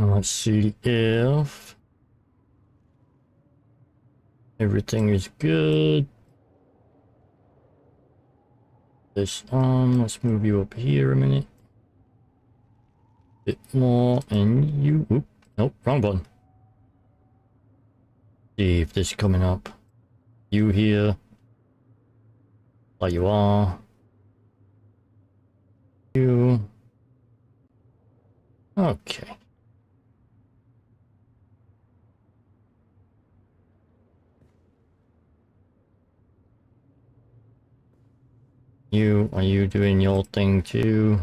And let's see if everything is good. This on. Let's move you up here a minute. Bit more, and you. Oop, nope, wrong button. See if this is coming up. You here. There you are. You. Okay. Are you doing your thing too?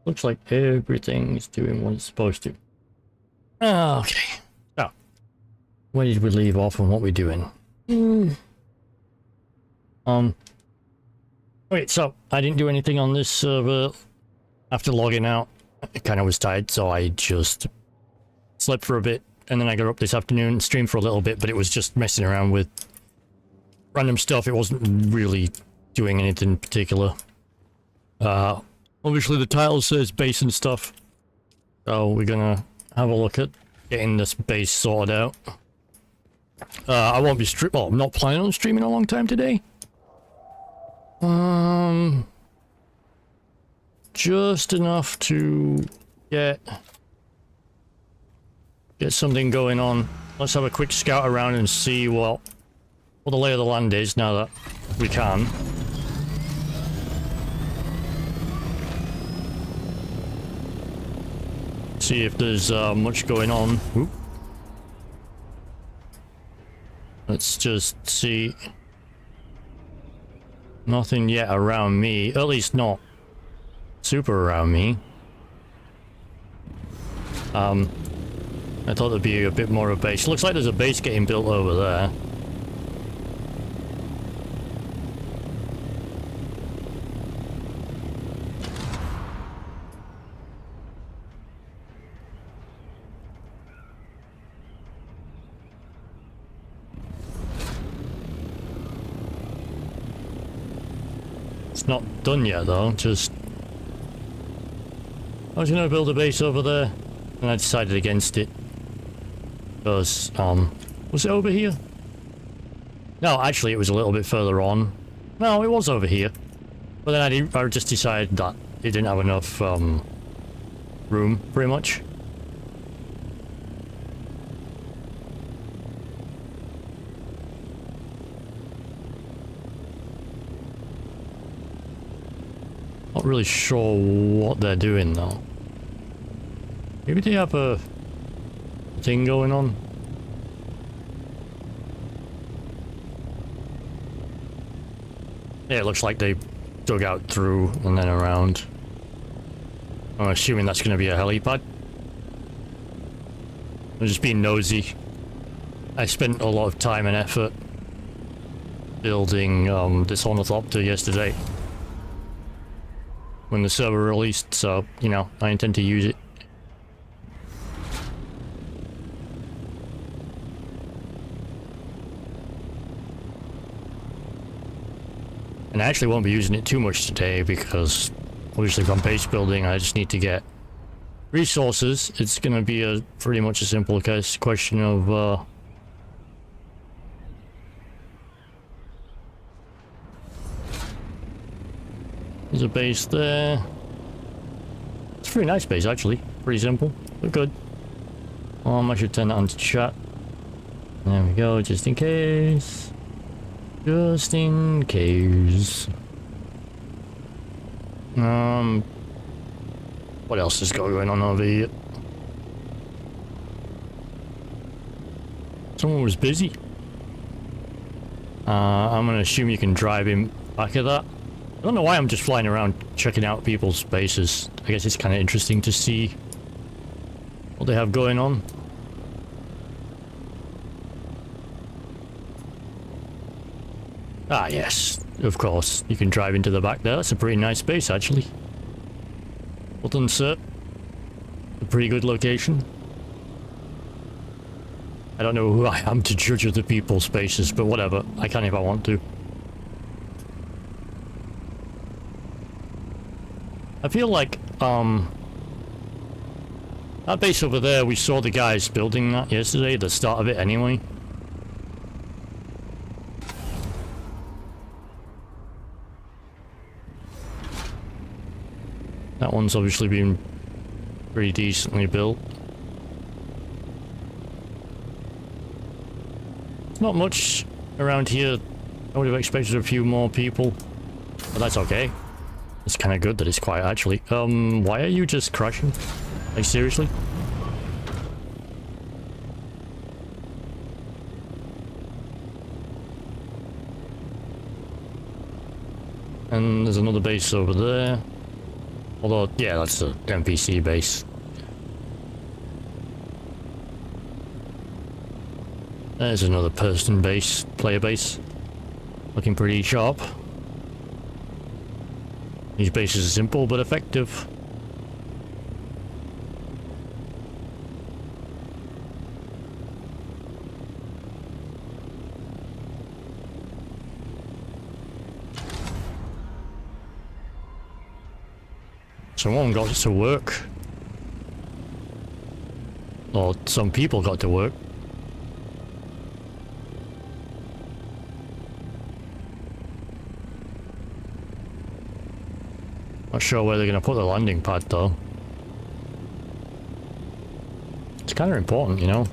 Looks like everything's doing what it's supposed to. Okay. So, where did we leave off and what we're doing? Okay, so I didn't do anything on this server after logging out. I kind of was tired, so I just slept for a bit, and then I got up this afternoon, streamed for a little bit, but it was just messing around with random stuff. It wasn't really doing anything particular. Obviously the title says base and stuff, so we're gonna have a look at getting this base sorted out. I won't be well, I'm not planning on streaming a long time today. Just enough to get something going on. Let's have a quick scout around and see what the lay of the land is now that we can. See if there's much going on. Oop. Let's just see. Nothing yet around me, at least not super around me. I thought there'd be a bit more of a base. Looks like there's a base getting built over there. It's not done yet though, just... I was gonna build a base over there, and I decided against it. Because, was it over here? No, actually it was a little bit further on. No, it was over here. But then I just decided that it didn't have enough, room, pretty much. Not really sure what they're doing though. Maybe they have a thing going on. Yeah, it looks like they dug out through and then around. I'm assuming that's going to be a helipad. I'm just being nosy. I spent a lot of time and effort building this ornithopter yesterday when the server released, so, you know, I intend to use it. And I actually won't be using it too much today because obviously if I'm base building I just need to get resources. It's going to be a pretty much a simple question of there's a base there. It's a pretty nice base actually, pretty simple, but good. I should turn that on to chat. There we go, just in case. Just in case. What else is going on over here? Someone was busy. I'm gonna assume you can drive in back of that. I don't know why I'm just flying around checking out people's bases. I guess it's kind of interesting to see what they have going on. Ah, yes, of course. You can drive into the back there. That's a pretty nice base, actually. Well done, sir. A pretty good location. I don't know who I am to judge other people's bases, but whatever. I can if I want to. I feel like, that base over there, we saw the guys building that yesterday, the start of it anyway. That one's obviously been pretty decently built. Not much around here. I would have expected a few more people, but that's okay. It's kind of good that it's quiet, actually. Why are you just crashing? Like, seriously? And there's another base over there. Although, yeah, that's the NPC base. There's another person base, player base. Looking pretty sharp. These bases are simple but effective. Someone got to work. Or some people got to work. Not sure where they're going to put the landing pad though. It's kind of important, you know.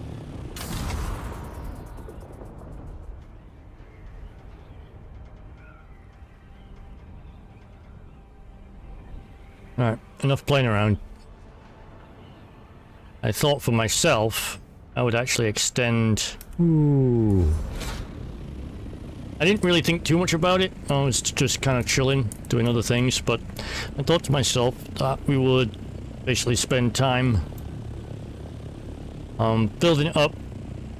Alright, enough playing around. I thought for myself, I would actually extend... Ooh. I didn't really think too much about it. I was just kind of chilling, doing other things, but I thought to myself that we would basically spend time building it up.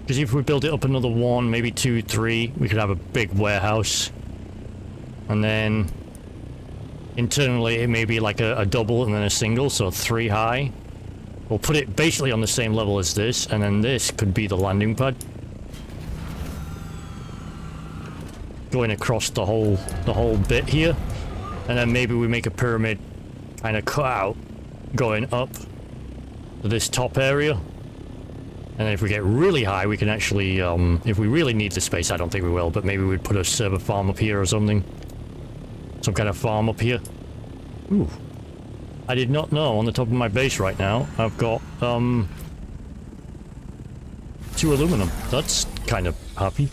Because if we build it up another 1, maybe 2, 3, we could have a big warehouse. And then internally it may be like a double and then a single, so 3 high. We'll put it basically on the same level as this, and then this could be the landing pad. Going across the whole bit here, and then maybe we make a pyramid kind of cut out going up to this top area, and then if we get really high we can actually if we really need the space, I don't think we will, but maybe we'd put a server farm up here or something, some kind of farm up here. Ooh, I did not know on the top of my base right now I've got 2 aluminum. That's kind of happy.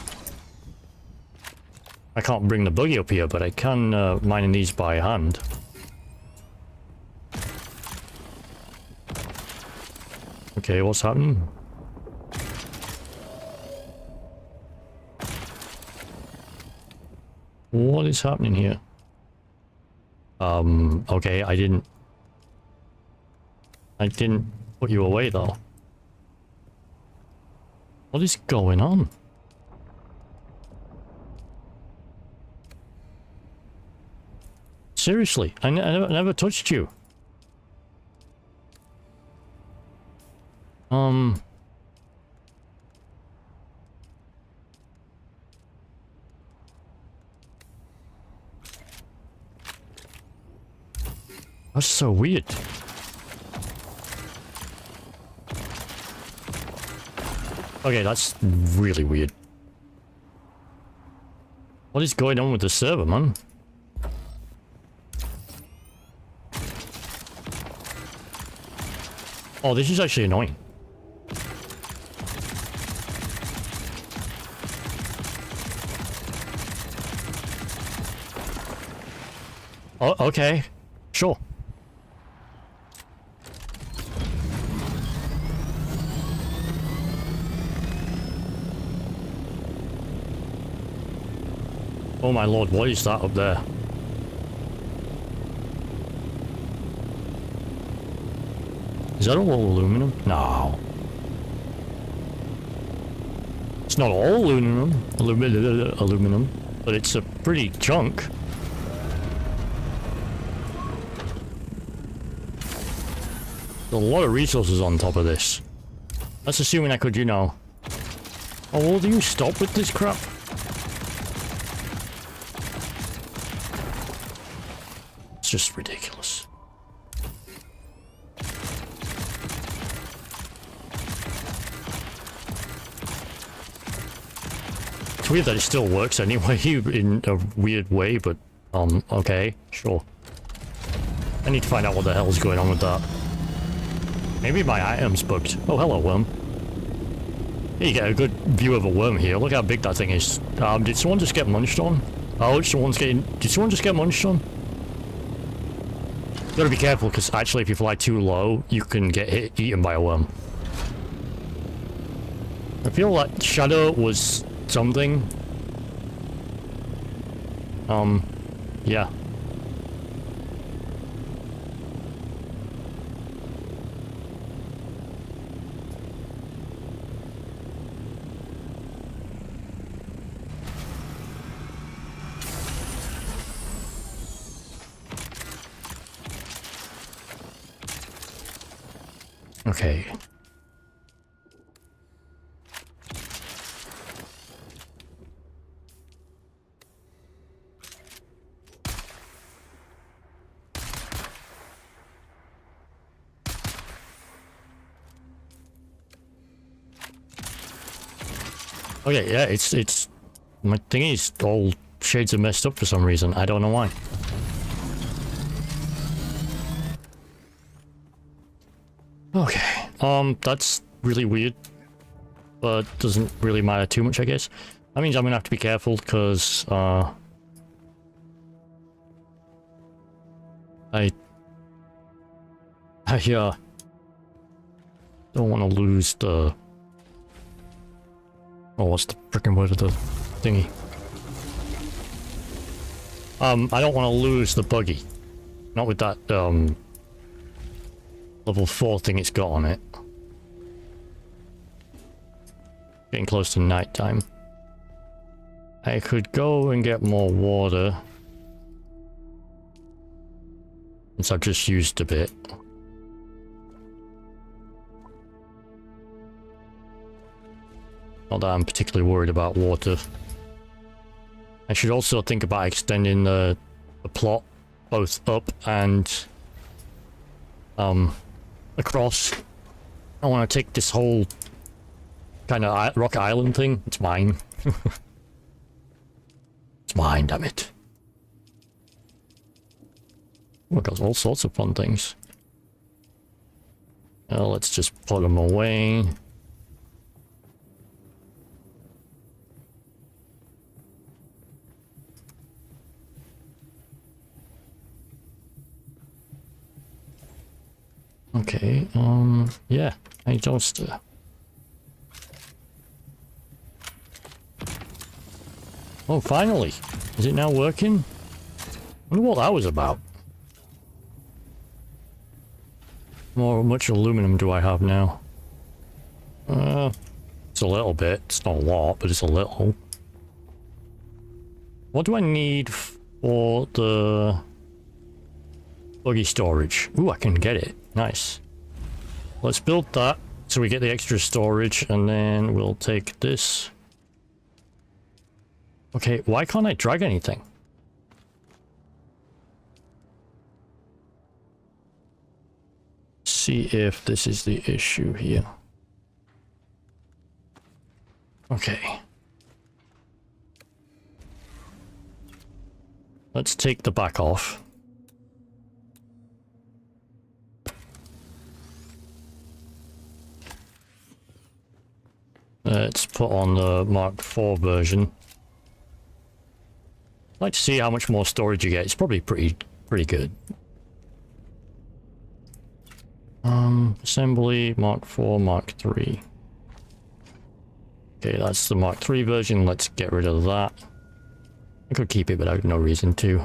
I can't bring the buggy up here, but I can mine these by hand. Okay, what's happening? What is happening here? Okay, I didn't put you away though. What is going on? Seriously, I never touched you. That's so weird. Okay, that's really weird. What is going on with the server, man? Oh, this is actually annoying. Oh, okay. Sure. Oh my lord, what is that up there? Is that all aluminum? No. It's not all aluminum, but it's a pretty chunk. There's a lot of resources on top of this. That's assuming I could, you know... Oh, will you stop with this crap? It's just ridiculous. weird that it still works anyway in a weird way, but okay, sure. I need to find out what the hell's going on with that. Maybe my item's bugged. Oh, hello, worm. Yeah, you get a good view of a worm here. Look how big that thing is. Did someone just get munched on? Oh, did someone just get munched on? You gotta be careful, because actually if you fly too low, you can get eaten by a worm. I feel like Shadow was something. Yeah. Okay. Okay, yeah, it's my thingy is all shades are messed up for some reason. I don't know why. Okay, that's really weird, but doesn't really matter too much, I guess. That means I'm gonna have to be careful, because, I don't want to lose the... Oh, what's the frickin' word of the thingy? I don't want to lose the buggy. Not with that, level 4 thing it's got on it. Getting close to nighttime. I could go and get more water. Since I've just used a bit. Not that I'm particularly worried about water. I should also think about extending the plot both up and across. I want to take this whole kind of rock island thing. It's mine. It's mine, damn it. Oh, it got all sorts of fun things. Let's just put them away. Okay, yeah, hey toaster. Oh, finally! Is it now working? I wonder what that was about. How much aluminum do I have now? It's a little bit. It's not a lot, but it's a little. What do I need for the buggy storage? Ooh, I can get it. Nice. Let's build that so we get the extra storage, and then we'll take this. Okay, why can't I drag anything? See if this is the issue here. Okay. Let's take the back off. Let's put on the Mark IV version. I'd like to see how much more storage you get. It's probably pretty good. Assembly, Mark IV, Mark III. Okay, that's the Mark III version. Let's get rid of that. I could keep it, but I have no reason to.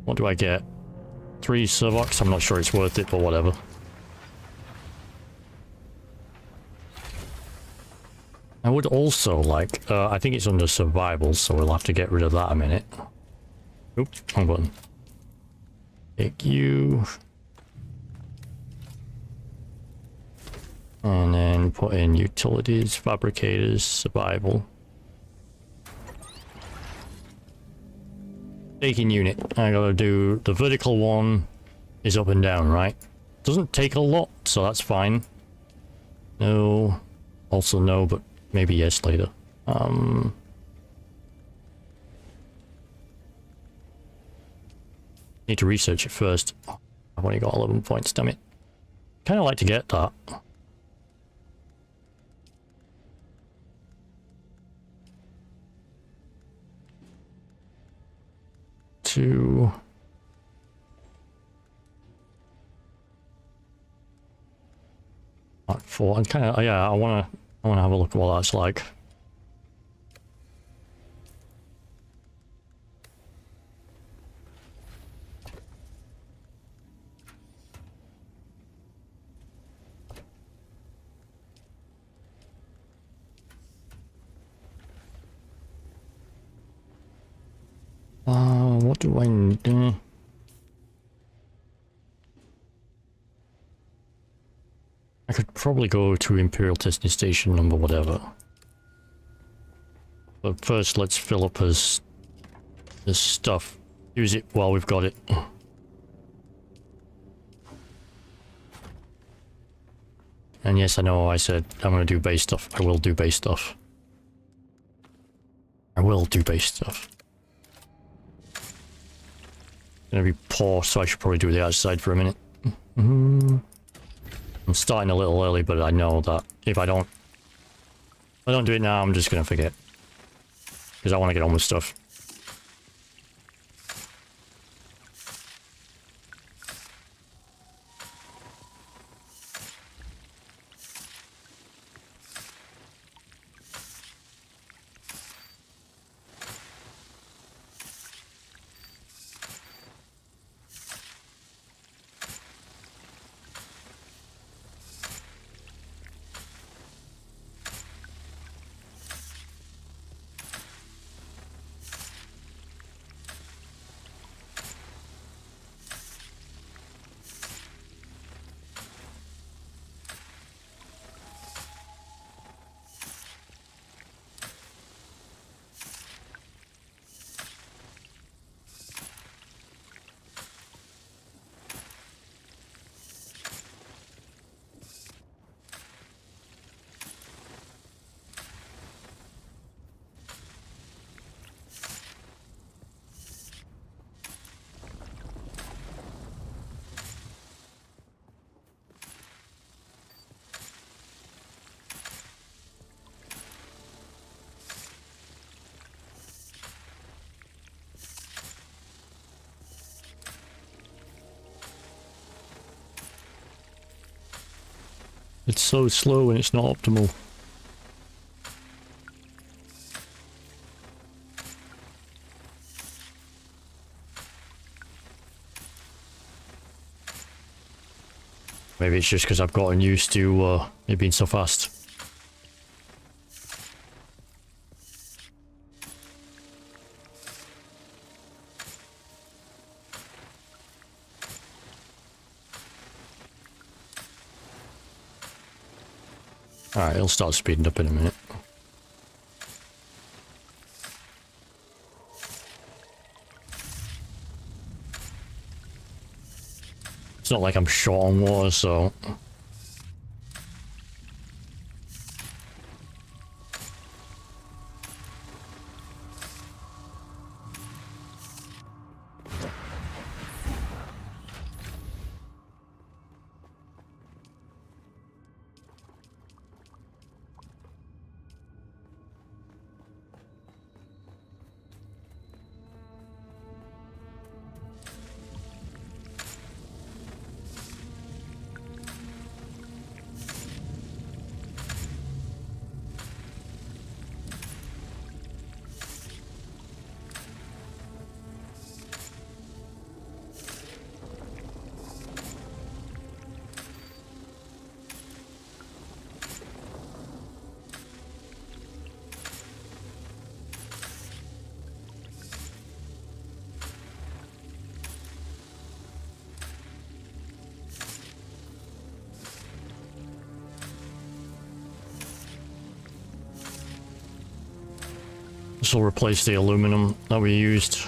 What do I get? 3 Servox? I'm not sure it's worth it, but whatever. I would also like, I think it's under survival, so we'll have to get rid of that a minute. Oops, wrong button. Take you. And then put in utilities, fabricators, survival. Taking unit. I gotta do the vertical one is up and down, right? Doesn't take a lot, so that's fine. No. Also no, but maybe yes later. Need to research it first. I've only got 11 points, damn it. Kind of like to get that. Two. Mark 4. And kind of, yeah, I wanna have a look at what that's like. What do I need? I could probably go to Imperial Testing Station number whatever. But first, let's fill up this stuff. Use it while we've got it. And yes, I know I said I'm going to do base stuff. I will do base stuff. I will do base stuff. Gonna be poor, so I should probably do the outside for a minute. I'm starting a little early, but I know that if I don't do it now, I'm just gonna forget. Because I want to get on with stuff. It's so slow and it's not optimal. Maybe it's just because I've gotten used to it being so fast. Alright, it'll start speeding up in a minute. It's not like I'm short on water, so... This will replace the aluminum that we used.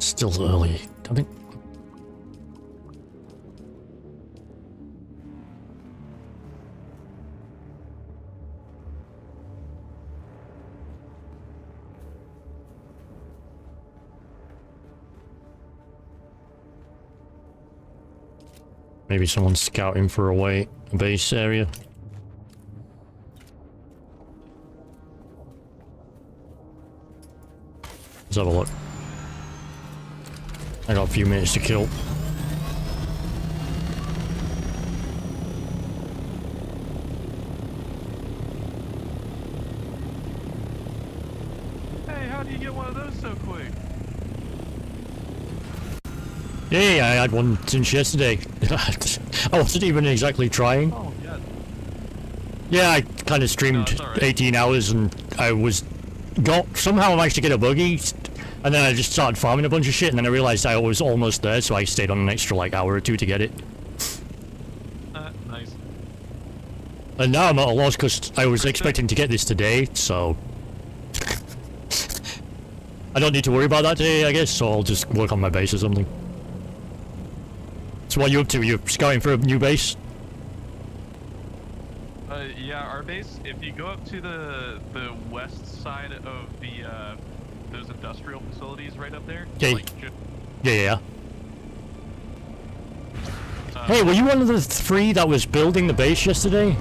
Still early. I think. Maybe someone's scouting for a base area. Let's have a look. I got a few minutes to kill. Hey, how do you get one of those so quick? Yeah, I had one since yesterday. I wasn't even exactly trying. Oh, yeah. Yeah, I kind of streamed No, right. 18 hours and somehow I managed to get a buggy, and then I just started farming a bunch of shit, and then I realized I was almost there, so I stayed on an extra like hour or two to get it. Nice. And now I'm at a loss because I was expecting to get this today, so I don't need to worry about that today, I guess, so I'll just work on my base or something. So what are you up to? You're scouting for a new base? Yeah, our base, if you go up to the west side of the, those industrial facilities right up there. Yeah. Like, Yeah. Hey, were you one of the three that was building the base yesterday?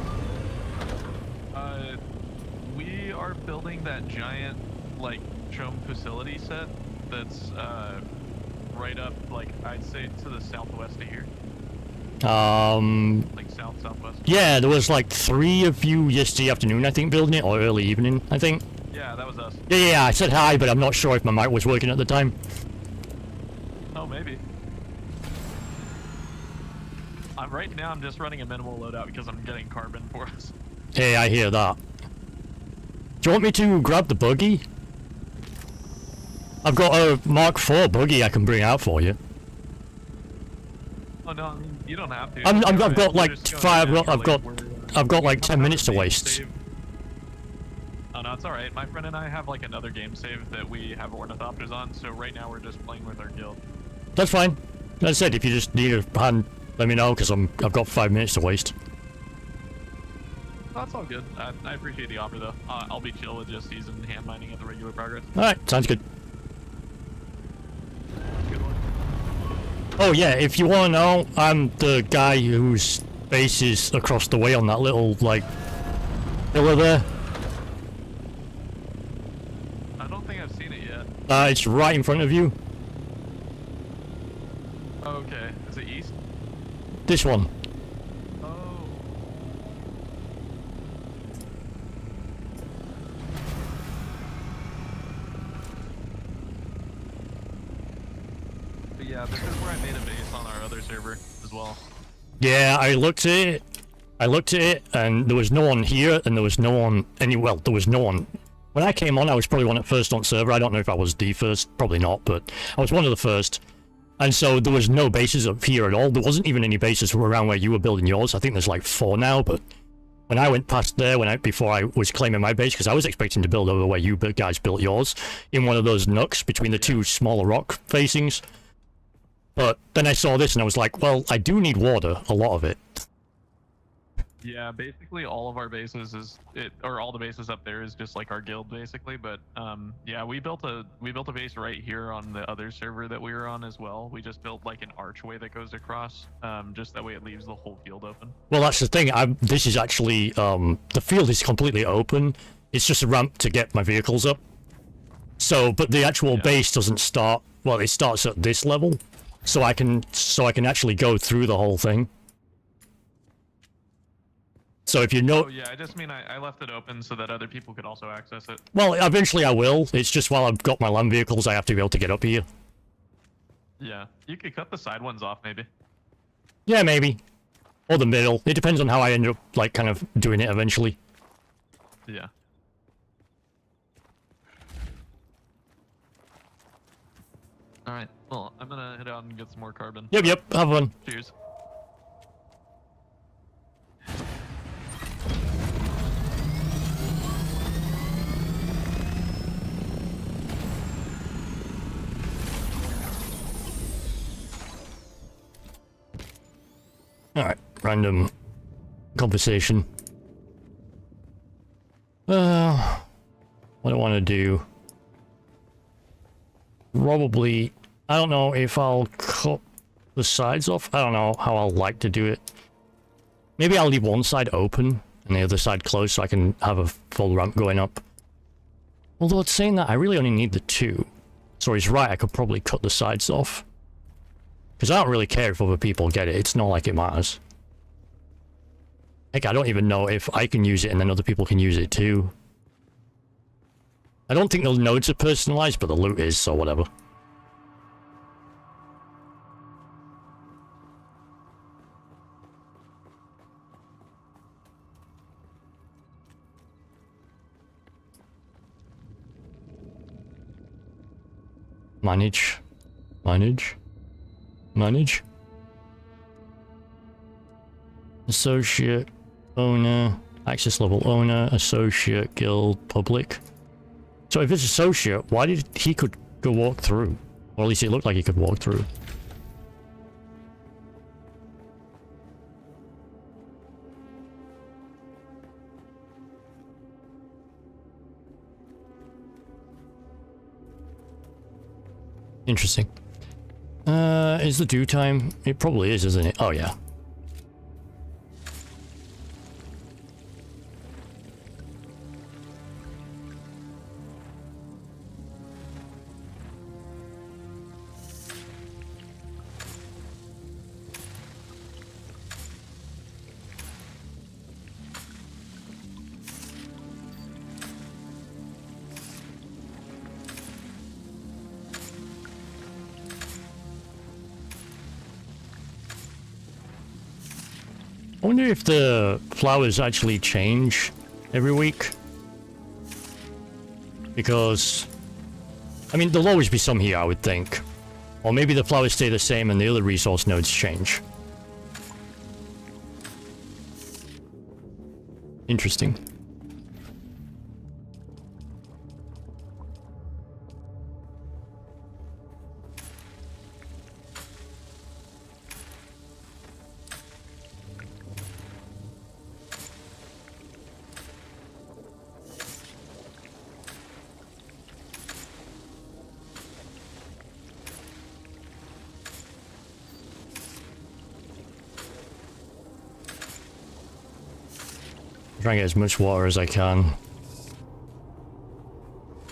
We are building that giant, like, chum facility set that's, right up, like, I'd say to the southwest of here. Like southwest. Yeah, there was like 3 of you yesterday afternoon, I think, building it, or early evening, I think. Yeah, that was us. Yeah, I said hi, but I'm not sure if my mic was working at the time. Oh, maybe. Right now I'm just running a minimal loadout because I'm getting carbon for us. Hey, I hear that. Do you want me to grab the buggy? I've got a Mark IV buggy I can bring out for you. Oh no, I mean, you don't have to. I've got like 5. I've got like 10 minutes to waste. Oh no, it's alright. My friend and I have like another game save that we have ornithopters on, so right now we're just playing with our guild. That's fine. As I said, if you just need a hand, let me know, because I've got 5 minutes to waste. That's all good. I appreciate the offer though. I'll be chill with just using hand mining at the regular progress. Alright, sounds good. Good one. Oh yeah, if you want to know, I'm the guy whose base is across the way on that little, like, pillar there. I don't think I've seen it yet. It's right in front of you. Okay. Is it east? This one. Oh. But yeah, this is where I made a base on our other server as well. Yeah, I looked at it, and there was no one here, and there was no one well, there was no one. When I came on, I was probably one at first on server. I don't know if I was the first, probably not, but I was one of the first. And so there was no bases up here at all. There wasn't even any bases around where you were building yours. I think there's like 4 now, but when I went past there, before I was claiming my base, because I was expecting to build over where you guys built yours, in one of those nooks between the 2 smaller rock facings. But then I saw this and I was like, well, I do need water, a lot of it. Yeah, basically all of our bases or all the bases up there is just like our guild basically, but yeah, we built a base right here on the other server that we were on as well. We just built like an archway that goes across, just that way it leaves the whole field open. Well, that's the thing. This is actually the field is completely open. It's just a ramp to get my vehicles up. So, but the actual base doesn't start. Well, it starts at this level, so I can actually go through the whole thing. So if you know... Oh yeah, I just mean I left it open so that other people could also access it. Well, eventually I will. It's just while I've got my land vehicles, I have to be able to get up here. Yeah, you could cut the side ones off maybe. Yeah, maybe. Or the middle. It depends on how I end up, like, kind of doing it eventually. Yeah. Alright, well, I'm gonna head out and get some more carbon. Yep, have fun. Cheers. Alright, random conversation. What I want to do... Probably... I don't know if I'll cut the sides off. I don't know how I'll like to do it. Maybe I'll leave one side open and the other side closed so I can have a full ramp going up. Although it's saying that I really only need the two. So he's right, I could probably cut the sides off. Because I don't really care if other people get it. It's not like it matters. Heck, I don't even know if I can use it and then other people can use it too. I don't think the nodes are personalized, but the loot is, so whatever. Manage. Manage. Manage. Associate. Owner. Access level owner. Associate. Guild. Public. So if it's associate, why did he could go walk through? Or at least it looked like he could walk through. Interesting. Is the due time? It probably is, isn't it? Oh, yeah. I wonder if the flowers actually change every week. Because, I mean, there'll always be some here, I would think. Or maybe the flowers stay the same and the other resource nodes change. Interesting. Try and get as much water as I can.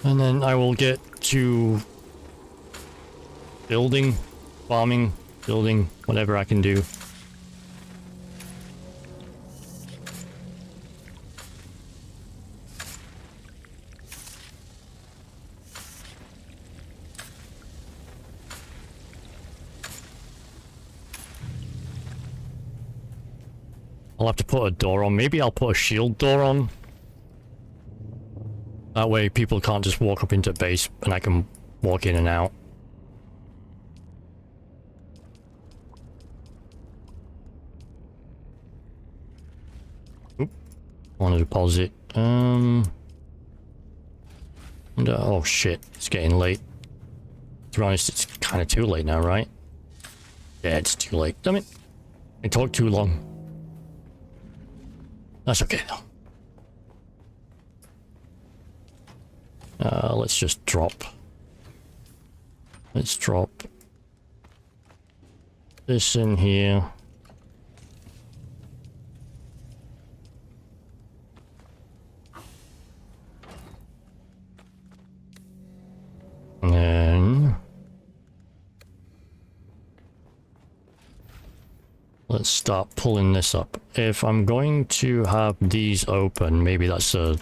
And then I will get to building, farming, building, whatever I can do. I'll have to put a door on. Maybe I'll put a shield door on. That way people can't just walk up into base and I can walk in and out. Oop. I want to deposit. And, oh shit, it's getting late. To be honest, it's kind of too late now, right? Yeah, it's too late. Damn it. I talked too long. That's okay though. Let's just drop. Let's drop this in here. And then let's start pulling this up. If I'm going to have these open, maybe that's a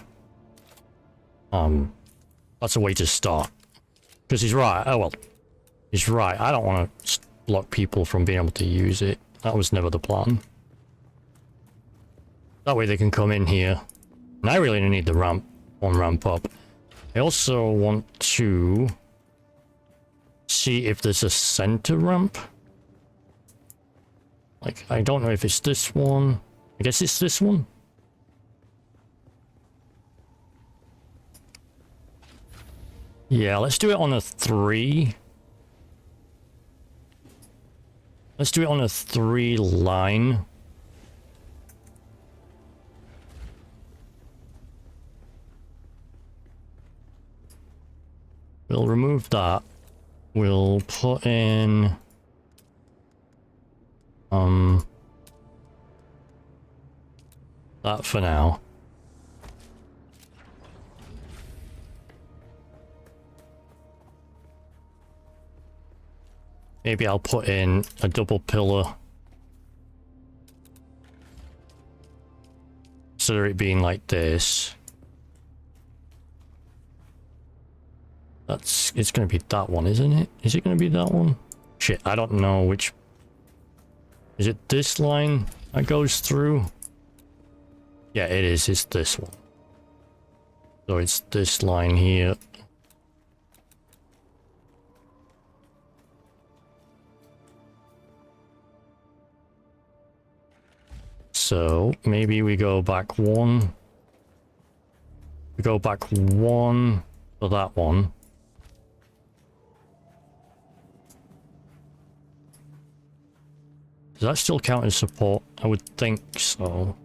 way to start. Because he's right. Oh well, he's right. I don't want to block people from being able to use it. That was never the plan. That way they can come in here. And I really need the ramp, one ramp up. I also want to see if there's a center ramp. Like, I don't know if it's this one. I guess it's this one. Yeah, let's do it on a 3. Let's do it on a 3 line. we'll remove that. We'll put in... that for now. Maybe I'll put in a double pillar. Instead of it being like this. It's gonna be that one, isn't it? Is it gonna be that one? Shit, I don't know which... Is it this line that goes through? Yeah, it is. It's this one. So it's this line here. So maybe we go back one. We go back one for that one. Does that still count as support? I would think so.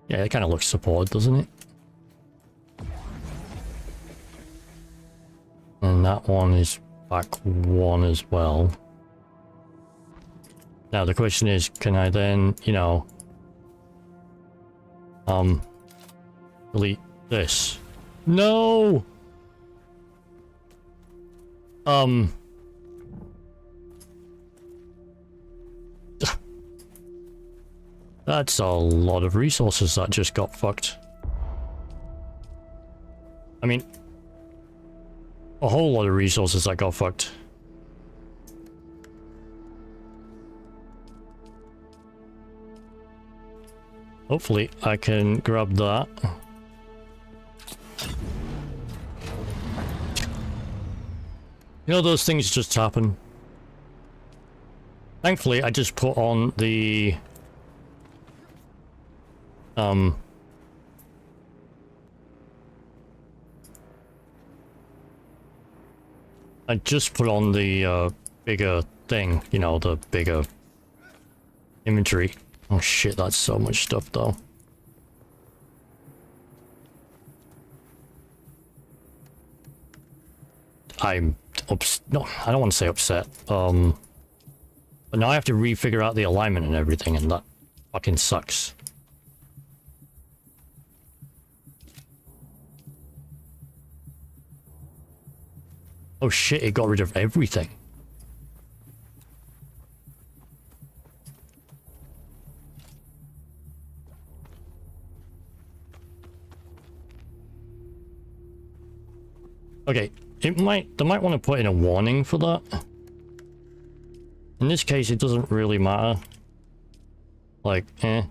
Yeah, it kind of looks supported, doesn't it? And that one is back one as well. Now the question is, can I then, you know, delete this? No! That's a lot of resources that just got fucked. I mean, a whole lot of resources that got fucked. Hopefully I can grab that. You know, those things just happen. Thankfully, I just put on the... I just put on the, bigger thing, you know, the bigger inventory. Oh shit, that's so much stuff though. I'm no, I don't want to say upset. But now I have to refigure out the alignment and everything, and that fucking sucks. Oh shit, it got rid of everything. Okay, they might want to put in a warning for that. In this case, it doesn't really matter. Like, eh.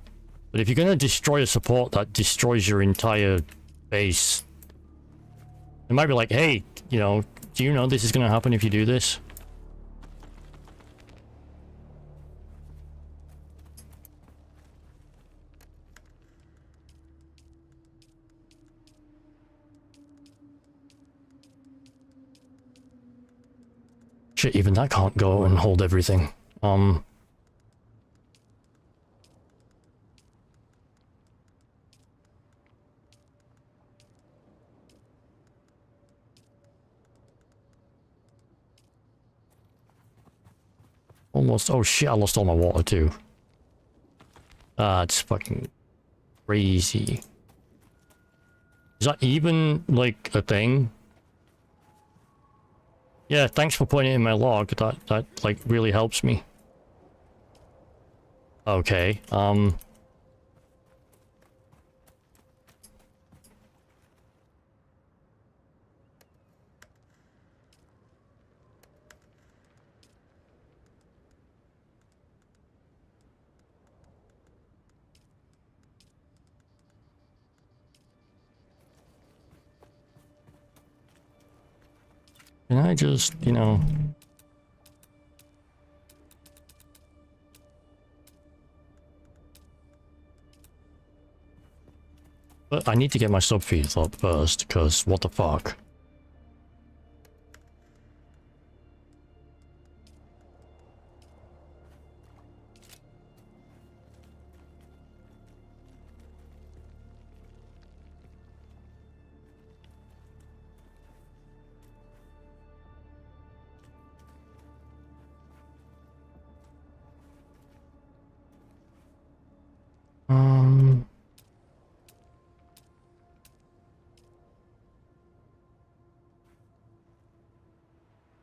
But if you're gonna destroy a support that destroys your entire base, it might be like, hey, you know, do you know this is gonna happen if you do this? Shit, even that can't go and hold everything. Almost. Oh shit, I lost all my water too. It's fucking crazy. Is that even, like, a thing? Yeah, thanks for putting it in my log. That like, really helps me. Okay, can I just, you know... But I need to get my subfeed up first, because what the fuck?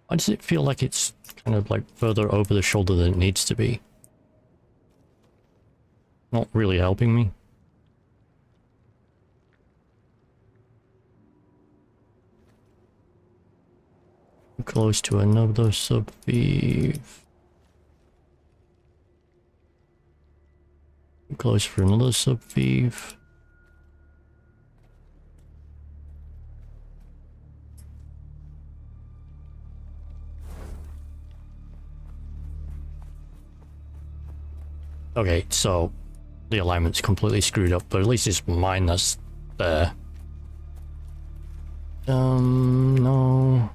Why does it feel like it's kind of like further over the shoulder than it needs to be? Not really helping me. Close to another sub-thief. Close for another sub-thief. Okay, so the alignment's completely screwed up, but at least it's mine that's there. No.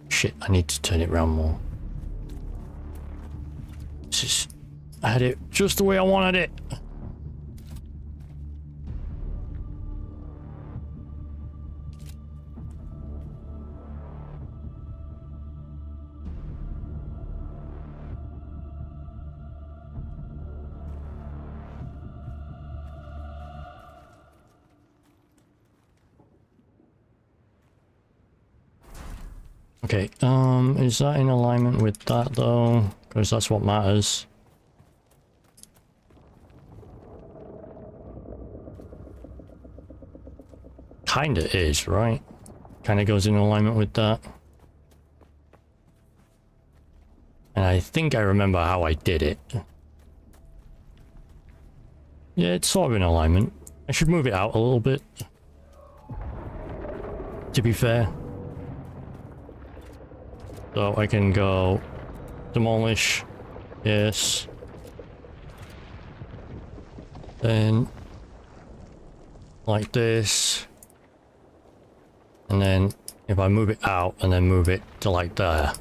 Shit, I need to turn it around more. This is... I had it just the way I wanted it. Okay, is that in alignment with that though? Because that's what matters. Kinda is, right? Kinda goes in alignment with that. And I think I remember how I did it. Yeah, it's sort of in alignment. I should move it out a little bit. To be fair. So I can go demolish, yes. Then like this. And then if I move it out and then move it to like there.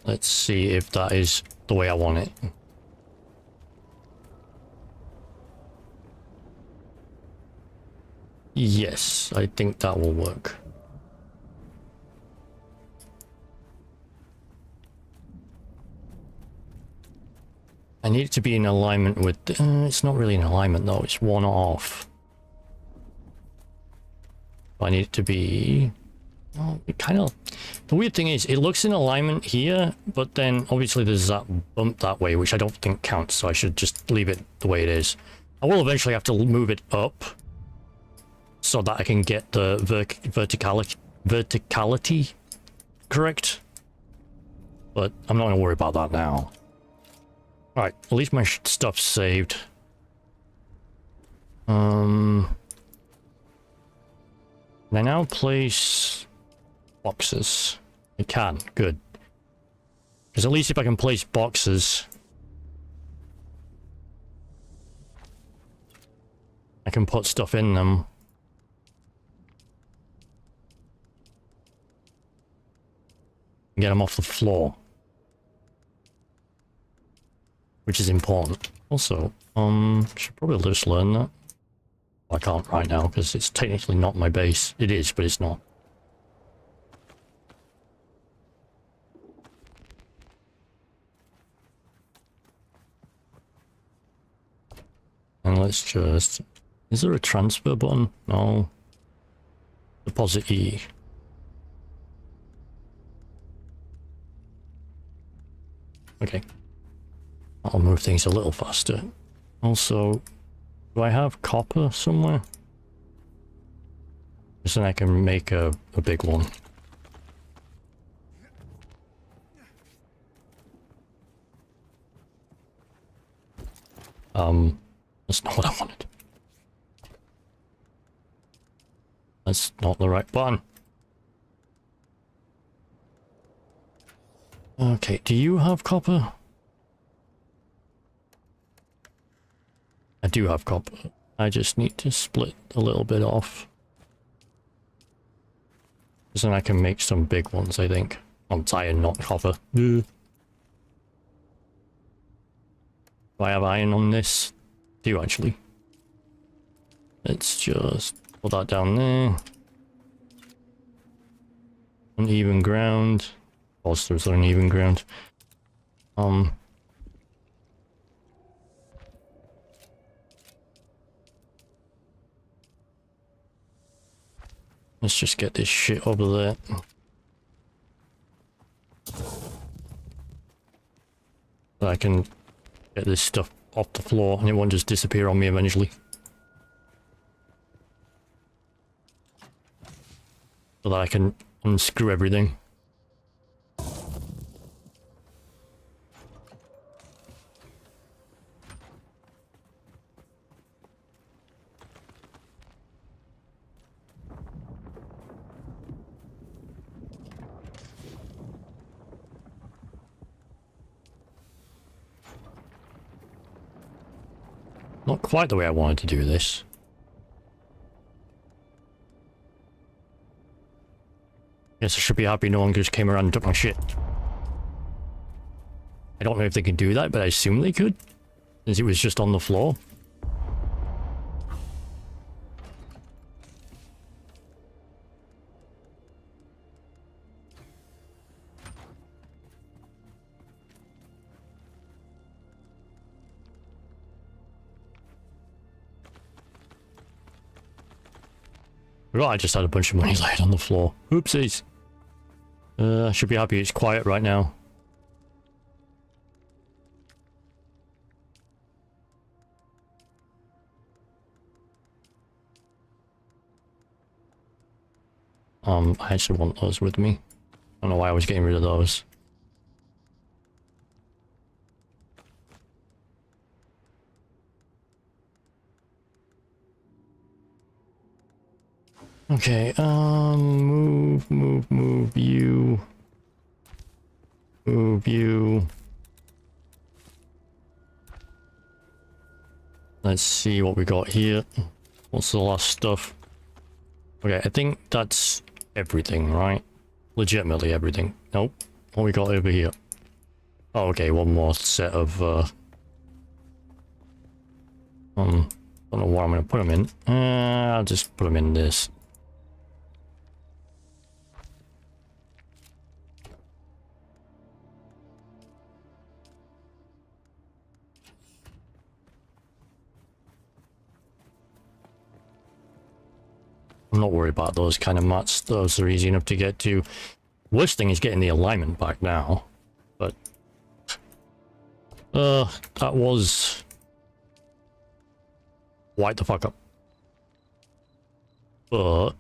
Let's see if that is the way I want it. Yes, I think that will work. I need it to be in alignment with... it's not really in alignment though, it's one off. I need it to be... well, it kind of... the weird thing is, it looks in alignment here, but then obviously there's that bump that way, which I don't think counts, so I should just leave it the way it is. I will eventually have to move it up, so that I can get the verticality correct. But I'm not going to worry about that now. Alright, at least my stuff's saved. Can I now place boxes? I can, good. Because at least if I can place boxes, I can put stuff in them. And get them off the floor. Which is important. Also, should probably just learn that. I can't right now because it's technically not my base. It is, but it's not. And let's just... is there a transfer button? No. Deposit E. Okay. That'll move things a little faster. Also, do I have copper somewhere? Because then I can make a big one. That's not what I wanted. That's not the right button. Okay, do you have copper? I do have copper. I just need to split a little bit off. Because then I can make some big ones, I think. On iron, not copper. Do I have iron on this? Do you actually? Let's just put that down there. Uneven ground. Of there's uneven ground. Let's just get this shit over there. So I can get this stuff off the floor and it won't just disappear on me eventually. So that I can unscrew everything. Not quite the way I wanted to do this. Guess I should be happy no one just came around and took my shit. I don't know if they could do that, but I assume they could, since it was just on the floor. Right, I just had a bunch of money laid on the floor. Oopsies. I should be happy it's quiet right now. I actually want those with me. I don't know why I was getting rid of those. Okay, move you. Move you. Let's see what we got here. What's the last stuff? Okay, I think that's everything, right? Legitimately everything. Nope. What we got over here? Oh, okay, one more set of, don't know what I'm gonna put them in. I'll just put them in this. I'm not worried about those kind of mats. Those are easy enough to get to. Worst thing is getting the alignment back now. But that was light the fuck up. But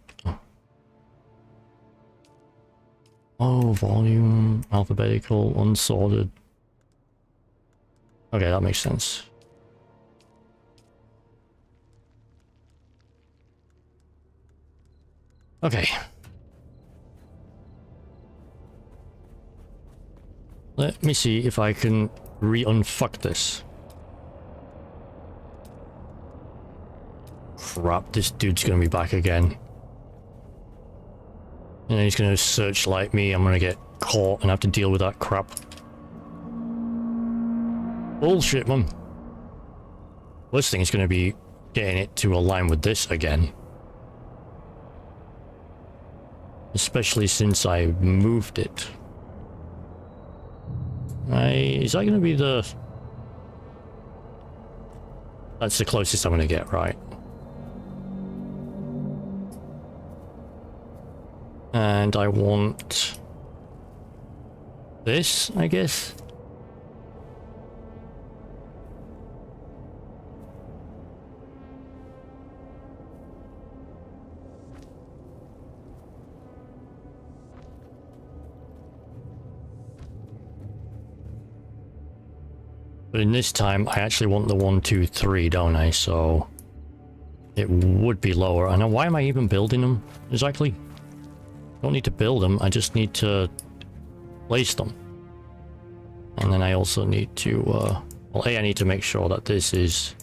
oh, volume, alphabetical, unsorted. Okay, that makes sense. Okay. Let me see if I can re-unfuck this. Crap, this dude's gonna be back again. And then he's gonna searchlight me, I'm gonna get caught and have to deal with that crap. Bullshit, man. Worst thing is gonna be getting it to align with this again. Especially since I moved it. Is that gonna be the... That's the closest I'm gonna get, right? And I want... this, I guess? But in this time, I actually want the 1, 2, 3, don't I? So it would be lower. I know, why am I even building them exactly? Don't need to build them, I just need to place them. And then I also need to, well, I need to make sure that this is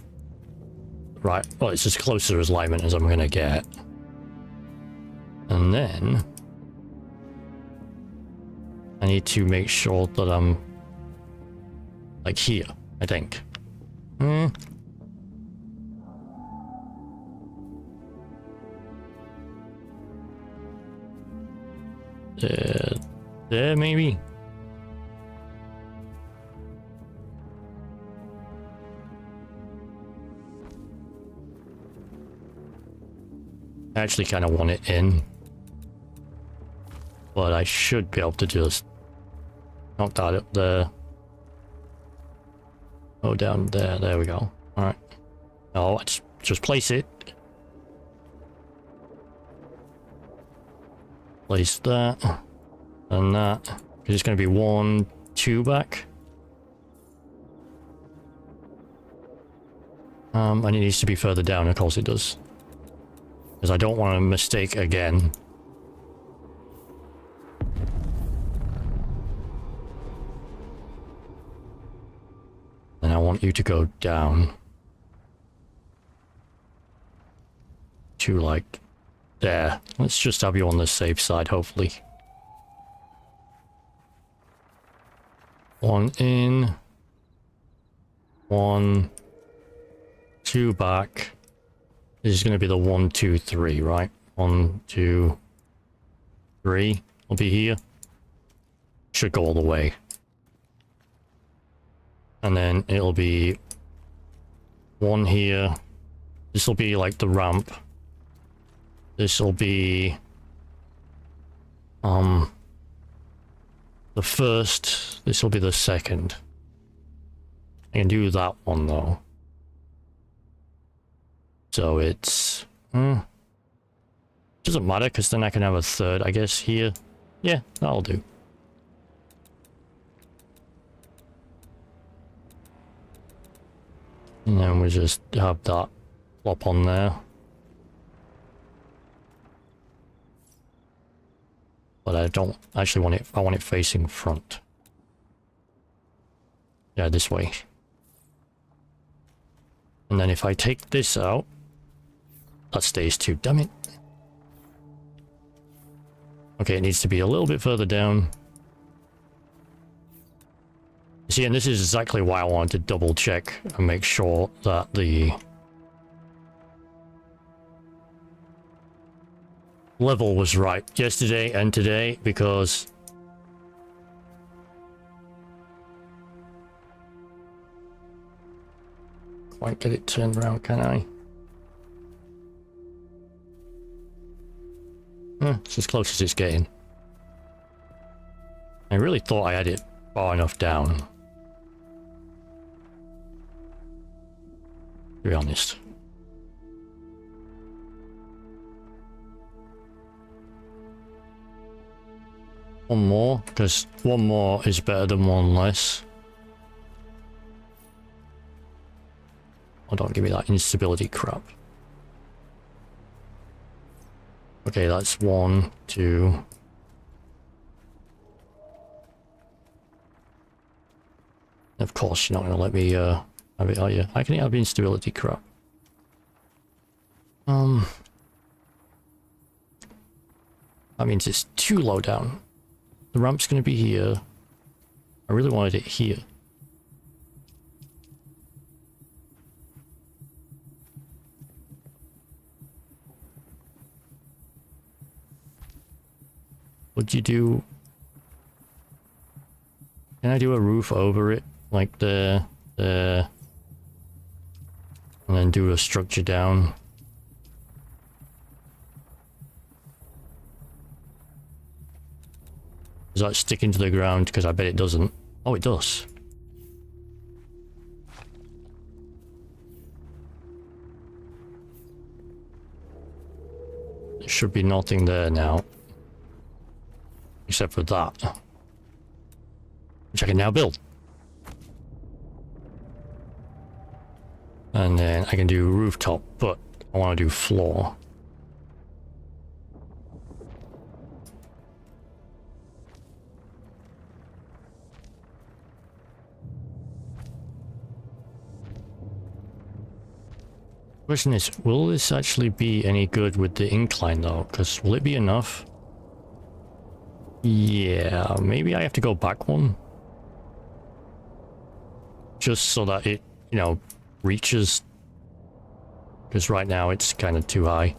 right. Well, it's as close to alignment as I'm gonna get. And then I need to make sure that I'm like here, I think. there maybe? I actually kind of want it in. But I should be able to just knock that up there. Oh, down there. There we go. Alright. No, let's just place it. Place that. And that. Because it's going to be 1, 2 back. And it needs to be further down. Of course it does. Because I don't want to mistake again. And I want you to go down. To like there. Let's just have you on the safe side, hopefully. 1 in. 1. 2 back. This is going to be the 1, 2, 3, right? 1, 2, 3. Will be here. Should go all the way. And then it'll be 1 here. This will be like the ramp. This will be the first. This will be the second. I can do that one though. So it's doesn't matter because then I can have a third, I guess, here. Yeah, that'll do. And then we just have that plop on there. But I don't actually want it, I want it facing front. Yeah, this way. And then if I take this out, that stays too, damn it. Okay, it needs to be a little bit further down. See, and this is exactly why I wanted to double check and make sure that the level was right yesterday and today, because quite get it turned around, can I? It's as close as it's getting. I really thought I had it far enough down, to be honest. One more, because one more is better than one less. Oh, don't give me that instability crap. Okay, that's 1, 2. Of course, you're not going to let me have it, are you? How can you have instability crap? That means it's too low down. The ramp's going to be here. I really wanted it here. Would you do... Can I do a roof over it? Like there, there. And then do a structure down. Does that stick into the ground? Because I bet it doesn't. Oh, it does. There should be nothing there now. Except for that. Which I can now build. And then I can do rooftop, but I want to do floor. Question is, will this actually be any good with the incline though? Because will it be enough? Yeah, maybe I have to go back one. Just so that it, you know, reaches. Because right now it's kind of too high.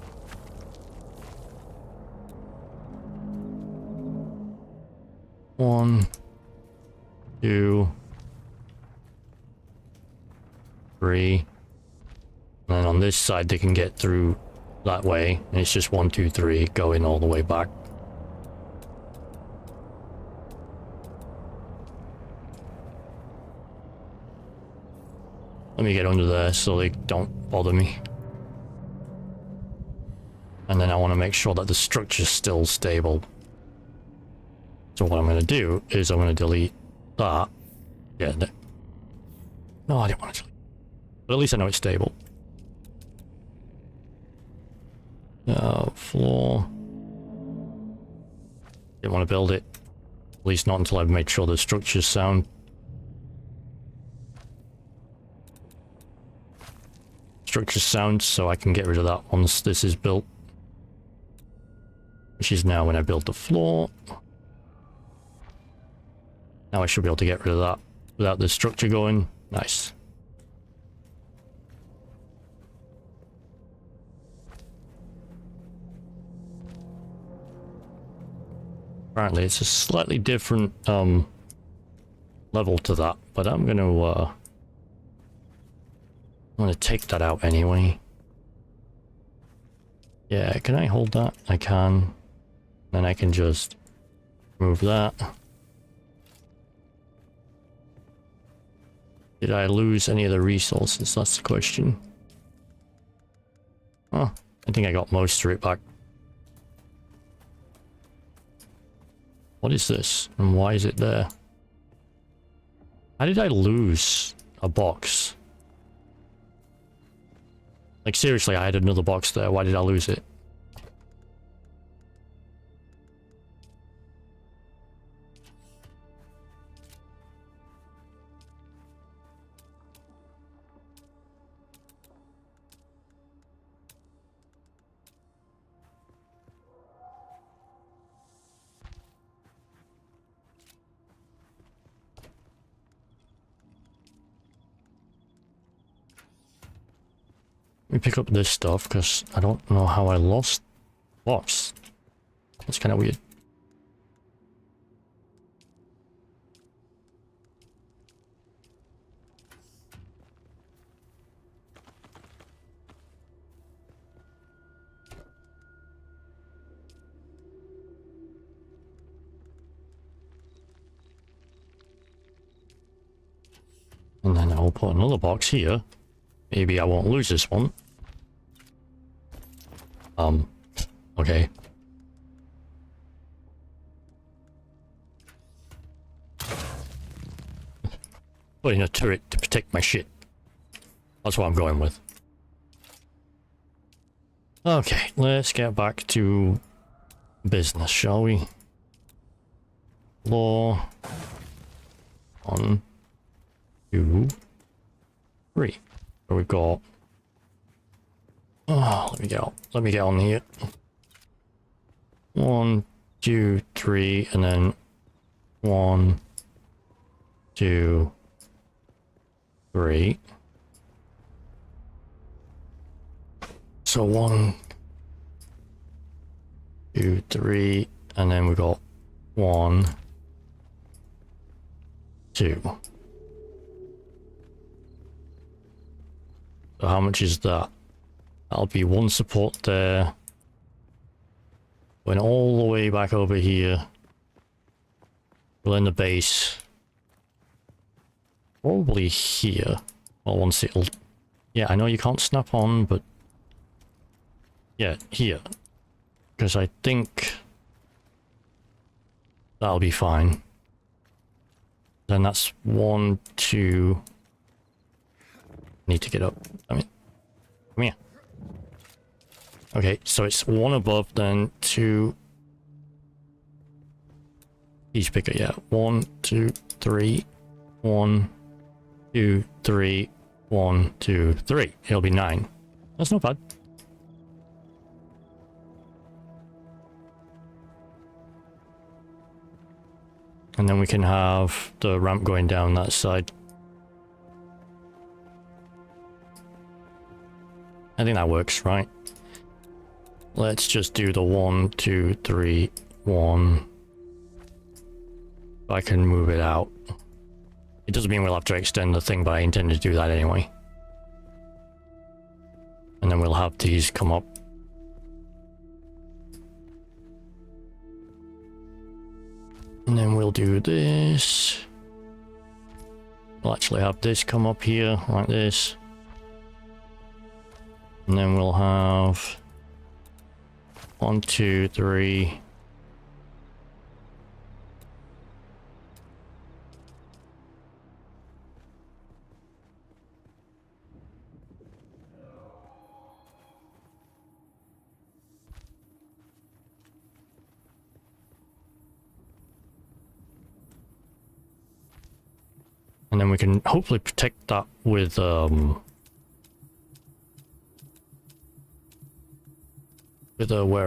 1, 2, 3. And then on this side they can get through that way. And it's just 1, 2, 3 going all the way back. Let me get under there so they don't bother me. And then I want to make sure that the structure's still stable. So what I'm going to do is I'm going to delete that. Yeah. No, I didn't want to delete. But at least I know it's stable. Floor. Didn't want to build it. At least not until I've made sure the structure's sound. Structure's sound, so I can get rid of that once this is built. Which is now when I build the floor. Now I should be able to get rid of that without the structure going. Nice. Apparently it's a slightly different level to that, but I'm gonna take that out anyway. Yeah, can I hold that? I can. Then I can just move that. Did I lose any of the resources? That's the question. Oh, I think I got most of it back. What is this? And why is it there? How did I lose a box? Like seriously, I had another box there. Why did I lose it? Let me pick up this stuff because I don't know how I lost box. That's kind of weird. And then I'll put another box here. Maybe I won't lose this one. Okay. Putting a turret to protect my shit. That's what I'm going with. Okay, let's get back to business, shall we? Law. 1, 2, 3. Where we got. Oh, let me get on here. 1, 2, 3, and then 1, 2, 3. So 1, 2, 3, and then we got 1, 2. So how much is that? That'll be 1 support there. Going all the way back over here. We'll end the base. Probably here. Well, once it'll... Yeah, I know you can't snap on, but... Yeah, here. Because I think... that'll be fine. Then that's 1, 2... Need to get up. I mean... Come here. Okay, so it's 1 above, then 2... Each picker, yeah. 1, 2, 3. 1, 2, 3. 1, 2, 3. It'll be 9. That's not bad. And then we can have the ramp going down that side. I think that works, right? Let's just do the 1, 2, 3, 1, I can move it out. It doesn't mean we'll have to extend the thing, but I intend to do that anyway. And then we'll have these come up. And then we'll do this. We'll actually have this come up here, like this. And then we'll have 1, 2, 3. And then we can hopefully protect that with where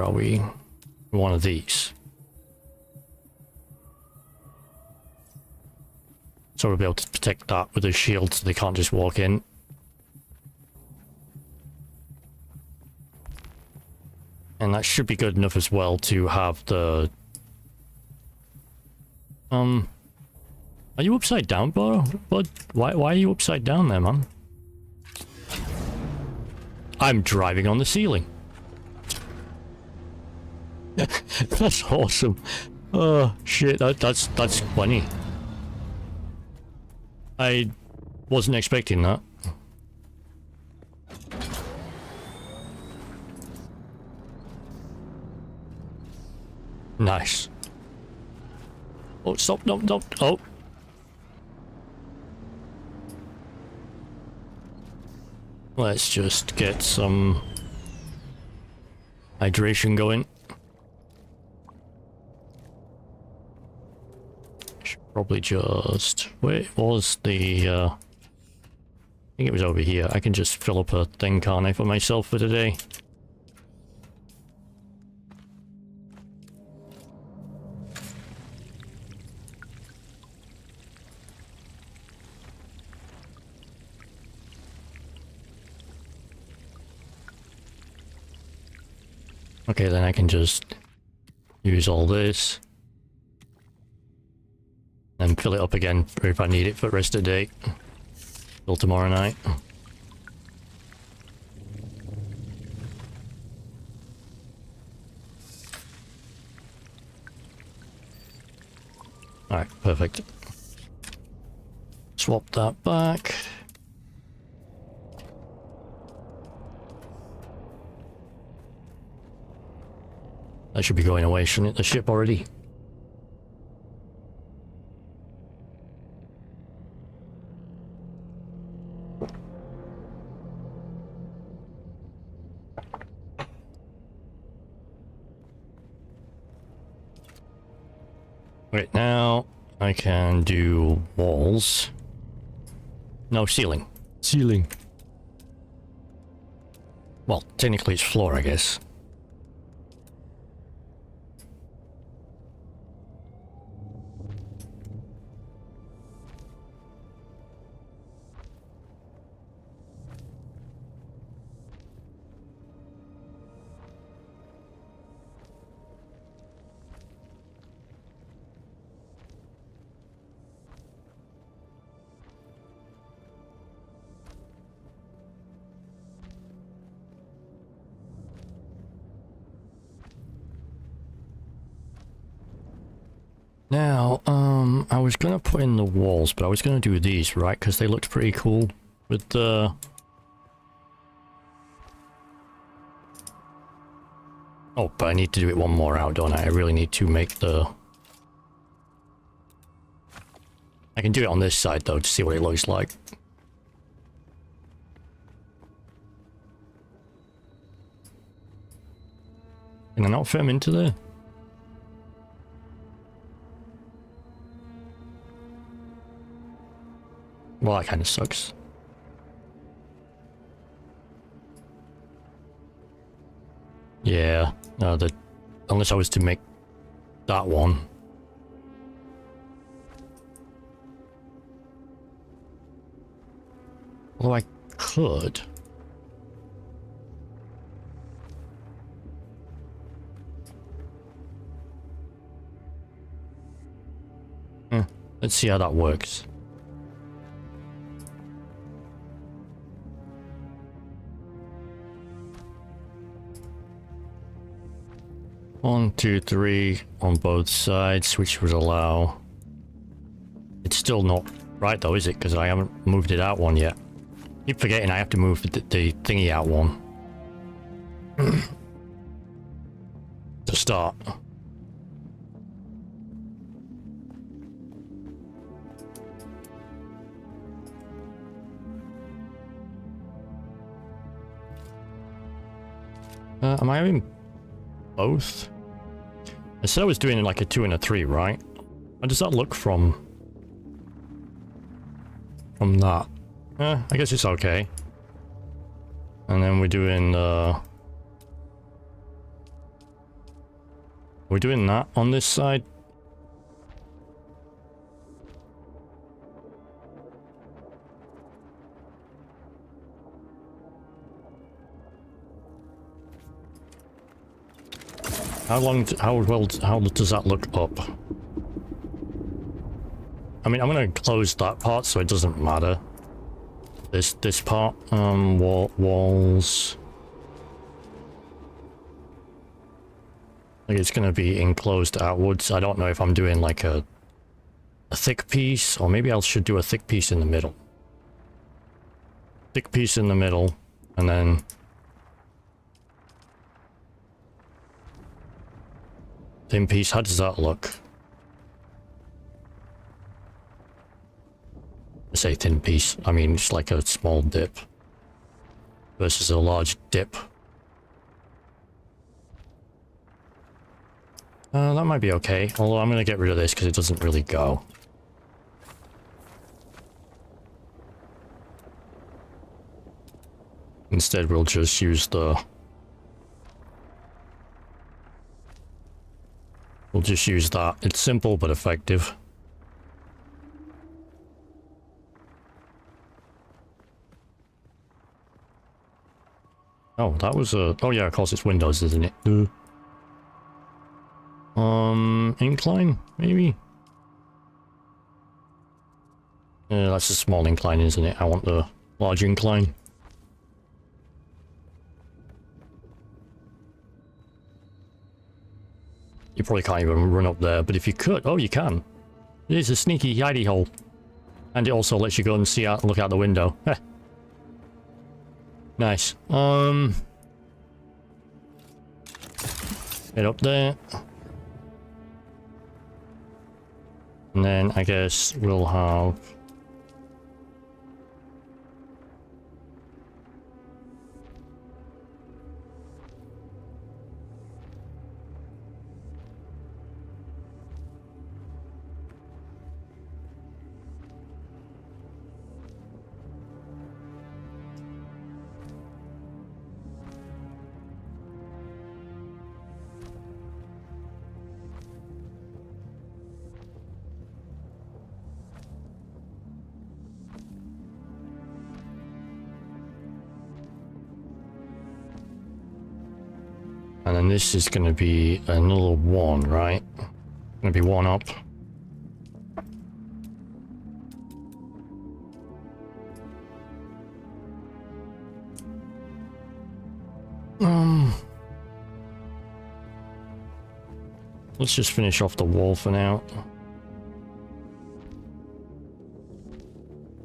are we? One of these. So we'll be able to protect that with a shield so they can't just walk in. And that should be good enough as well to have the... Are you upside down, bud? Why are you upside down there, man? I'm driving on the ceiling. That's awesome. Oh shit, that's funny. I wasn't expecting that. Nice. Oh, stop, no, no, oh. Let's just get some hydration going. Should probably just... Where was the... I think it was over here. I can just fill up a thing, can't I, for myself for today? Okay, then I can just use all this and fill it up again if I need it for the rest of the day till tomorrow night. Alright, perfect. Swap that back. That should be going away, shouldn't it? The ship already. Right, now I can do walls. No, ceiling. Ceiling. Well, technically it's floor, I guess. Now, I was gonna put in the walls, but I was gonna do these, right? Because they looked pretty cool with the... Oh, but I need to do it one more out, don't I? I really need to make the... I can do it on this side, though, to see what it looks like. Can I not fit them into there? Well, that kind of sucks. Yeah, unless I was to make that one. Although I could. Let's see how that works. One, two, three on both sides, which would allow... It's still not right though, is it? Because I haven't moved it out one yet. Keep forgetting I have to move the thingy out one. To start. Am I having both? I said I was doing like a 2 and a 3, right? How does that look from that? I guess it's okay. And then we're doing that on this side. How does that look up? I mean, I'm gonna close that part so it doesn't matter. This part, walls. Like it's gonna be enclosed outwards. I don't know if I'm doing like a thick piece, or maybe I should do a thick piece in the middle. Thick piece in the middle, and then thin piece. How does that look? I say thin piece. I mean, it's like a small dip versus a large dip. That might be okay. Although I'm going to get rid of this because it doesn't really go. Instead, we'll just use the... We'll just use that. It's simple but effective. Oh, that was a... Oh yeah, of course it's Windows, isn't it? Incline, maybe? Yeah, that's a small incline, isn't it? I want the large incline. You probably can't even run up there, but if you could... Oh, you can. It is a sneaky hidey hole. And it also lets you go and see out, look out the window. Heh. Nice. Get up there. And then I guess we'll have... And then this is going to be another one, right? Going to be one up. Let's just finish off the wall for now.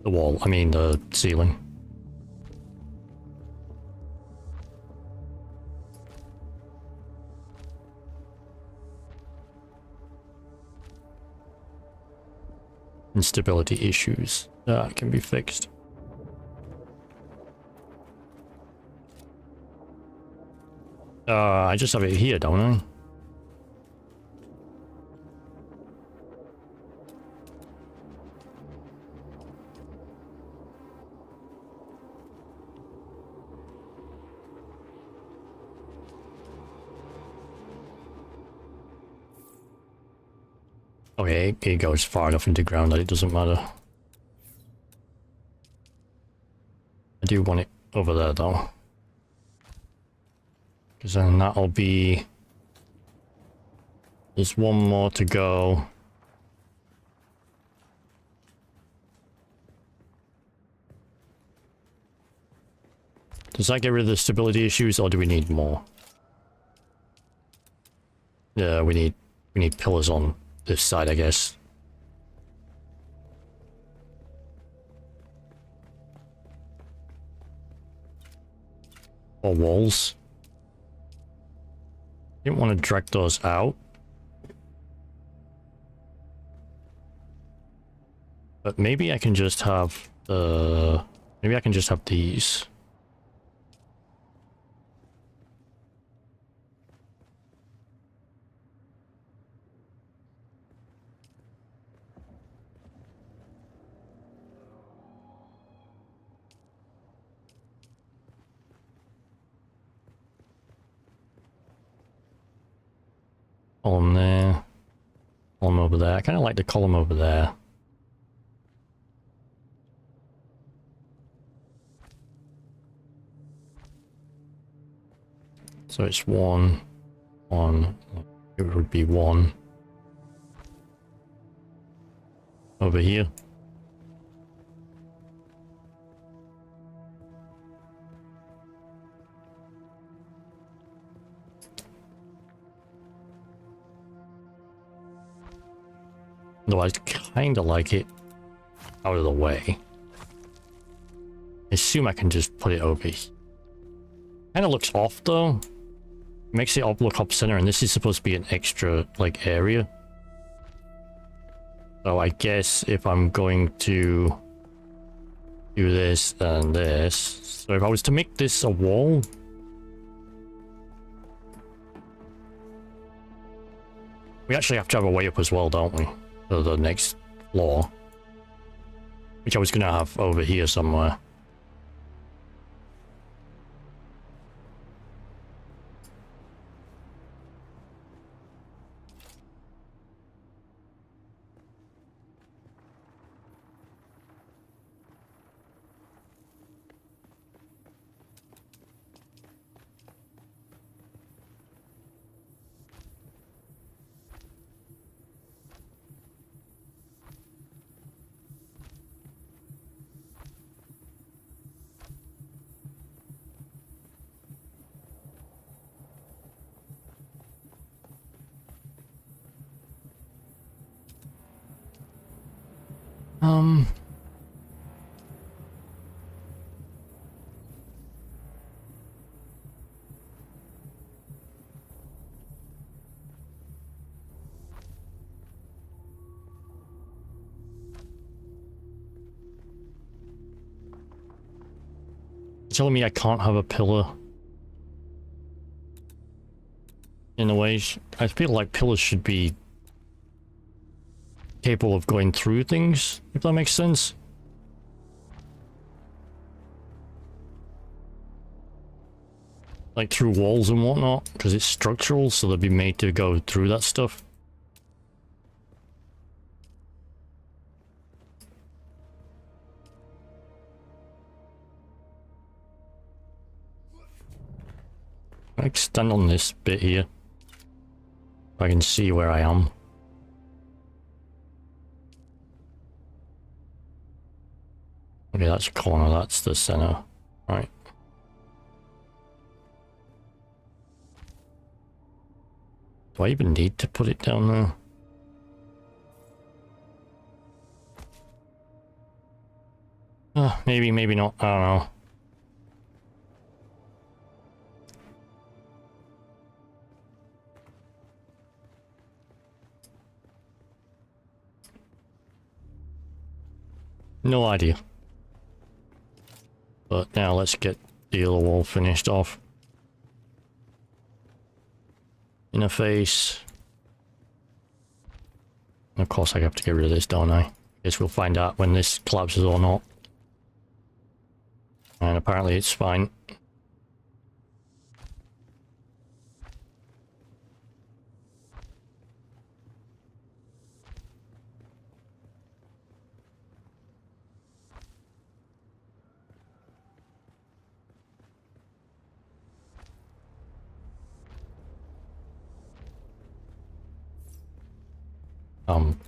The wall, I mean the ceiling. Instability issues. That can be fixed. I just have it here, don't I? Okay, it goes far enough into ground that it doesn't matter. I do want it over there though. Because then that'll be... There's one more to go. Does that get rid of the stability issues, or do we need more? Yeah, we need pillars on this side, I guess. Or walls. Didn't want to drag those out. But maybe I can just have the... Maybe I can just have these. Column there. Column over there. I kind of like the column over there. So it's one. It would be one. Over here. Though I kind of like it out of the way. I assume I can just put it over here. Kind of looks off though. Makes it look up center, and this is supposed to be an extra like area. So I guess if I'm going to do this and this, so if I was to make this a wall, we actually have to have a way up as well, don't we? To the next floor, which I was gonna have over here somewhere. Telling me I can't have a pillar in a way. I feel like pillars should be capable of going through things, if that makes sense. Like through walls and whatnot, because it's structural, so they'll be made to go through that stuff. I extend on this bit here. I can see where I am. Okay, that's a corner, that's the center. Right. Do I even need to put it down there? Maybe, maybe not. I don't know. No idea. But now let's get the other wall finished off. Interface. And of course I have to get rid of this, don't I? Guess we'll find out when this collapses or not. And apparently it's fine.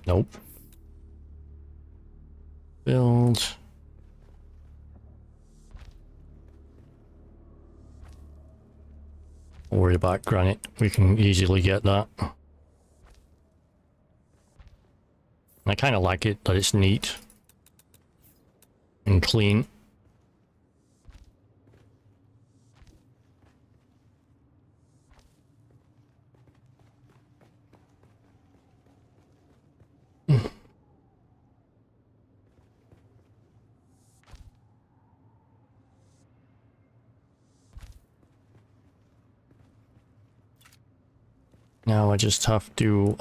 Nope. Build. Don't worry about granite. We can easily get that. I kind of like it that it's neat and clean. Now I just have to,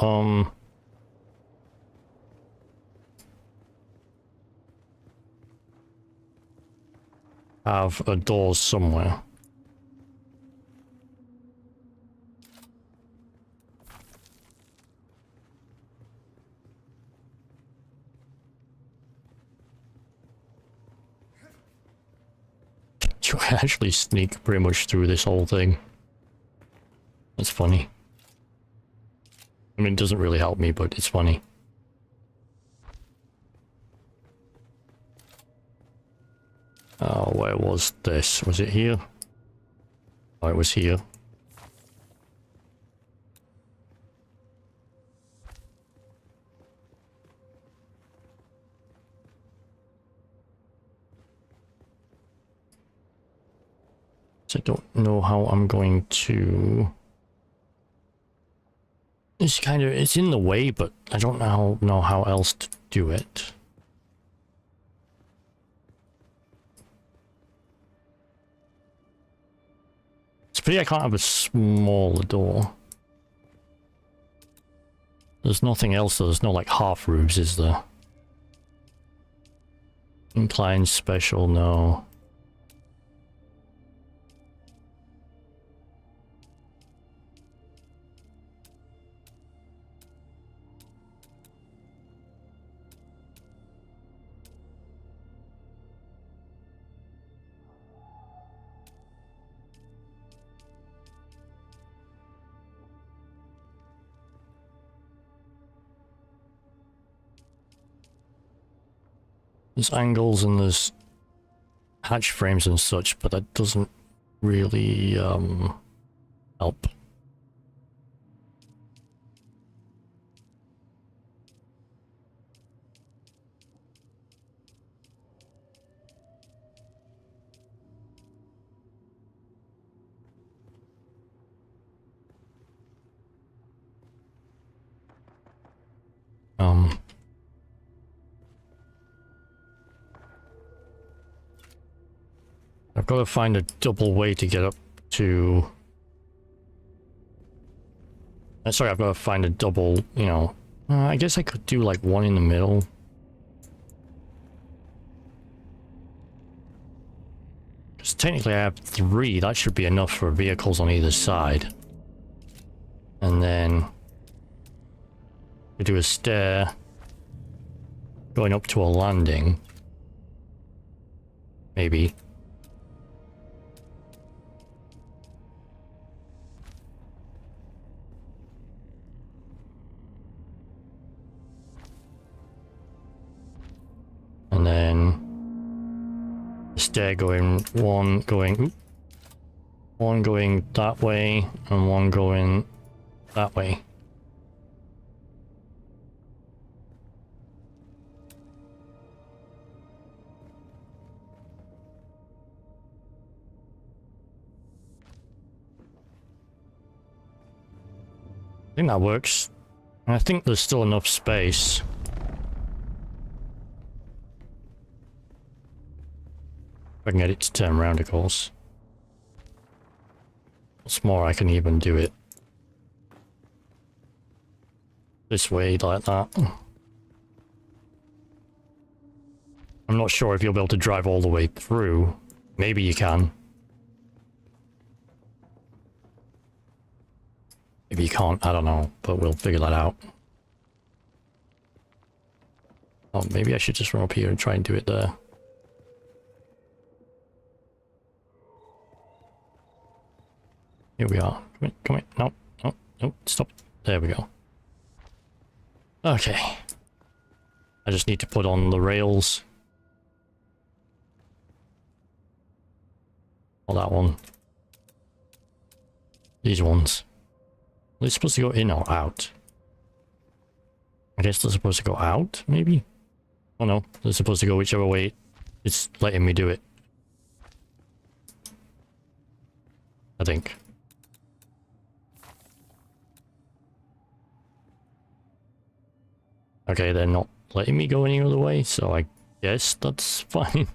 have a door somewhere. You can actually sneak pretty much through this whole thing. That's funny. I mean, it doesn't really help me, but it's funny. Oh, where was this? Was it here? Oh, it was here. So I don't know how I'm going to... It's kind of, it's in the way, but I don't know how else to do it. It's a pity I can't have a smaller door. There's nothing else, though. There's no, like, half roofs, is there? Inclined special, no. There's angles and there's hatch frames and such, but that doesn't really help. I've got to find a double way to get up to... Sorry, I've got to find a double, you know... I guess I could do like one in the middle. Because technically I have 3, that should be enough for vehicles on either side. And then... we do a stair... going up to a landing. Maybe. And then the stair going one going that way and one going that way. I think that works. And I think there's still enough space. If I can get it to turn around, of course. What's more, I can even do it this way, like that. I'm not sure if you'll be able to drive all the way through. Maybe you can. Maybe you can't, I don't know, but we'll figure that out. Oh, maybe I should just run up here and try and do it there. Here we are. Come in. No, no, no, stop. There we go. Okay. I just need to put on the rails. Oh, that one. These ones. They're supposed to go in or out? I guess they're supposed to go out, maybe? Oh no, they're supposed to go whichever way it's letting me do it. I think. Okay, they're not letting me go any other way, so I guess that's fine.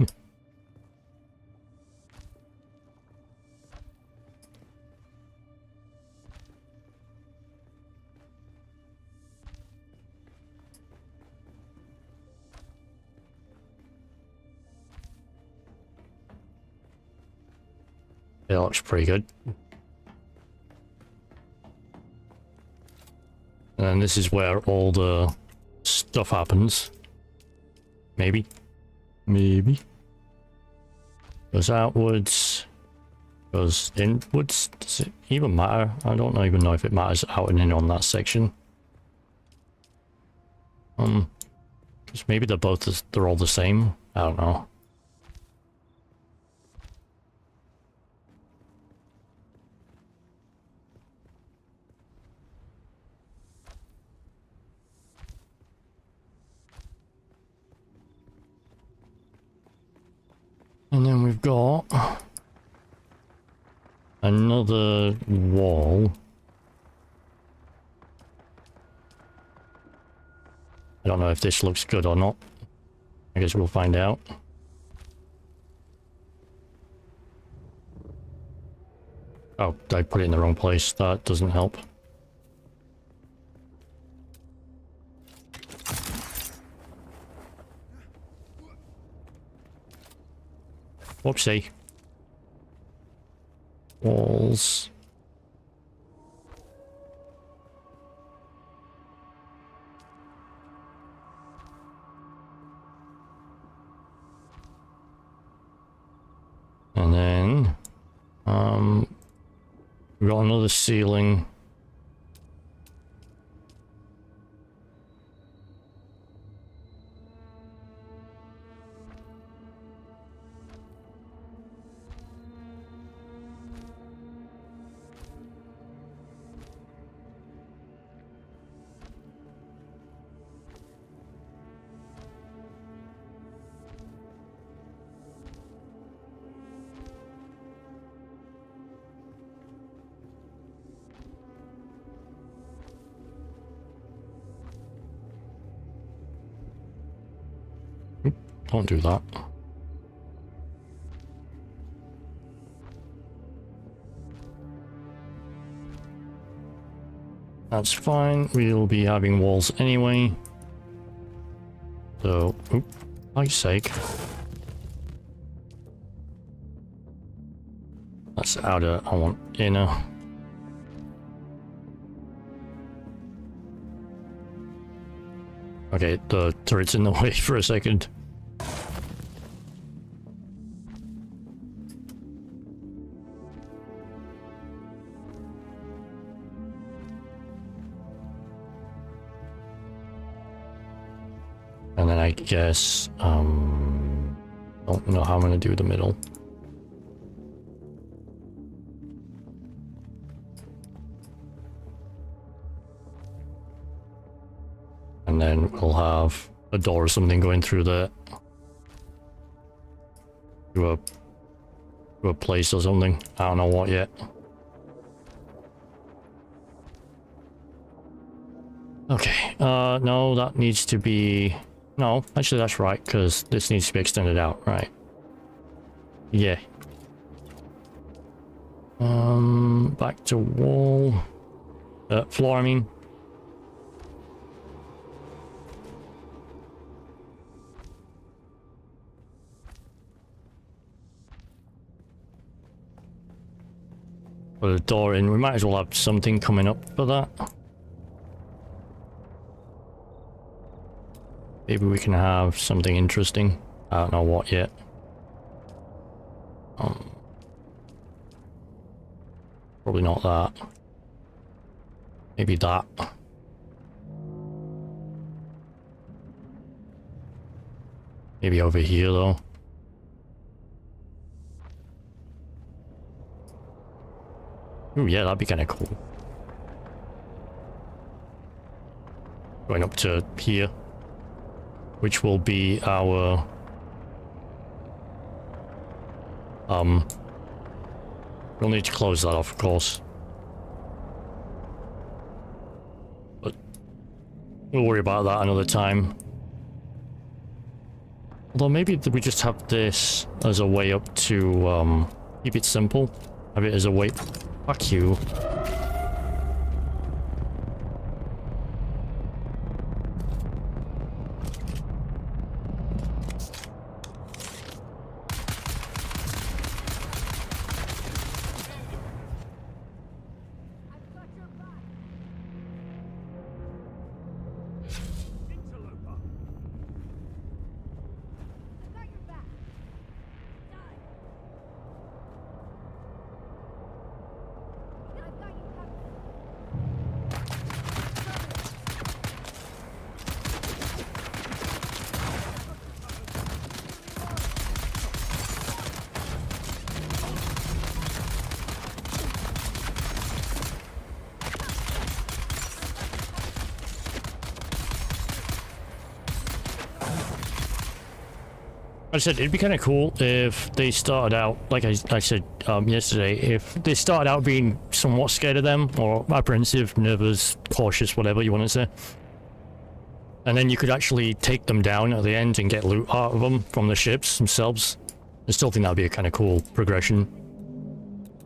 It looks pretty good. And this is where all the stuff happens. Maybe. Maybe. Goes outwards. Goes inwards. Does it even matter? I don't even know if it matters out and in on that section. Because maybe they're all the same. I don't know. And then we've got another wall. I don't know if this looks good or not. I guess we'll find out. Oh, I put it in the wrong place. That doesn't help. Whoopsie. Walls. And then, we got another ceiling. Don't do that. That's fine. We'll be having walls anyway. So, oop, for Christ's sake. That's outer. I want inner. Okay, the turret's in the way for a second. And then I guess, don't know how I'm gonna do the middle. And then we'll have a door or something going through there. To a place or something. I don't know what yet. Okay, no, that needs to be... No, actually that's right, because this needs to be extended out, right? Yeah. Back to wall. Floor, I mean. Put a door in. We might as well have something coming up for that. Maybe we can have something interesting. I don't know what yet. Probably not that. Maybe that. Maybe over here though. Ooh, yeah, that'd be kind of cool. Going up to here, which will be our we'll need to close that off, of course, but we'll worry about that another time. Although maybe we just have this as a way up to keep it simple. Have it as a way. Fuck you. I said it'd be kind of cool if they started out, like I said yesterday, if they started out being somewhat scared of them, or apprehensive, nervous, cautious, whatever you want to say. And then you could actually take them down at the end and get loot out of them from the ships themselves. I still think that'd be a kind of cool progression.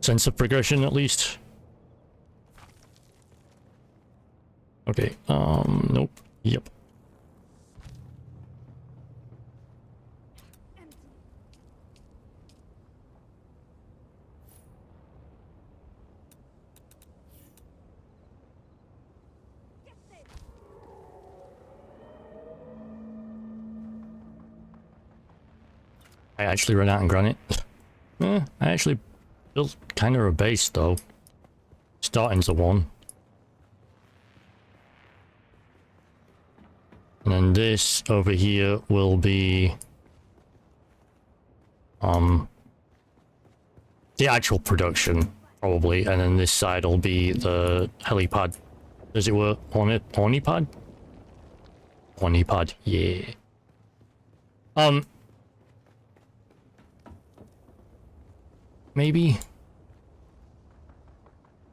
Sense of progression, at least. Okay, nope. Yep. I actually ran out of granite. I actually built kind of a base though. Starting's a 1. And then this over here will be the actual production, probably, and then this side will be the helipad. Does it work on it? Ornipad? Ornipad, yeah. Maybe?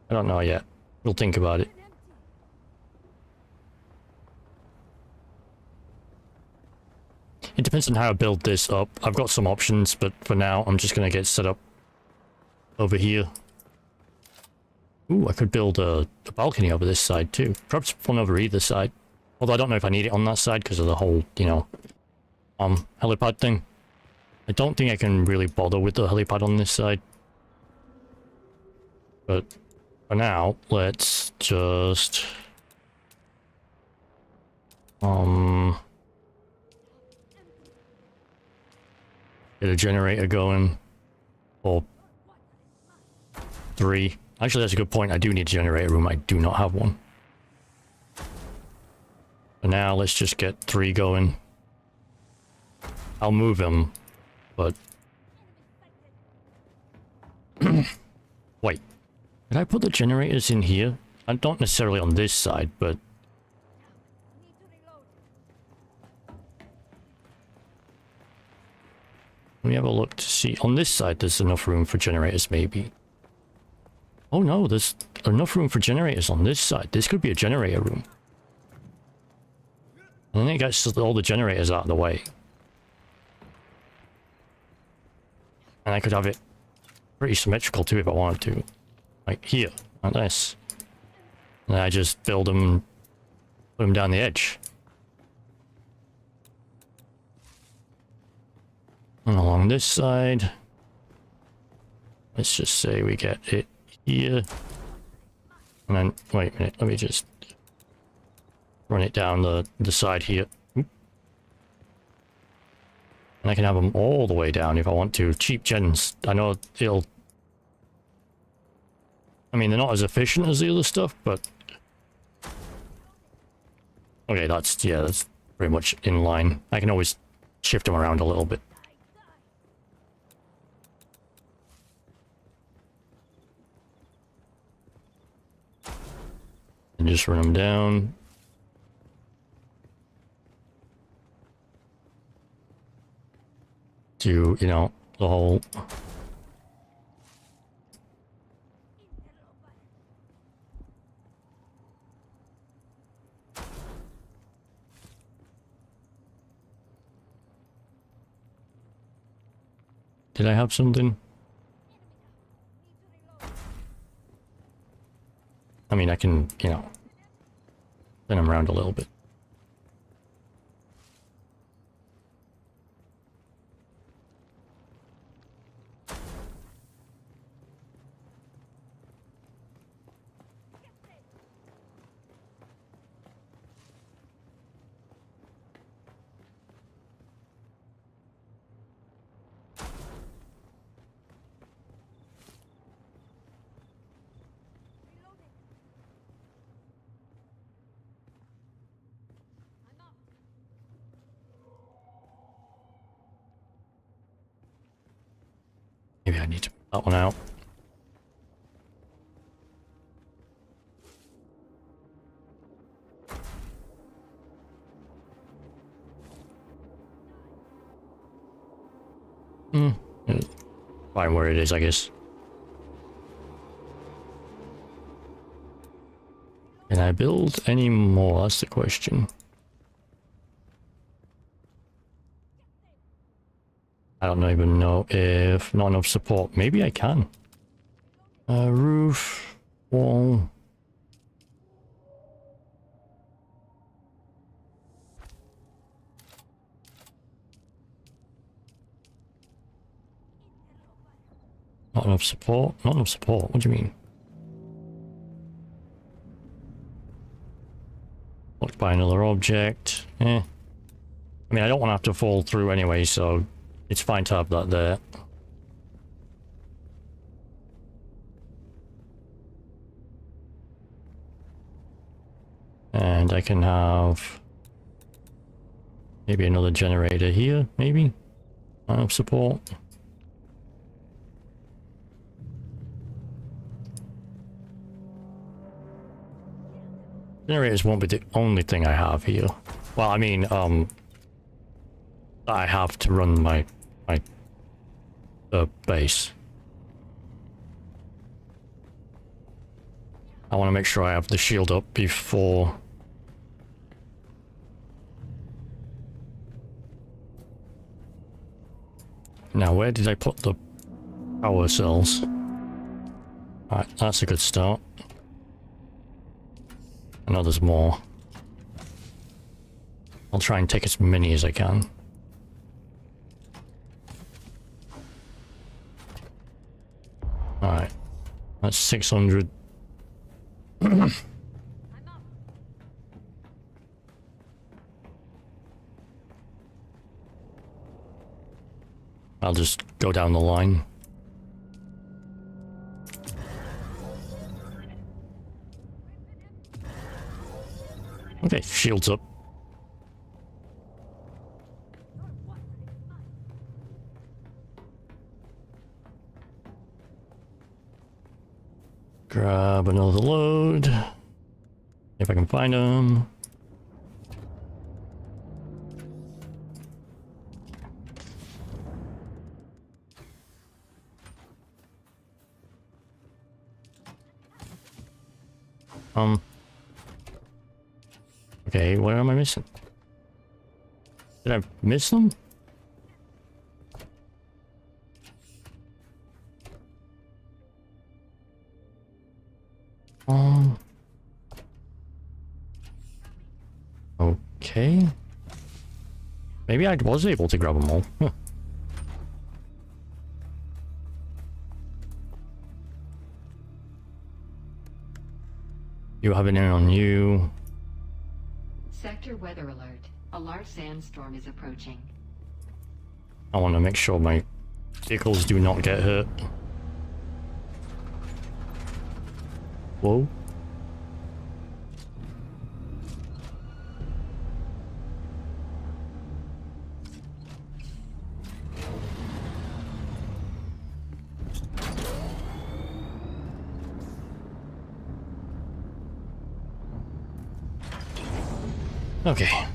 I don't know yet. We'll think about it. It depends on how I build this up. I've got some options, but for now, I'm just gonna get set up over here. Ooh, I could build a balcony over this side too. Perhaps one over either side. Although I don't know if I need it on that side because of the whole, you know, helipad thing. I don't think I can really bother with the helipad on this side. But for now, let's just get a generator going. Or 3. Actually, that's a good point. I do need a generator room. I do not have one. For now, let's just get 3 going. I'll move them, but wait. Did I put the generators in here? I don't necessarily on this side, but let me have a look to see. On this side, there's enough room for generators, maybe. Oh no, there's enough room for generators on this side. This could be a generator room. And then it gets all the generators out of the way. And I could have it pretty symmetrical too if I wanted to. Like here, like this. And I just build them, put them down the edge. And along this side, let's just say we get it here. And then, wait a minute, let me just run it down the side here. Oop. And I can have them all the way down if I want to. Cheap gens. I know it'll... I mean, they're not as efficient as the other stuff, but... Okay, that's pretty much in line. I can always shift them around a little bit. just run them down. To, you know, the whole... Did I have something? I mean, I can, you know, spin them around a little bit. Maybe I need to put that one out. Fine where it is, I guess. Can I build any more? That's the question. I don't even know if not enough support. Maybe I can. Roof, wall. Not enough support? Not enough support? What do you mean? Blocked by another object. I mean, I don't want to have to fall through anyway, so it's fine to have that there. And I can have maybe another generator here, maybe? Not enough support. Generators won't be the only thing I have here. Well, I mean, I have to run my base. I want to make sure I have the shield up before. Now, where did I put the power cells? Alright, that's a good start. I know there's more. I'll try and take as many as I can. Alright. That's 600. I'll just go down the line. Okay, shields up. Grab another load. If I can find them. Okay, where am I missing? Did I miss them? Okay. Maybe I was able to grab them all. Huh. You have an in on you. Sector weather alert. A large sandstorm is approaching. I want to make sure my vehicles do not get hurt. Whoa. Okay.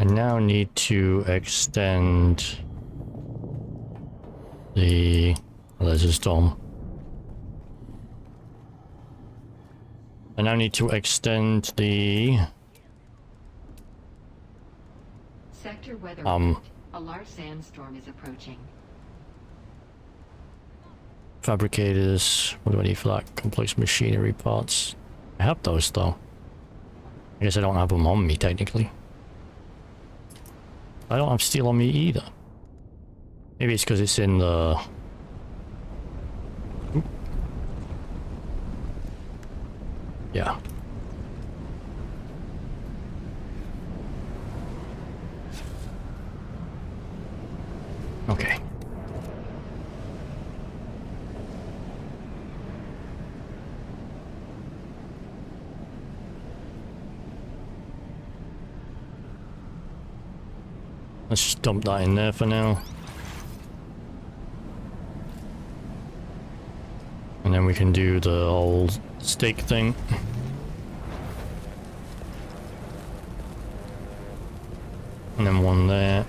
I now need to extend the... Oh, there's a storm. I now need to extend the... Sector weather alert. A large sandstorm is approaching. fabricators. What do I need for that? Complex machinery parts. I have those though. I guess I don't have them on me technically. I don't have steel on me either. Maybe it's because it's in the... Oop. Yeah. Okay. Let's just dump that in there for now. And then we can do the old stake thing. And then one there.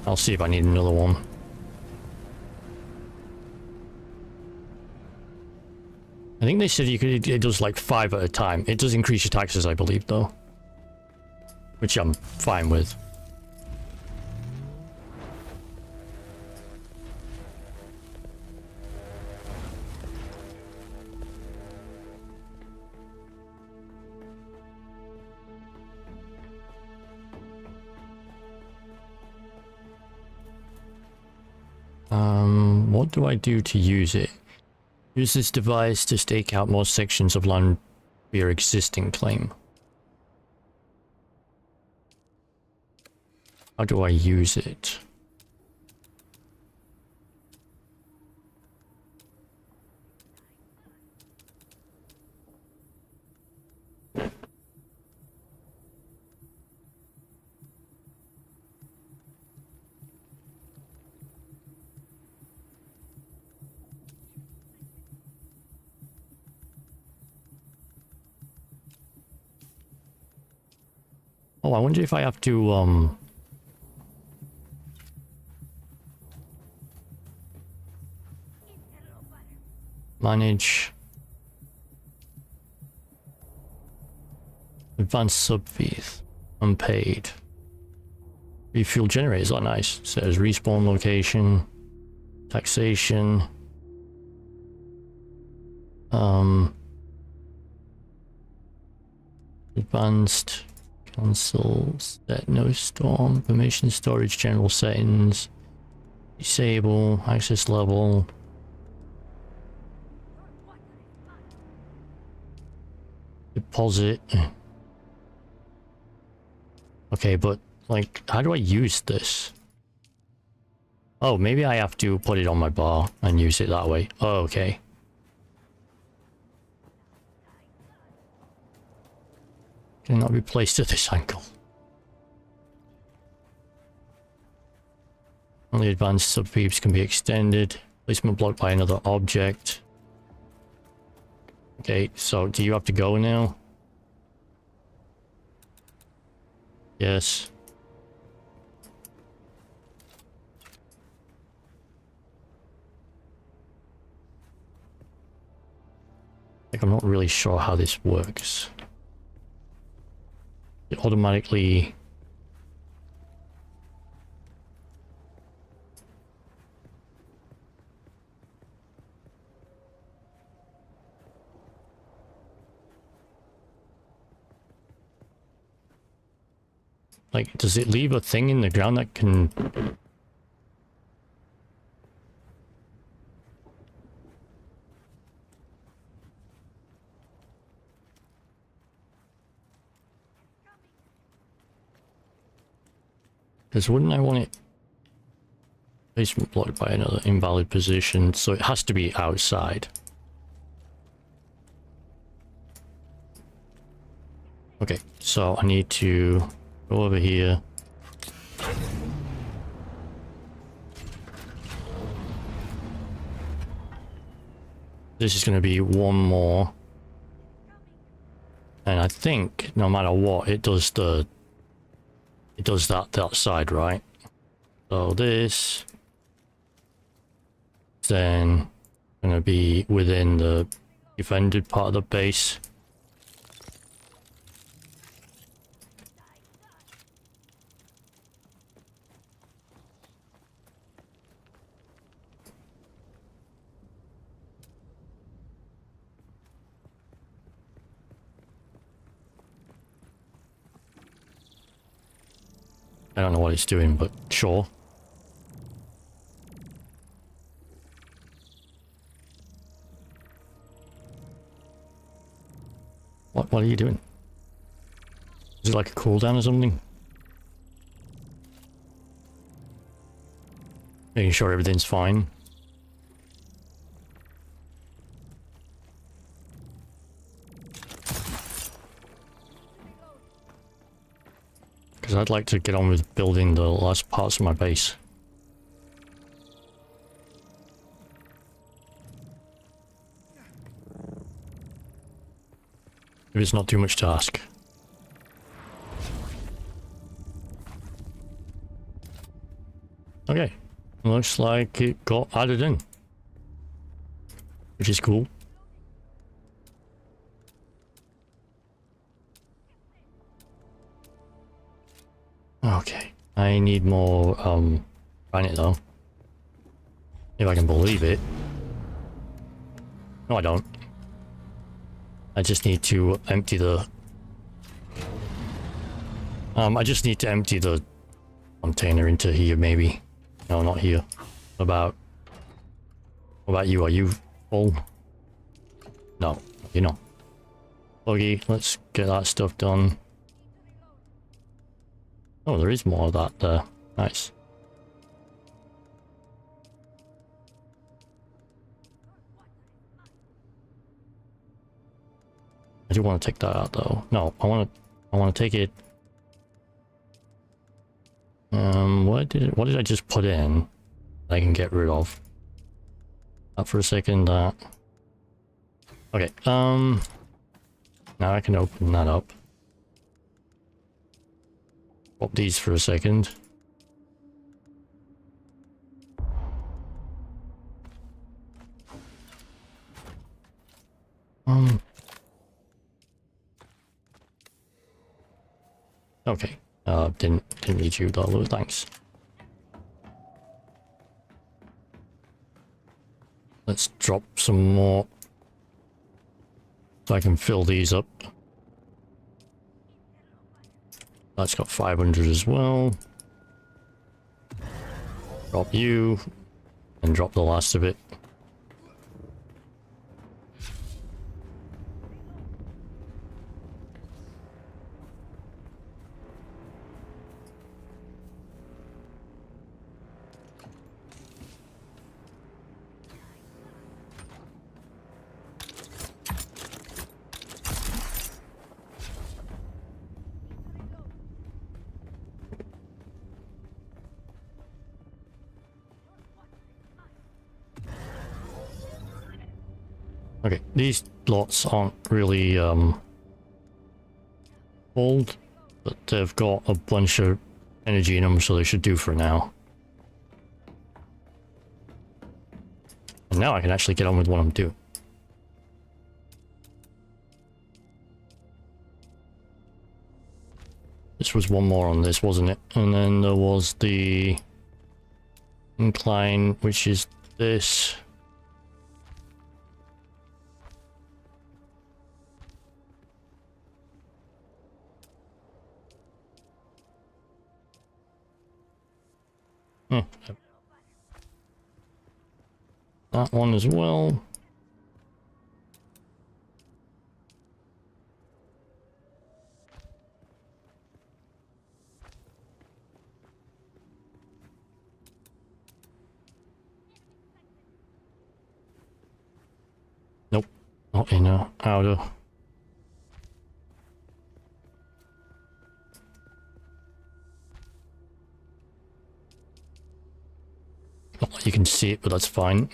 I'll see if I need another one. I think they said you could, it does like 5 at a time. It does increase your taxes, I believe, though. Which I'm fine with. What do I do to use it? Use this device to stake out more sections of land for your existing claim. How do I use it? Oh, I wonder if I have to, manage advanced sub fees, unpaid. Refuel generators are nice. Says respawn location, taxation, advanced. Cancel, set no storm, permission storage, general settings, disable, access level. Deposit. Okay, but like, how do I use this? Oh, maybe I have to put it on my bar and use it that way. Oh, okay. Cannot be placed at this angle. Only advanced subpeeps can be extended. Placement blocked by another object. Okay, so do you have to go now? Yes. Like, I'm not really sure how this works. It automatically... Like, does it leave a thing in the ground that can... Because wouldn't I want it Basement blocked by another invalid position, so it has to be outside. Okay, so I need to go over here. This is going to be one more. And I think no matter what, it does that side, right? So this then going to be within the defended part of the base. I don't know what it's doing, but sure. What are you doing? Is it like a cooldown or something? Making sure everything's fine. Because I'd like to get on with building the last parts of my base. If it's not too much to ask. Okay, looks like it got added in, which is cool. Okay, I need more granite though, if I can believe it. No, I don't. I just need to empty the I just need to empty the container into here, maybe. No, not here. What about you? Are you full? No, you're not. Okay, let's get that stuff done. Oh, there is more of that there. Nice. I do want to take that out though. No, I want to take it. What did I just put in that I can get rid of? Up for a second, that. Okay, now I can open that up. Swap these for a second. Okay. Didn't need you though, thanks. Let's drop some more so I can fill these up. That's got 500 as well. Drop you and drop the last of it. Okay, these lots aren't really old, but they've got a bunch of energy in them, so they should do for now. And now I can actually get on with what I'm doing. This was one more on this, wasn't it? And then there was the incline, which is this. That one as well. inner, outer. Not like you can see it, but that's fine.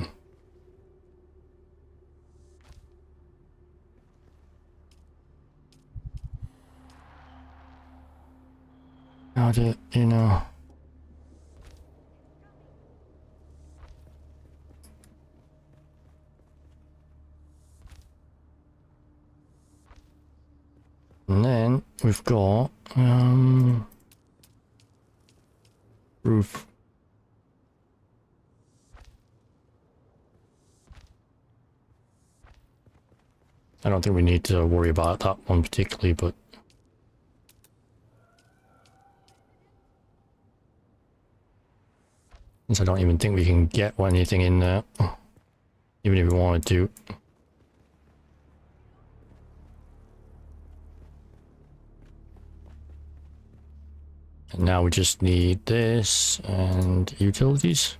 Outer, inner. And then we've got roof. I don't think we need to worry about that one particularly, but since I don't even think we can get anything in there, even if we wanted to. And now we just need this and utilities.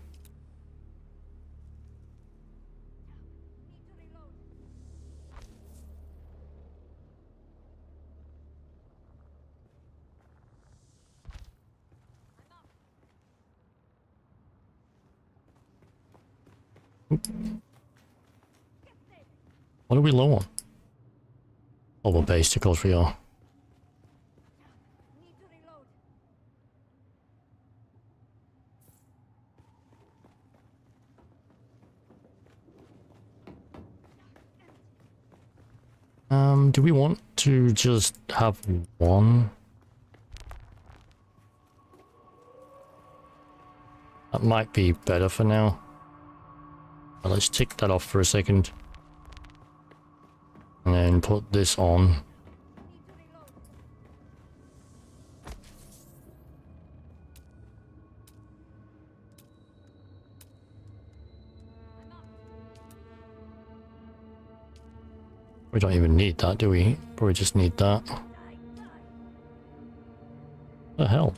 What are we low on? Oh, we're based, of course we are. Do we want to just have one? That might be better for now. Well, let's tick that off for a second. And then put this on. We don't even need that, do we? Probably just need that. What the hell?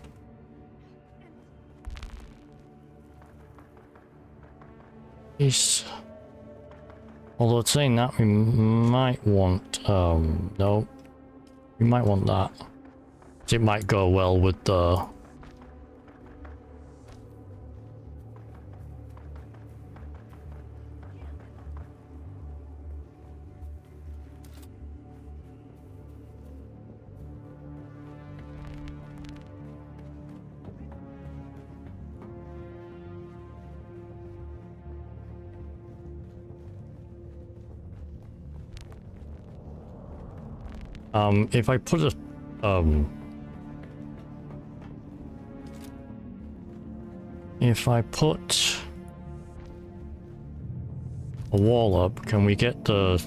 Yes. Although it's saying that we might want, no. We might want that. It might go well with the... if I put a, if I put a wall up, can we get the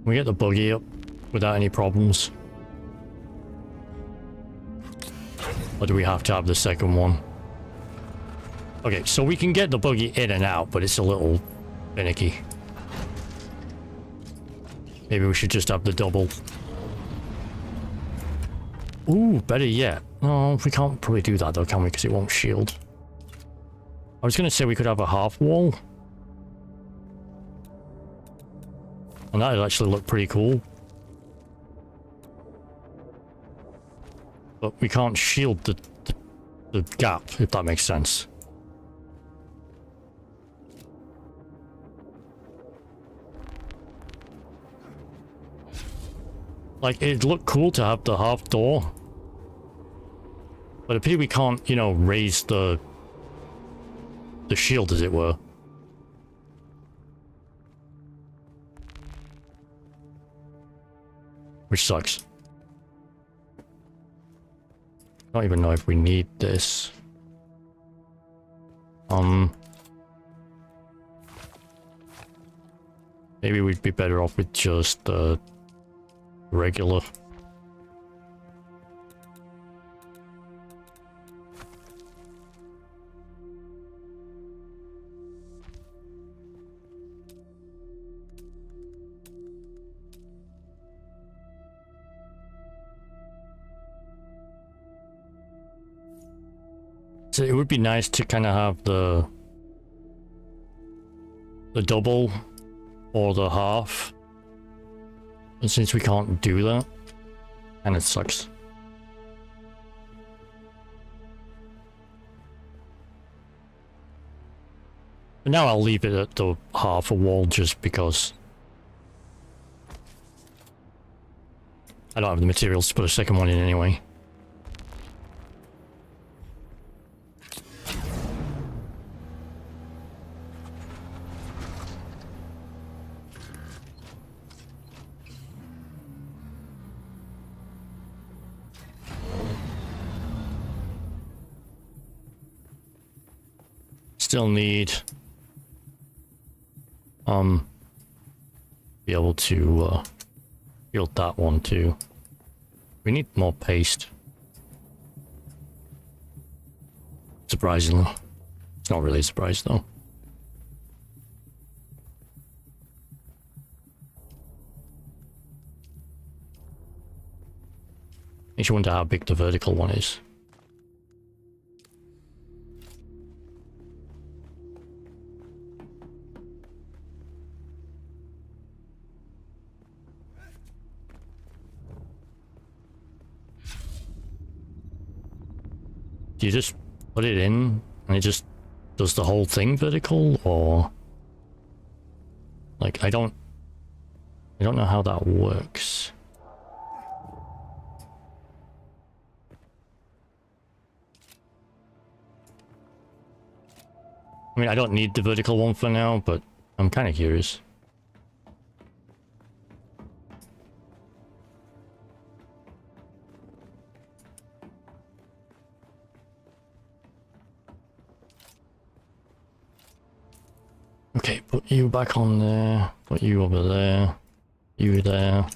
buggy up without any problems? Or do we have to have the second one? Okay, so we can get the buggy in and out, but it's a little finicky. Maybe we should just have the double. Ooh, better yet. No, we can't probably do that though, can we? Because it won't shield. I was going to say we could have a half wall. And that would actually look pretty cool. But we can't shield the gap, if that makes sense. Like, it'd look cool to have the half door. But a pity we can't, you know, raise the shield, as it were. Which sucks. I don't even know if we need this. Maybe we'd be better off with just the regular. So it would be nice to kind of have the double or the half. And since we can't do that, and it sucks. But now I'll leave it at the half a wall just because I don't have the materials to put a second one in anyway. Still need be able to build that one too. We need more paste. Surprisingly. It's not really a surprise though. Makes you wonder how big the vertical one is. Do you just put it in and it just does the whole thing vertical, or like I don't know how that works. I mean, I don't need the vertical one for now, but I'm kind of curious. Okay, put you back on there, put you over there, you there.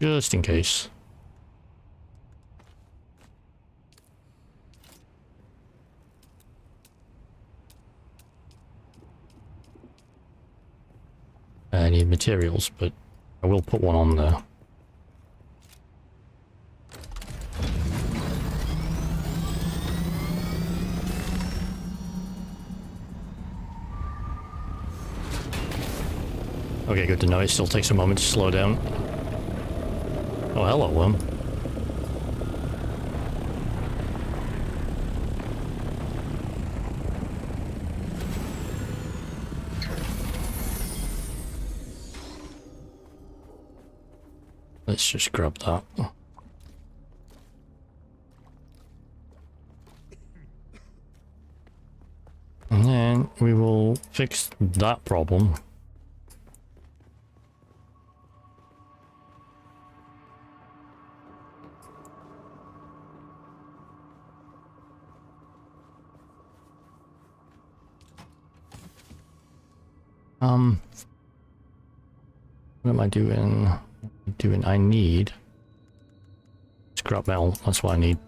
Just in case. I need materials, but I will put one on there. Okay, good to know. It still takes a moment to slow down. Oh, hello, worm. Let's just grab that. And then we will fix that problem. What am I doing? I need scrap metal. That's what I need.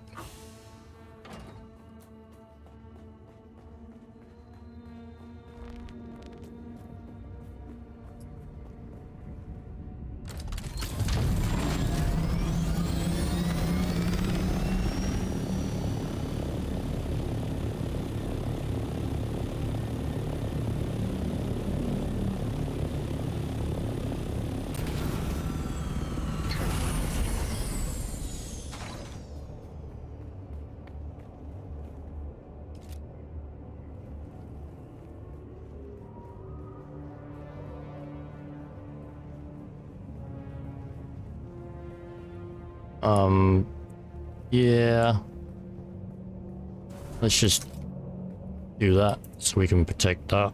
Yeah. Let's just do that so we can protect that.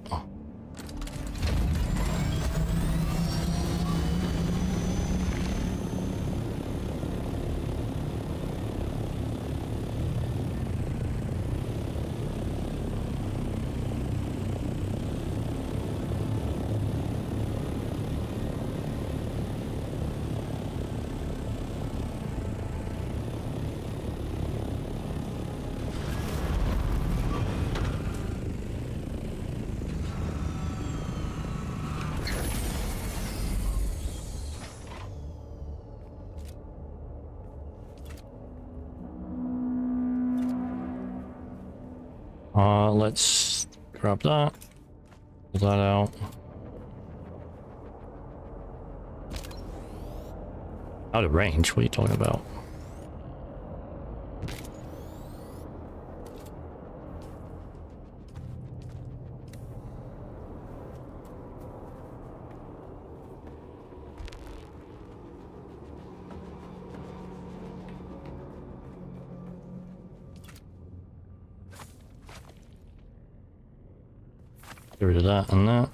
Let's grab that. Pull that out. Out of range? What are you talking about? Get rid of that and that.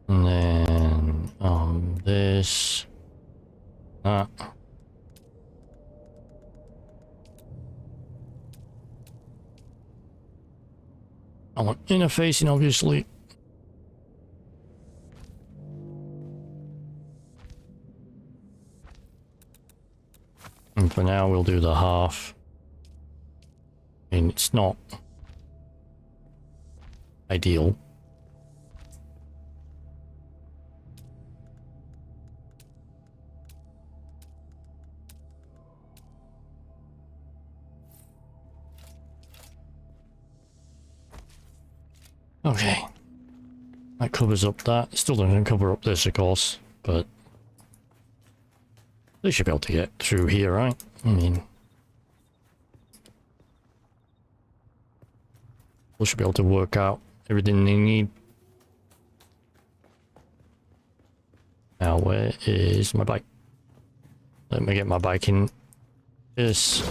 And then, this. That. I want interfacing, obviously. And for now, we'll do the half. And it's not ideal. Okay. That covers up that. It still doesn't cover up this, of course, but they should be able to get through here, right? I mean, we should be able to work out everything they need. Now, where is my bike? Let me get my bike in this.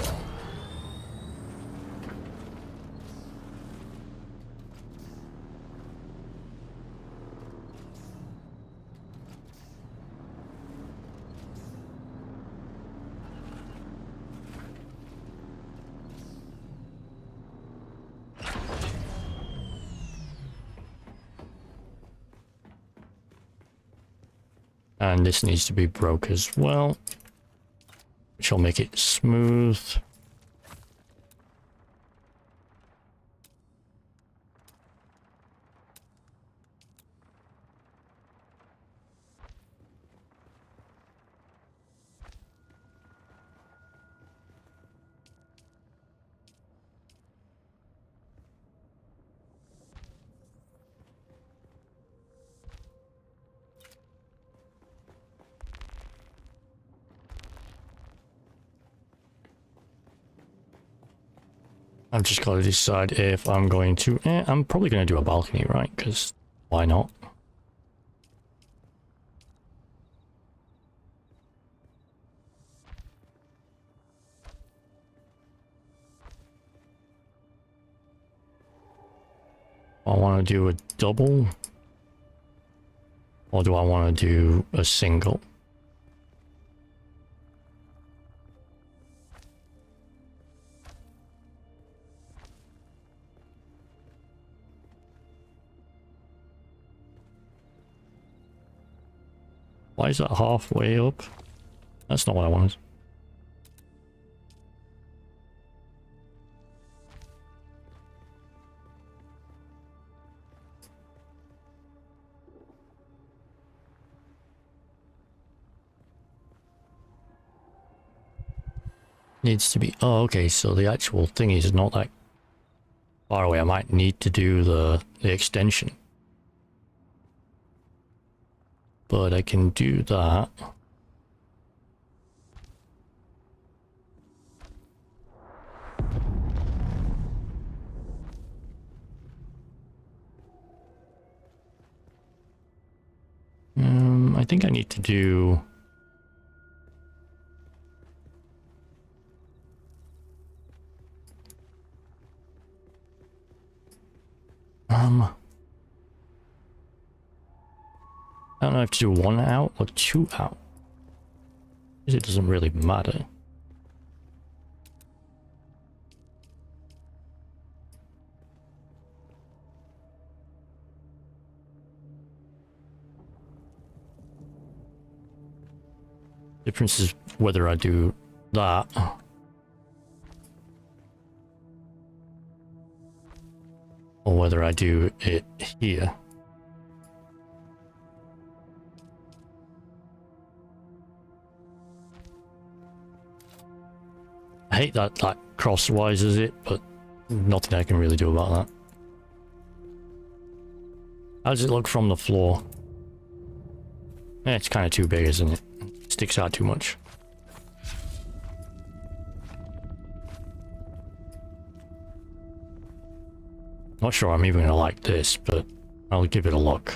And this needs to be broke as well, which will make it smooth. I've just got to decide if I'm going to... I'm probably going to do a balcony, right? Because why not? I want to do a double? Or do I want to do a single? Why is that halfway up? That's not what I wanted. Needs to be... Oh, okay, so the actual thing is not that far away. I might need to do the extension. But I can do that. I think I need to do... I don't know if to do one out or two out. Because it doesn't really matter. Difference is whether I do that or whether I do it here. I hate that that crosswises it, but nothing I can really do about that. How does it look from the floor? It's kind of too big, isn't it? It sticks out too much. Not sure I'm even gonna like this, but I'll give it a look.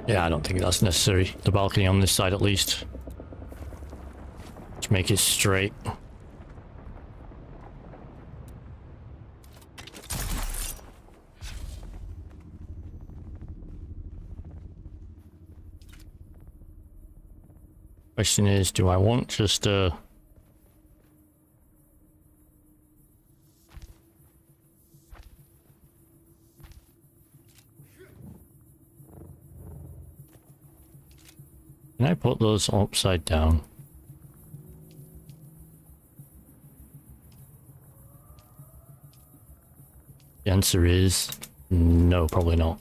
Yeah, I don't think that's necessary. The balcony on this side at least. Let's make it straight. Question is, do I want just Can I put those upside down? The answer is no, probably not.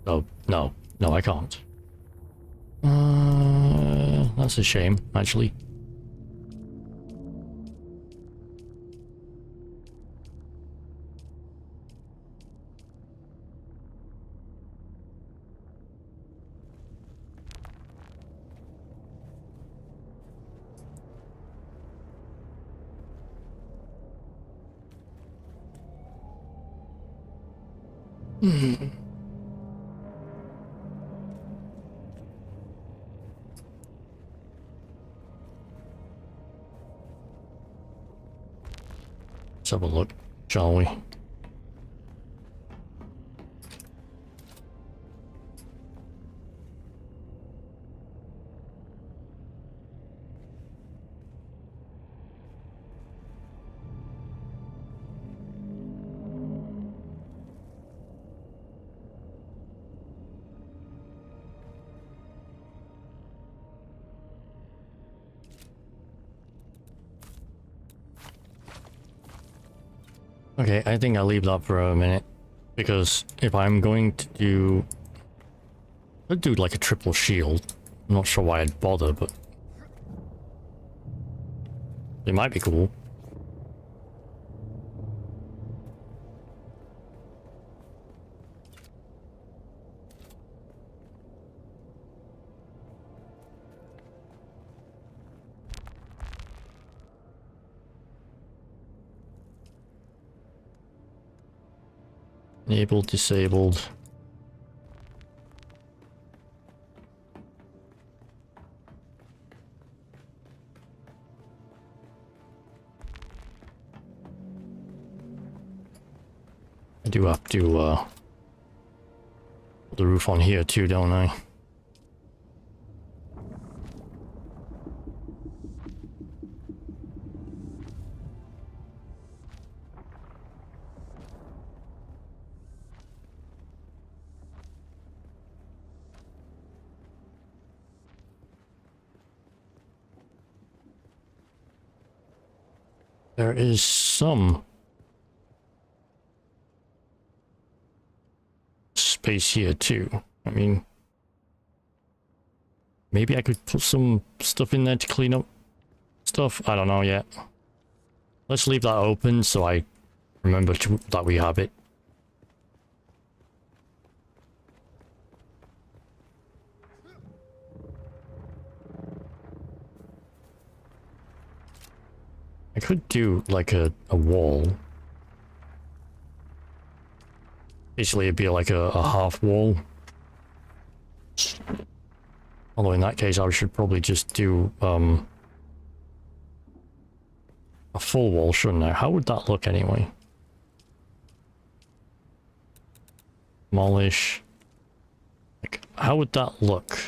Oh, no, I can't. That's a shame, actually. Let's have a look, shall we? Okay, I think I'll leave that for a minute, because if I'm going to do... I'd do like a triple shield. I'm not sure why I'd bother, but... it might be cool. Enabled, disabled. I do have to put the roof on here too, don't I? There is some space here too. I mean, maybe I could put some stuff in there to clean up stuff. I don't know yet. Let's leave that open so I remember that we have it. I could do like a wall. Basically it'd be like a half wall. Although in that case I should probably just do a full wall, shouldn't I? How would that look anyway? Demolish. Like, how would that look?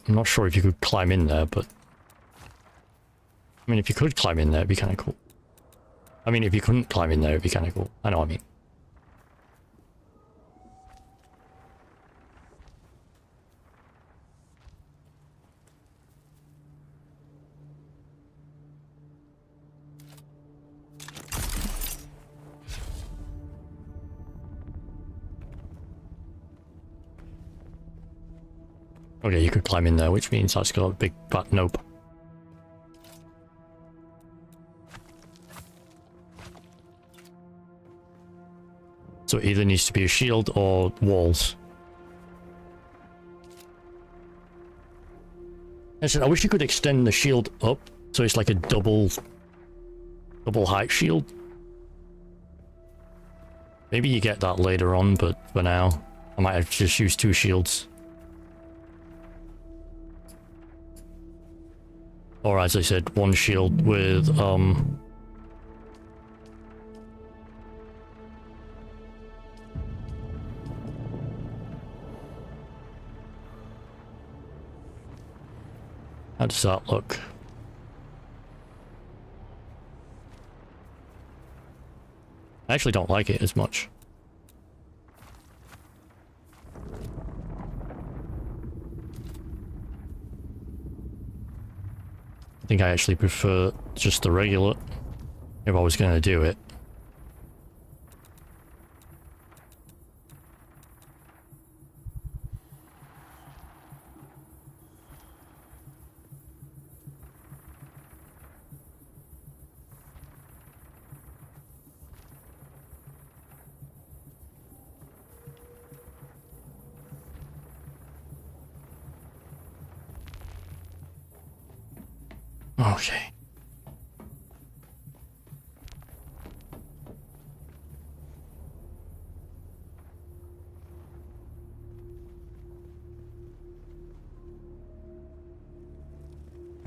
I'm not sure if you could climb in there, but... I mean, if you could climb in there, it'd be kind of cool. I mean, if you couldn't climb in there, it'd be kind of cool. I know what I mean. Okay, you could climb in there, which means that's got a big fat nope. So it either needs to be a shield or walls. Listen, I wish you could extend the shield up so it's like a double height shield. Maybe you get that later on, but for now, I might have to just use 2 shields. Or as I said, 1 shield with, how does that look? I actually don't like it as much. I think I actually prefer just the regular, if I was going to do it. Okay.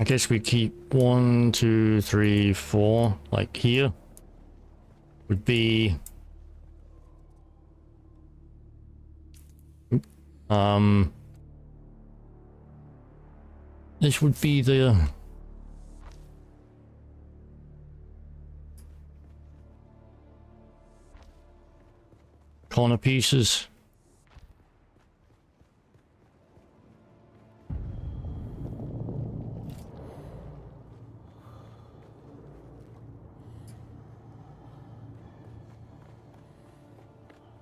I guess we keep 1, 2, 3, 4, like here. Would be... This would be the... corner pieces.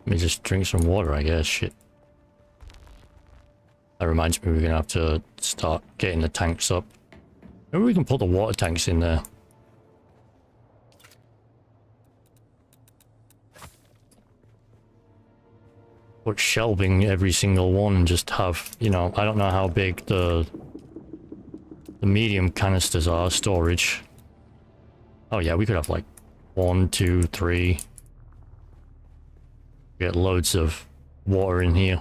Let me just drink some water, I guess. Shit. That reminds me we're gonna have to start getting the tanks up. Maybe we can put the water tanks in there. Put shelving every single one and just have, you know, I don't know how big the medium canisters are, storage. Oh yeah, we could have like 1, 2, 3. Get loads of water in here.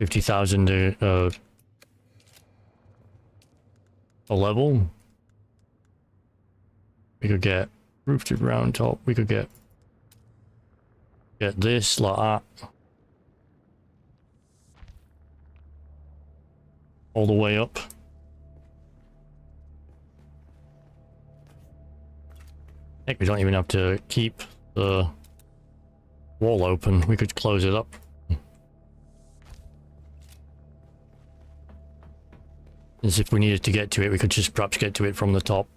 $50,000 a level. We could get roof to ground top. We could get this like that. All the way up. Heck, we don't even have to keep the wall open. We could close it up. As if we needed to get to it, we could just perhaps get to it from the top.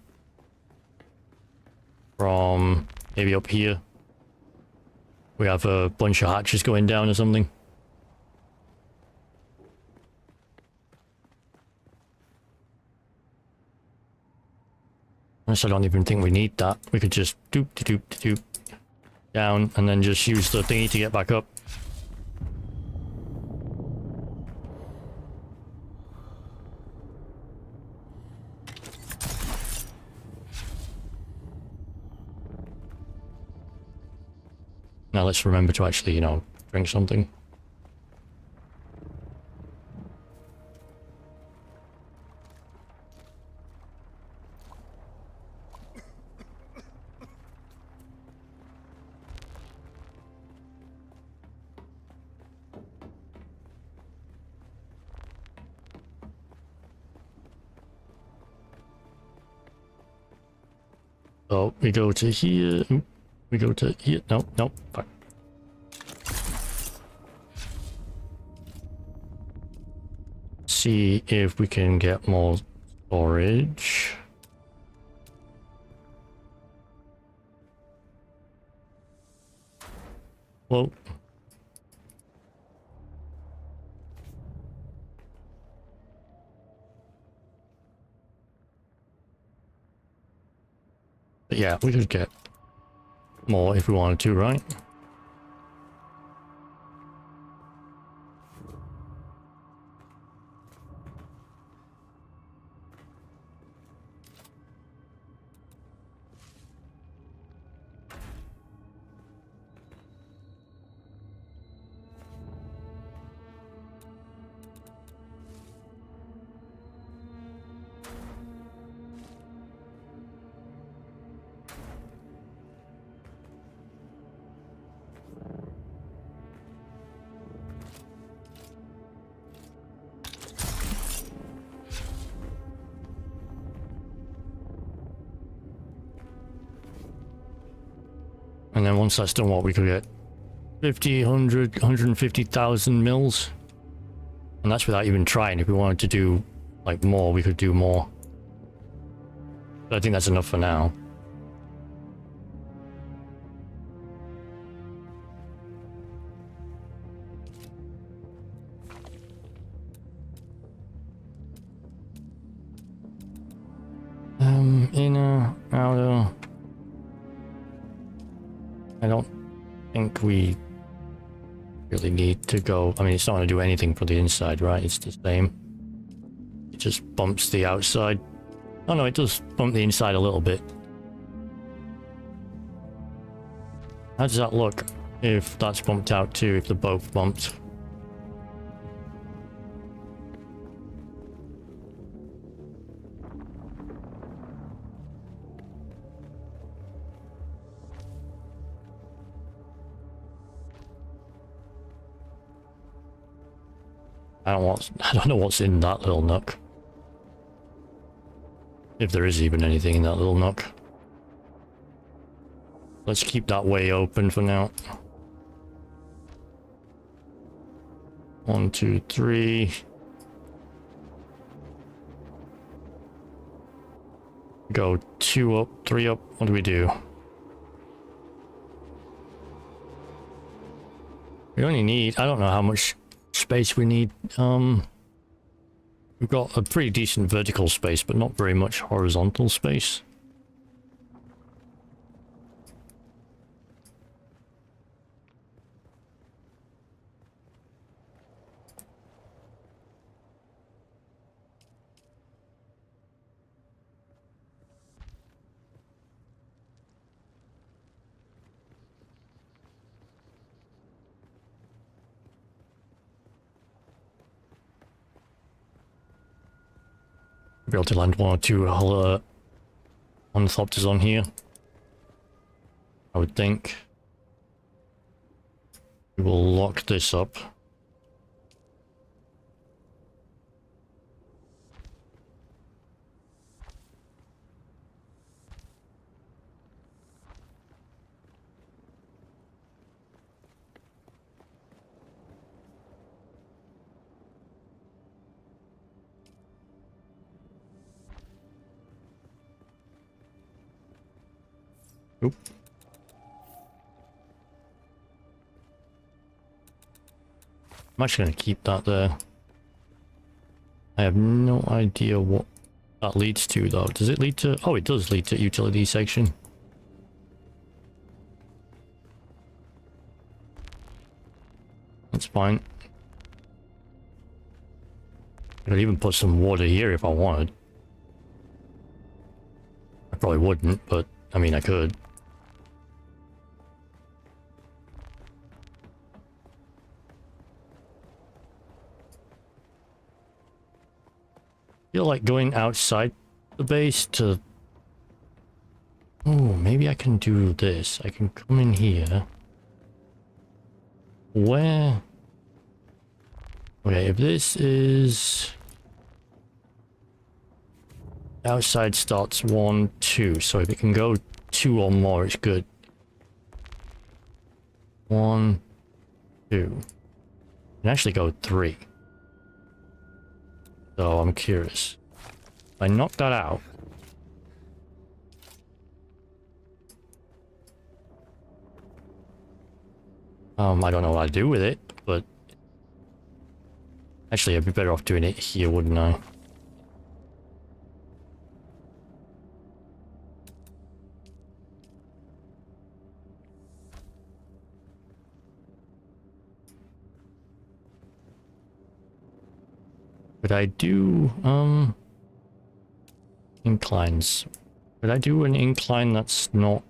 From maybe up here. We have a bunch of hatches going down or something. Unless I don't even think we need that. We could just doop doop doop down and then just use the thingy to get back up. Now let's remember to actually, you know, drink something. So we go to here. We go to here. No, no, fuck. see if we can get more storage. Whoa. But yeah, we could get more if we wanted to, right? And then once that's done, what we could get 50, 100, 150,000 mils. And that's without even trying. If we wanted to do like more, we could do more. But I think that's enough for now. Inner, outer. I don't think we really need to go. I mean, it's not going to do anything for the inside, right? It's the same. It just bumps the outside. Oh no, it does bump the inside a little bit. How does that look if that's bumped out too, if they're both bumped? I don't know what's in that little nook. If there is even anything in that little nook. Let's keep that way open for now. 1, 2, 3. Go 2 up, 3 up. What do we do? We only need, I don't know how much space we need. We've got a pretty decent vertical space, but not very much horizontal space. Be able to land 1 or 2 ornithopters on here, I would think. We will lock this up. Oop. I'm actually going to keep that there. I have no idea what that leads to though. Does it lead to... Oh, it does lead to utility section. That's fine. I could even put some water here if I wanted. I probably wouldn't, but I mean I could. I feel like going outside the base to... Oh, maybe I can do this. I can come in here. Where? Okay, if this is... Outside starts 1, 2. So if it can go 2 or more, it's good. 1, 2. It can actually go 3. So I'm curious. If I knock that out. I don't know what to do with it, but actually I'd be better off doing it here, wouldn't I? Could I do, inclines? Could I do an incline that's not...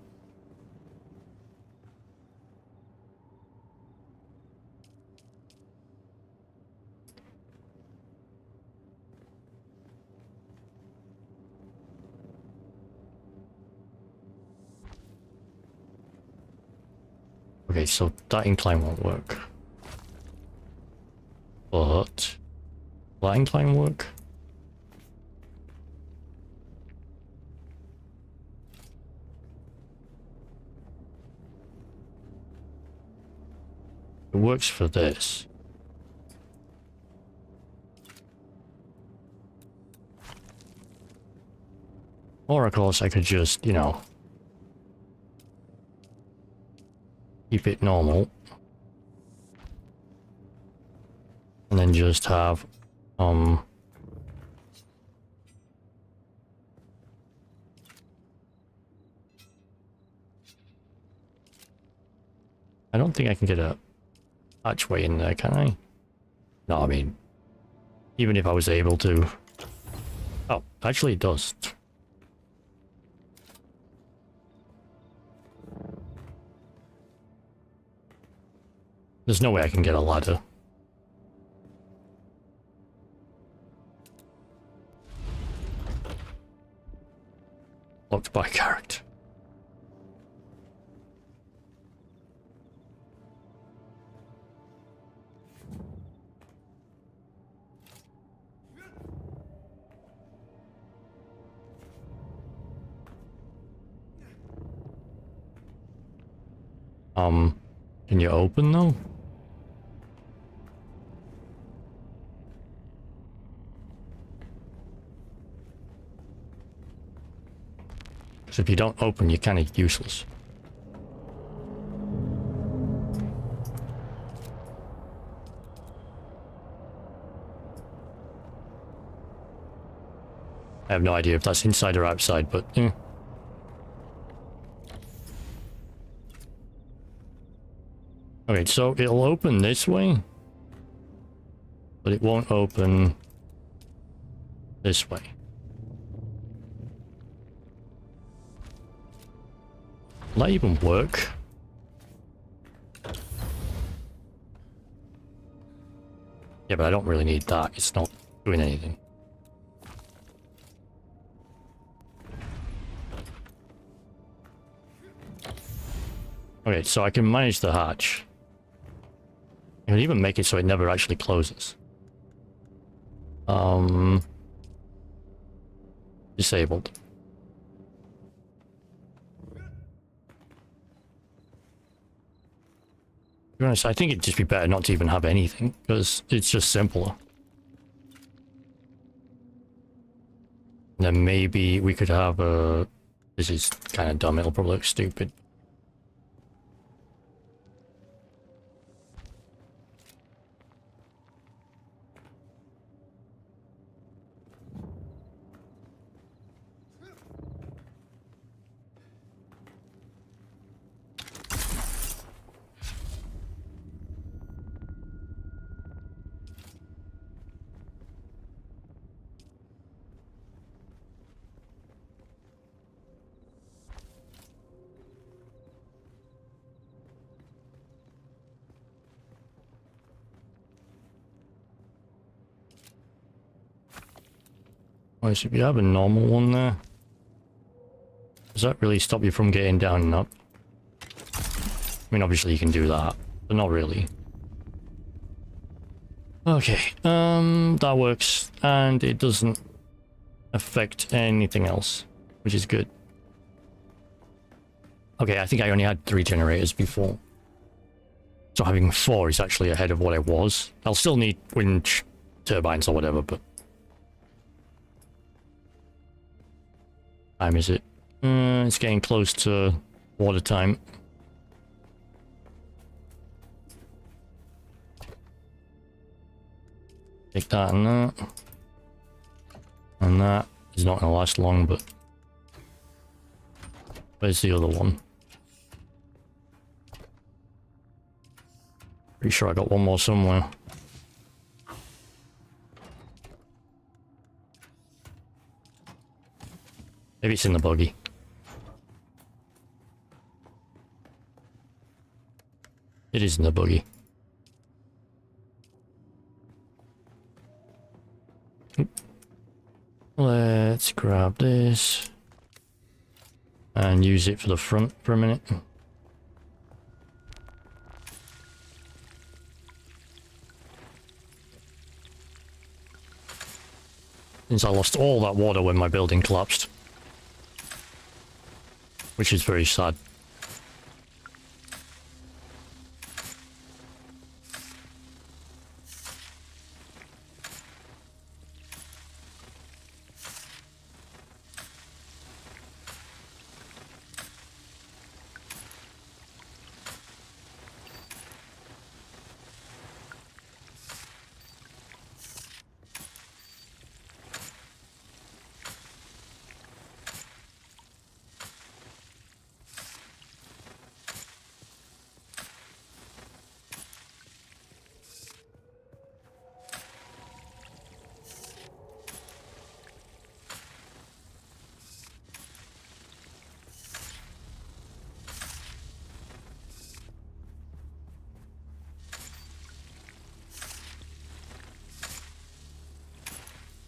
Okay, so that incline won't work. But... will that incline work? It works for this. Or of course I could just, you know, keep it normal. And then just have, I don't think I can get a hatchway in there, can I? No, I mean, even if I was able to... Oh, actually it does. There's no way I can get a ladder. Locked by character. Can you open though? So if you don't open, you're kind of useless. I have no idea if that's inside or outside, but eh. Okay, so it'll open this way, but it won't open this way. Will that even work? Yeah, but I don't really need that. It's not doing anything. Okay, so I can manage the hatch. I can even make it so it never actually closes. Disabled. To be honest, I think it'd just be better not to even have anything, because it's just simpler. And then maybe we could have a... This is kind of dumb, it'll probably look stupid. If you have a normal one there, does that really stop you from getting down and up? I mean, obviously you can do that, but not really. Okay, that works, and it doesn't affect anything else, which is good. Okay, I think I only had 3 generators before. So having 4 is actually ahead of what I was. I'll still need wind turbines or whatever, but Time is it? It's getting close to water time. Take that and that. And that is not going to last long, but... Where's the other one? Pretty sure I got one more somewhere. Maybe it's in the buggy. It is in the buggy. Let's grab this and use it for the front for a minute. Since I lost all that water when my building collapsed. Which is very sad.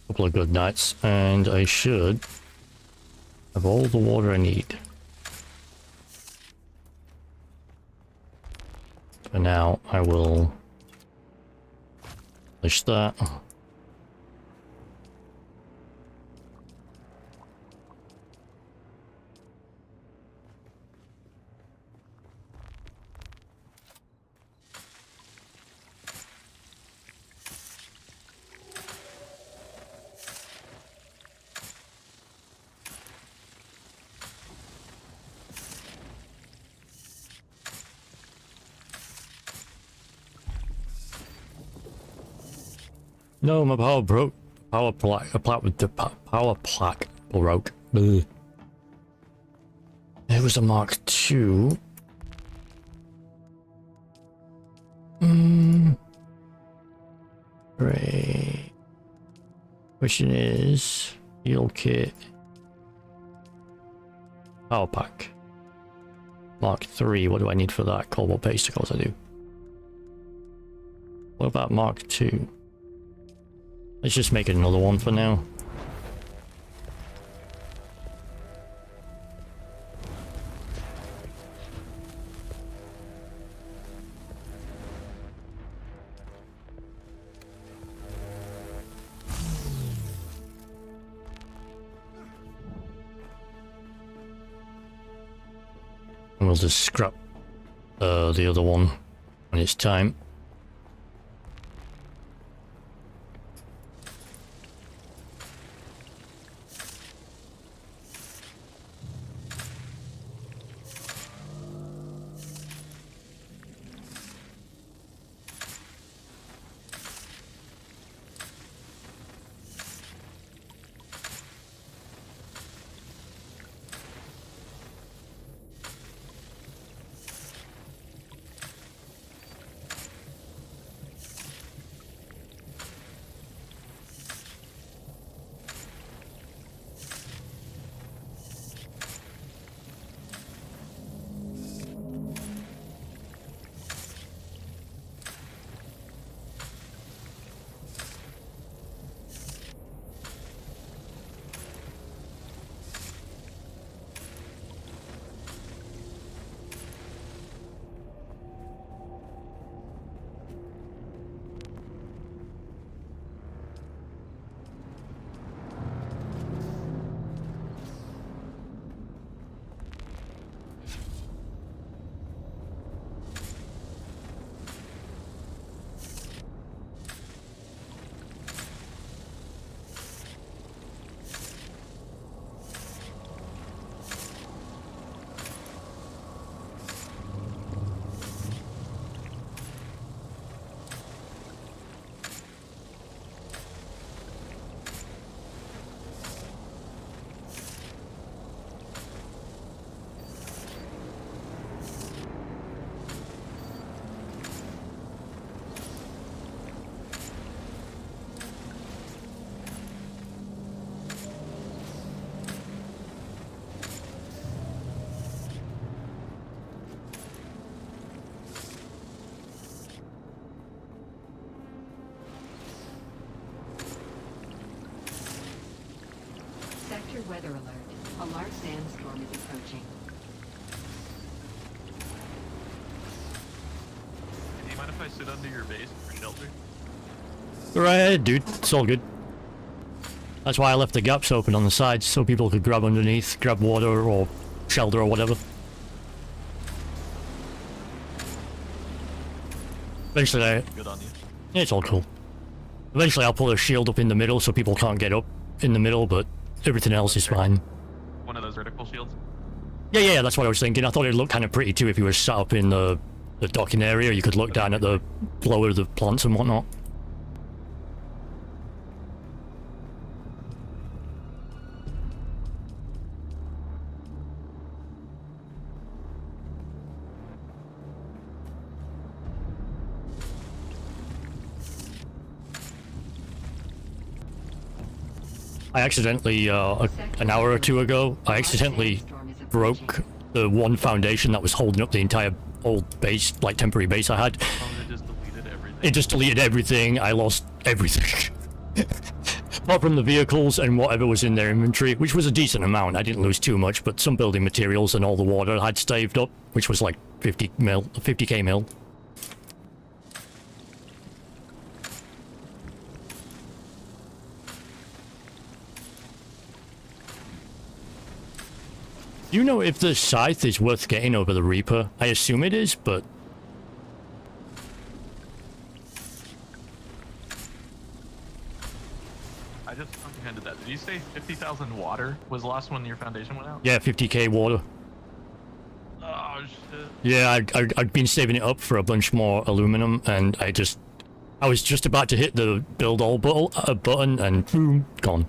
Couple of good nights, and I should have all the water I need. For now, I will push that. No, my power broke. Power plaque. A plaque with the power plaque broke. Ugh. It was a Mark II. Great. Question is, heal kit. Power pack. Mark III. What do I need for that? Cobalt paste, of course I do. What about Mark II? Let's just make it another one for now. And we'll just scrap the other one when it's time. weather alert. A large sandstorm is approaching. Do you mind if I sit under your base for shelter? Go right ahead, dude. It's all good. That's why I left the gaps open on the sides so people could grab underneath, grab water or shelter or whatever. Eventually, Good on you. yeah, it's all cool. Eventually, I'll put a shield up in the middle so people can't get up in the middle, but everything else is fine. One of those vertical shields. Yeah, that's what I was thinking. I thought it'd look kind of pretty too if you were sat up in the docking area. You could look down at the flow of the plants and whatnot. I accidentally, an hour or two ago, I accidentally broke the one foundation that was holding up the entire old base, like temporary base I had. It just deleted everything. It just deleted everything. I lost everything. Apart from the vehicles and whatever was in their inventory, which was a decent amount. I didn't lose too much, but some building materials and all the water I had staved up, which was like 50k mil. Do you know if the scythe is worth getting over the Reaper? I assume it is, but... I just comprehended that. Did you say 50,000 water was the last one your foundation went out? Yeah, 50k water. Oh, shit. Yeah, I'd been saving it up for a bunch more aluminum, and I was just about to hit the build all button, and boom, gone.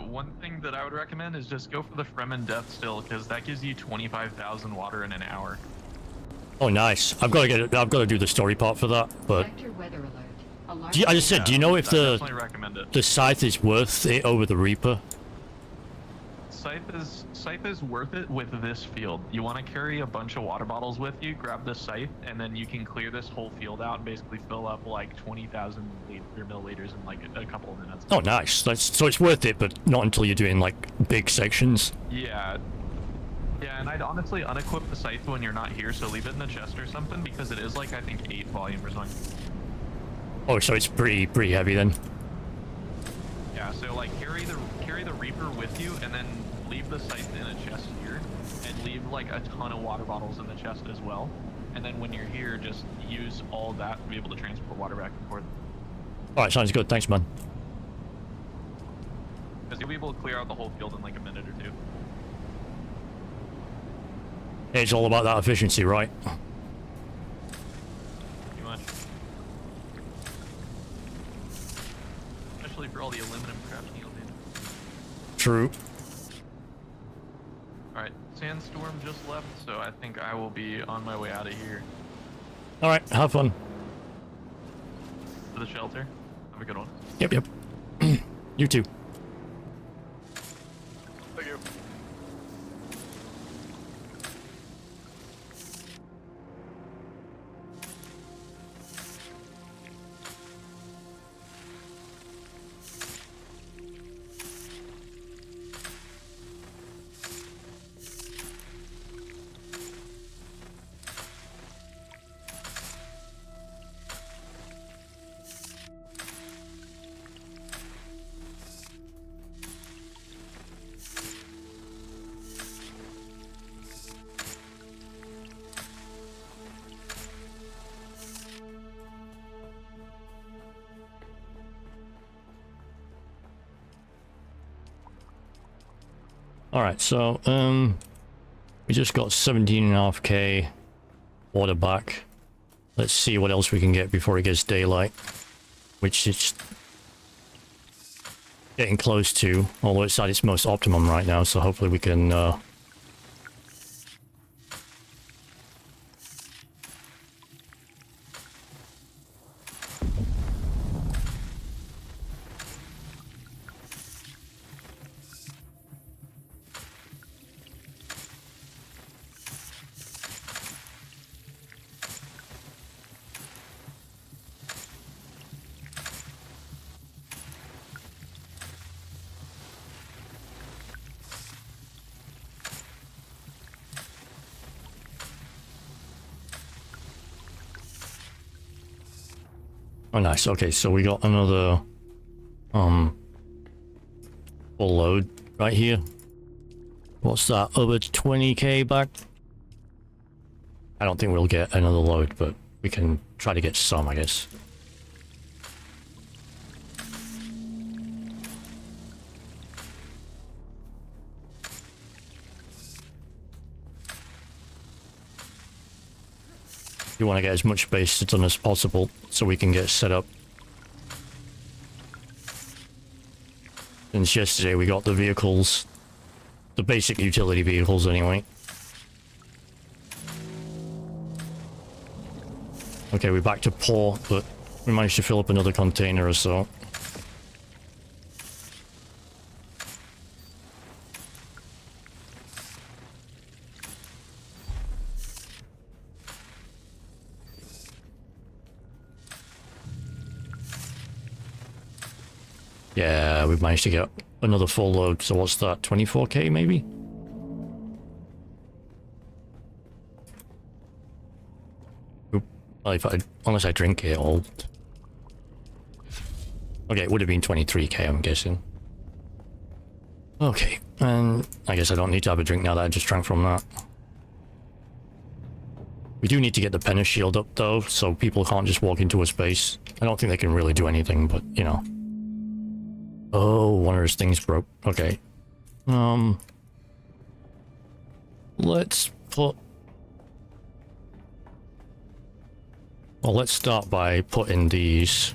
One thing that I would recommend is just go for the Fremen Death Still, because that gives you 25,000 water in an hour. Oh, nice. I've got to do the story part for that, but... Sector weather alert. A large I just said, do you know if I definitely recommend it. the scythe is worth it over the Reaper? Scythe is worth it with this field. You want to carry a bunch of water bottles with you, grab the scythe, and then you can clear this whole field out and basically fill up like 20,000 milliliters in like a couple of minutes. Oh, nice. So it's worth it, but not until you're doing like big sections. Yeah. Yeah, and I'd honestly unequip the scythe when you're not here, so leave it in the chest or something, because it is like, I think, 8 volume or something. Oh, so it's pretty heavy then. Yeah, so like carry the Reaper with you, and then leave the scythe in a chest here, and leave like a ton of water bottles in the chest as well. And then when you're here, just use all that to be able to transport water back and forth. Alright, sounds good. Thanks, man. Because you'll be able to clear out the whole field in like a minute or two. It's all about that efficiency, right? Pretty much. Especially for all the aluminum crafting you'll need. True. Alright, Sandstorm just left, so I think I will be on my way out of here Alright, have fun. to the shelter. Have a good one. Yep. You too. Thank you. Alright, so, we just got 17.5k water back. Let's see what else we can get before it gets daylight. Which is getting close to, although it's at its most optimum right now, so hopefully we can, Oh, nice. Okay, so we got another, full load right here. What's that? Over 20k back? I don't think we'll get another load, but we can try to get some, I guess. We want to get as much base done as possible so we can get set up. Since yesterday we got the vehicles, the basic utility vehicles anyway. Okay, we're back to port, but we managed to fill up another container or so. Yeah, we've managed to get another full load, so what's that, 24k maybe? Well, unless I drink it all. Okay, it would have been 23k, I'm guessing. Okay, and I guess I don't need to have a drink now that I just drank from that. We do need to get the Penner shield up though, so people can't just walk into a space. I don't think they can really do anything, but you know. Oh, one of those things broke. Okay. Let's put... Well, let's start by putting these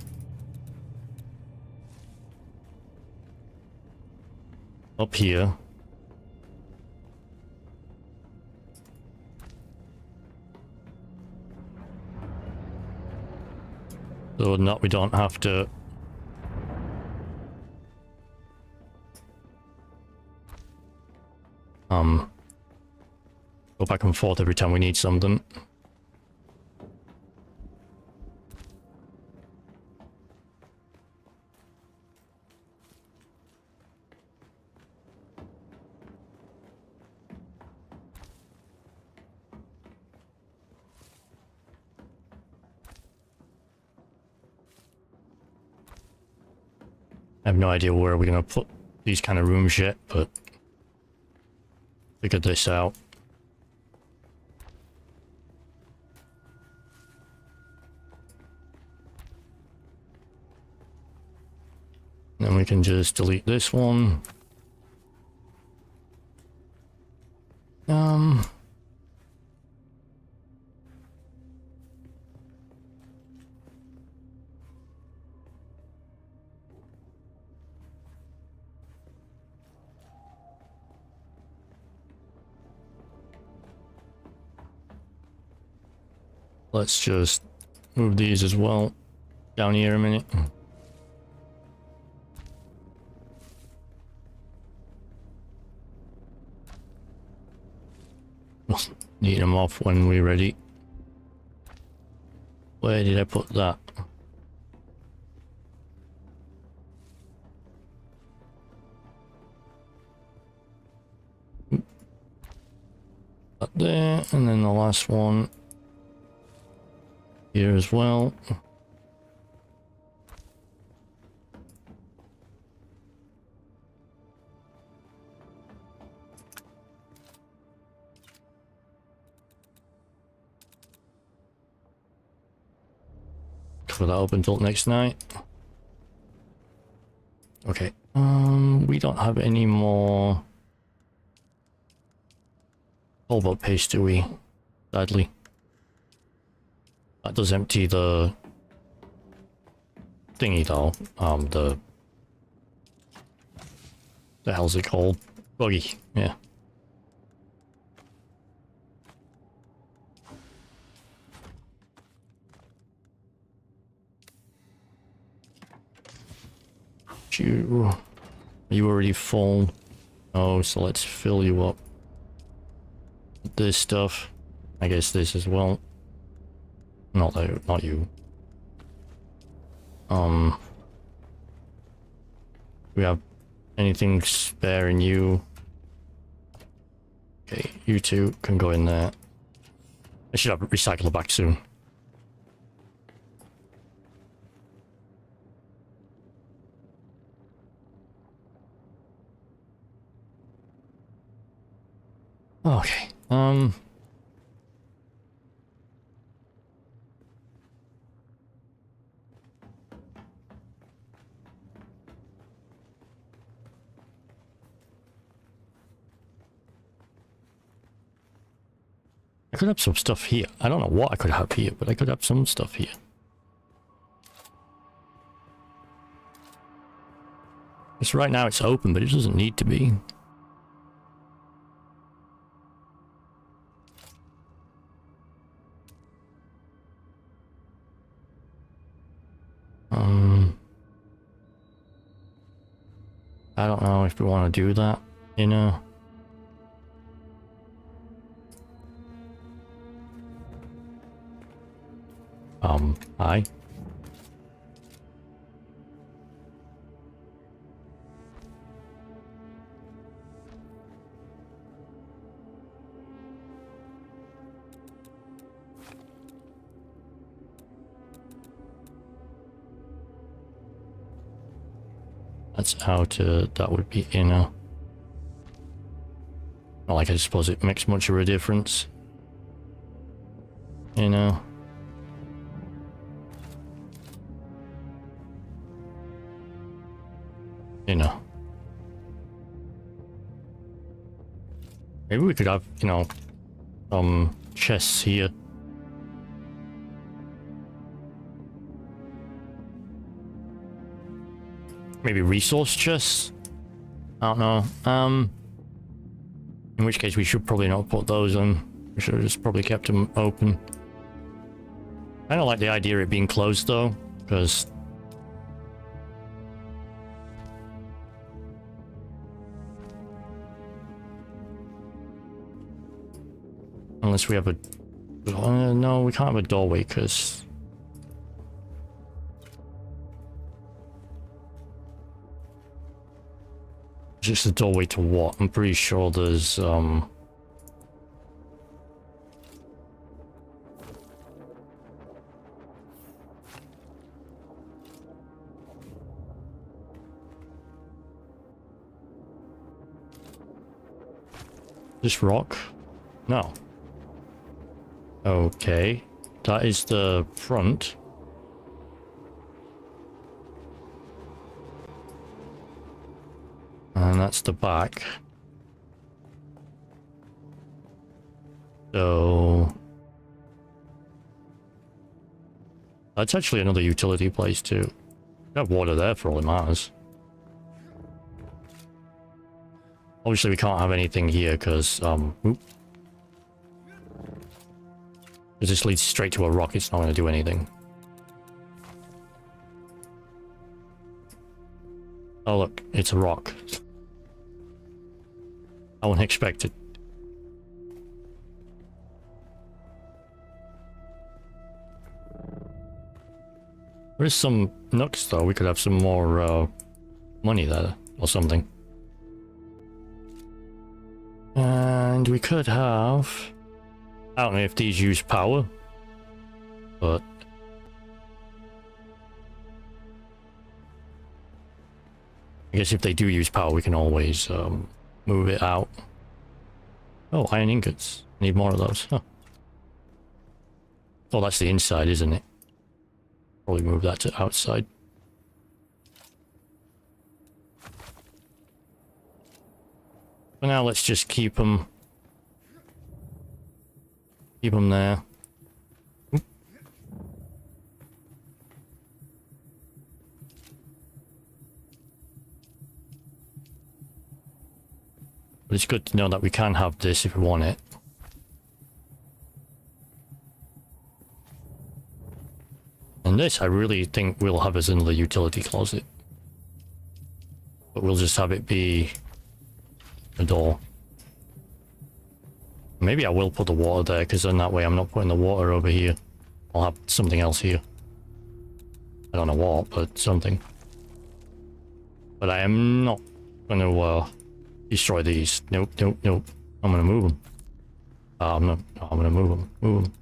up here. So not we don't have to go back and forth every time we need something. I have no idea where we're gonna put these kind of rooms yet, but figure this out. Then we can just delete this one. Let's just move these as well down here a minute. Need them off when we're ready. Where did I put that? That there, and then the last one here as well. Cover that up until next night. Okay. We don't have any more cobalt paste, do we? Sadly. That does empty the thingy though. The hell's it called? Buggy, yeah. Are you already full? Oh, so let's fill you up. This stuff. I guess this as well. Not you. We have anything spare in you? Okay, you two can go in there. I should have a recycler back soon. Okay. I could have some stuff here. I don't know what I could have here, but I could have some stuff here. Because right now it's open, but it doesn't need to be. I don't know if we want to do that, you know. Hi. That's out, that would be inner. Not like I suppose it makes much of a difference. You know. You know. Maybe we could have, you know, chests here. Maybe resource chests? I don't know. In which case we should probably not put those on. We should have just probably kept them open. I don't like the idea of it being closed though, because unless we have a... no, we can't have a doorway, because... just a doorway to what? I'm pretty sure there's, this rock? No. Okay. That is the front. And that's the back. So... that's actually another utility place too. We have water there for all it matters. Obviously we can't have anything here because, if this leads straight to a rock, it's not going to do anything. Oh look, it's a rock. I wouldn't expect it. There is some nooks though, we could have some more money there or something. And we could have... I don't know if these use power, but... I guess if they do use power, we can always move it out. Oh, iron ingots. Need more of those. Huh. Oh, that's the inside, isn't it? Probably move that to outside. For now, let's just keep them there. Oop. But it's good to know that we can have this if we want it. And this, I really think we'll have as another utility closet. But we'll just have it be a door. Maybe I will put the water there, because then that way I'm not putting the water over here. I'll have something else here. I don't know what, but something. But I am not going to destroy these. Nope, nope, nope. I'm going to move them. I'm not. No, I'm going to move them. Move them.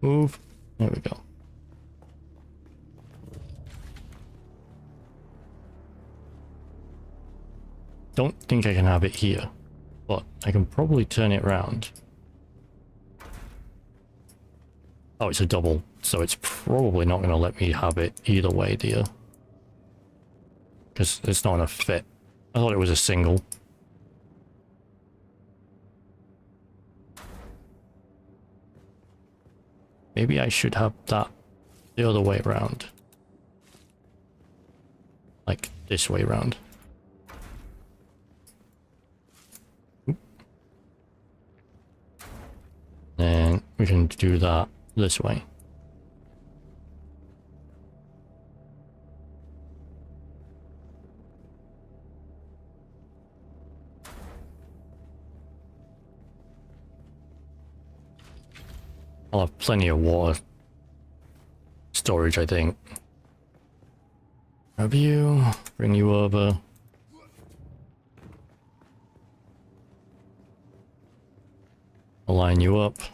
Move. There we go. Don't think I can have it here. But I can probably turn it around. Oh, it's a double, so it's probably not going to let me have it either way, dear. Because it's not going to fit. I thought it was a single. Maybe I should have that the other way around. Like this way around. And we can do that this way. I'll have plenty of water storage, I think. Grab you, bring you over. Align you up. Let's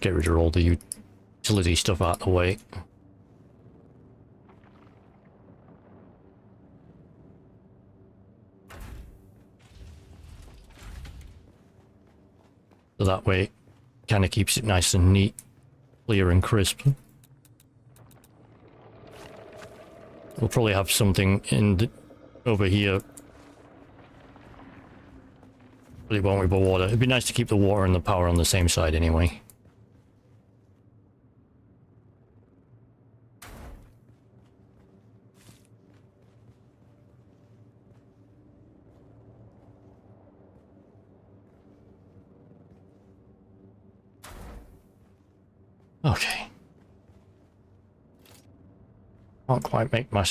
get rid of all the utility stuff out of the way. So that way, kind of keeps it nice and neat, clear and crisp. We'll probably have something over here. But it won't be water. It'd be nice to keep the water and the power on the same side anyway. Okay. Can't quite make my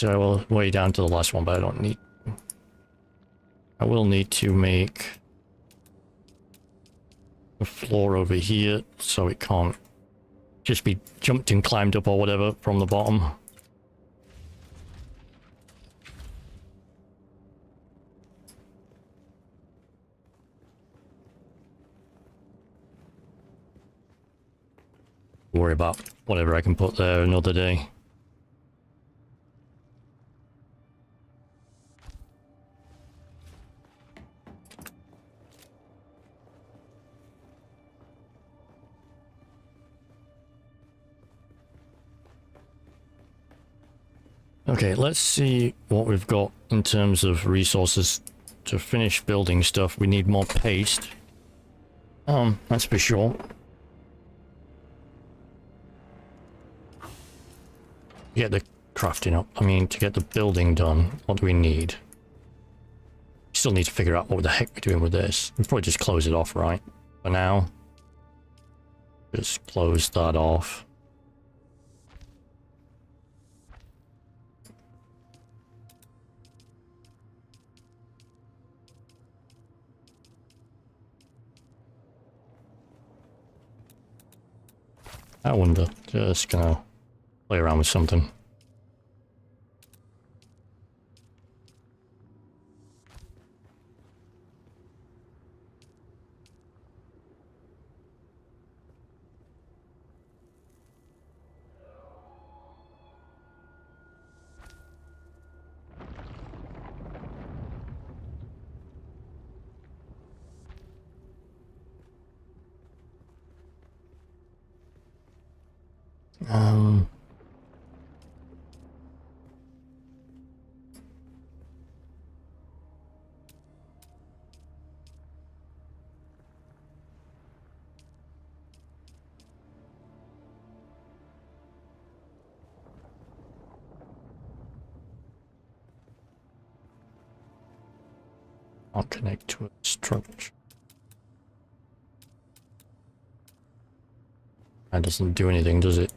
way down to the last one, but I don't need to. I will need to make a floor over here so it can't just be jumped and climbed up or whatever from the bottom. Worry about whatever I can put there another day. Okay, let's see what we've got in terms of resources to finish building stuff. We need more paste. That's for sure. Get the crafting up. I mean, to get the building done, what do we need? Still need to figure out what the heck we're doing with this. We'll probably just close it off, right? For now. Just close that off. I wonder. Just gonna play around with something. I'll connect to a structure. That doesn't do anything, does it?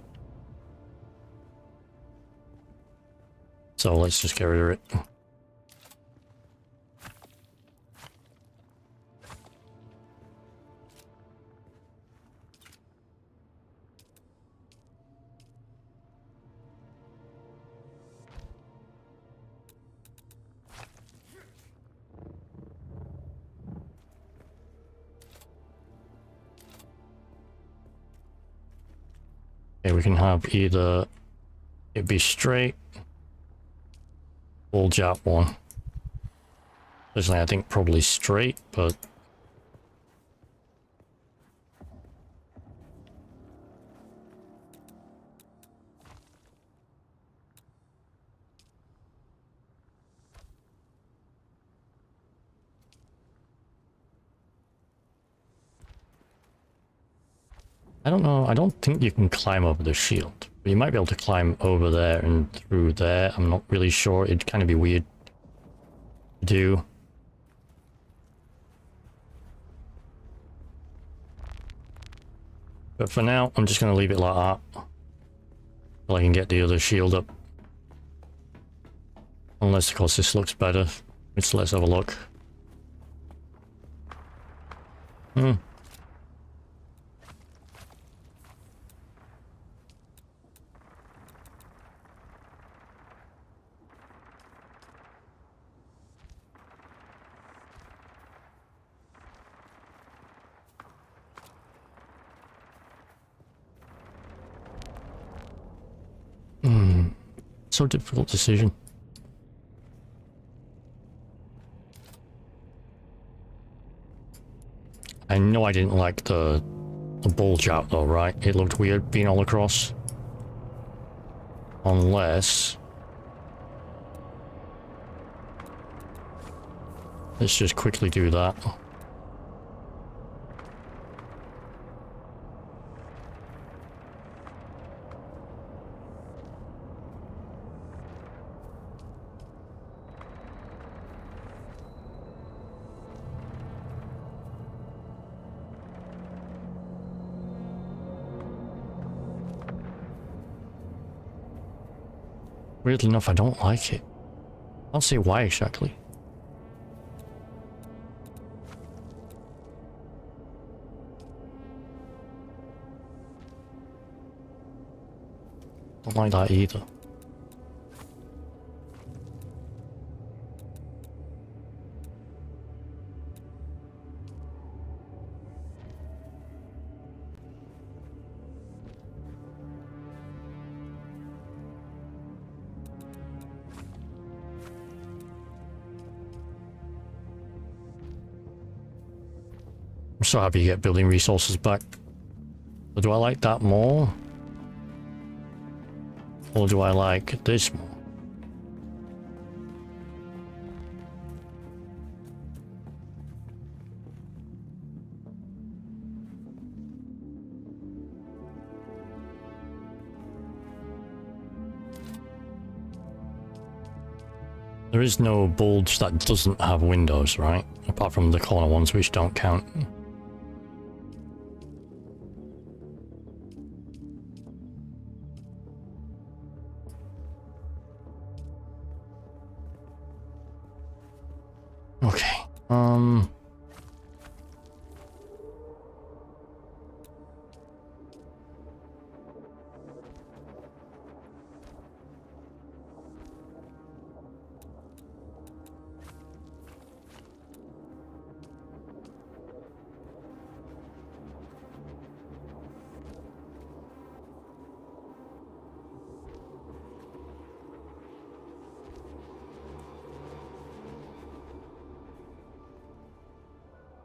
So let's just get rid of it. Okay, we can have either it be straight bulge out one. Personally, I think probably straight, but I don't know. I don't think you can climb over the shield. But you might be able to climb over there and through there. I'm not really sure. It'd kind of be weird to do. But for now, I'm just going to leave it like that. Till I can get the other shield up. Unless, of course, this looks better. Let's have a look. So difficult decision. I know I didn't like the bulge out though, right? It looked weird being all across. Unless... let's just quickly do that. Weirdly enough, I don't like it. I don't see why exactly. Don't like that either. I'm so happy you get building resources back. But do I like that more? Or do I like this more? There is no bulge that doesn't have windows, right? Apart from the corner ones, which don't count. Okay,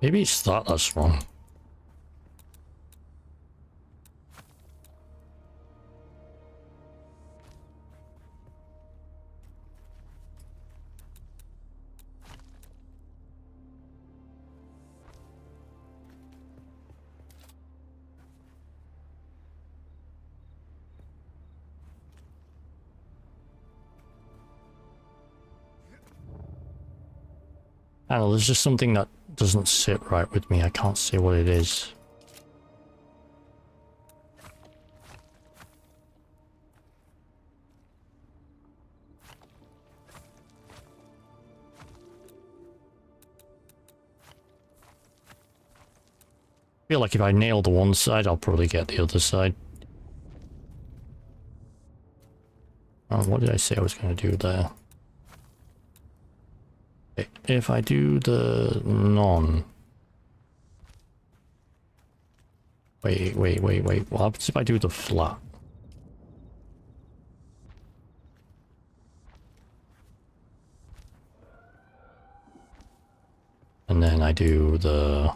maybe it's that's wrong. I don't know, there's just something that doesn't sit right with me. I can't say what it is. I feel like if I nail the one side, I'll probably get the other side. What did I say I was going to do there? Okay, if I do the non... Wait. What happens if I do the flat? do the...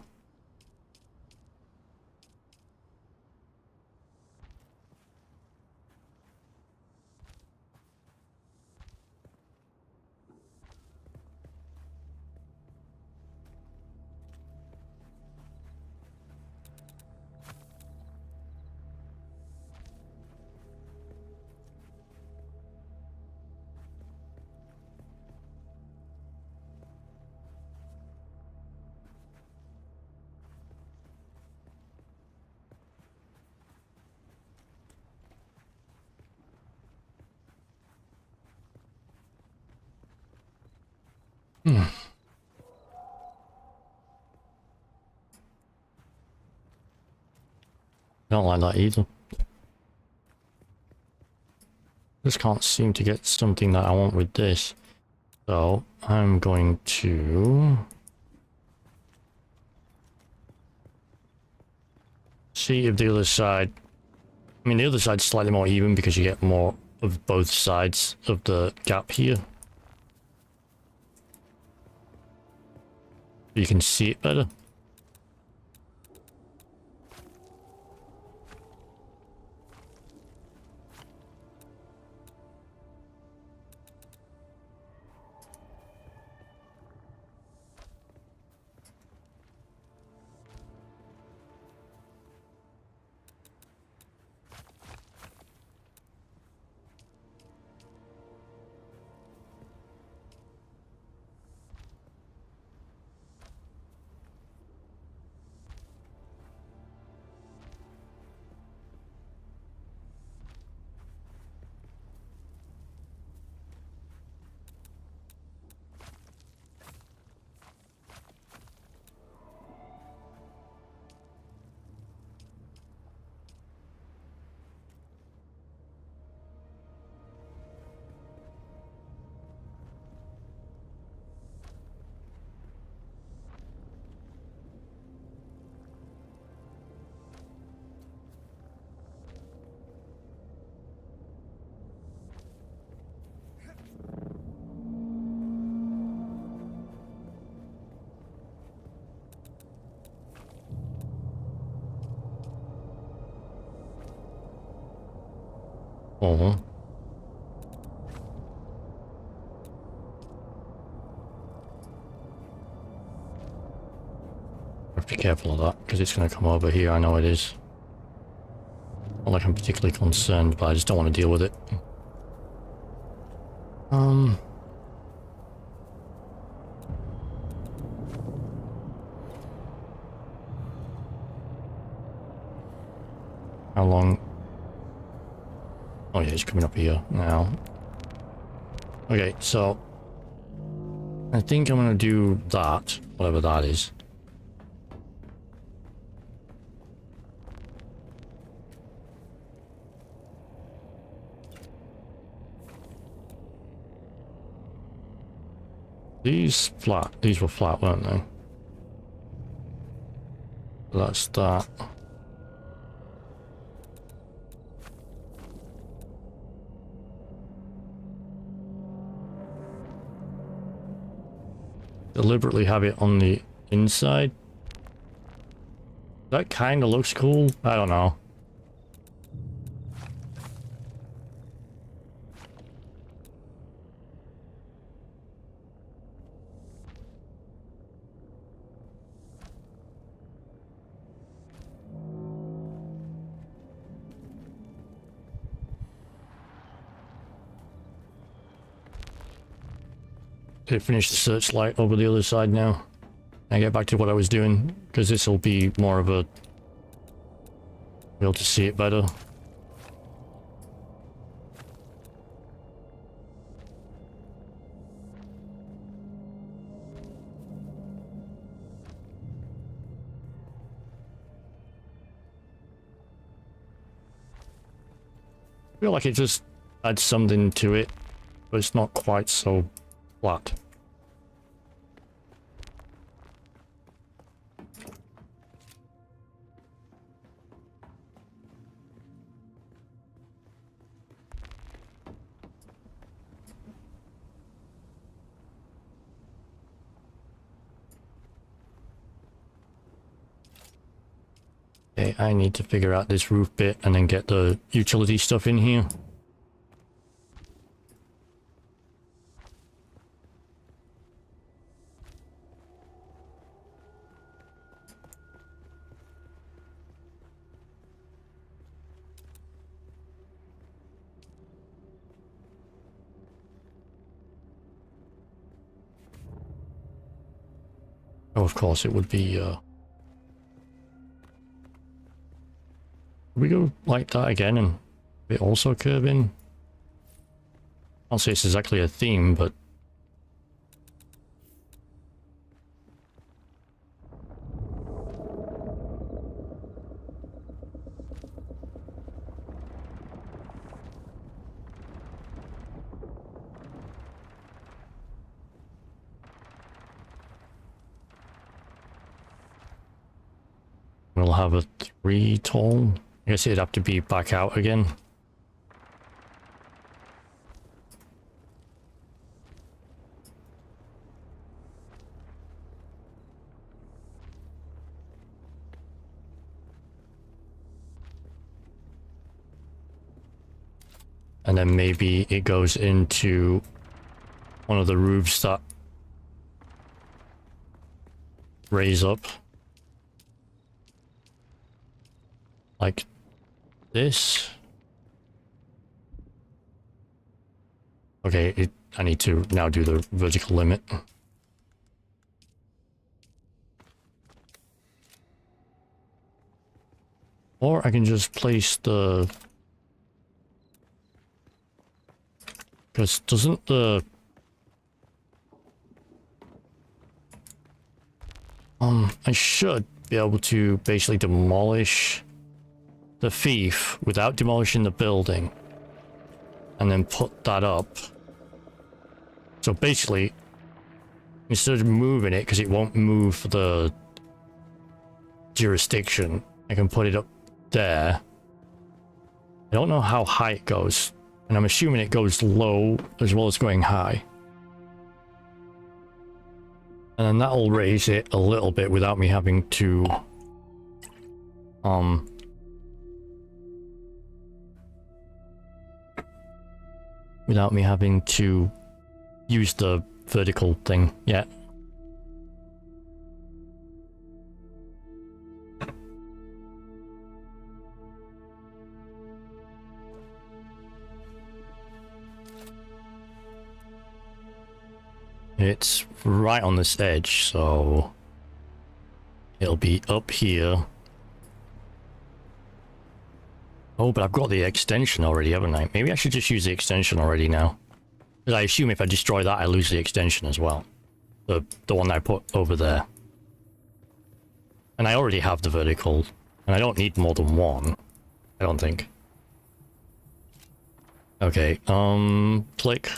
Don't like that either. Just can't seem to get something that I want with this. So I'm going to see if the other side... I mean, the other side's slightly more even because you get more of both sides of the gap here. You can see it better. Oh. Have to be careful of that, because it's going to come over here, I know it is. Not like I'm particularly concerned, but I just don't want to deal with it. How long? Oh yeah, he's coming up here now. Okay, so I think I'm gonna do that, whatever that is. These were flat, weren't they? That's that. Deliberately have it on the inside. That kind of looks cool. I don't know. Okay, finish the searchlight over the other side now. And get back to what I was doing, because this will be more of a... be able to see it better. I feel like it just adds something to it, but it's not quite so flat. Okay, I need to figure out this roof bit and then get the utility stuff in here. Oh, of course, it would be, we go like that again and it also curve in? I'll say it's exactly a theme, but... We'll have a 3 tall. I guess it'd have to be back out again. And then maybe it goes into one of the roofs that raise up. Like this. Okay, I need to now do the vertical limit. Or I can just place the... Because doesn't the... I should be able to basically demolish the fief without demolishing the building. And then put that up. So basically, instead of moving it, because it won't move for the jurisdiction, I can put it up there. I don't know how high it goes. And I'm assuming it goes low as well as going high. And then that'll raise it a little bit without me having to... without me having to use the vertical thing yet. It's right on this edge, so it'll be up here. Oh, but I've got the extension already, haven't I? Maybe I should just use the extension already now. Because I assume if I destroy that, I lose the extension as well. The one that I put over there. And I already have the vertical. And I don't need more than one. I don't think. Okay, click.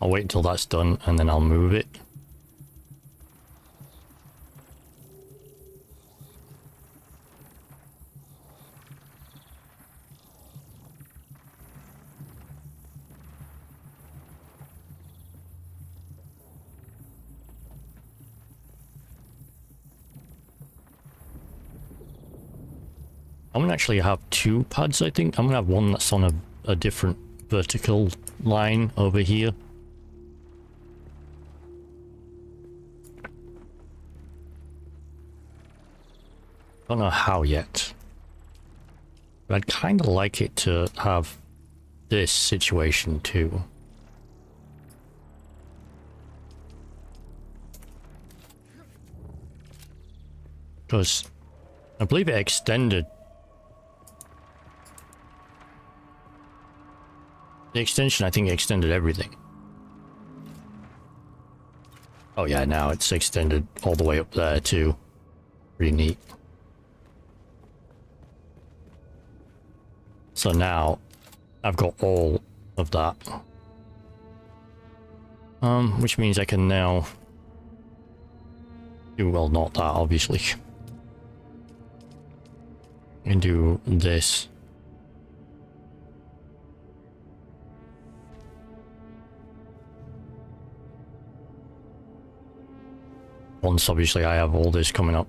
I'll wait until that's done, and then I'll move it. I'm gonna actually have 2 pads, I think. I'm gonna have one that's on a different vertical line over here. Don't know how yet. But I'd kind of like it to have this situation too. Because I believe it extended. The extension, I think, extended everything. Oh yeah, now it's extended all the way up there too. Pretty neat. So now I've got all of that. Which means I can now do, well, not that, obviously. I can do this. once obviously I have all this coming up.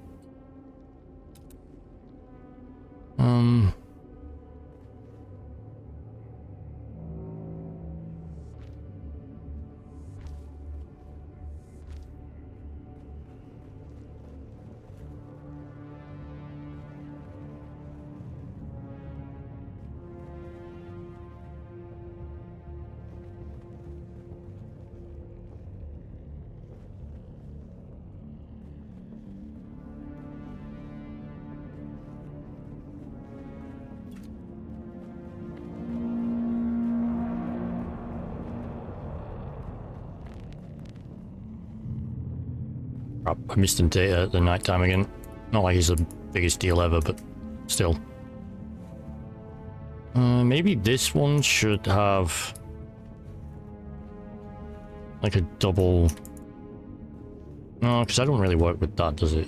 Crap, I missed him data at the night time again. Not like he's the biggest deal ever, but still. Maybe this one should have like a double. No, because I don't really work with that, does it?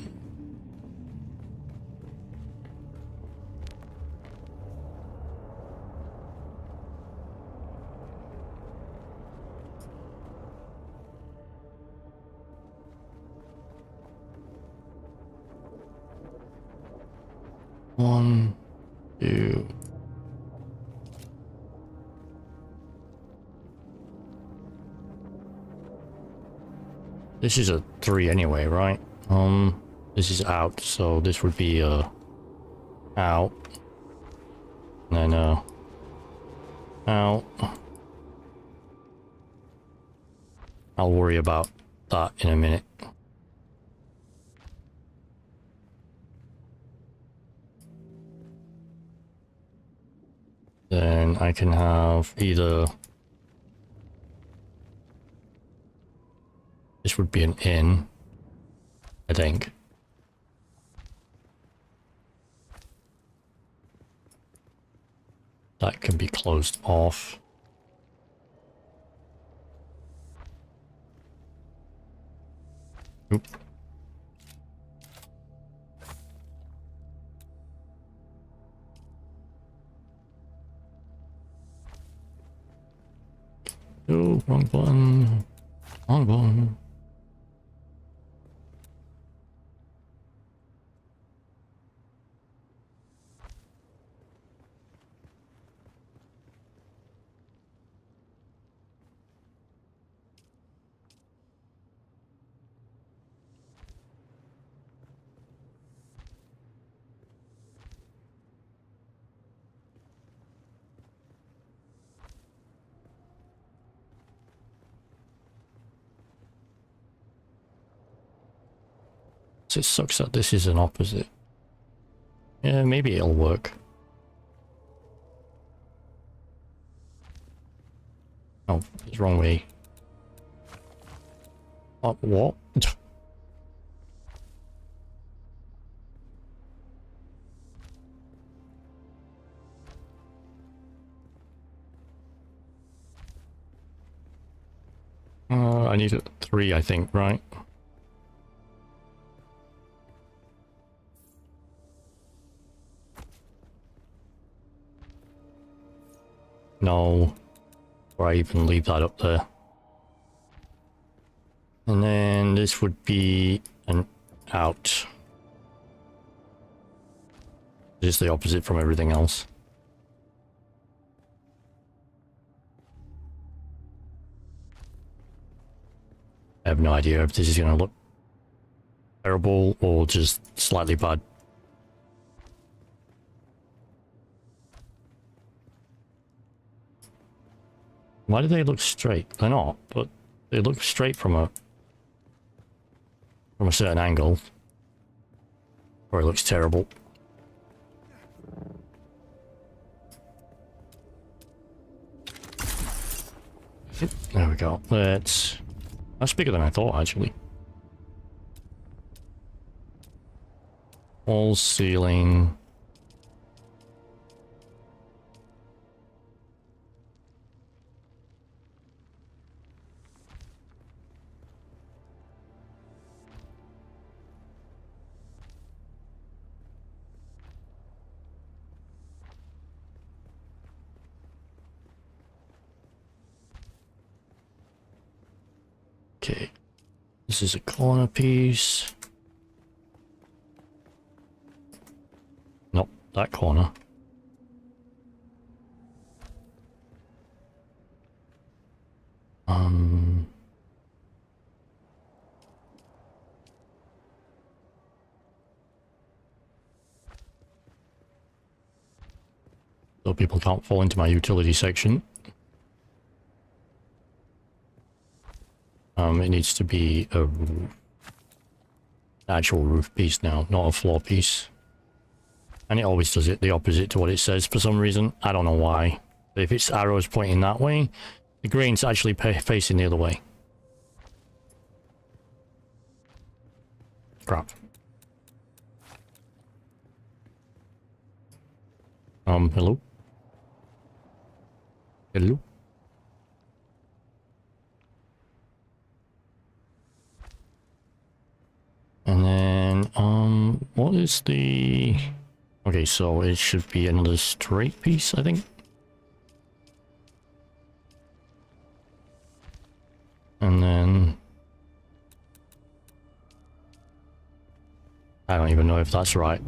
One, two. This is a 3 anyway, right? This is out, so this would be out. And then out. I'll worry about that in a minute. Then I can have either... This would be an in, I think. That can be closed off. Oop. Oh, wrong button. Wrong button. It sucks that this is an opposite. Yeah, maybe it'll work. Oh, it's wrong way. What? I need a 3, I think, right? No. Or I even leave that up there. And then this would be an out. Just the opposite from everything else. I have no idea if this is going to look terrible or just slightly bad. Why do they look straight? They're not, but they look straight from a certain angle. Or it looks terrible. There we go. That's bigger than I thought, actually. Walls, ceiling. Okay. This is a corner piece. Nope, that corner. So people can't fall into my utility section. It needs to be a actual roof piece now, not a floor piece. And it always does it the opposite to what it says for some reason. I don't know why. But if its arrow is pointing that way, the green's actually facing the other way. Crap. Hello? Hello? And then, what is the... Okay, so it should be another straight piece, I think. And then... I don't even know if that's right.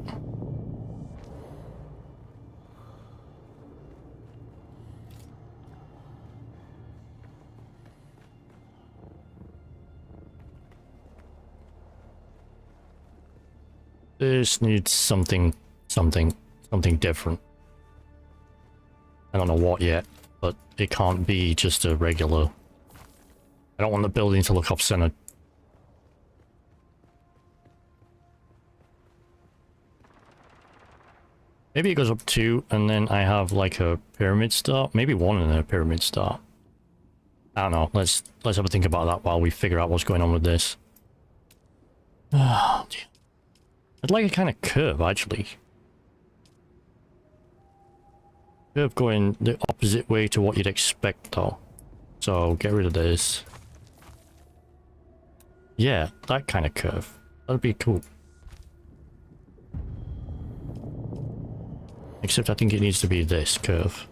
This needs something different. I don't know what yet, but it can't be just a regular... I don't want the building to look off-centered. Maybe it goes up 2, and then I have like a pyramid star. Maybe 1 and a pyramid star. I don't know. Let's have a think about that while we figure out what's going on with this. Oh, dear. I'd like a kind of curve, actually. Curve going the opposite way to what you'd expect, though. So, get rid of this. Yeah, that kind of curve. That'd be cool. Except I think it needs to be this curve.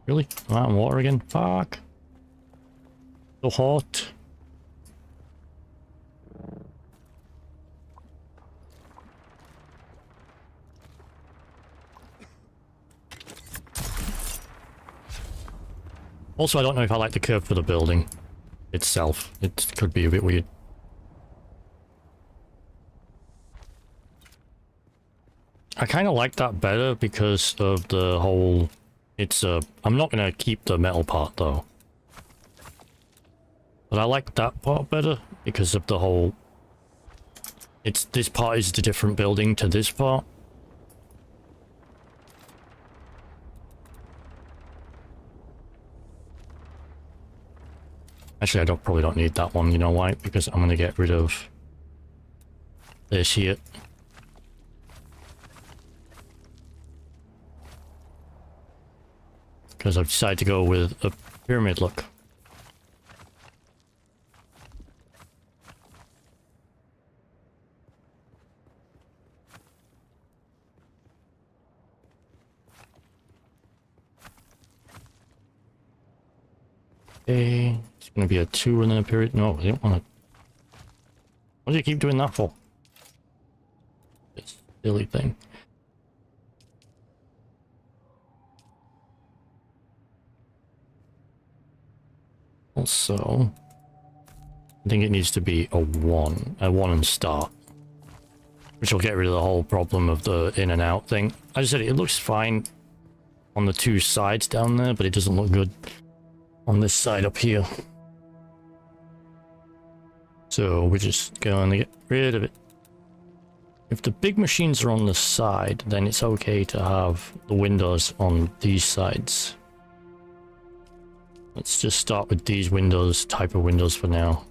Really? I'm out in water again? Fuck. So hot. Also, I don't know if I like the curve for the building itself. It could be a bit weird. I kind of like that better because of the whole... It's I'm not going to keep the metal part though. But I like that part better because of the whole... This part is the different building to this part. Actually, I probably don't need that one, you know why? Because I'm going to get rid of this here. Because I've decided to go with a pyramid look. Okay, it's going to be a 2 and then a period. No, I don't want to. What do you keep doing that for? This silly thing. Also, I think it needs to be a 1 and start. Which will get rid of the whole problem of the in and out thing. I just said it looks fine on the 2 sides down there, but it doesn't look good on this side up here. So we're just going to get rid of it. If the big machines are on the side, then it's okay to have the windows on these sides. Let's just start with these windows, type of windows for now.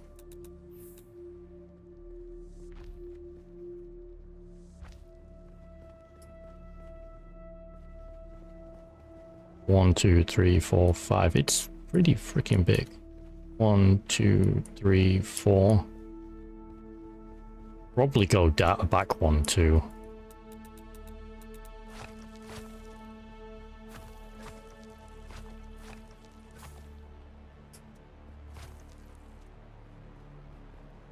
One, 2, 3, 4, 5. It's pretty freaking big. 1, 2, 3, 4. Probably go back 1, 2.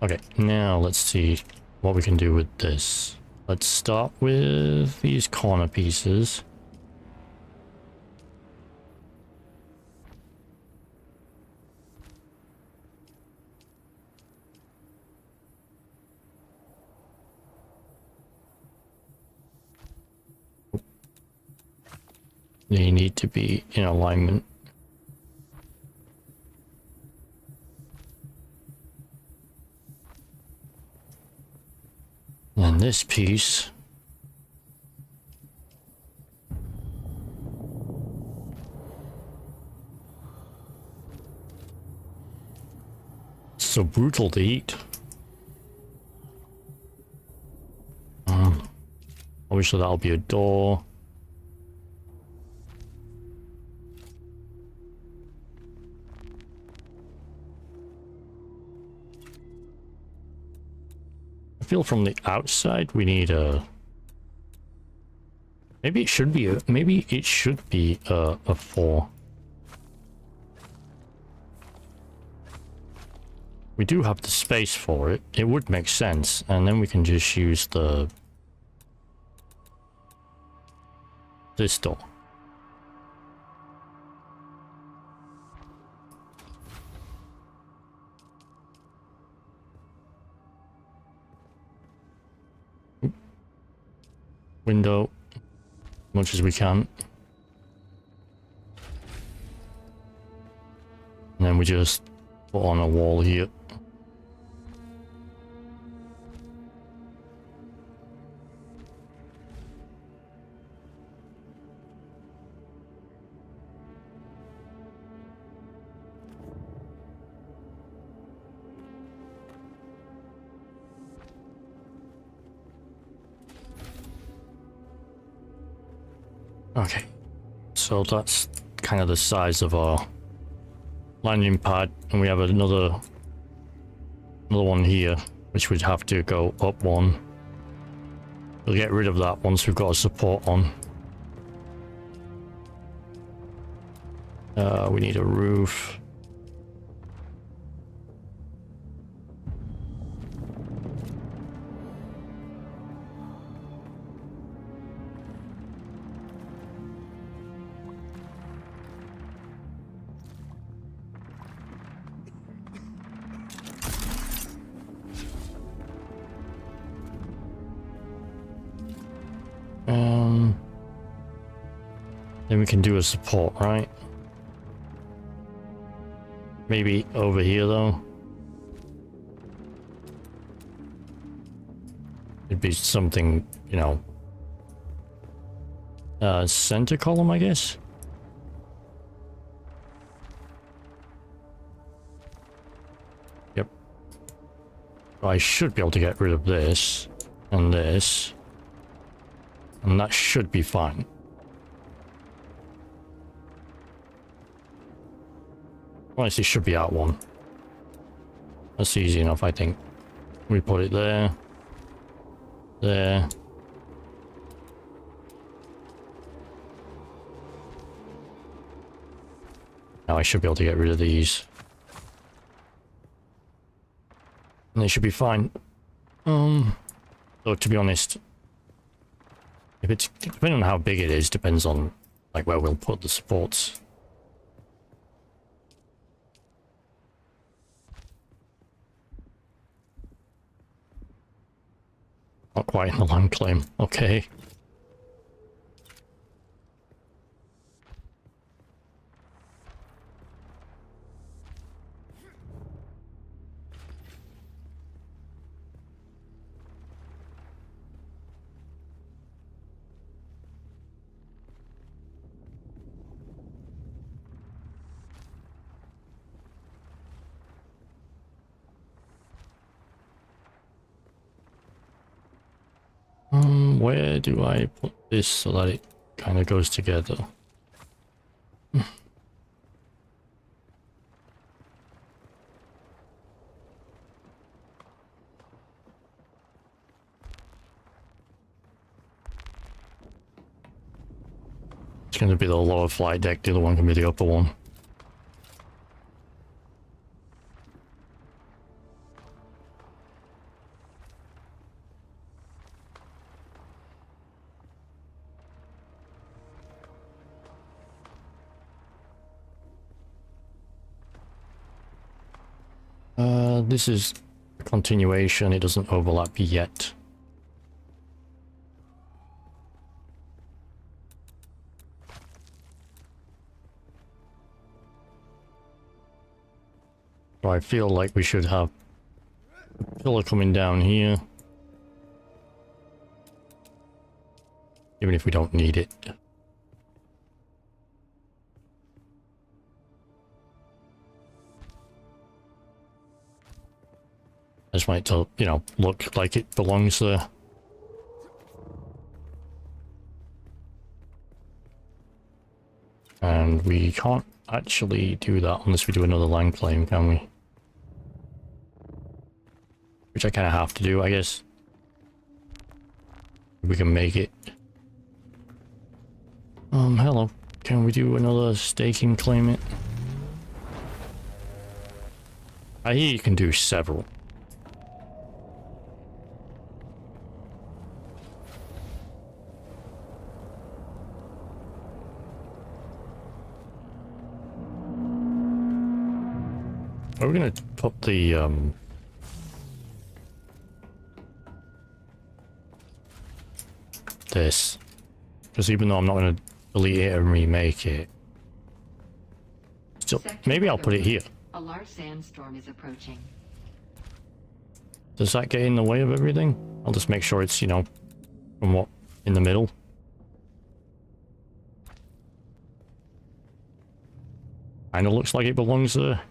Okay, now let's see what we can do with this. Let's start with these corner pieces. They need to be in alignment. And this piece. So brutal to eat. Obviously that'll be a door. I feel from the outside we need a... Maybe it should be a 4. We do have the space for it. It would make sense, and then we can just use this door. Window, much as we can. And then we just put on a wall here. Okay, so that's kind of the size of our landing pad, and we have another one here, which would have to go up one. We'll get rid of that once we've got a support on. We need a roof. Then we can do a support, right? Maybe over here though. It'd be something, you know, center column, I guess. Yep. I should be able to get rid of this and this, and that should be fine. Honestly, should be out one. That's easy enough, I think. We put it there. There. Now I should be able to get rid of these. And they should be fine. So to be honest, if it's, depending on how big it is, depends on like where we'll put the supports. Not quite in the land claim. Okay. Where do I put this so that it kind of goes together? It's going to be the lower flight deck, the other one can be the upper one. this is a continuation. It doesn't overlap yet. So I feel like we should have a pillar coming down here. Even if we don't need it. I just want it to, you know, look like it belongs there. And we can't actually do that unless we do another land claim, can we? Which I kind of have to do, I guess. We can make it. Hello. Can we do another staking claim it? I hear you can do several. We're gonna put the this, because even though I'm not gonna delete it and remake it, still maybe I'll put it here. A large sandstorm is approaching. Does that get in the way of everything? I'll just make sure it's, you know, somewhat in the middle. Kinda looks like it belongs there.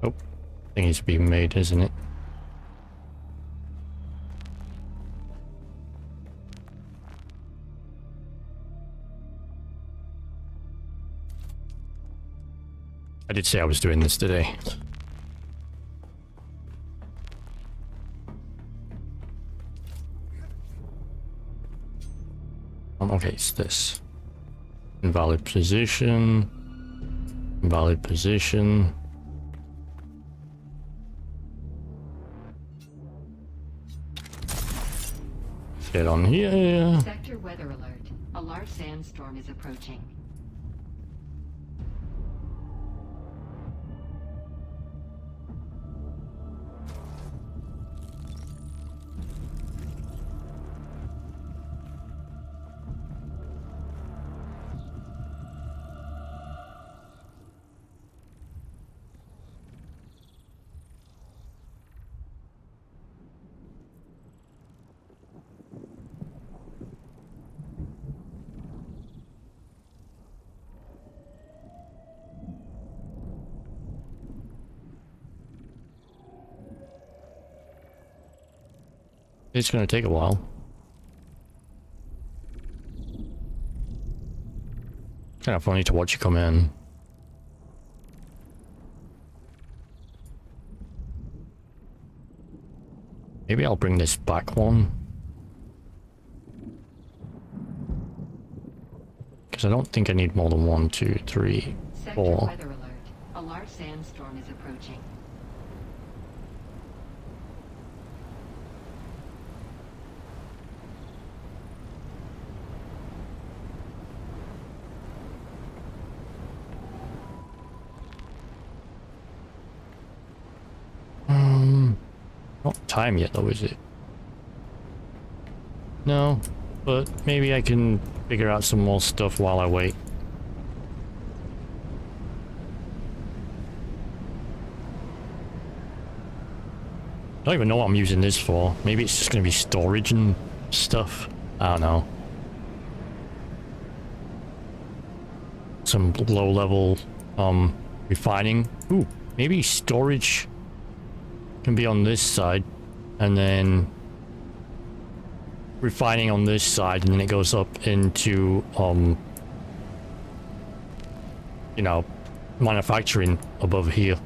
Oh, thing is being made, isn't it? I did say I was doing this today. Okay, it's this. Invalid position. Invalid position. Get on here. Sector weather alert. A large sandstorm is approaching. It's gonna take a while. Kind of funny to watch you come in. Maybe I'll bring this back one. Because I don't think I need more than 1, 2, 3, Sector 4. weather alert. A large sandstorm is approaching. Not time yet though, is it? No, but maybe I can figure out some more stuff while I wait. I don't even know what I'm using this for. Maybe it's just gonna be storage and stuff. I don't know. Some low level refining. Ooh, maybe storage can be on this side, and then refining on this side, and then it goes up into you know, manufacturing above here.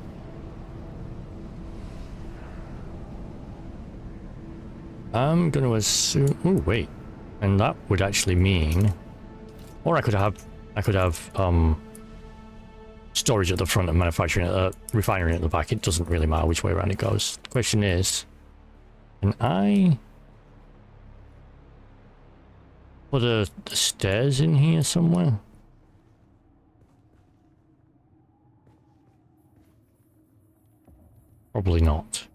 I'm gonna assume, oh wait, and that would actually mean, or I could have storage at the front and manufacturing at refinery at the back. It doesn't really matter which way around it goes. The question is, can I put the stairs in here somewhere? Probably not.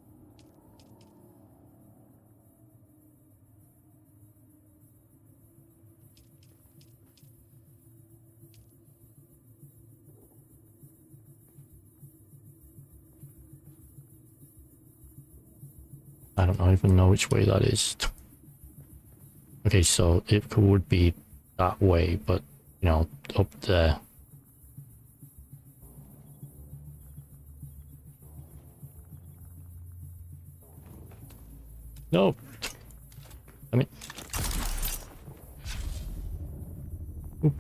I don't even know which way that is. Okay, so it would be that way, but, you know, up there. No. I mean. Oop.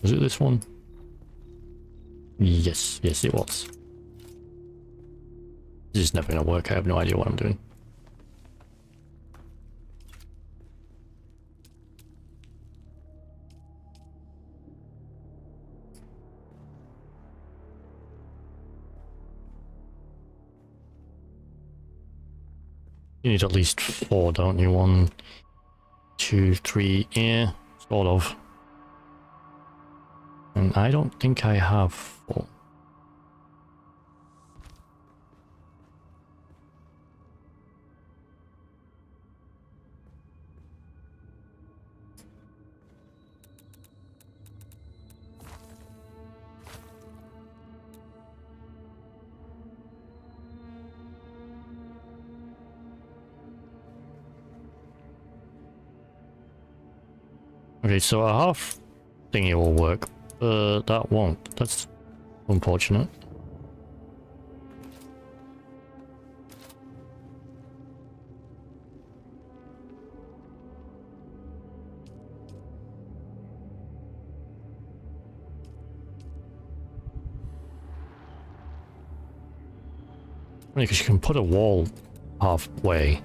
Was it this one? Yes, yes it was. This is never gonna work, I have no idea what I'm doing. You need at least 4, don't you? 1, 2, 3, yeah, sort of. And I don't think I have 4. Okay, so a half thingy will work, but that won't. That's unfortunate. Because you can put a wall halfway.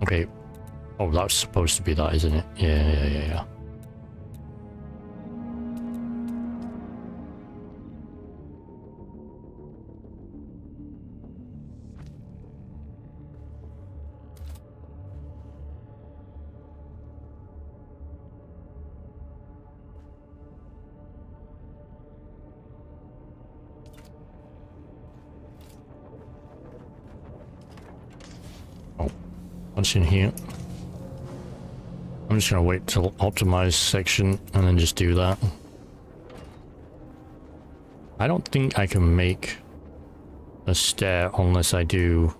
Okay. Oh, that's supposed to be that, isn't it? Yeah. Oh, what's in here? I'm just gonna wait till optimize section and then just do that. I don't think I can make a stair unless I do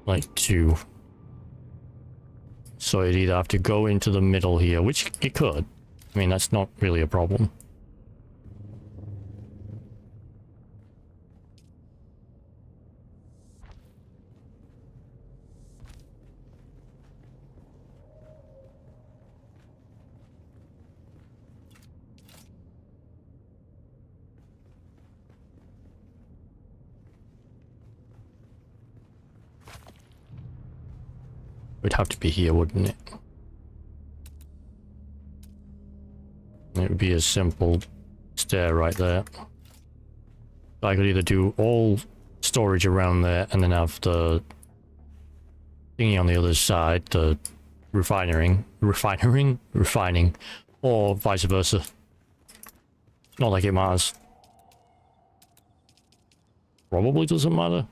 like 2. So it'd either have to go into the middle here, which it could. I mean, that's not really a problem. It would have to be here, wouldn't it? It would be a simple stair right there. I could either do all storage around there and then have the thingy on the other side, the refining, or vice versa. Not like it matters. Probably doesn't matter.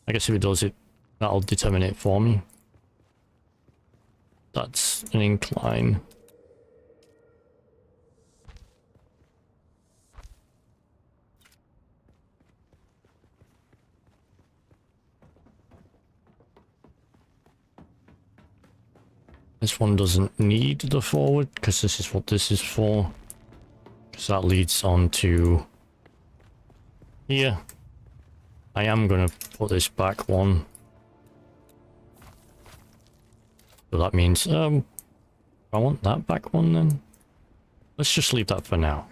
I guess if it does, that'll determine it for me. That's an incline. This one doesn't need the forward because this is what this is for. because that leads on to here. I am going to put this back one. So that means, I want that back one then. Let's just leave that for now.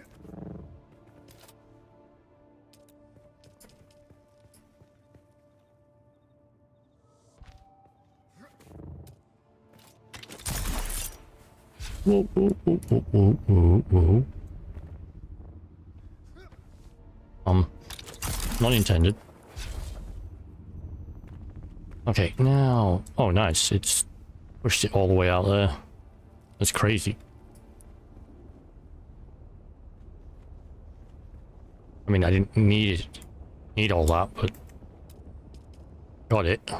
Whoa, whoa, whoa, whoa, whoa, whoa, whoa. Not intended. Okay, now... Oh, nice. It's pushed it all the way out there. That's crazy. I mean, I didn't need all that, but... Got it.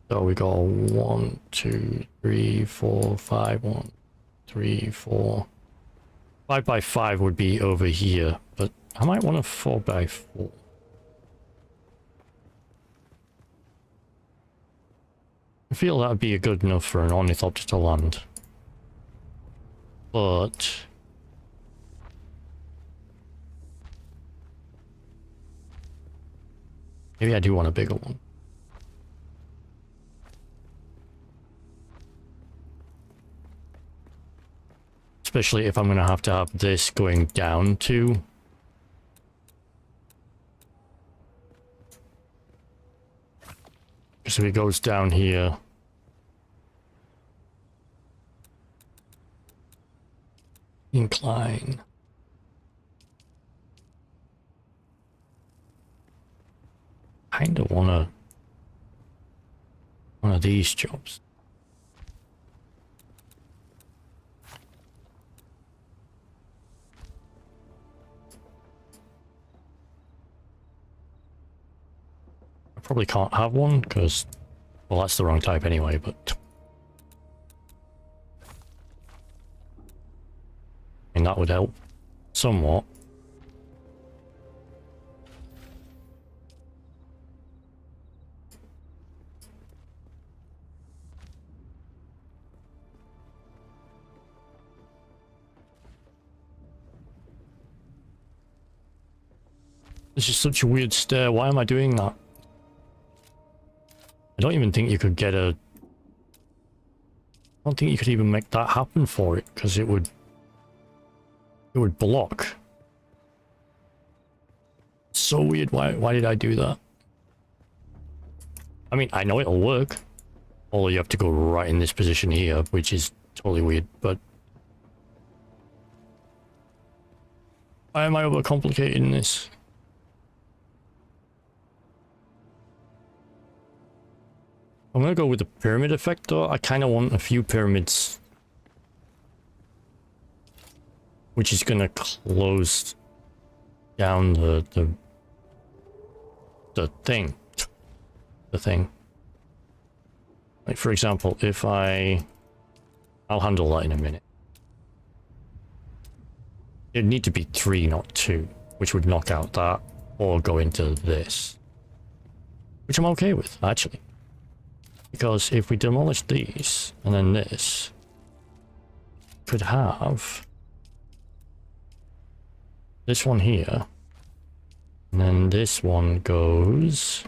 So we got 1, 2, 3, 4, 5, 1, 3, 4. 5 by 5 would be over here, but I might want a 4 by 4. I feel that would be good enough for an ornithopter to land. But... maybe I do want a bigger one. Especially if I'm going to have this going down too. So it goes down here. Incline. Kinda want one of these jobs. Probably can't have one because, well, that's the wrong type anyway, but I mean, that would help somewhat. This is such a weird stair. Why am I doing that? I don't even think you could get a... I don't think you could even make that happen for it, because it would block. So weird. Why did I do that? I mean, I know it'll work. Although you have to go right in this position here, which is totally weird, but... why am I overcomplicating this? I'm gonna go with the pyramid effect though. I kind of want a few pyramids, which is gonna close down the thing. The thing. Like for example, if I'll handle that in a minute. It'd need to be 3, not 2, which would knock out that or go into this, which I'm okay with actually. Because if we demolish these, and then this, could have this one here, and then this one goes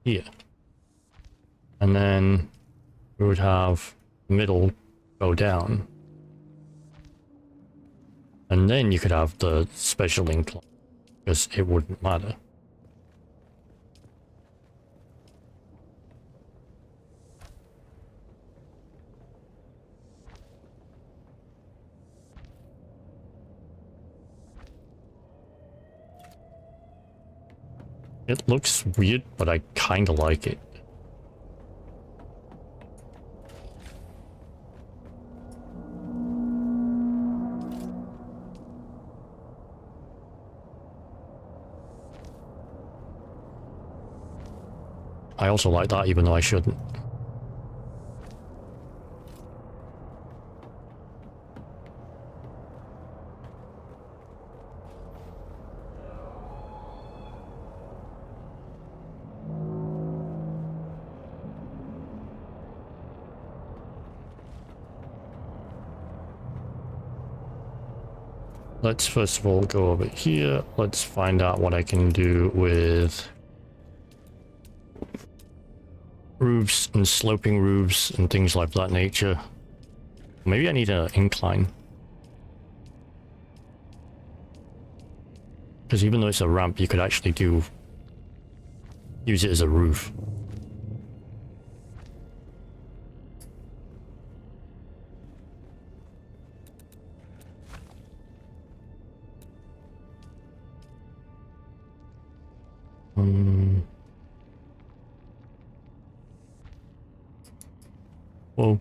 here. And then we would have the middle go down. And then you could have the special incline, because it wouldn't matter. It looks weird, but I kinda like it. I also like that, even though I shouldn't. let's first of all go over here. Let's find out what I can do with roofs and sloping roofs and things like that nature. Maybe I need an incline. Because even though it's a ramp, you could actually use it as a roof. Whoa.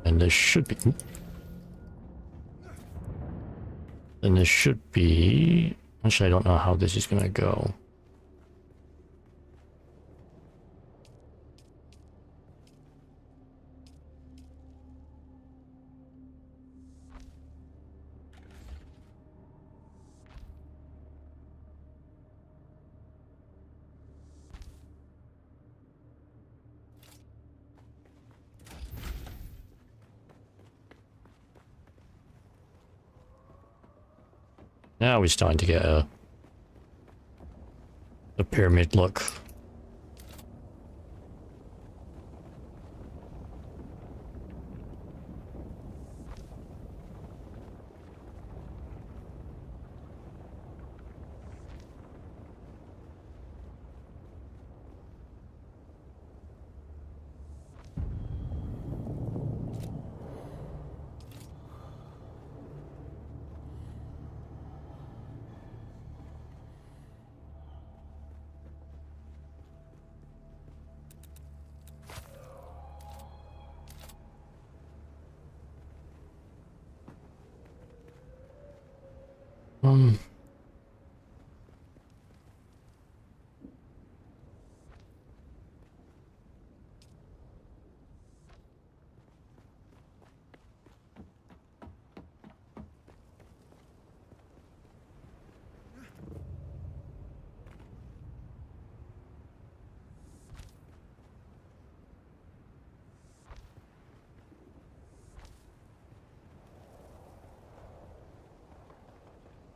And there should be... And there should be... Actually, I don't know how this is going to go. Now we're starting to get a pyramid look.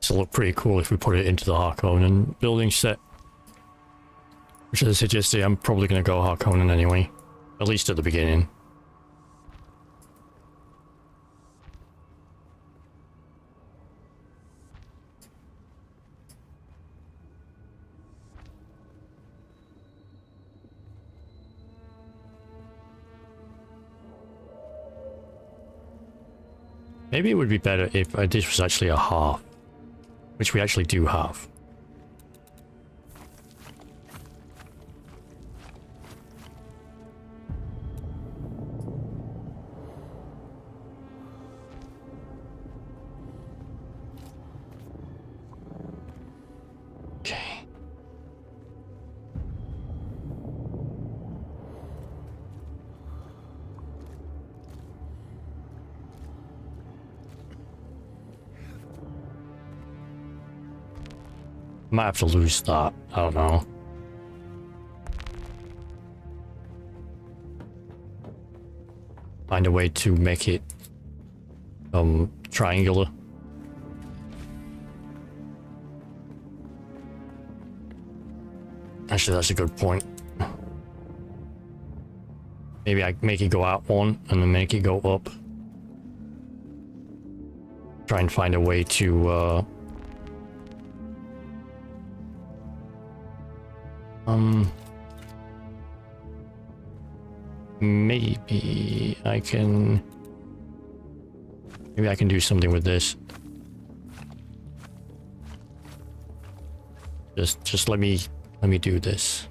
It'll look pretty cool if we put it into the Harkonnen building set. Which, as I suggested, I'm probably going to go Harkonnen anyway. At least at the beginning. Maybe it would be better if this was actually a half. Which we actually do have. Okay. Might have to lose that. I don't know. Find a way to make it triangular. Actually, that's a good point. Maybe I make it go out one and then make it go up. Try and find a way to maybe I can do something with this. Just let me do this.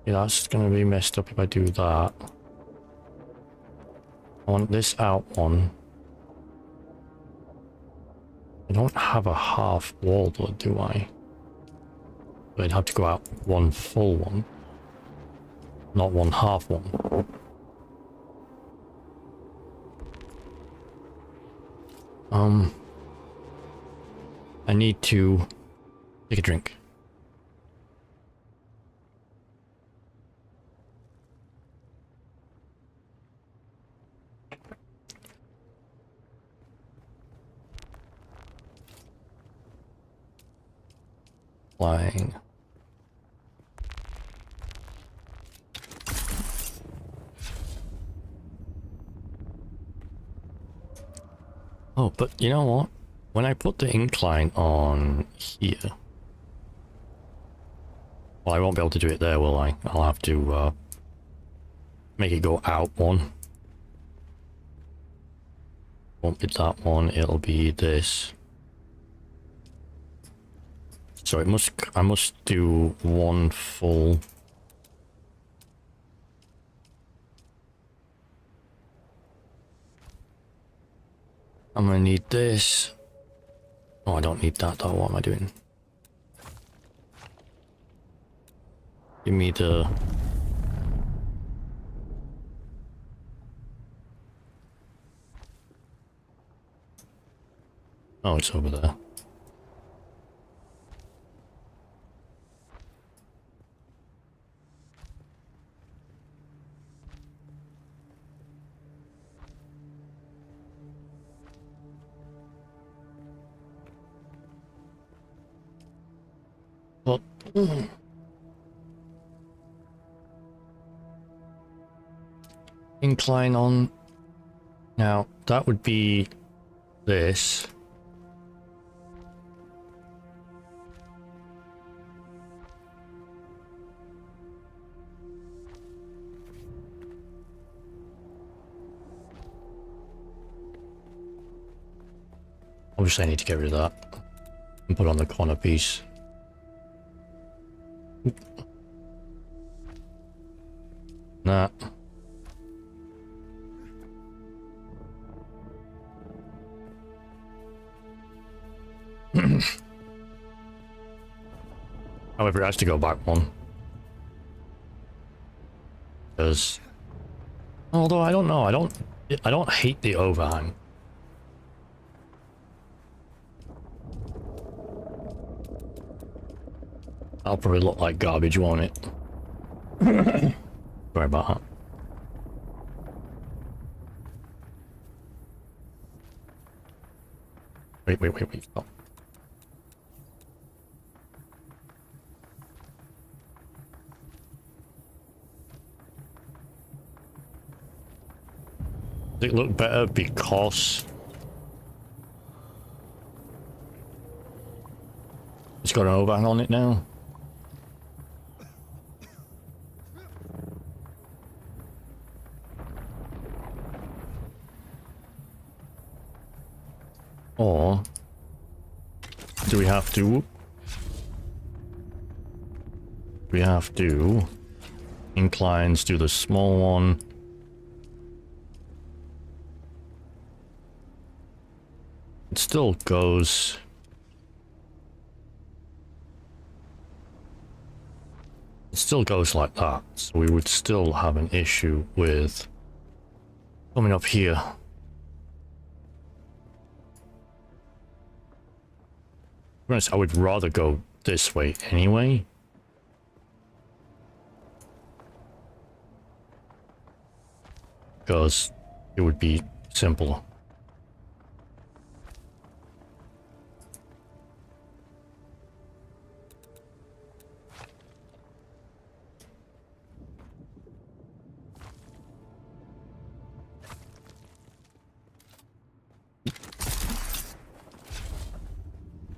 Yeah, that's gonna be messed up if I do that. I want this out one. I don't have a half wall though, do I? So I'd have to go out one full one. Not one half one. I need to take a drink. Flying. Oh, but you know what? When I put the incline on here... Well, I won't be able to do it there, will I? I'll have to make it go out one. Won't be that one, it'll be this. So I must do one full... I'm gonna need this. Oh, I don't need that though. What am I doing? Give me the... Oh, it's over there. But... Incline on... Now, that would be this. Obviously I need to get rid of that and put on the corner piece. Oop. That. However, it has to go back one. Because... Although I don't know, I don't hate the overhang. That'll probably look like garbage, won't it? Sorry about that. Wait, stop. Does it look better because it's got an overhang on it now? Or do we have to? We have to inclines do the small one. It still goes. It still goes like that, so we would still have an issue with coming up here. To be honest, I would rather go this way anyway. Because it would be simpler.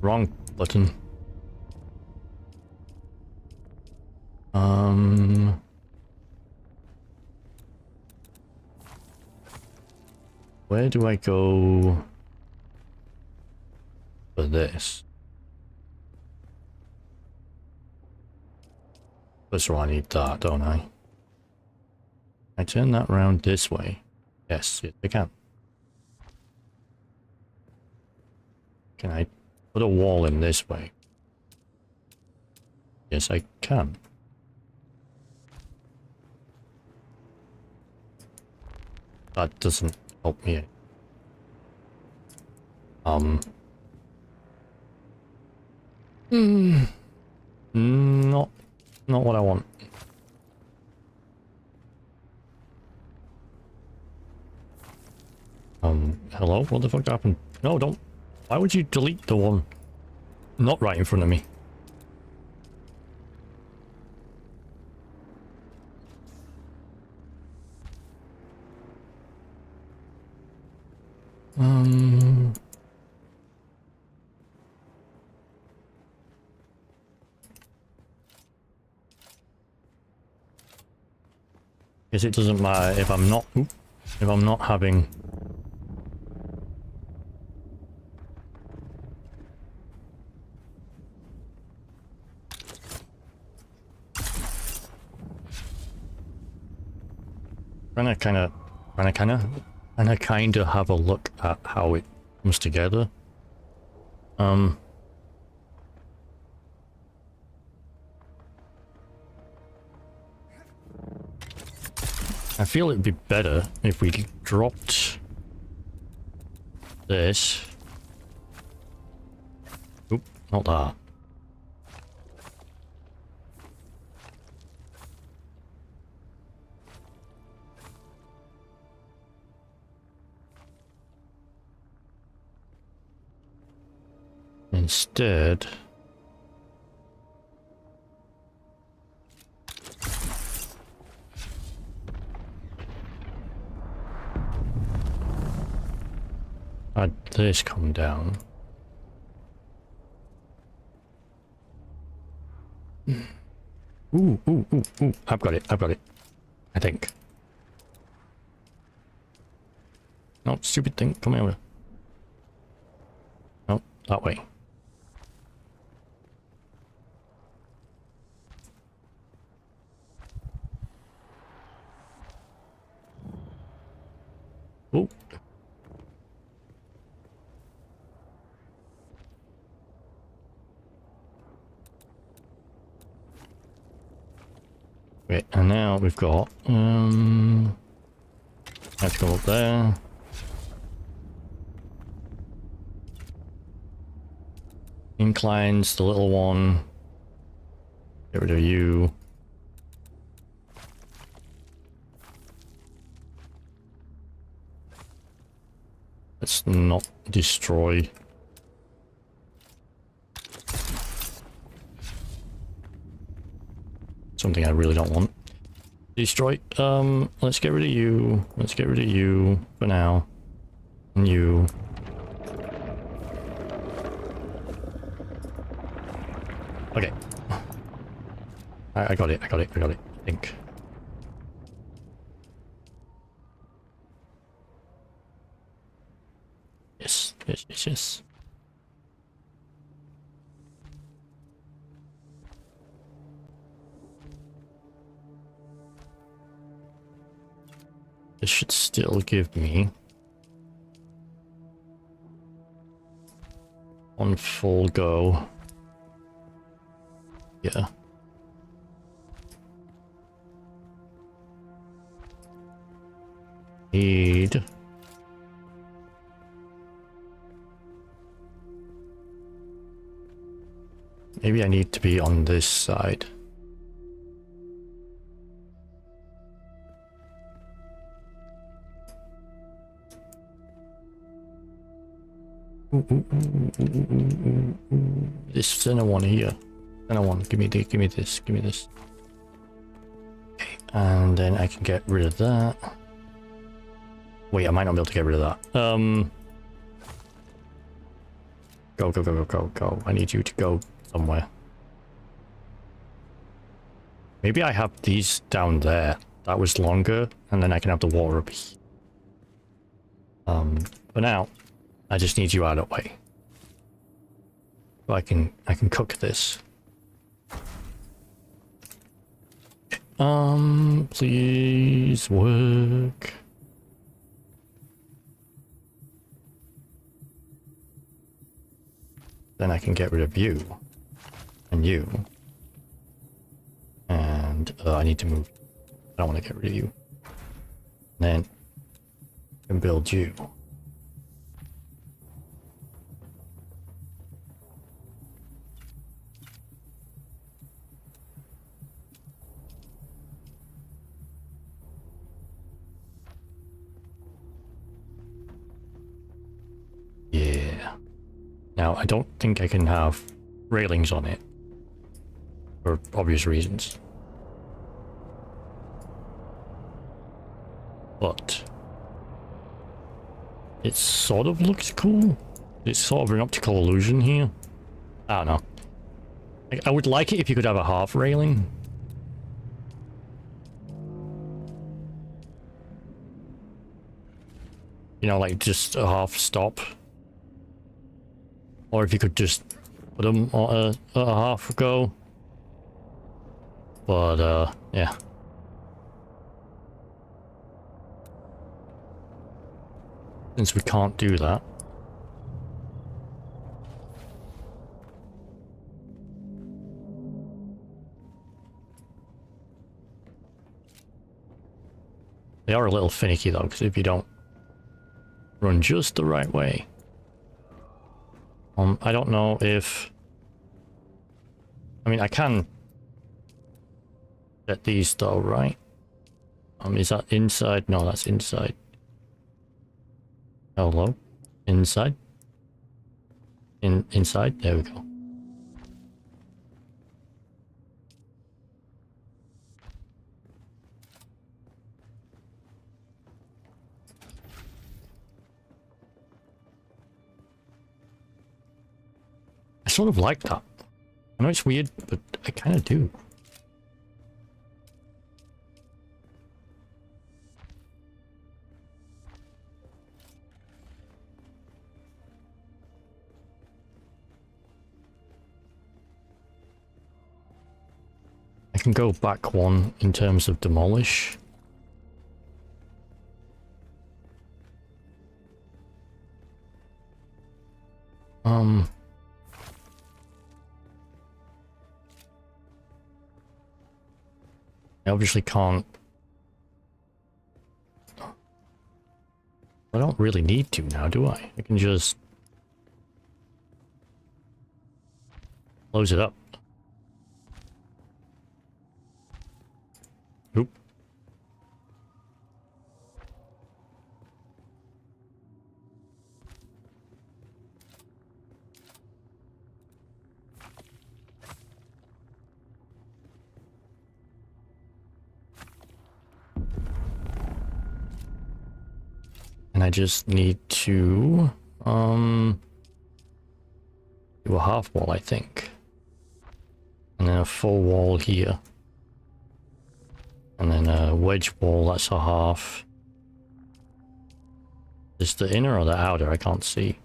Wrong button. Where do I go for this? First of all, I need that, don't I? I turn that round this way. Yes, yes, I can. Can I put a wall in this way? Yes, I can. That doesn't help me. Not what I want. Hello? What the fuck happened? No, don't. Why would you delete the one not right in front of me? Guess it doesn't matter if I'm not having. And I kind of have a look at how it comes together. I feel it'd be better if we dropped this. Oop, not that. Instead, had this come down. Ooh, I've got it, I think. No, stupid thing, come over. No, that way. Ooh. Wait, and now we've got, let's go up there. Inclines, the little one. Get rid of you. Let's not destroy. Something I really don't want. Destroy. Let's get rid of you. Let's get rid of you for now. And you. Okay. I got it, I think. Yes. This should still give me one full go. Yeah. Need. Maybe I need to be on this side. This center one here. Center one. Give me this. Okay, and then I can get rid of that. Wait, I might not be able to get rid of that. Go. I need you to go somewhere. Maybe I have these down there. That was longer, and then I can have the water up here. For now, I just need you out of the way. So I can cook this. Please work. then I can get rid of you. And you. And I need to move. I don't want to get rid of you. And then I can build you. Yeah. Now, I don't think I can have railings on it. For obvious reasons. But it sort of looks cool. It's sort of an optical illusion here. I don't know. I would like it if you could have a half railing. You know, like just a half stop. Or if you could just put them at a half go. But, yeah. Since we can't do that. They are a little finicky though, because if you don't run just the right way. I don't know if... I mean, I can get these though, right? Is that inside? No, that's inside. Hello? Inside? Inside? There we go. I sort of like that. I know it's weird, but I kind of do. I can go back one in terms of demolish. I obviously can't. I don't really need to now, do I? I can just close it up. Oop. And I just need to do a half wall, I think. And then a full wall here. And then a wedge wall, that's a half. Is the inner or the outer? I can't see.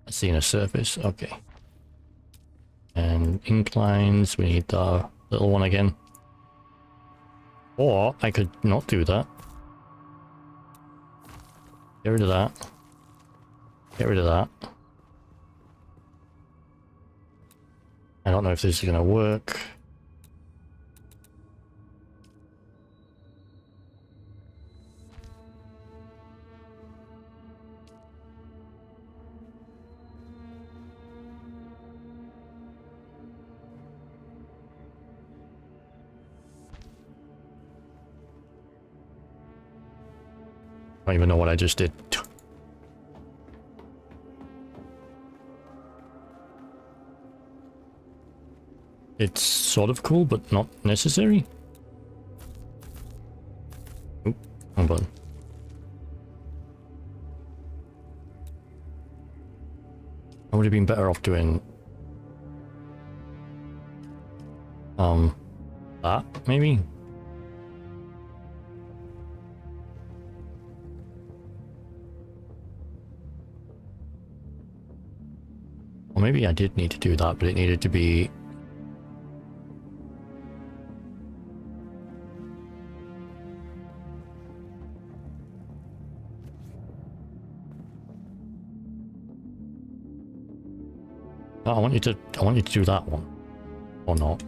I see inner surface, okay. And inclines, we need the little one again. Or I could not do that. Get rid of that. Get rid of that. I don't know if this is going to work. I don't even know what I just did. It's sort of cool, but not necessary. Oop, hold on. I would have been better off doing that maybe. Or maybe I did need to do that, but it needed to be No, I want you to do that one. Or not.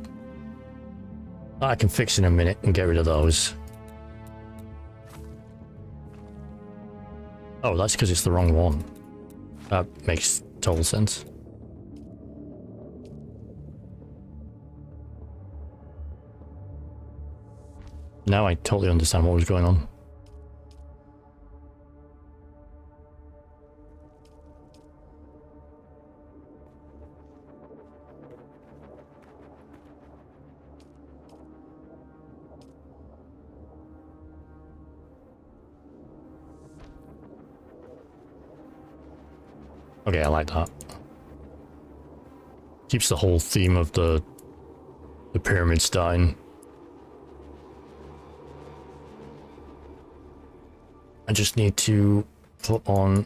I can fix in a minute and get rid of those. Oh, that's because it's the wrong one. That makes total sense. Now I totally understand what was going on. Okay, I like that. Keeps the whole theme of the pyramid starting. I just need to put on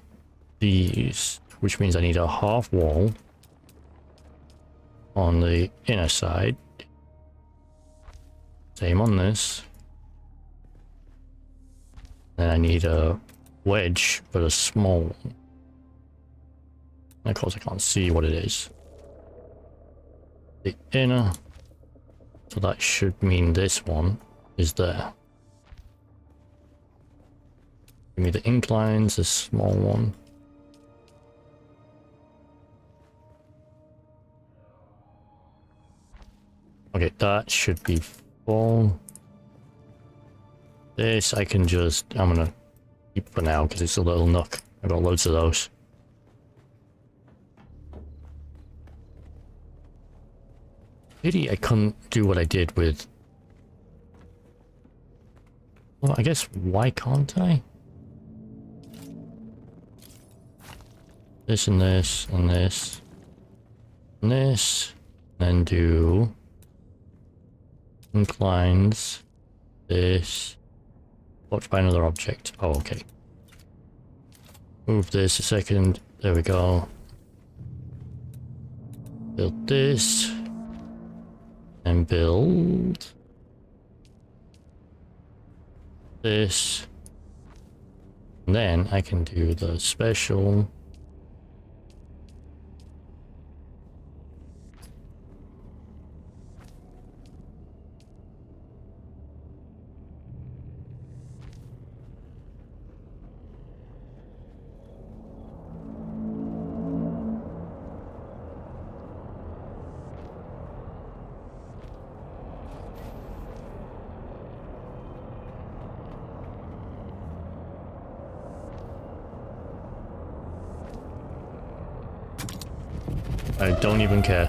these, which means I need a half wall on the inner side. Same on this. Then I need a wedge, but a small one. Of course, I can't see what it is. The inner. So that should mean this one is there. Give me the inclines, the small one. Okay, that should be full. This I can just, I'm gonna keep for now because it's a little nook. I've got loads of those. Pity I couldn't do what I did with... Well, I guess, why can't I? This and this and this and this, and then do inclines, this, watch by another object. Oh, okay. Move this a second, there we go. Build this, and build this, and then I can do the special. I don't even care.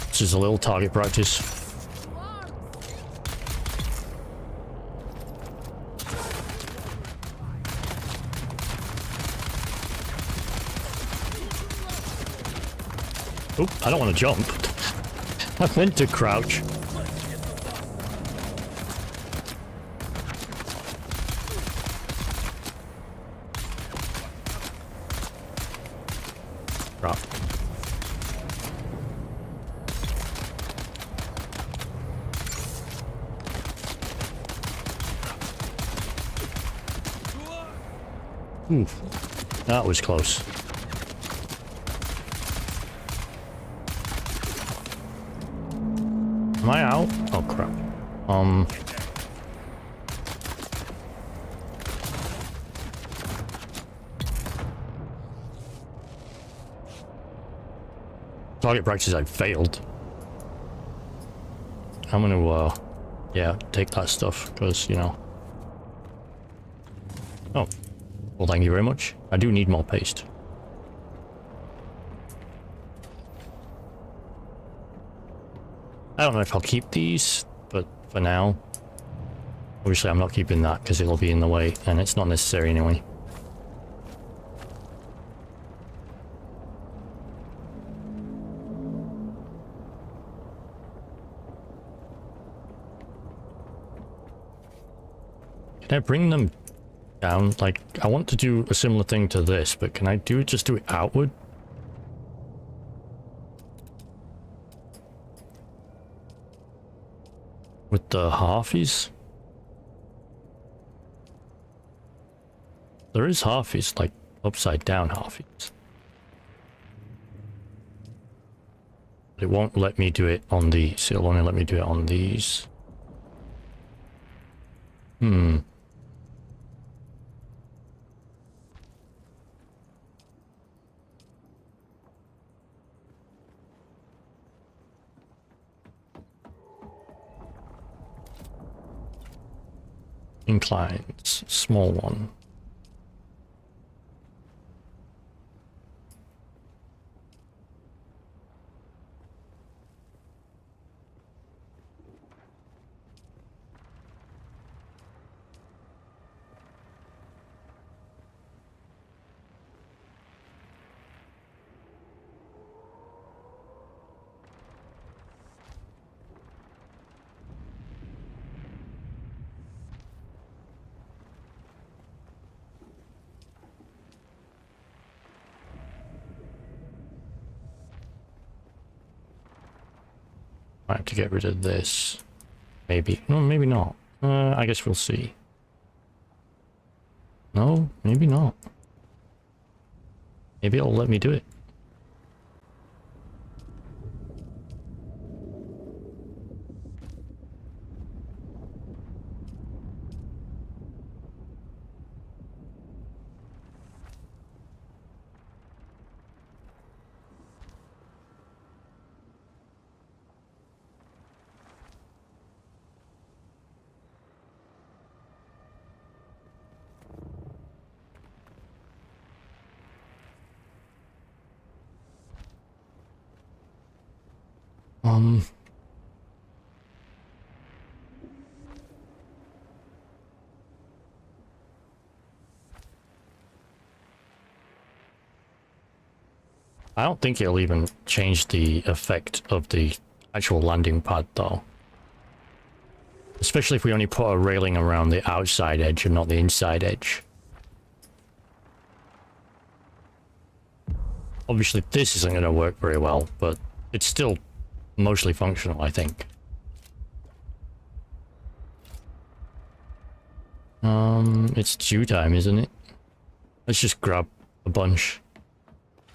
This is a little target practice. Oh, I don't want to jump. I meant to crouch. Crap. Oof. That was close. Am I out? Oh crap. Target practice, I failed. I'm gonna, yeah, take that stuff, because, you know. Oh. Well, thank you very much. I do need more paste. I don't know if I'll keep these, but for now, obviously I'm not keeping that because it'll be in the way and it's not necessary anyway. Can I bring them down? Like, I want to do a similar thing to this, but can I just do it outward? with the halfies. There is halfies, like upside down halfies. It won't let me do it on these. It'll only let me do it on these. Inclines, small one. I have to get rid of this. Maybe. No, maybe not. I guess we'll see. No, maybe not. Maybe it'll let me do it. I don't think it'll even change the effect of the actual landing pad though. Especially if we only put a railing around the outside edge and not the inside edge. Obviously this isn't going to work very well, but it's still mostly functional, I think. It's due time, isn't it? Let's just grab a bunch.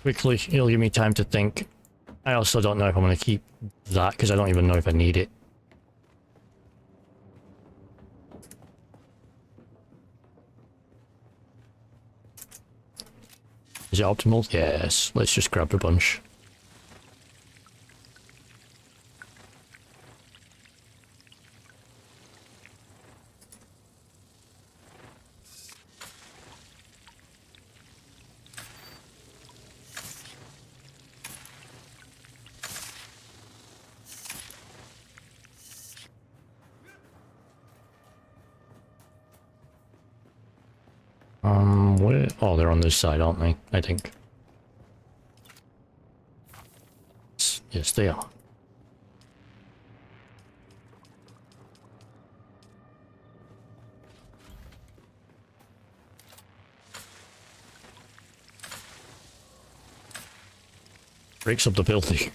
Quickly, it'll give me time to think. I also don't know if I'm going to keep that, because I don't even know if I need it. Is it optimal? Yes. Let's just grab a bunch. Where? Oh, they're on this side, aren't they? I think. Yes, they are. Breaks up the building.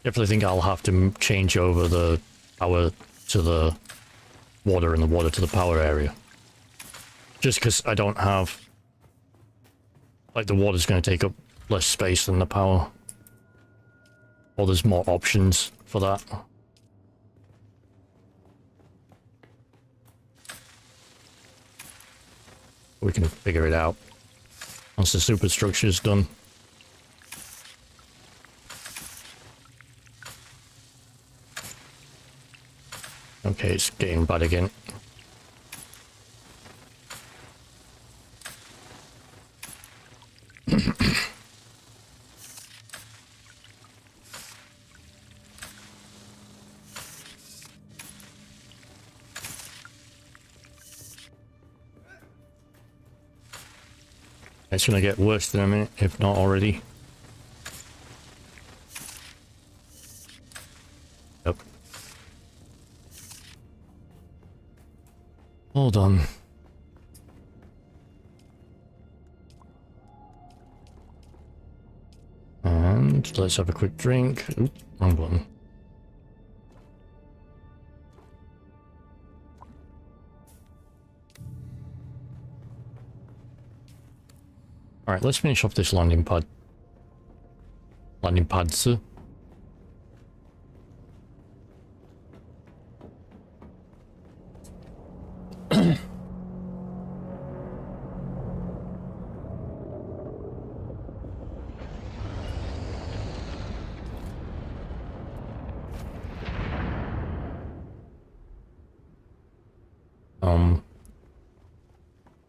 Definitely think I'll have to change over the power to the water and the water to the power area. Just because I don't have... Like, the water's going to take up less space than the power. Or there's more options for that. We can figure it out once the superstructure's done. Okay, it's getting bad again. It's gonna get worse in a minute, if not already. Yep. Hold on. And let's have a quick drink. Oop, wrong button. Alright, let's finish off this landing pad. Landing pads.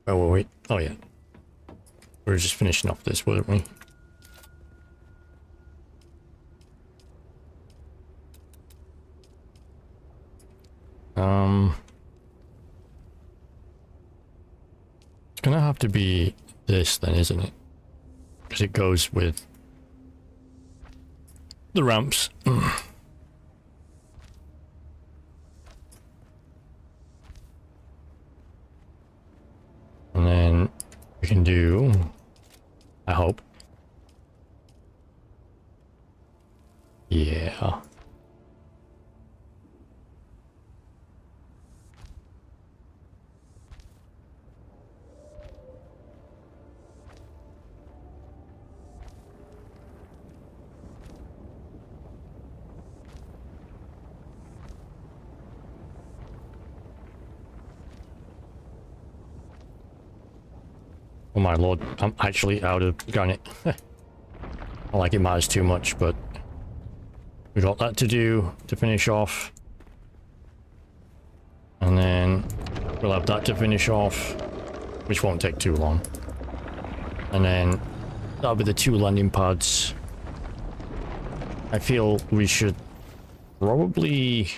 Oh, wait. Oh, yeah. We were just finishing off this, weren't we? It's gonna have to be this then, isn't it? Because it goes with the ramps. And then we can do, I hope. Yeah. Oh my lord, I'm actually out of granite. Not like it matters too much, but we got that to do to finish off. And then we'll have that to finish off, which won't take too long. And then that'll be the 2 landing pads. I feel we should probably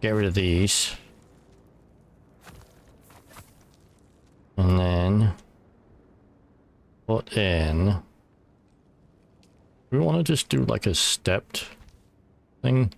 get rid of these. And then put in, we want to just do like a stepped thing.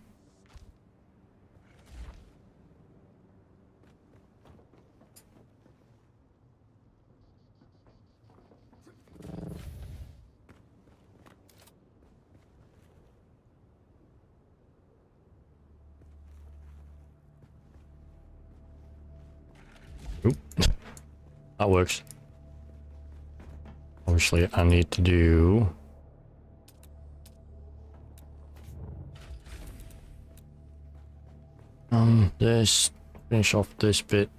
Oop. That works. Obviously, I need to do this, finish off this bit.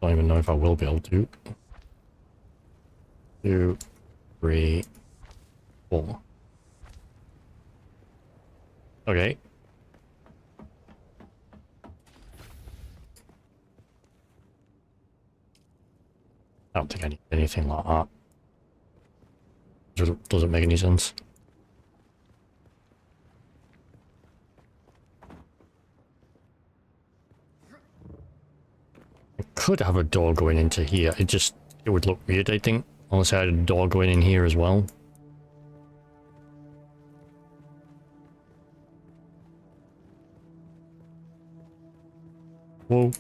Don't even know if I will be able to. 2, 3, 4. Okay. I don't think I need anything like that. Doesn't make any sense. I could have a door going into here. It would look weird, I think, unless I had a door going in here as well. Whoa.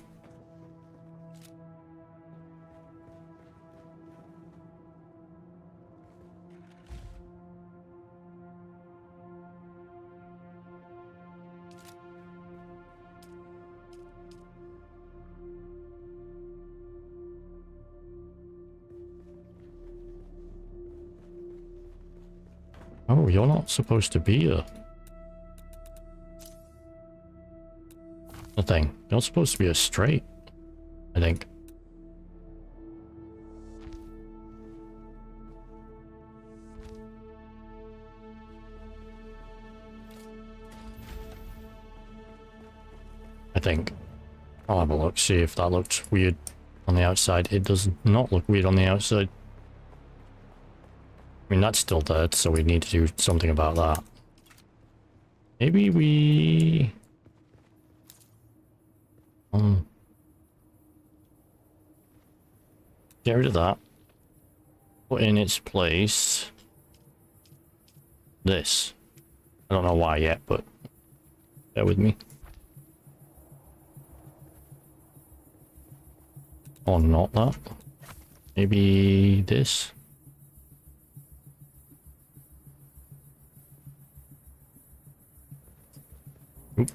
Oh, you're not supposed to be a thing. You're supposed to be a straight, I think. I'll have a look, see if that looks weird on the outside. It does not look weird on the outside. I mean, that's still dead, so we need to do something about that. Maybe we... Get rid of that. Put in its place this. I don't know why yet, but bear with me. Or not that. Maybe this. Oop.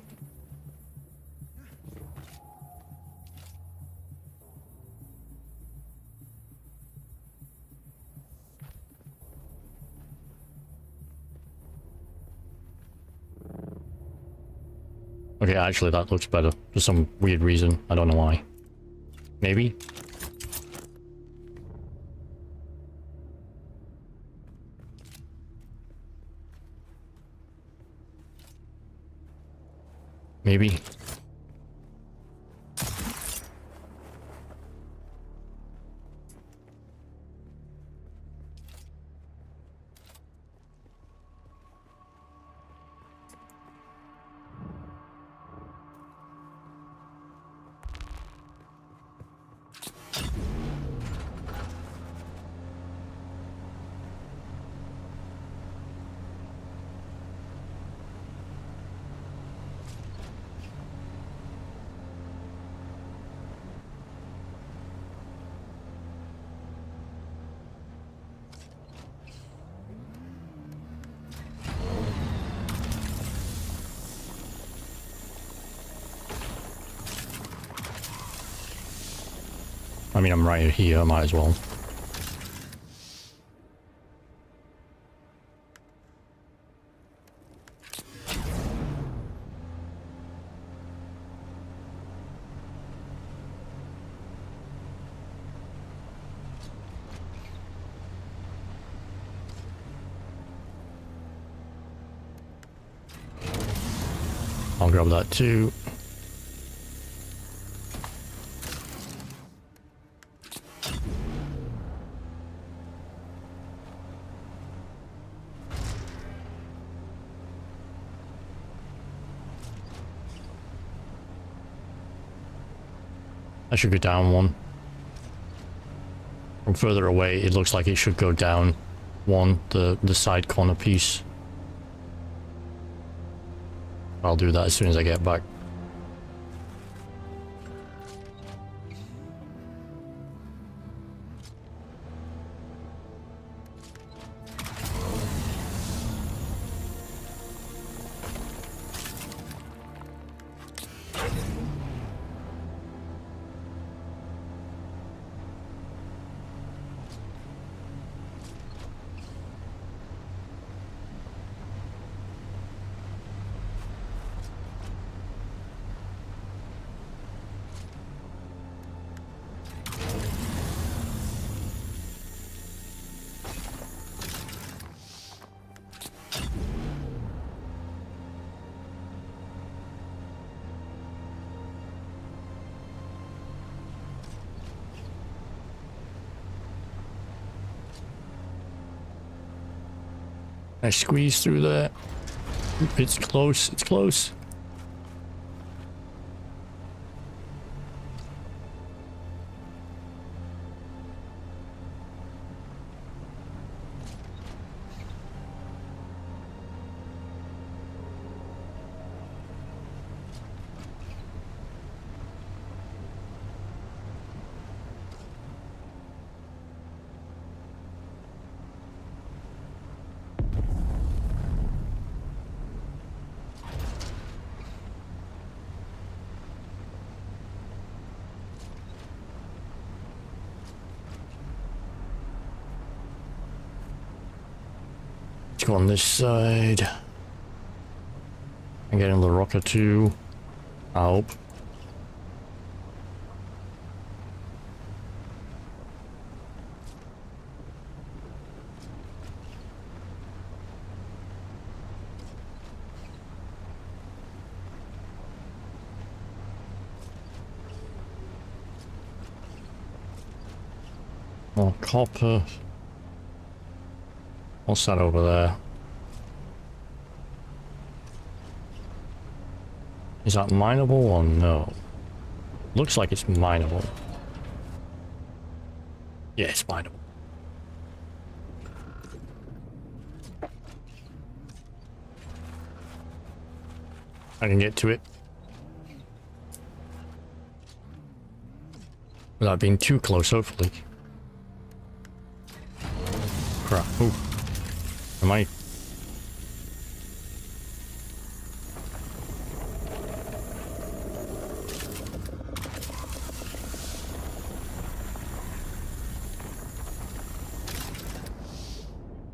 Okay, actually that looks better. For some weird reason. I don't know why. Maybe? Maybe. I mean, I'm right here, I might as well. I'll grab that too. I should go down one. From further away, it looks like it should go down one, the side corner piece. I'll do that as soon as I get back. I squeeze through there. It's close, it's close. Let's go on this side. I'm getting the rocket too. I hope. More copper. What's that over there? Is that mineable or no? Looks like it's mineable. Yeah, it's mineable. I can get to it without being too close, hopefully. Crap. Ooh. Am I?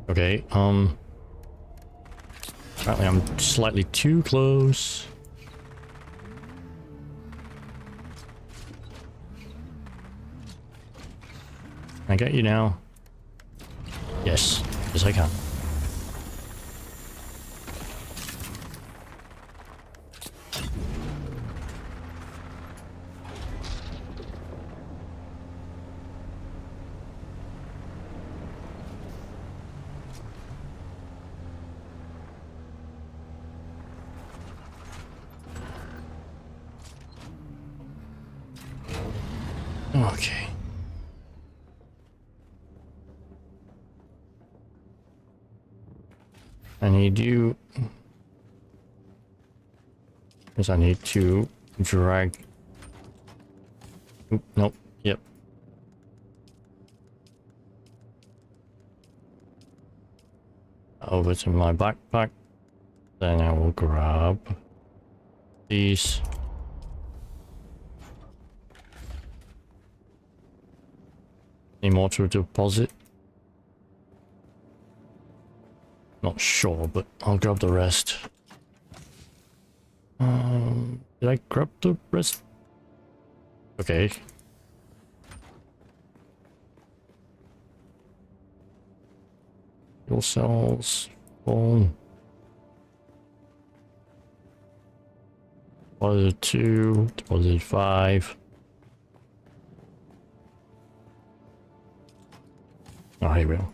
Okay, apparently I'm slightly too close. Can I get you now? Yes. Yes, I can. Okay. I need you... Because I need to drag... Oop, nope. Yep. Over to my backpack. Then I will grab these. Any more to deposit? Not sure, but I'll grab the rest. Did I grab the rest? Okay. Fuel cells. Full. Deposit 2. Deposit 5. Oh, here we go.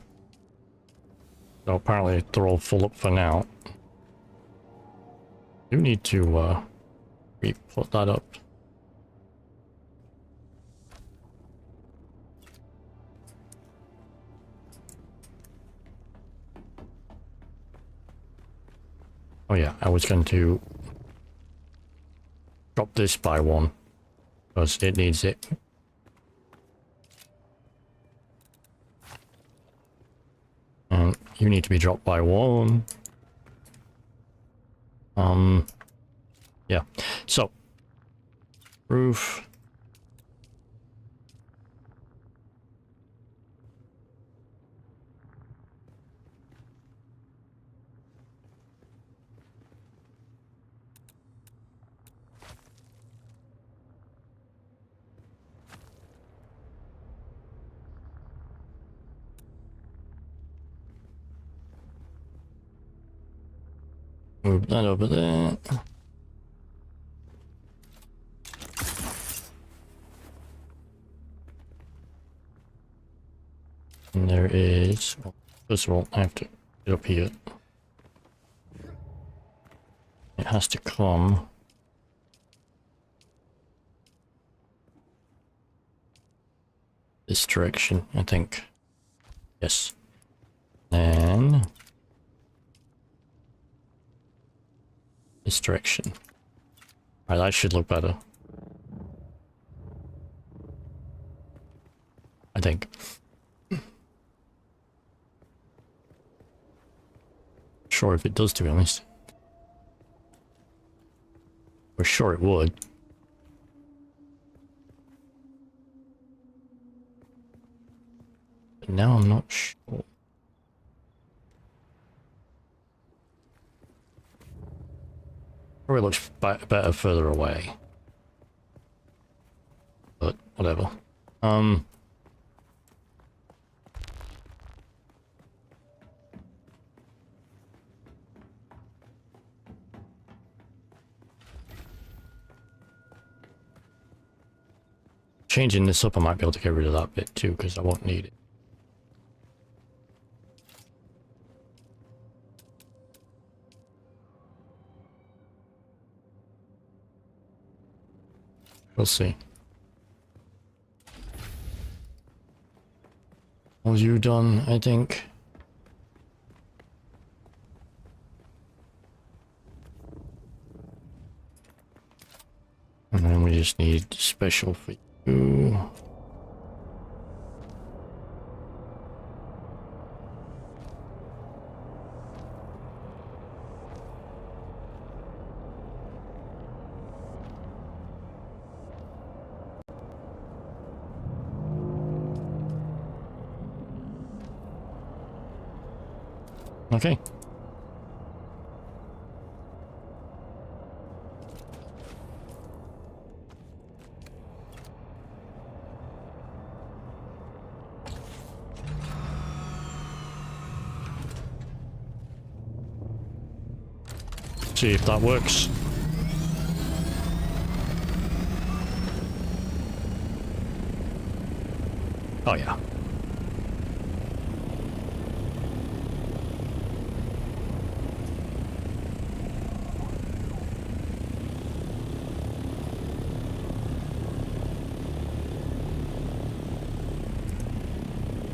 So apparently they're all full up for now. Do need to put that up. Oh yeah, I was going to drop this by 1 because it needs it. And you need to be dropped by 1. Yeah. So roof. Move that over there. And there is, well, first of all, I have to get up here. It has to come this direction, I think. Yes. Then this direction. Alright, that should look better. I think. Sure if it does, to be honest. We're sure it would. But now I'm not sure. Probably looks better further away. But whatever. Changing this up, I might be able to get rid of that bit too, because I won't need it. We'll see. those you done, I think. And then we just need special for you. Okay. See if that works. Oh yeah.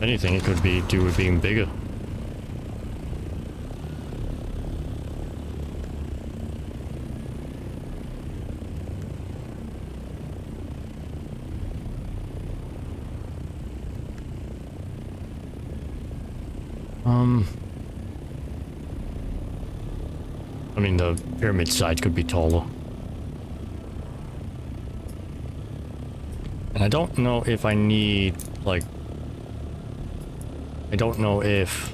Anything, it could be do with being bigger. I mean, the pyramid side could be taller. And I don't know if I need, like... I don't know if...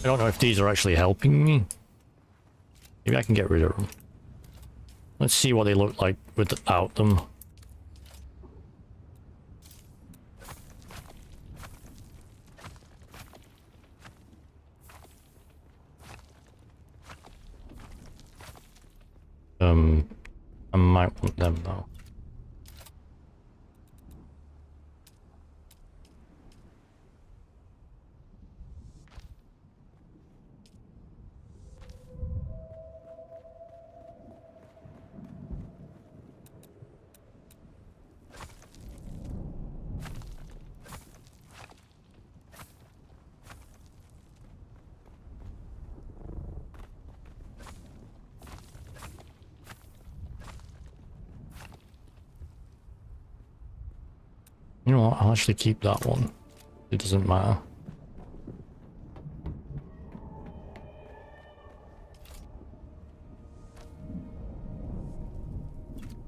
I don't know if these are actually helping me. Maybe I can get rid of them. Let's see what they look like without them. I might want them though. You know what, I'll actually keep that one. It doesn't matter.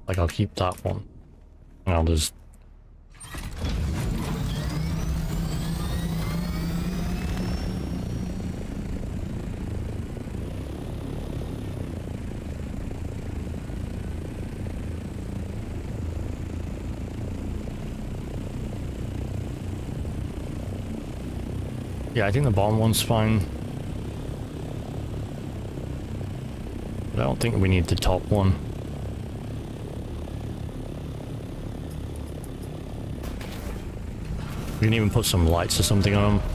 Like, I'll keep that one. And I'll just... Yeah, I think the bottom one's fine. But I don't think we need the top one. We can even put some lights or something on them.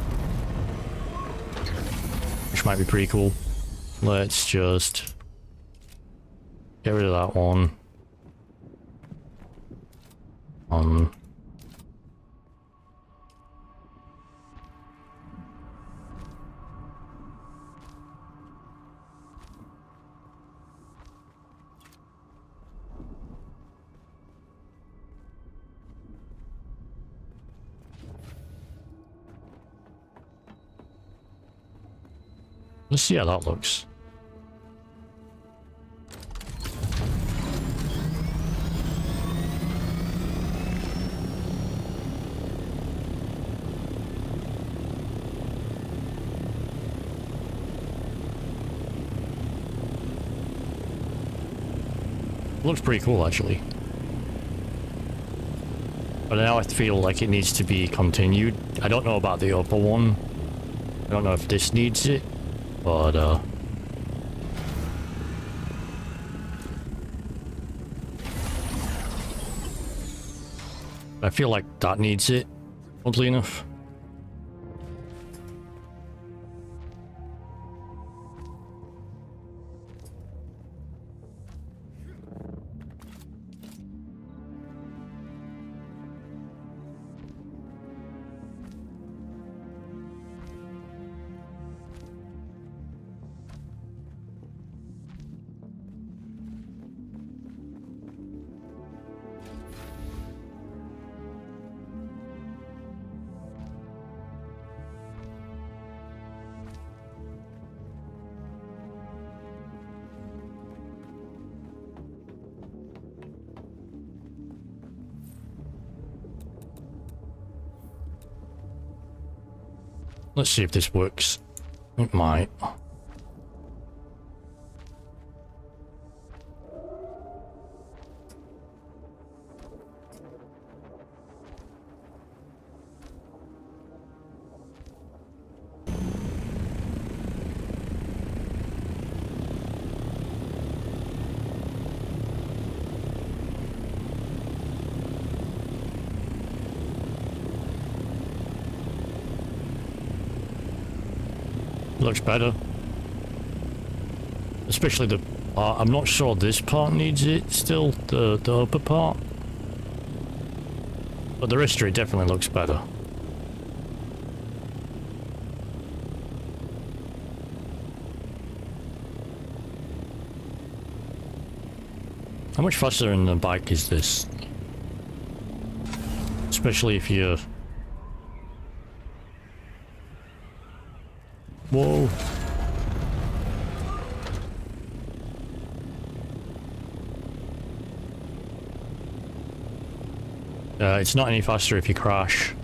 Which might be pretty cool. Let's just get rid of that one. Let's see how that looks. Looks pretty cool, actually. But now I feel like it needs to be continued. I don't know about the upper one. I don't know if this needs it, but I feel like that needs it, oddly enough. Let's see if this works. It might. Looks better. Especially the part. I'm not sure this part needs it still, the upper part. But the rest of it definitely looks better. How much faster in the bike is this? Especially if you're... Whoa. It's not any faster if you crash.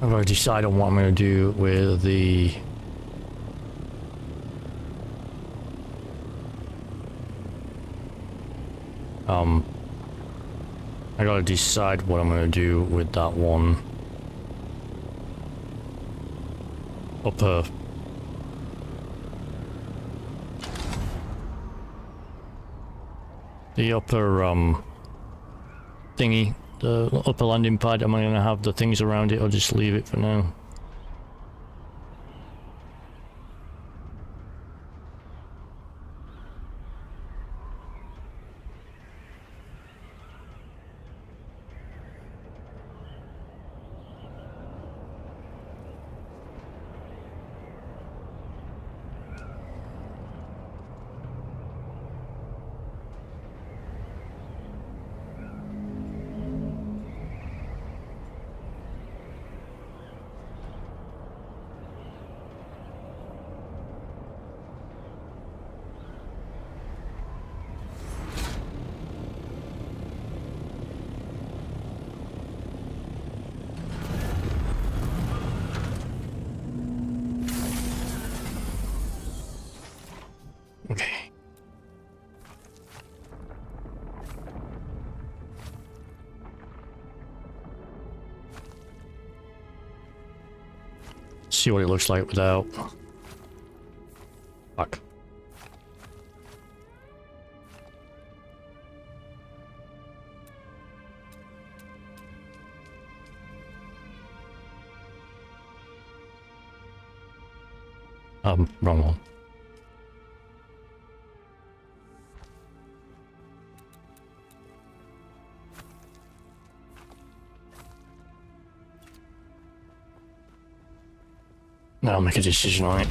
I've got to decide on what I'm going to do with the... I got to decide what I'm going to do with that one. Upper... The upper, thingy. The upper landing pad, am I going to have the things around it or just leave it for now? Okay. See what it looks like without. Fuck. Wrong one. Now I'll make a decision on it.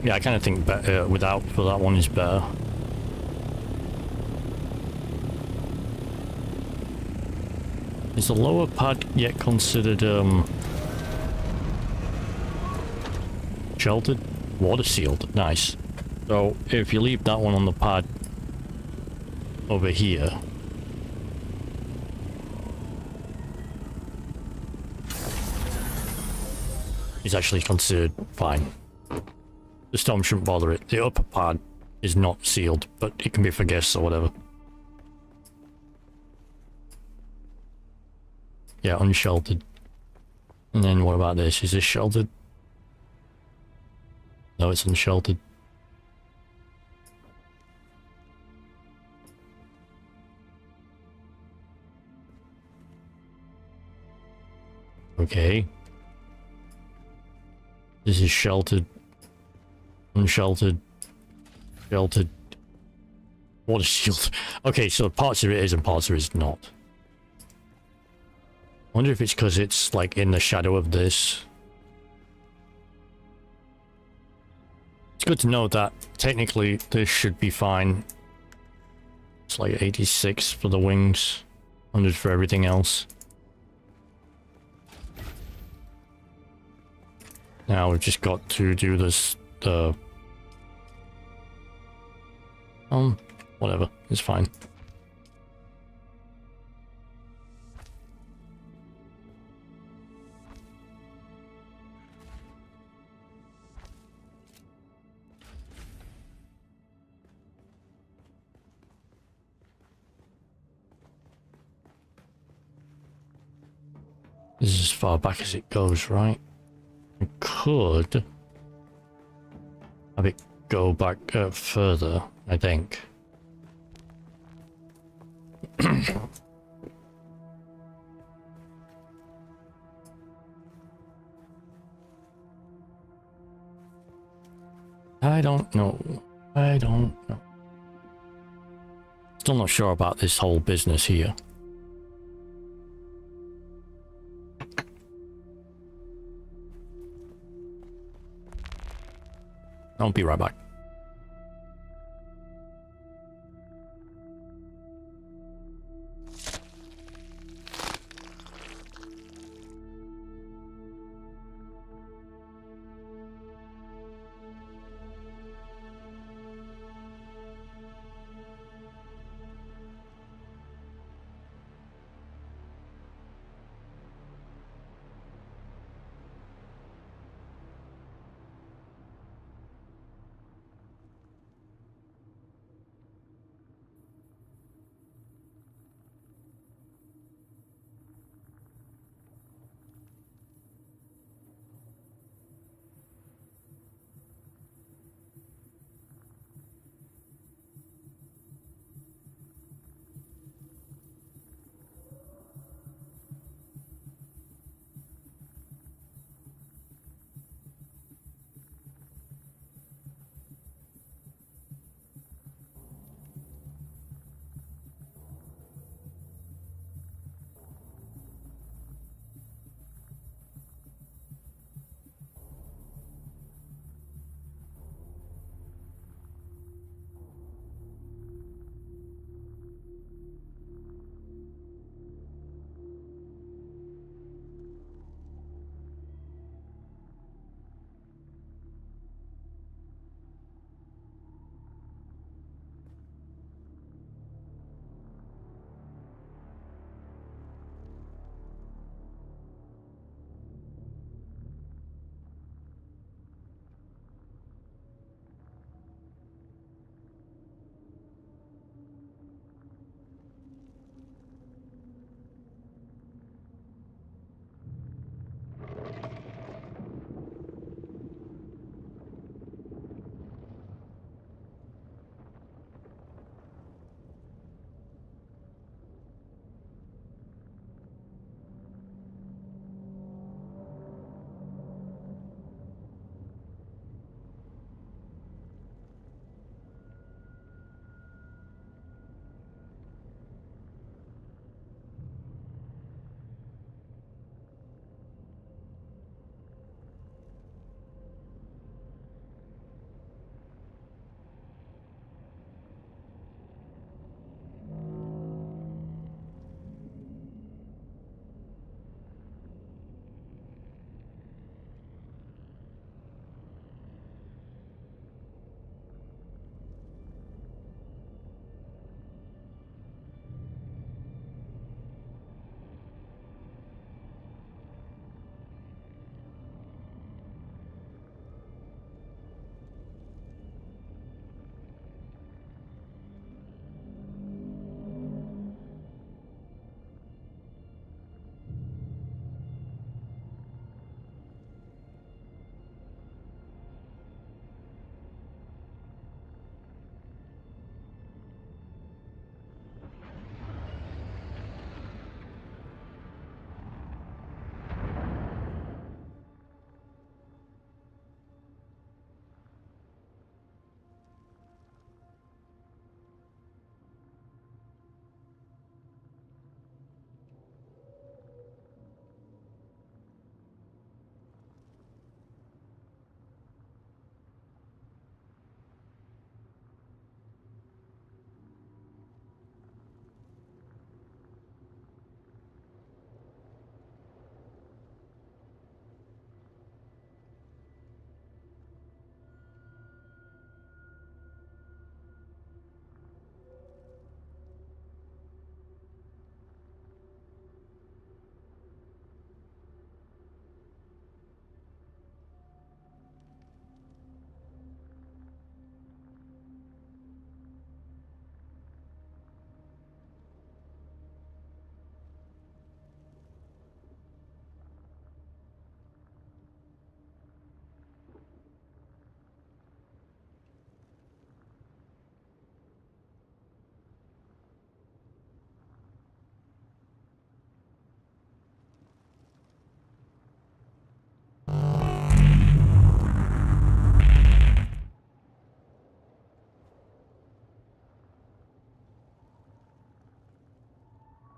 Yeah, I kind of think without for that one is better. Is the lower pad yet considered sheltered? Water sealed. Nice. So if you leave that one on the pad over here, it's actually considered fine. The storm shouldn't bother it. The upper pad is not sealed, but it can be for guests or whatever. Yeah, unsheltered. And then what about this? Is this sheltered? No, it's unsheltered. Okay. This is sheltered. Unsheltered. Sheltered. Water shield. Okay, so parts of it is and parts of it is not. Wonder if it's because it's like in the shadow of this. It's good to know that technically this should be fine. It's like 86 for the wings, 100 for everything else. Now we've just got to do this, whatever, it's fine. This is as far back as it goes, right? I could have it go back further, I think. I don't know. I don't know. Still not sure about this whole business here. I'll be right back.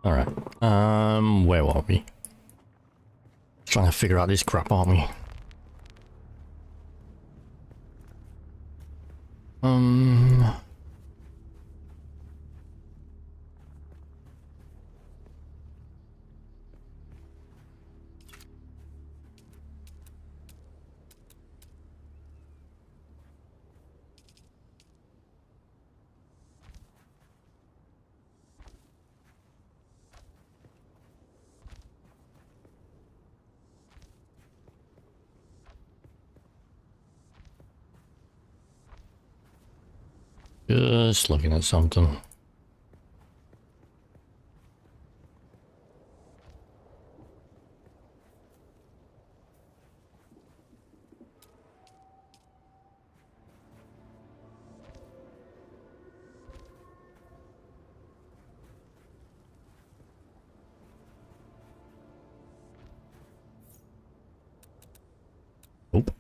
Alright. Where were we? Trying to figure out this crap, aren't we? Just looking at something. Oop.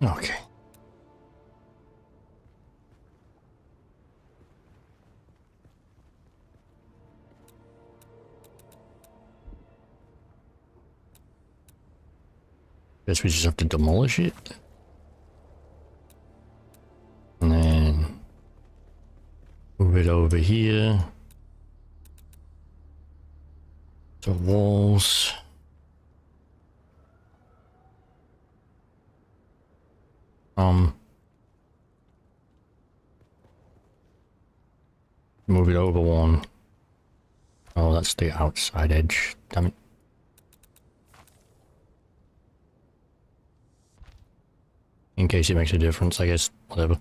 Okay. Guess we just have to demolish it. And then move it over here. The walls. Move it over one. Oh, that's the outside edge. Damn it. In case it makes a difference, I guess. Whatever.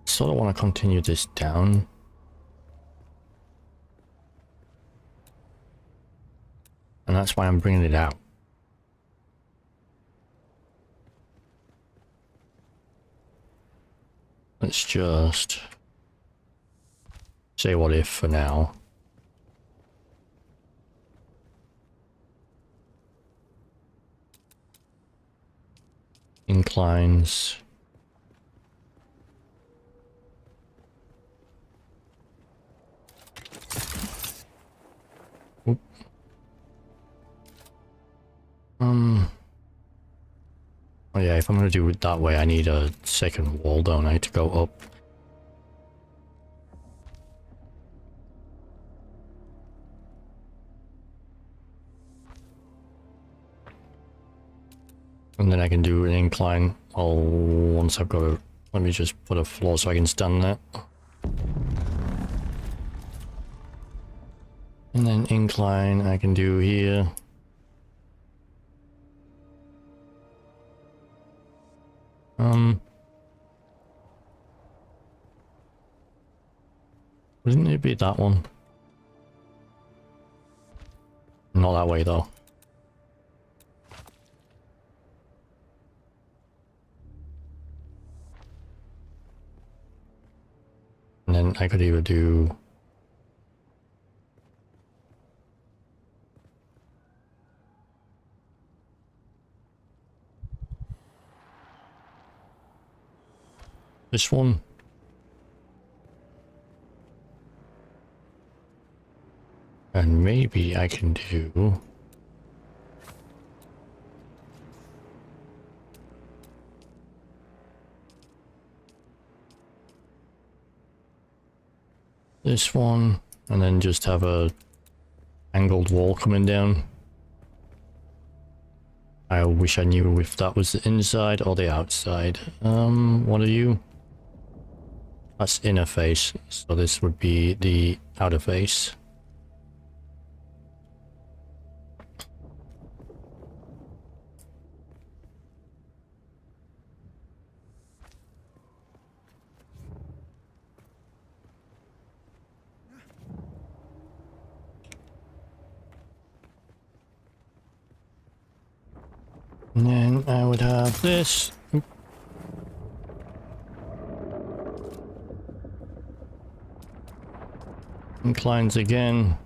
Sort of want to continue this down. And that's why I'm bringing it out. Let's just say what if for now. Inclines. Oop. Oh yeah, if I'm gonna do it that way, I need a second wall, don't I, to go up. And then I can do an incline. Once I've got a... Let me just put a floor so I can stand that. And then incline I can do here. Wouldn't it be that one? Not that way though. And then I could either do... this one. And maybe I can do... this one, and then just have a angled wall coming down. I wish I knew if that was the inside or the outside. What are you? That's inner face, so this would be the outer face. Like this. Oop. Inclines again.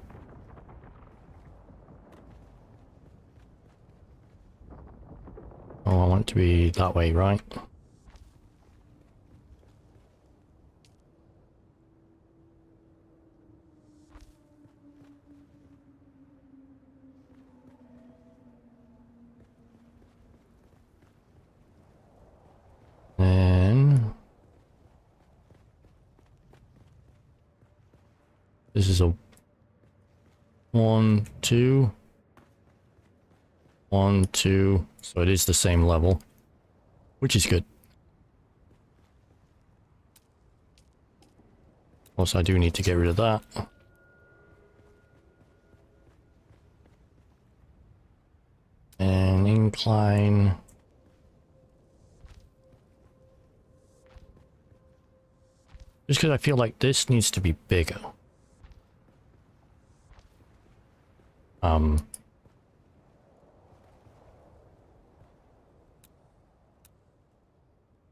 Oh, I want it to be that way, right? Then this is a 1, 2, 1, 2. So it is the same level, which is good. Also, I do need to get rid of that. And incline. Just because I feel like this needs to be bigger.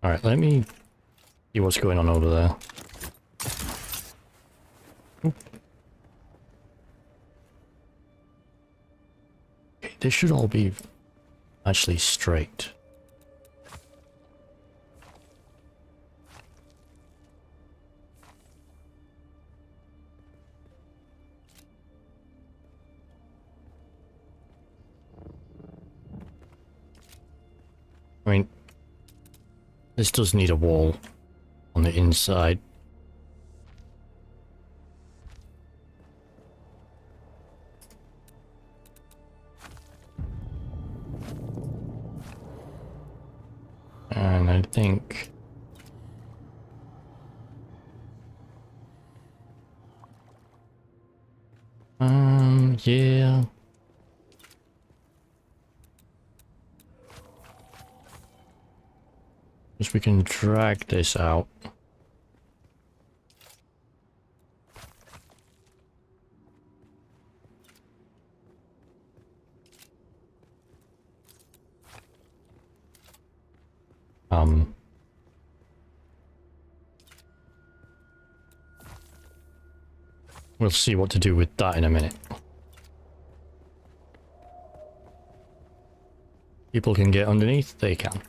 Alright, let me see what's going on over there. Oop. Okay, this should all be actually straight. I mean, this does need a wall on the inside. And I think yeah. We can drag this out. We'll see what to do with that in a minute. People can get underneath, they can.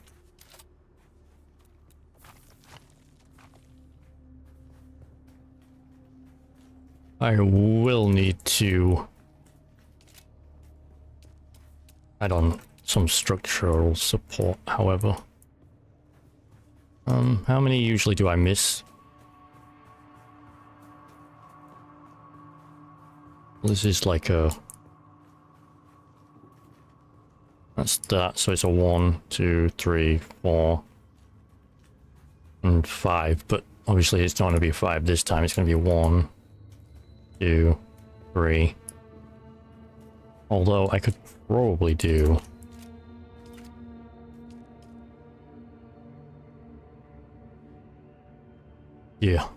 I will need to add on some structural support, however. How many usually do I miss? This is like a... That's that, so it's a 1, 2, 3, 4, and 5, but obviously it's not going to be 5 this time, it's going to be 1, 2, 3. Although I could probably do... Yeah.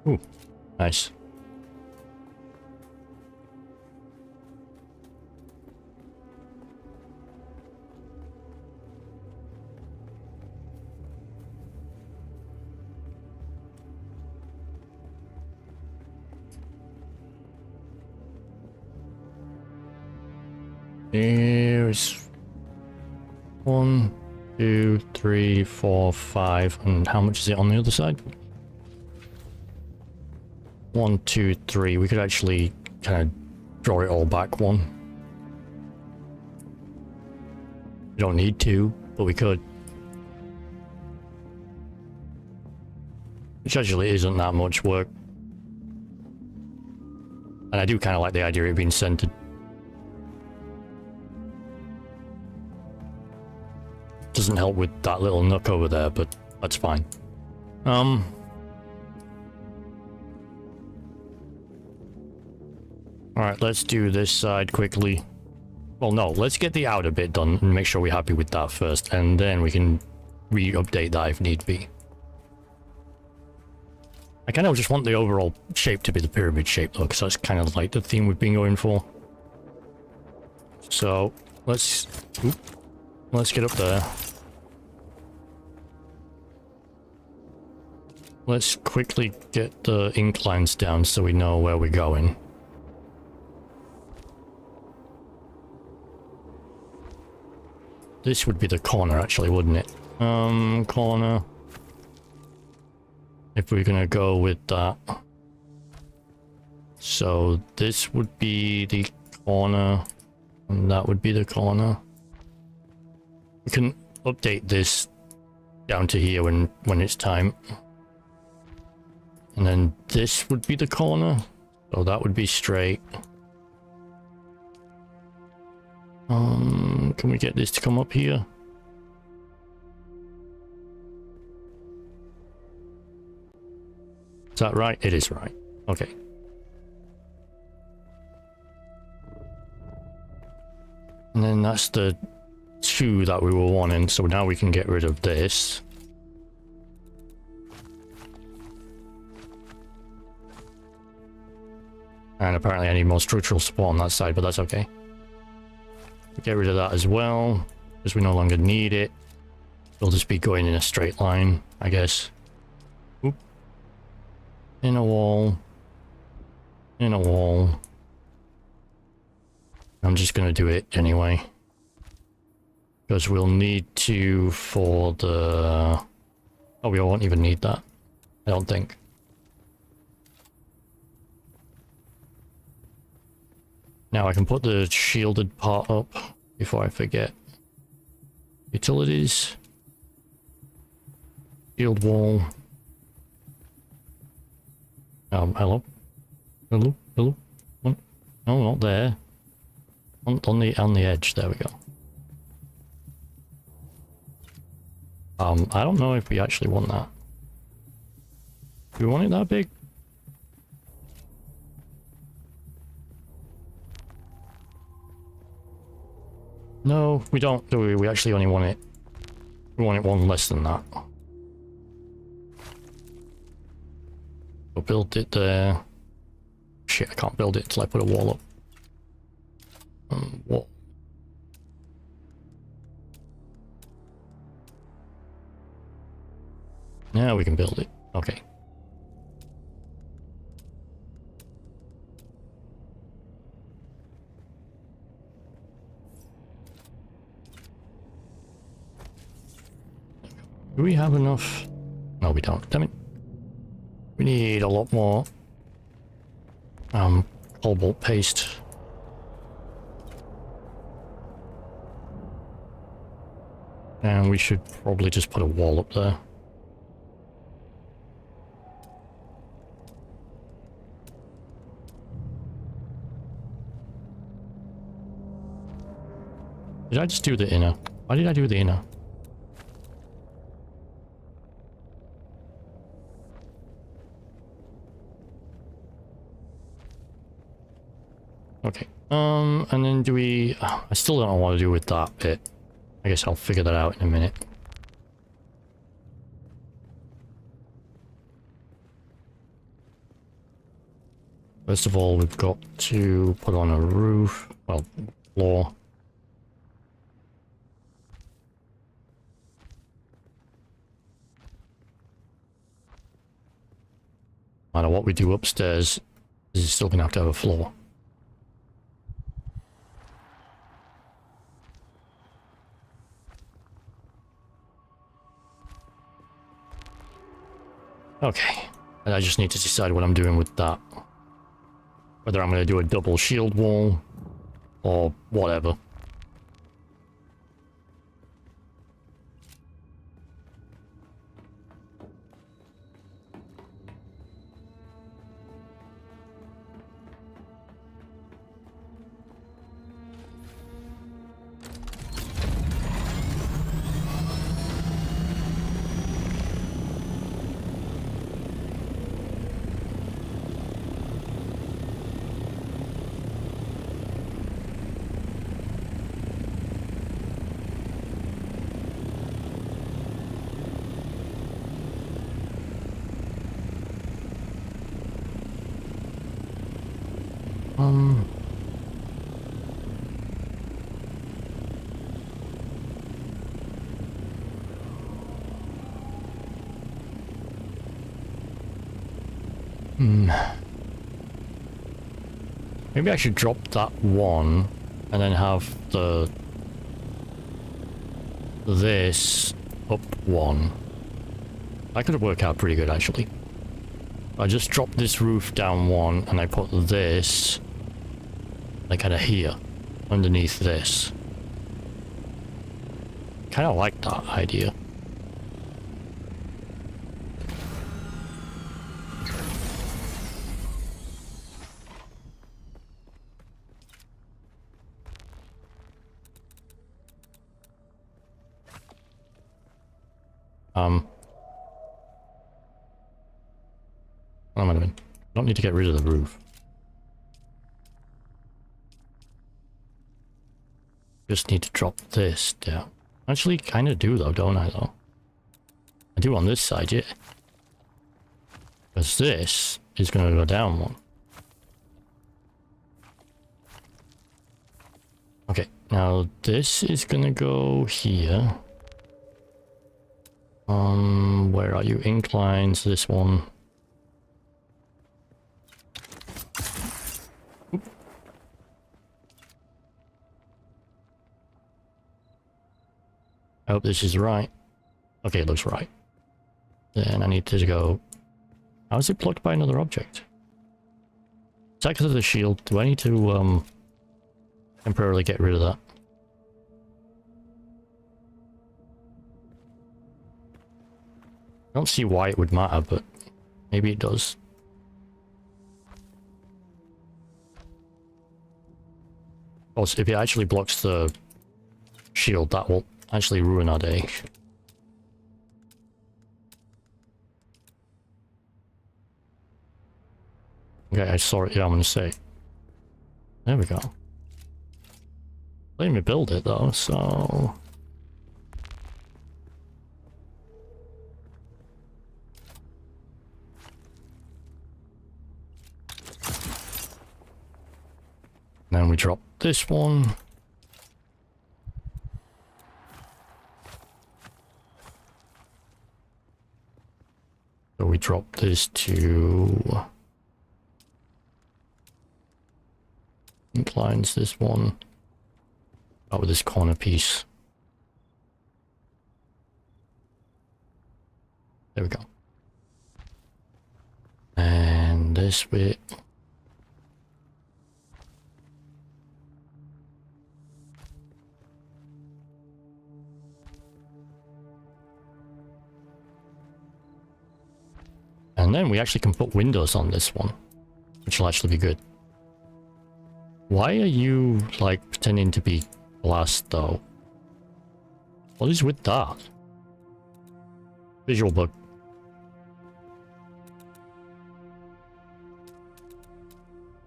Ooh, nice. There's 1, 2, 3, 4, 5, and how much is it on the other side? 1, 2, 3. We could actually kind of draw it all back 1. We don't need to, but we could. Which actually isn't that much work. And I do kind of like the idea of it being centered. Doesn't help with that little nook over there, but that's fine. Alright, let's do this side quickly. Well, no, let's get the outer bit done and make sure we're happy with that first, and then we can re-update that if need be. I kind of just want the overall shape to be the pyramid shape though, because that's kind of like the theme we've been going for. So let's get up there. Let's quickly get the inclines down so we know where we're going. This would be the corner actually, wouldn't it? Corner. If we're gonna go with that. So this would be the corner, and that would be the corner. We can update this down to here when it's time. And then this would be the corner, so that would be straight. Can we get this to come up here? Is that right? It is right. Okay. And then that's the 2 that we were wanting, so now we can get rid of this. And apparently I need more structural support on that side, but that's okay. Get rid of that as well, because we no longer need it. We'll just be going in a straight line, I guess. Oop. In a wall. In a wall. I'm just gonna do it anyway. Because we'll need to for the... Oh, we won't even need that. I don't think. Now I can put the shielded part up before I forget. Utilities. Shield wall. Hello? Hello? Hello? No, not there. On the edge, there we go. I don't know if we actually want that. Do we want it that big? No, we don't, do we? We actually only want it... We want it one less than that. We'll build it there. Shit, I can't build it until I put a wall up. What? Now we can build it. Okay. Do we have enough? No, we don't. Damn it. We need a lot more. Cobalt paste. And we should probably just put a wall up there. Did I just do the inner? Why did I do the inner? Okay. And then do we... I still don't know what to do with that bit. I guess I'll figure that out in a minute. First of all, we've got to put on a roof. Well, floor. No matter what we do upstairs, this is still going to have a floor. Okay, and I just need to decide what I'm doing with that. Whether I'm going to do a double shield wall, or whatever. Maybe I should drop that one and then have this up one. That could work out pretty good actually. I just drop this roof down one and I put this like kind of here underneath this. Kind of like that idea. I might have been. Don't need to get rid of the roof. Just need to drop this down. Actually, kind of do though, don't I though? I do on this side, yeah. Because this is going to go down one. Okay, now this is going to go here. Where are you? Inclines, this one. Oop. I hope this is right. Okay, it looks right. Then I need to go... How is it blocked by another object? Is that because of the shield? Do I need to temporarily get rid of that? I don't see why it would matter, but maybe it does. Also, if it actually blocks the shield, that will actually ruin our day. Okay, I saw it. Yeah, I'm gonna say. There we go. Let me build it though, so... Then we drop this one. So we drop this to... Inclines this one. Out with this corner piece. There we go. And this bit. And then we actually can put windows on this one, which will actually be good. Why are you, like, pretending to be glass, though? What is with that? Visual bug.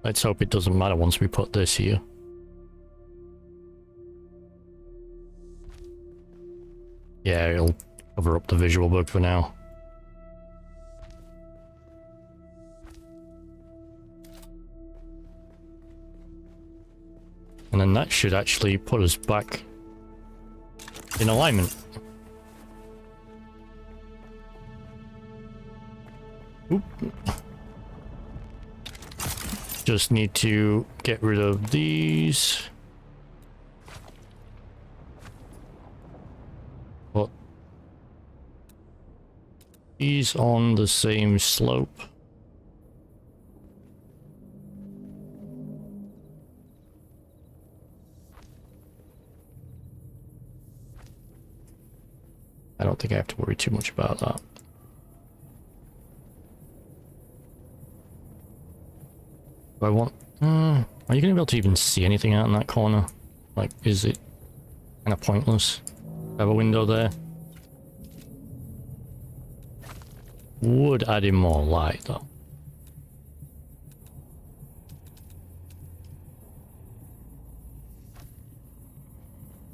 Let's hope it doesn't matter once we put this here. Yeah, it'll cover up the visual bug for now. And then that should actually put us back in alignment. Oop. Just need to get rid of these. Put these on the same slope. I don't think I have to worry too much about that. Do I want... are you going to be able to even see anything out in that corner? Like, is it kind of pointless? Have a window there? Would add in more light, though.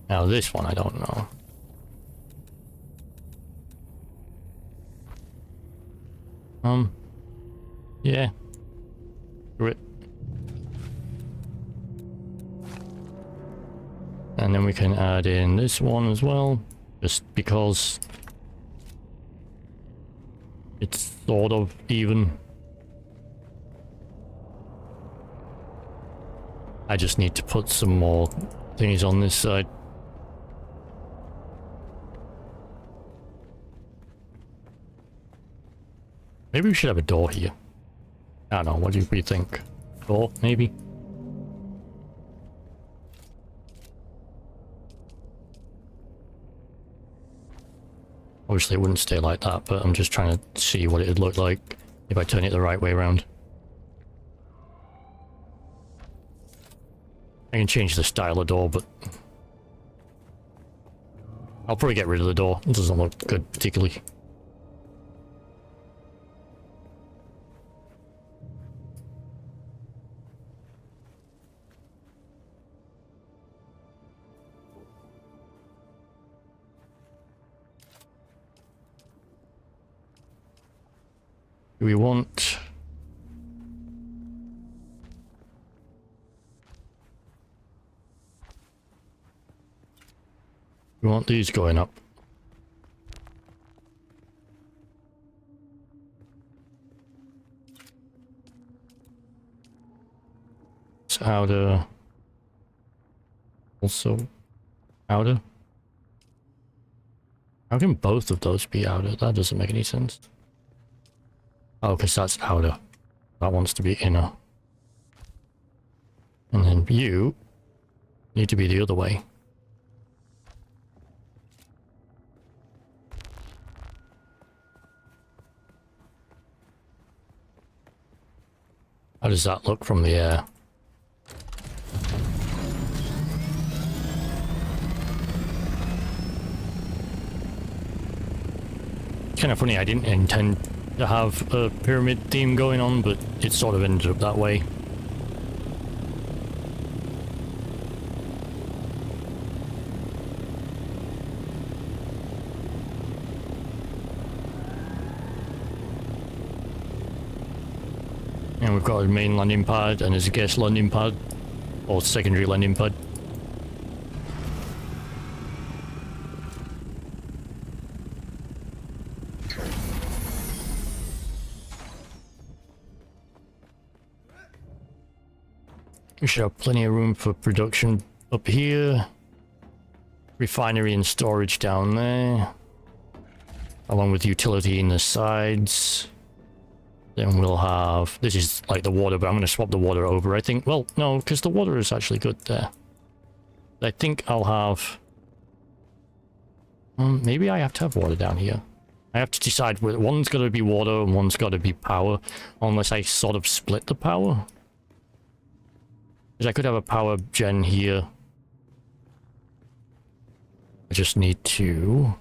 Now this one, I don't know. Yeah. Screw it. And then we can add in this one as well, just because it's sort of even. I just need to put some more thingies on this side. Maybe we should have a door here. I don't know, what do we think? Door, maybe? Obviously it wouldn't stay like that, but I'm just trying to see what it'd look like if I turn it the right way around. I can change the style of door, but I'll probably get rid of the door. It doesn't look good particularly. Do we want... We want these going up. It's outer. Also outer. How can both of those be outer? That doesn't make any sense. Oh, because that's outer. That wants to be inner. And then you need to be the other way. How does that look from the air? Kind of funny, I didn't intend to have a pyramid theme going on, but it sort of ended up that way. And we've got a main landing pad and there's a guest landing pad, or secondary landing pad. We should have plenty of room for production up here. Refinery and storage down there. Along with utility in the sides. Then we'll have... This is like the water, but I'm going to swap the water over, I think. Well, no, because the water is actually good there. I think I'll have... maybe I have to have water down here. I have to decide whether one's got to be water and one's got to be power. Unless I sort of split the power. Because I could have a power gen here. I just need to...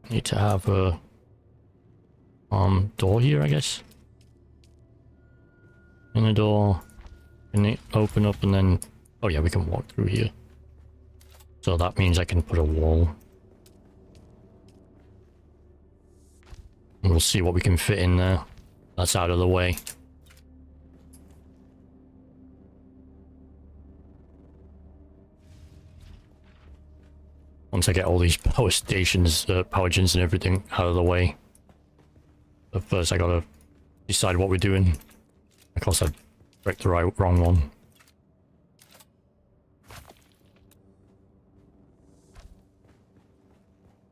Need to have a... door here, I guess. And a door. Can it open up and then... Oh yeah, we can walk through here. So that means I can put a wall. And we'll see what we can fit in there. That's out of the way. Once I get all these power stations, power gens and everything out of the way. But first I gotta decide what we're doing. Of course I picked the wrong one.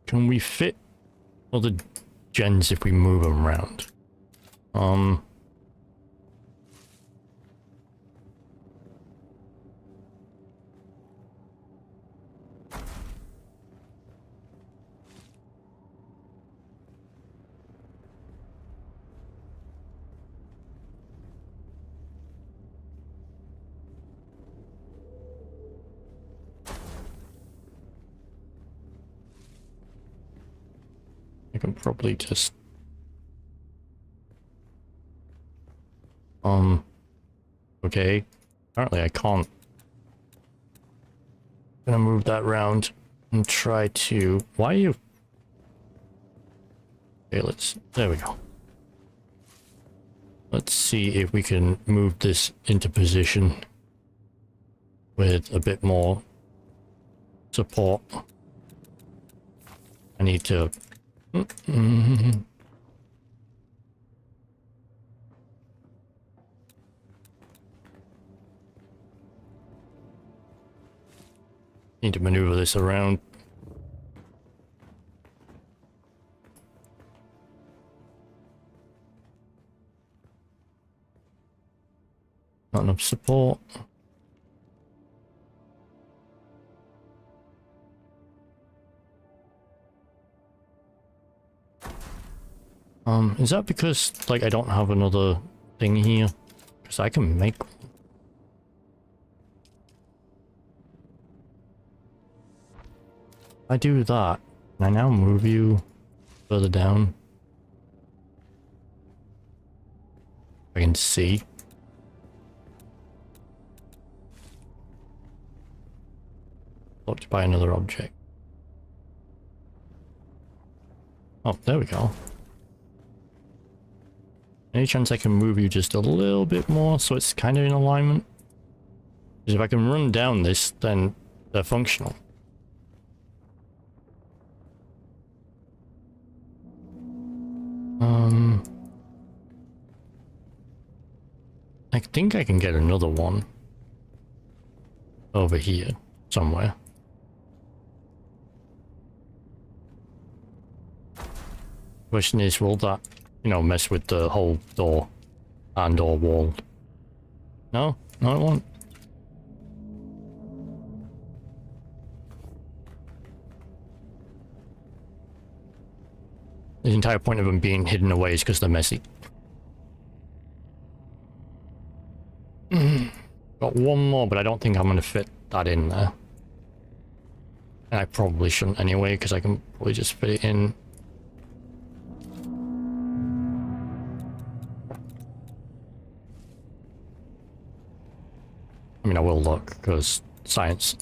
Can we fit other gens if we move them around? I can probably just... Okay. Apparently I can't. I'm gonna move that round and try to... Why are you... Okay, let's... There we go. Let's see if we can move this into position with a bit more support. I need to Mm-mm. Need to maneuver this around. Not enough support. Is that because, like, I don't have another thing here? Because I can make one. I do that, and I now move you further down. I can see. Blocked by another object. Oh, there we go. Any chance I can move you just a little bit more so it's kind of in alignment? Because if I can run down this, then they're functional. I think I can get another one over here somewhere. Question is, will that, you know, mess with the whole door and or wall? No? No, it won't. The entire point of them being hidden away is because they're messy. Got one more, but I don't think I'm going to fit that in there. And I probably shouldn't anyway, because I can probably just fit it in. I mean, I will look, because science.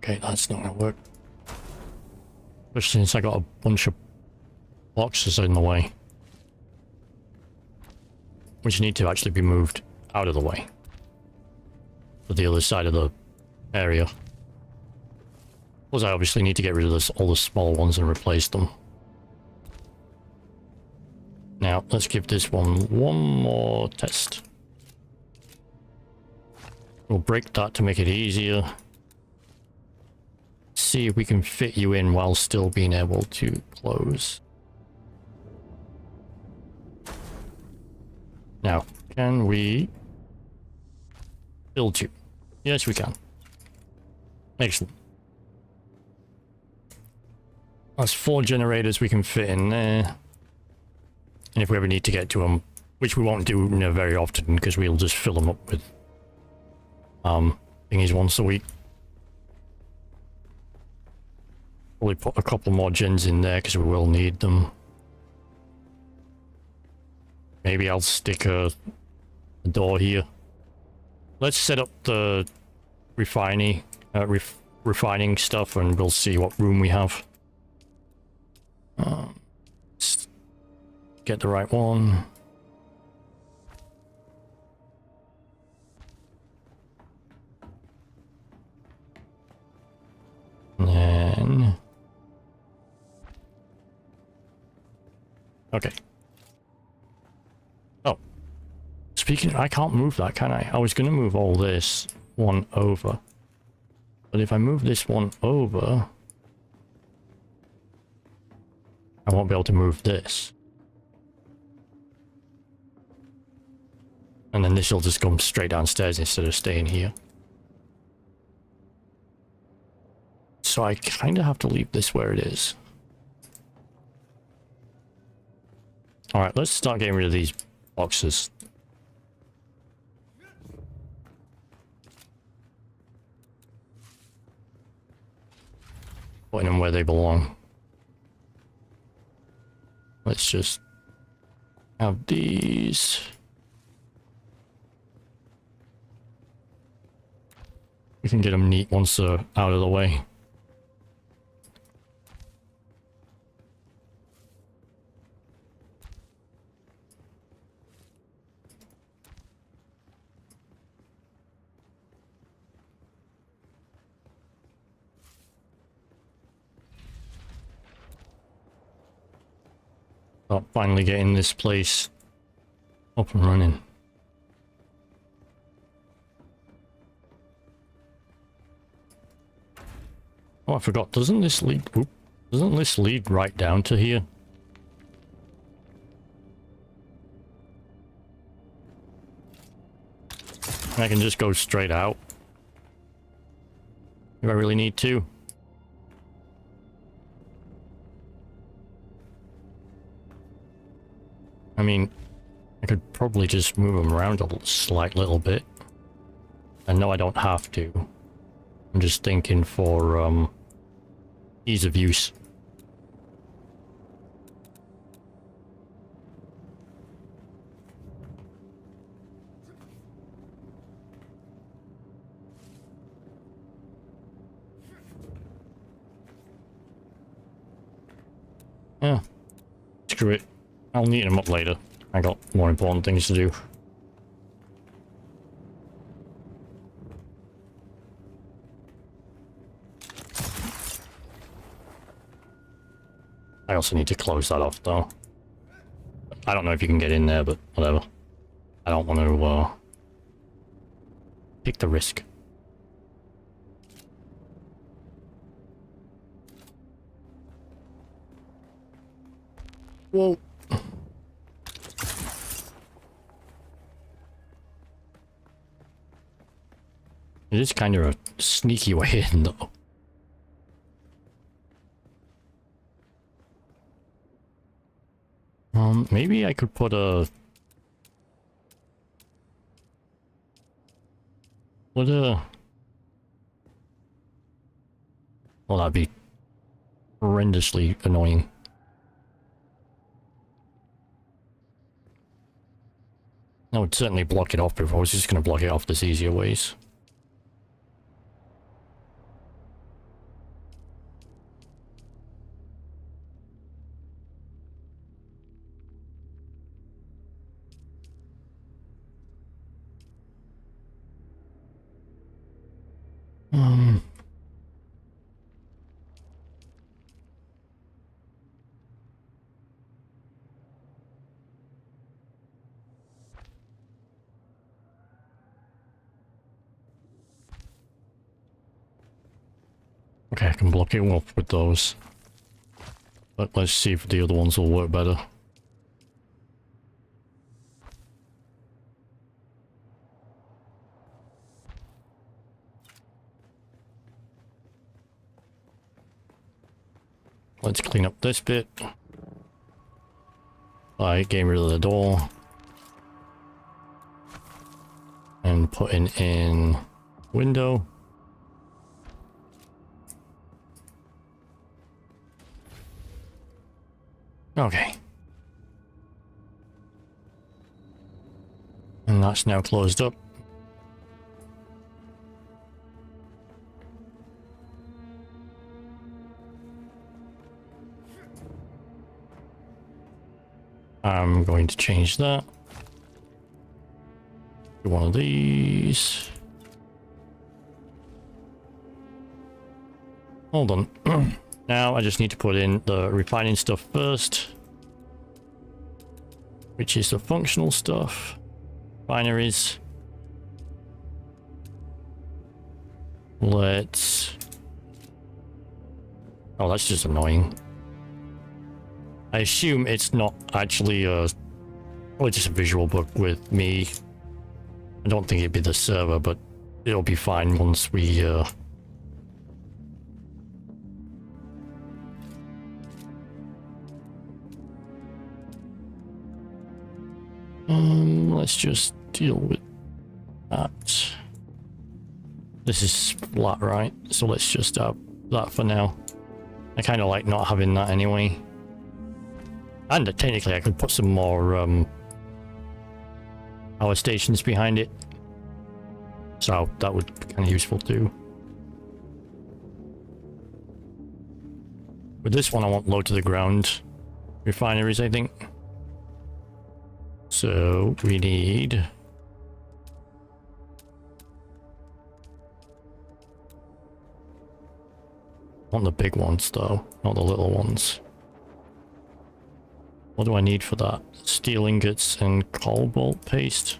Okay, that's not gonna work. Especially since I got a bunch of boxes in the way. Which need to actually be moved out of the way. To the other side of the area. Plus I obviously need to get rid of this, all the small ones and replace them. Now, let's give this one more test. We'll break that to make it easier. See if we can fit you in while still being able to close. Now, can we build you? Yes, we can. Excellent. That's 4 generators we can fit in there. And if we ever need to get to them, which we won't do very often because we'll just fill them up with thingies once a week. Probably put a couple more gens in there because we will need them. Maybe I'll stick a door here. Let's set up the refining stuff and we'll see what room we have. Let's get the right one. And then... okay. Oh. Speaking of, I can't move that, can I? I was going to move all this one over. But if I move this one over... I won't be able to move this. And then this will just come straight downstairs instead of staying here. So I kind of have to leave this where it is. Alright, let's start getting rid of these boxes. Putting them where they belong. Let's just have these. We can get them neat once they're out of the way. Oh, finally getting this place up and running. Oh, I forgot. Doesn't this lead? Oop, doesn't this lead right down to here? I can just go straight out. Do I really need to? I mean, I could probably just move them around a slight little bit. I know I don't have to. I'm just thinking for ease of use. Yeah, screw it. I'll neaten them up later. I got more important things to do. I also need to close that off though. I don't know if you can get in there, but whatever. I don't want to take the risk. Whoa. It is kind of a sneaky way in though. Maybe I could put a... What a... Well, that'd be horrendously annoying. I would certainly block it off if I was just going to block it off there's easier ways. Okay, I can block it off with those. But let's see if the other ones will work better. Let's clean up this bit. By getting rid of the door. And putting in window. Okay. And that's now closed up. I'm going to change that to one of these. Hold on. Now I just need to put in the refining stuff first, which is the functional stuff. Binaries. Let's... Oh, that's just annoying. I assume it's not actually a... Well, it's just a visual bug with me. I don't think it'd be the server, but it'll be fine once we... let's just deal with that. This is flat, right? So let's just have that for now. I kind of like not having that anyway. And technically I could put some more power stations behind it. So that would be kind of useful too. With this one, I want low to the ground refineries, I think. So we need... I want the big ones though, not the little ones. What do I need for that? Steel ingots and cobalt paste.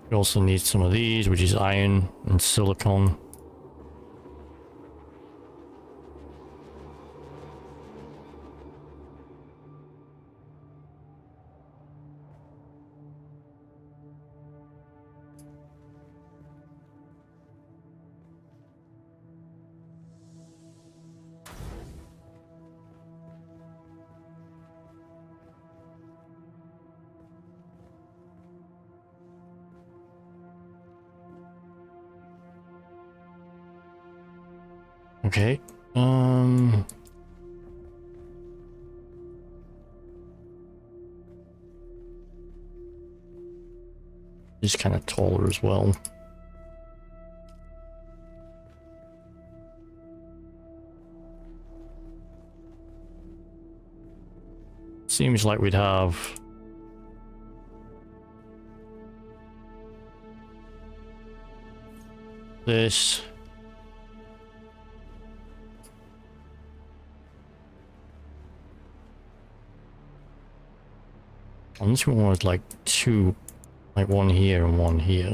We also need some of these, which is iron and silicon. Okay, he's kind of taller as well. Seems like we'd have this. And this one was like two, like one here and one here.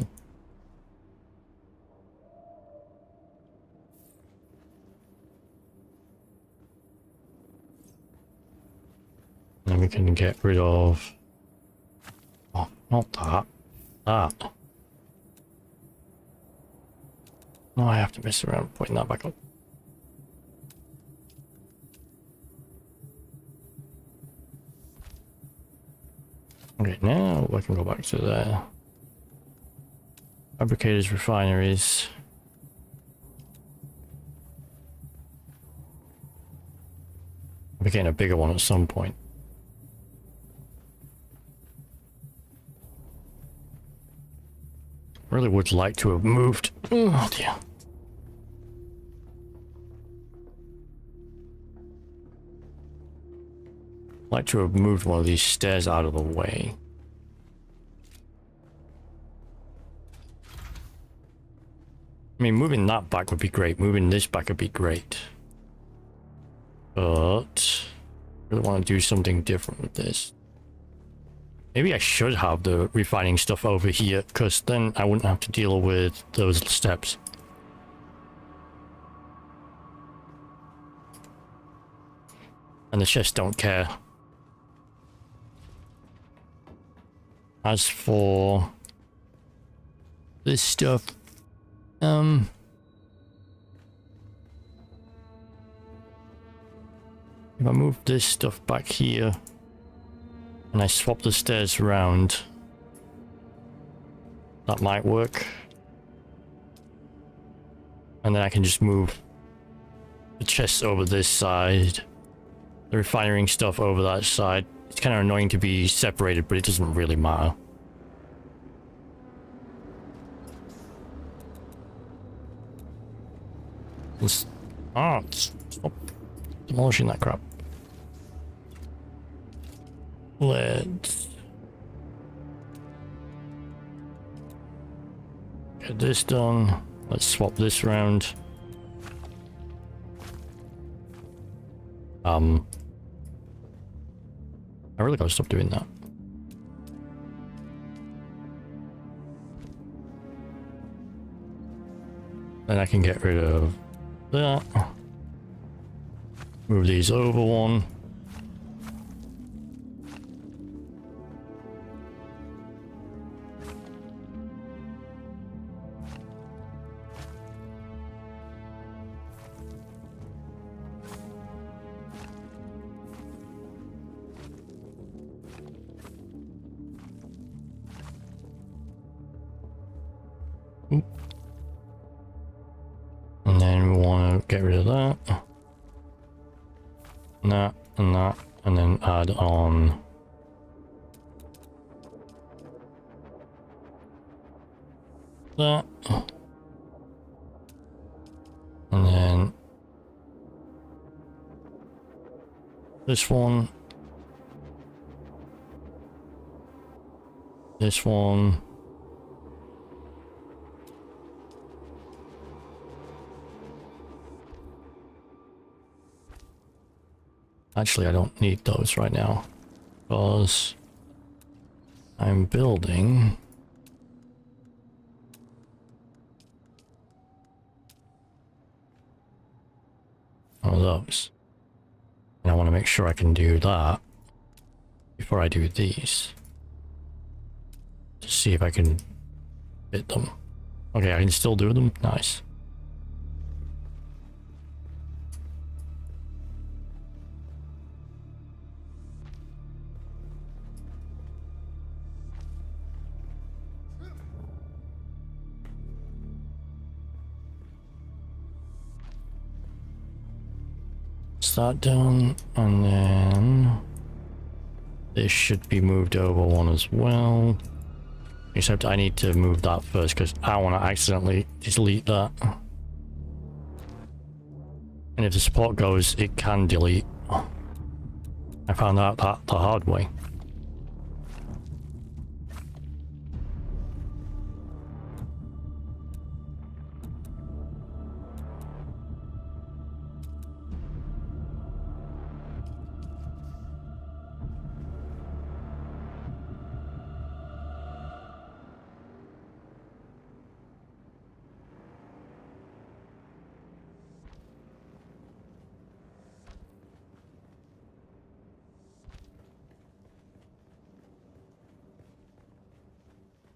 Then we can get rid of... Oh, not that. That. No, I have to mess around putting that back up. Okay, now I can go back to there. Fabricators, refineries. We're getting a bigger one at some point. Really would like to have moved. Oh dear. Like to have moved one of these stairs out of the way. I mean, moving that back would be great. Moving this back would be great. But I really want to do something different with this. Maybe I should have the refining stuff over here, because then I wouldn't have to deal with those steps. And the chests don't care. As for this stuff, if I move this stuff back here and I swap the stairs around, that might work. And then I can just move the chests over this side, the refining stuff over that side. It's kind of annoying to be separated, but it doesn't really matter. Stop demolishing that crap. Let's get this done. Let's swap this around. I really gotta stop doing that. Then I can get rid of that. Move these over one. And then we want to get rid of that. And that, and that, and then add on that. And then this one. This one. Actually, I don't need those right now because I'm building one of those. And I want to make sure I can do that before I do these. To see if I can fit them. Okay, I can still do them. Nice. That done, and then this should be moved over one as well, except I need to move that first because I don't want to accidentally delete that, and if the support goes it can delete. I found out that the hard way.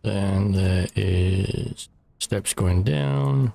Then there is steps going down.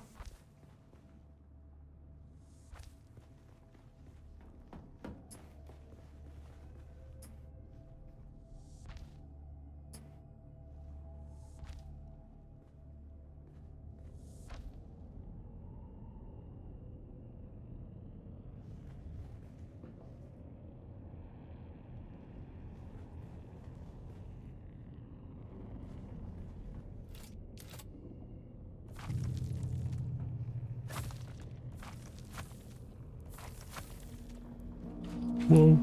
Whoa.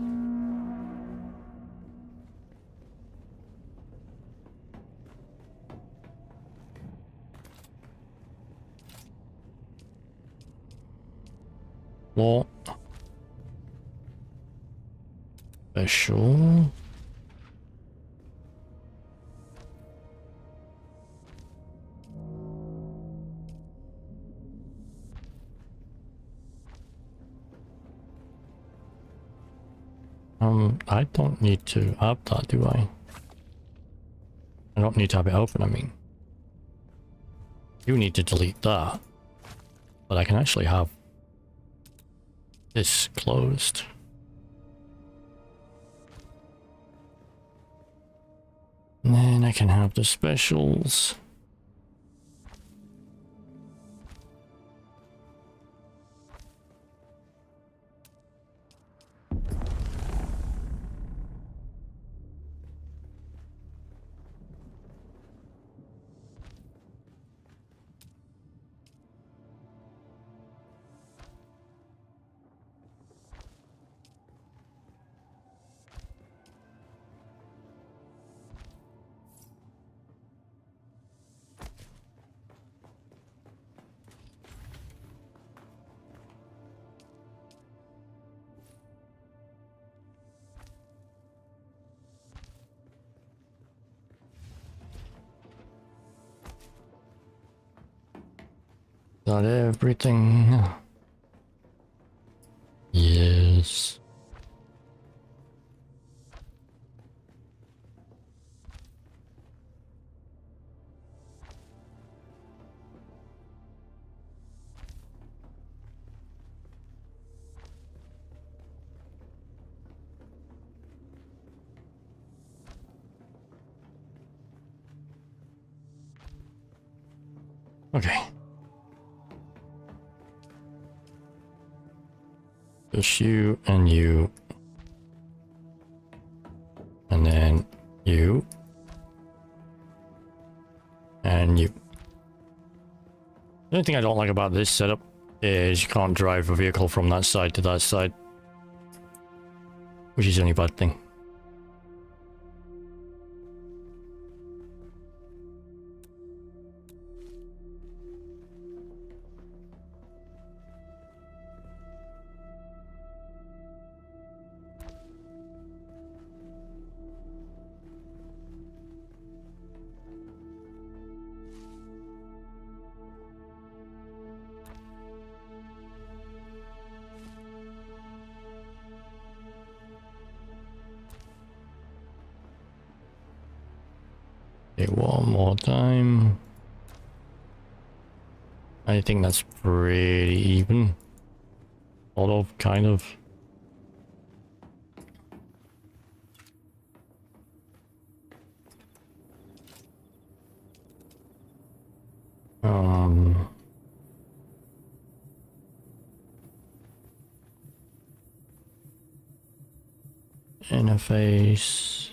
What? Special. I don't need to have that, do I? I don't need to have it open, I mean. You need to delete that. But I can actually have this closed. And then I can have the specials. Not everything. Yes. Okay. Just you and you. And then you. And you. The only thing I don't like about this setup is you can't drive a vehicle from that side to that side. Which is the only bad thing. Okay, one more time. I think that's pretty even. Sort of, kind of. Interface.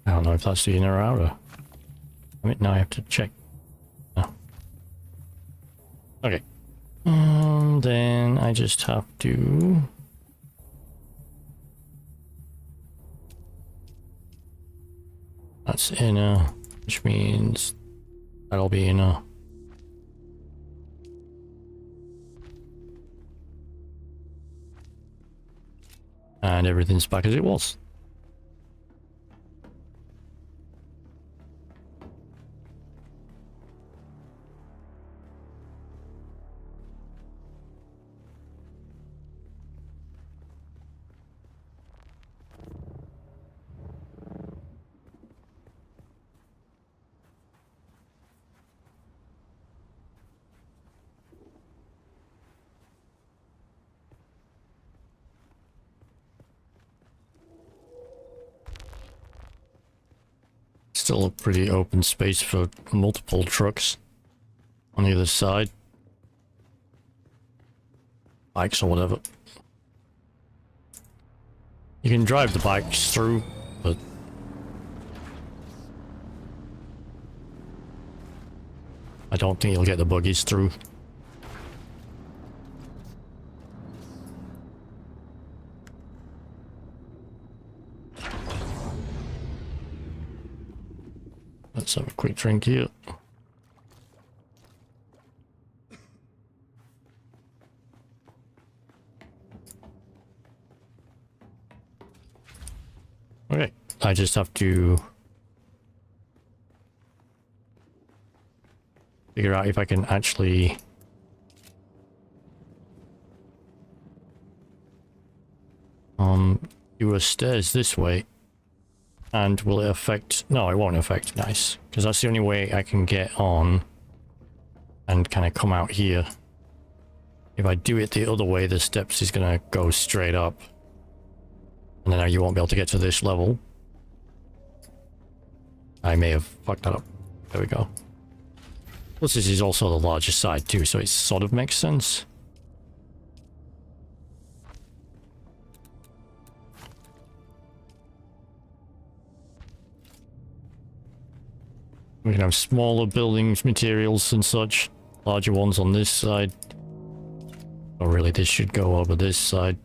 I don't know if that's the inner or outer. I mean, now I have to check. Oh. Okay. Then I just have to... That's inner, which means that'll be inner. And everything's back as it was. Still a pretty open space for multiple trucks on the other side. Bikes or whatever. You can drive the bikes through, but I don't think you'll get the buggies through. Let's have a quick drink here. Okay, I just have to figure out if I can actually do a stairs this way. And will it affect... No, it won't affect. Nice. Because that's the only way I can get on and kind of come out here. If I do it the other way, the steps is going to go straight up. And then you won't be able to get to this level. I may have fucked that up. There we go. Plus this is also the largest side too, so it sort of makes sense. We can have smaller buildings, materials and such. Larger ones on this side. Oh really, this should go over this side.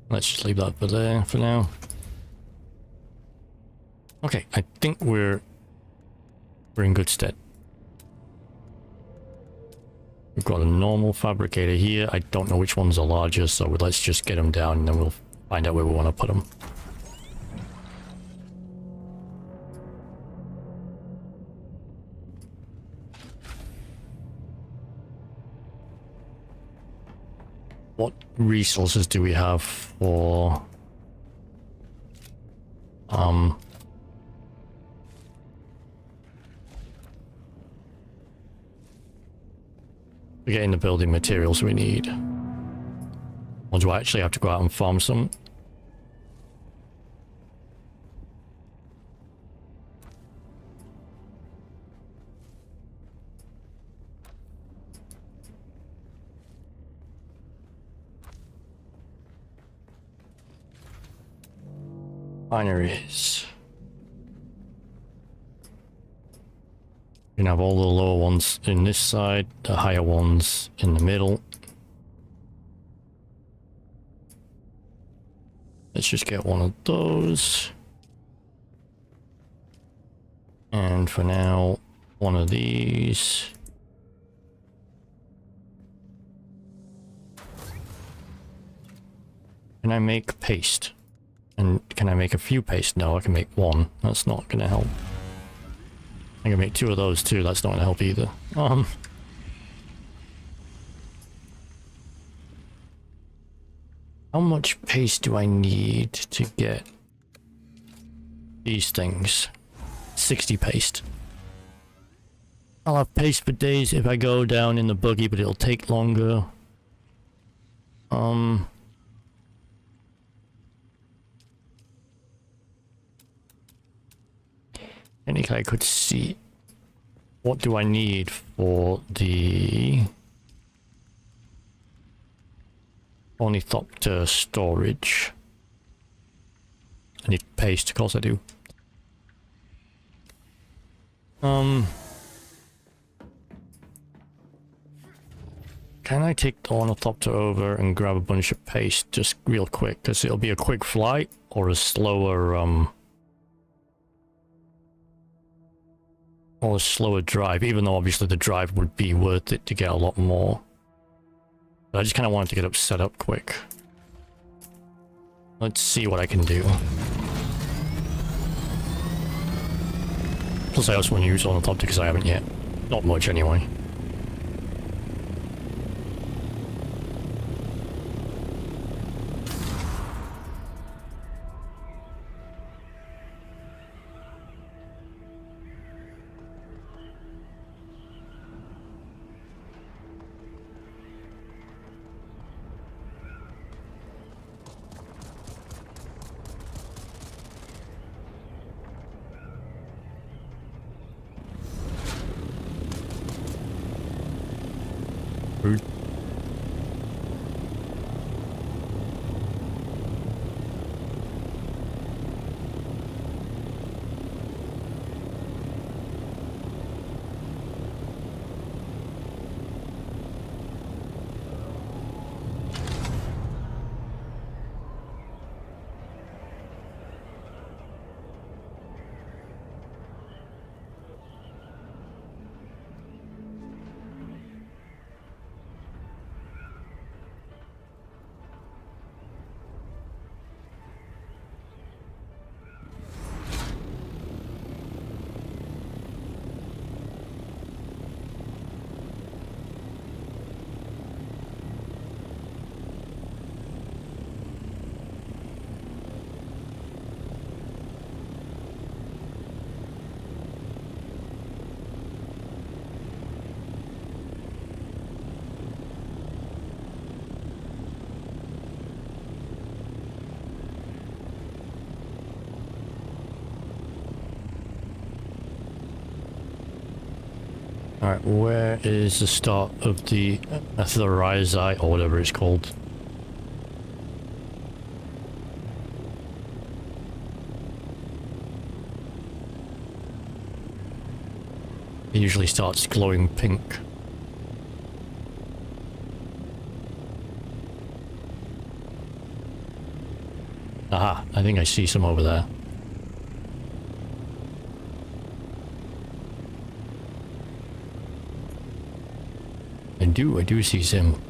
Let's just leave that for there for now. Okay, I think we're in good stead. We've got a normal fabricator here. I don't know which ones are larger, so let's just get them down and then we'll find out where we want to put them. What resources do we have for getting the building materials we need? Or do I actually have to go out and farm some? Binaries. You can have all the lower ones in this side, the higher ones in the middle. Let's just get one of those. And for now, one of these. Can I make paste? And can I make a few paste? No, I can make one. That's not gonna help. I can make 2 of those too. That's not gonna help either. How much paste do I need to get these things? 60 paste. I'll have paste for days if I go down in the buggy, but it'll take longer. I think I could see. What do I need for the ornithopter storage? I need paste, of course I do. Can I take the ornithopter over and grab a bunch of paste just real quick? Because it'll be a quick flight or a slower, or a slower drive, even though obviously the drive would be worth it to get a lot more. But I just kind of wanted to get it set up quick. Let's see what I can do. Plus I also want to use ornithopter because I haven't yet. Not much anyway. Rude. Alright, where is the start of the Atherizai, or whatever it's called? It usually starts glowing pink. Aha, I think I see some over there. I do see some.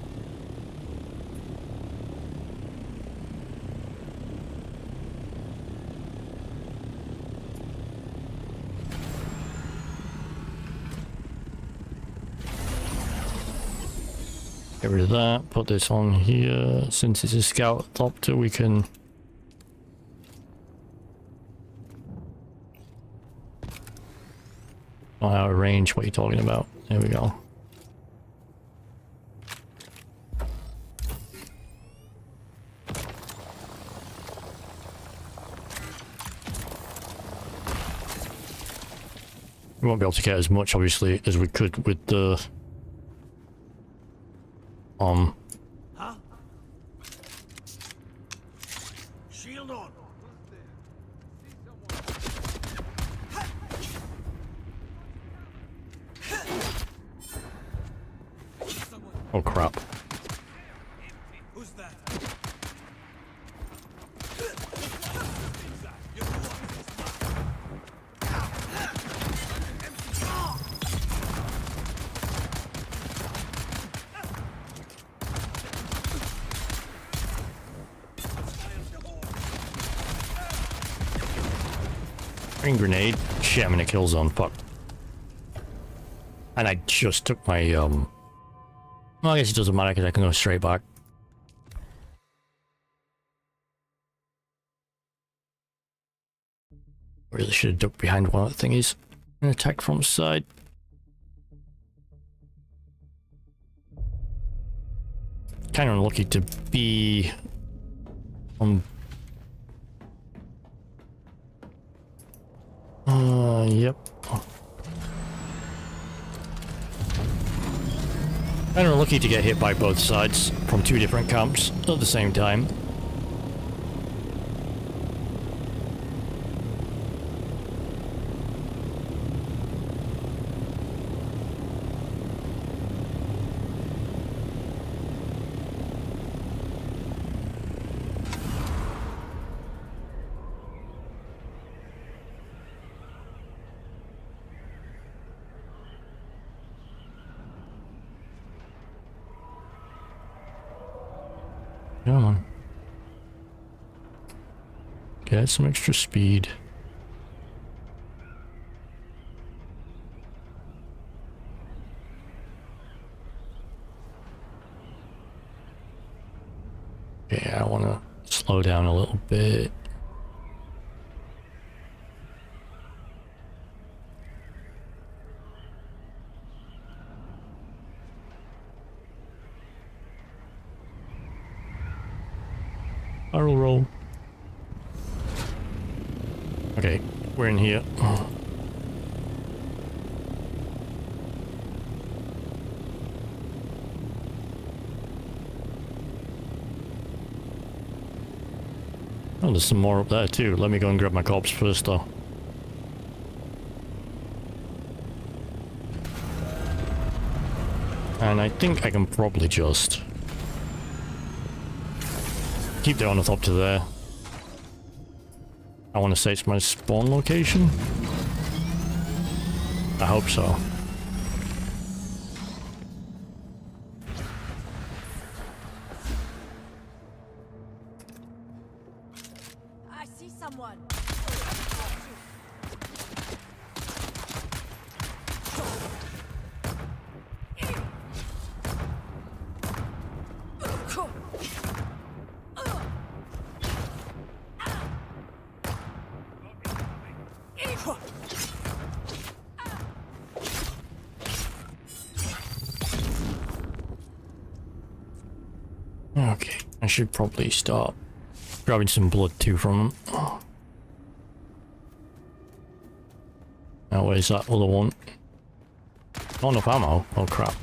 Get rid of that, put this on here. Since it's a scout helicopter, we can... Not out of range, what are you talking about? There we go. We won't be able to get as much, obviously, as we could with the... Huh? Shield on. Oh crap. Who's that? Green grenade. Shit, I'm in a kill zone. Fuck. And I just took my, well, I guess it doesn't matter because I can go straight back. Really should have ducked behind one of the thingies and attacked from the side. Kind of unlucky to be on. Yep. Kind of lucky to get hit by both sides from two different camps at the same time. Come on. Get some extra speed. Yeah, I want to slow down a little bit. Barrel roll. Okay, we're in here. Oh, there's some more up there too. Let me go and grab my corpse first though. And I think I can probably just keep the on up to there. I want to say it's my spawn location. I hope so. I see someone. Okay, I should probably start grabbing some blood too from them. Now where's that other one? Not enough ammo. Oh crap.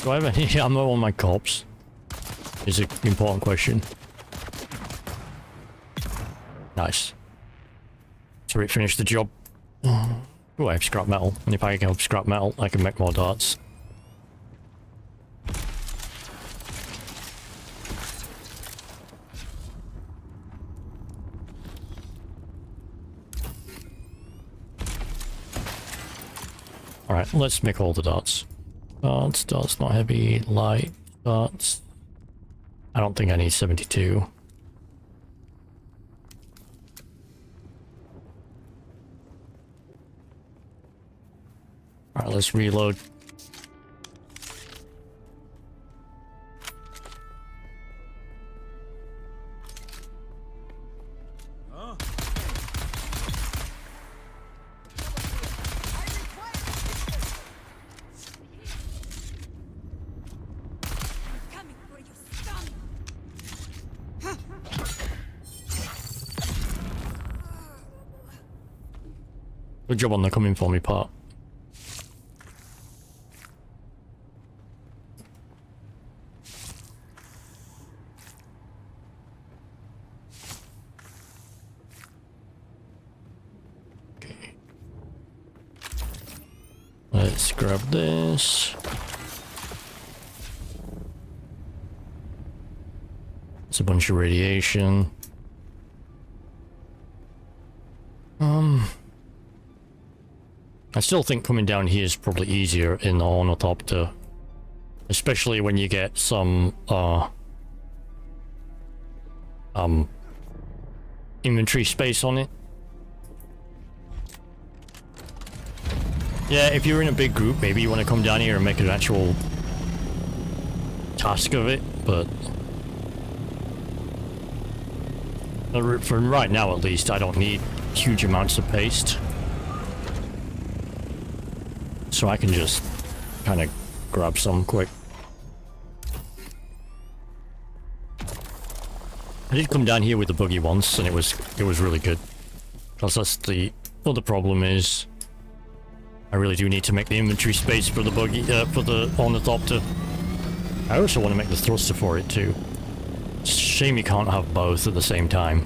Do I have any ammo on my corpse? Is an important question. Nice. So we finished the job. Oh, I have scrap metal. And if I can have scrap metal, I can make more darts. Alright, let's make all the darts. Darts, not heavy, light, darts. I don't think I need 72. Alright, let's reload. Coming for you, scum! Good job on the coming for me part. Let's grab this. It's a bunch of radiation. I still think coming down here is probably easier in the ornithopter. Especially when you get some, inventory space on it. Yeah, if you're in a big group, maybe you want to come down here and make an actual task of it, but for right now at least, I don't need huge amounts of paste. So I can just kind of grab some quick. I did come down here with the buggy once, and it was really good. Because that's the other problem is, I really do need to make the inventory space for the buggy, for the ornithopter. I also want to make the thruster for it too. It's a shame you can't have both at the same time.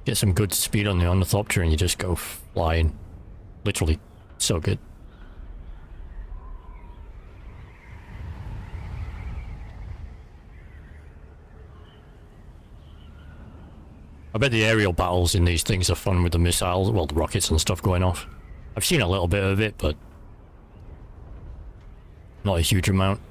Get some good speed on the ornithopter and you just go flying. Literally, so good. I bet the aerial battles in these things are fun with the missiles, well, the rockets and stuff going off. I've seen a little bit of it, but not a huge amount.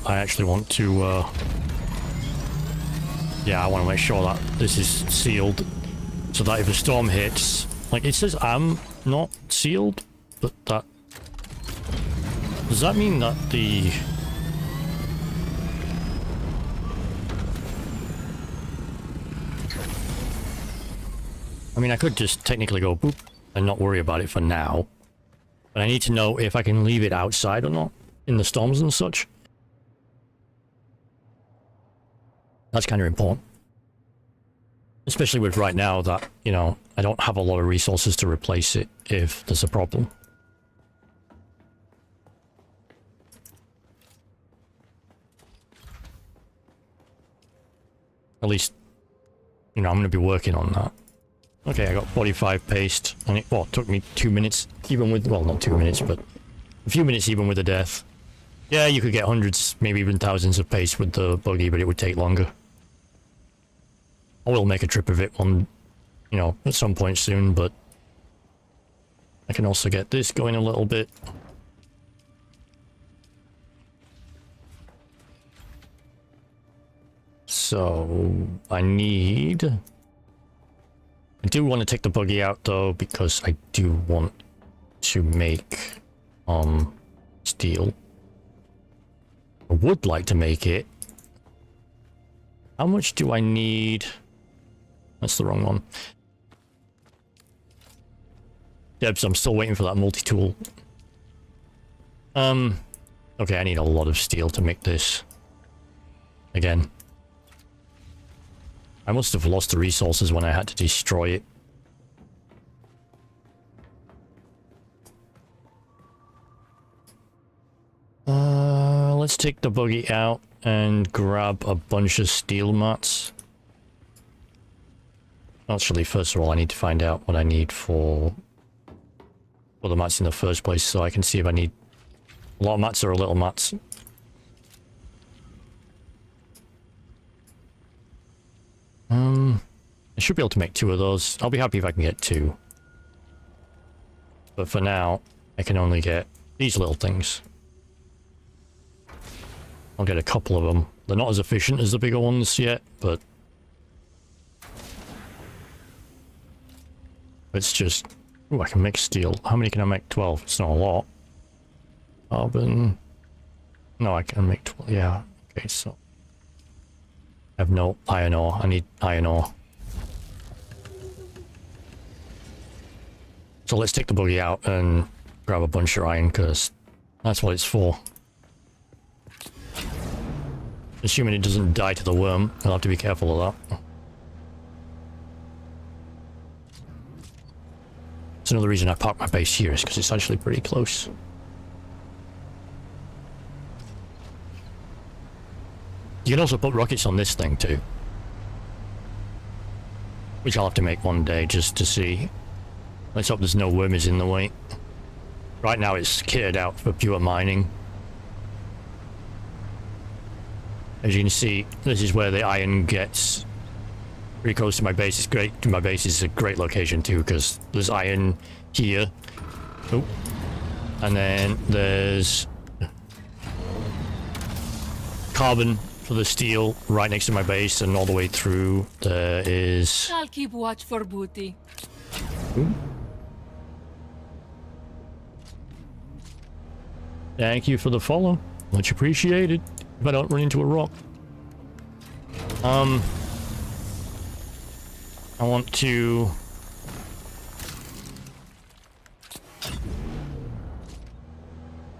I actually want to, yeah, I want to make sure that this is sealed, so that if a storm hits, like it says I'm not sealed, but that, does that mean that the, I mean, I could just technically go boop and not worry about it for now, but I need to know if I can leave it outside or not in the storms and such. That's kind of important. Especially with right now that, you know, I don't have a lot of resources to replace it if there's a problem. At least, you know, I'm going to be working on that. Okay, I got 45 paste, and it, well, it took me 2 minutes, even with, well, not 2 minutes, but a few minutes even with the death. Yeah, you could get hundreds, maybe even thousands of paste with the buggy, but it would take longer. I will make a trip of it on, you know, at some point soon, but I can also get this going a little bit. So, I do want to take the buggy out though, because I do want to make, steel. I would like to make it. How much do I need? That's the wrong one. Debs, I'm still waiting for that multi-tool. Okay, I need a lot of steel to make this. Again. I must have lost the resources when I had to destroy it. Let's take the buggy out and grab a bunch of steel mats. Actually, first of all, I need to find out what I need for the mats in the first place, so I can see if I need a lot of mats or a little mats. I should be able to make 2 of those. I'll be happy if I can get 2. But for now, I can only get these little things. I'll get a couple of them. They're not as efficient as the bigger ones yet, but it's just... Ooh, I can make steel. How many can I make? 12. It's not a lot. Carbon... No, I can make 12. Yeah. Okay, so... I have no iron ore. I need iron ore. So let's take the buggy out and grab a bunch of iron, because that's what it's for. Assuming it doesn't die to the worm, I'll have to be careful of that. That's another reason I parked my base here, is because it's actually pretty close. You can also put rockets on this thing too. Which I'll have to make one day just to see. Let's hope there's no wormies in the way. Right now it's kitted out for pure mining. As you can see, this is where the iron gets pretty close to my base. It's great. My base is a great location too, because there's iron here. Oh. And then there's carbon for the steel right next to my base, and all the way through there is... I'll keep watch for booty. Ooh. Thank you for the follow. Much appreciated. If I don't run into a rock. I want to...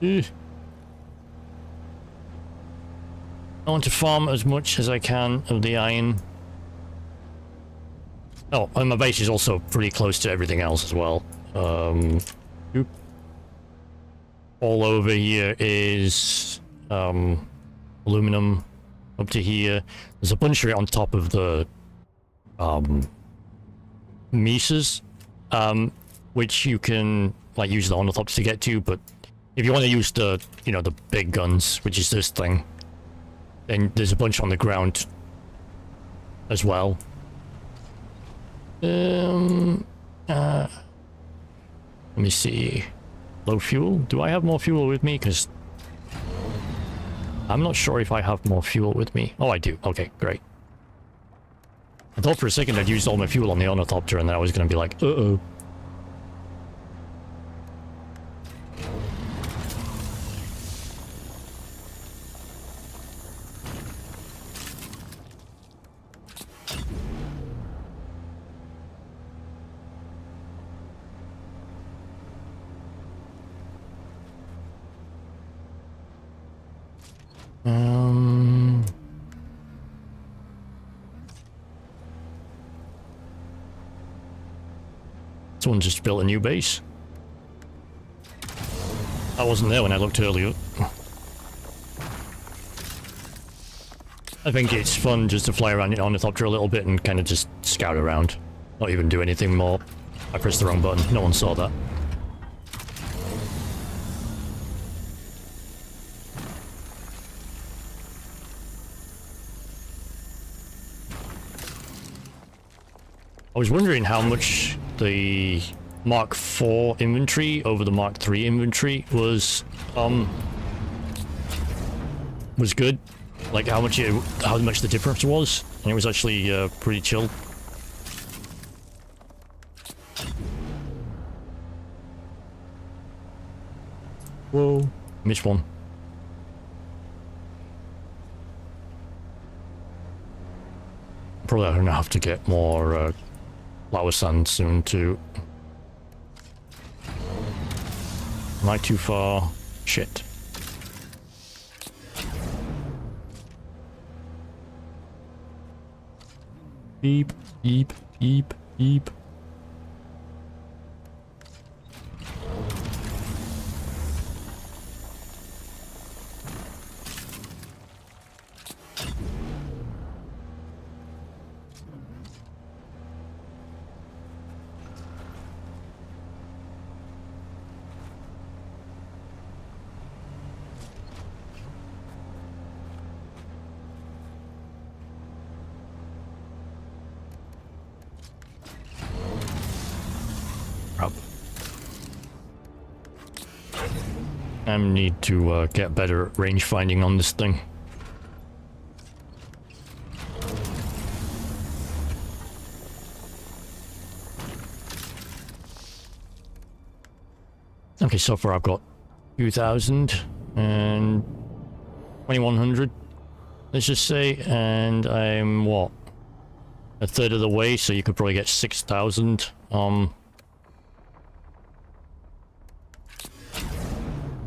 I want to farm as much as I can of the iron. Oh, and my base is also pretty close to everything else as well. Oop. All over here is aluminum up to here. There's a bunch of it on top of the mesas, which you can like use the ornithopters to get to, but if you want to use the, you know, the big guns, which is this thing, then there's a bunch on the ground as well. Let me see. Low fuel? Do I have more fuel with me? Because I'm not sure if I have more fuel with me. Oh, I do. Okay, great. I thought for a second I'd used all my fuel on the ornithopter and then I was going to be like, uh-oh. Someone just built a new base. I wasn't there when I looked earlier. I think it's fun just to fly around in ornithopter a little bit and kind of just scout around. Not even do anything more. I pressed the wrong button. No one saw that. I was wondering how much the Mark IV inventory over the Mark III inventory was good. Like how much the difference was, and it was actually pretty chill. Whoa, missed one. Probably gonna have to get more lava sand soon too. Am I too far? Shit. Beep, beep, beep, beep. I need to get better at range finding on this thing. Okay, so far I've got 2,000 and 2,100, let's just say, and I'm, what, a third of the way, so you could probably get 6,000,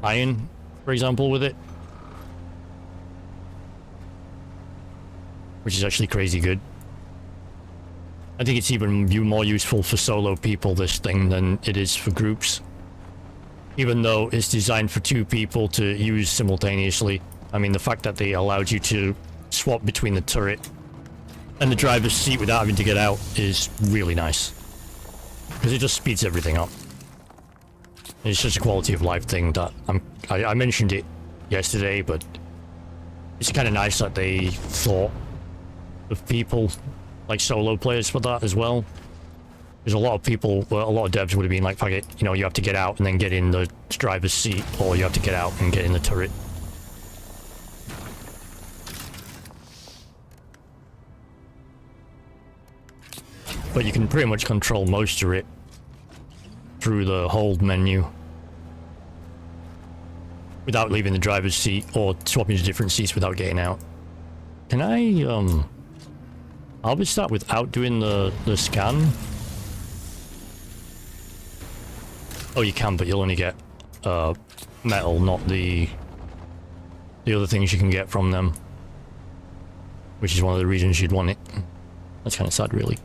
iron, for example, with it. Which is actually crazy good. I think it's even more useful for solo people, this thing, than it is for groups. Even though it's designed for 2 people to use simultaneously. I mean, the fact that they allowed you to swap between the turret and the driver's seat without having to get out is really nice. Because it just speeds everything up. It's just a quality of life thing that I mentioned it yesterday, but it's kind of nice that they thought of people like solo players for that as well. There's a lot of people, well, a lot of devs would have been like, fuck it, you know, you have to get out and then get in the driver's seat, or you have to get out and get in the turret. But you can pretty much control most of it through the hold menu without leaving the driver's seat or swapping to different seats without getting out. Can I harvest that without doing the scan? Oh, you can, but you'll only get metal, not the other things you can get from them, which is one of the reasons you'd want it. That's kind of sad, really.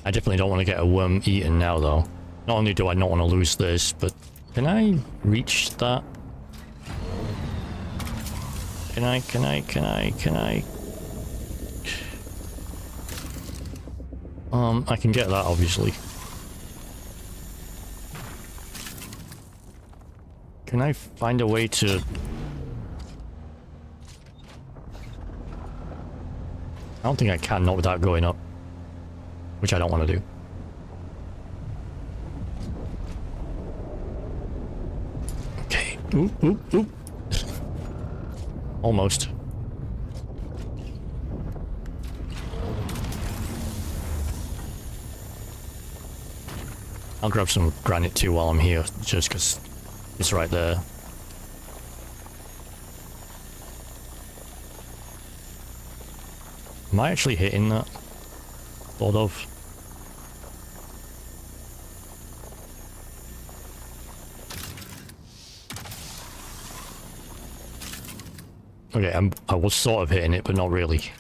I definitely don't want to get a worm eaten now, though. Not only do I not want to lose this, but can I reach that? Can I? I can get that, obviously. Can I find a way to... I don't think I can, not without going up. Which I don't want to do. Okay. Oop, oop, oop. Almost. I'll grab some granite too while I'm here, just because it's right there. Am I actually hitting that? Sort of. Okay, I was sort of hitting it, but not really.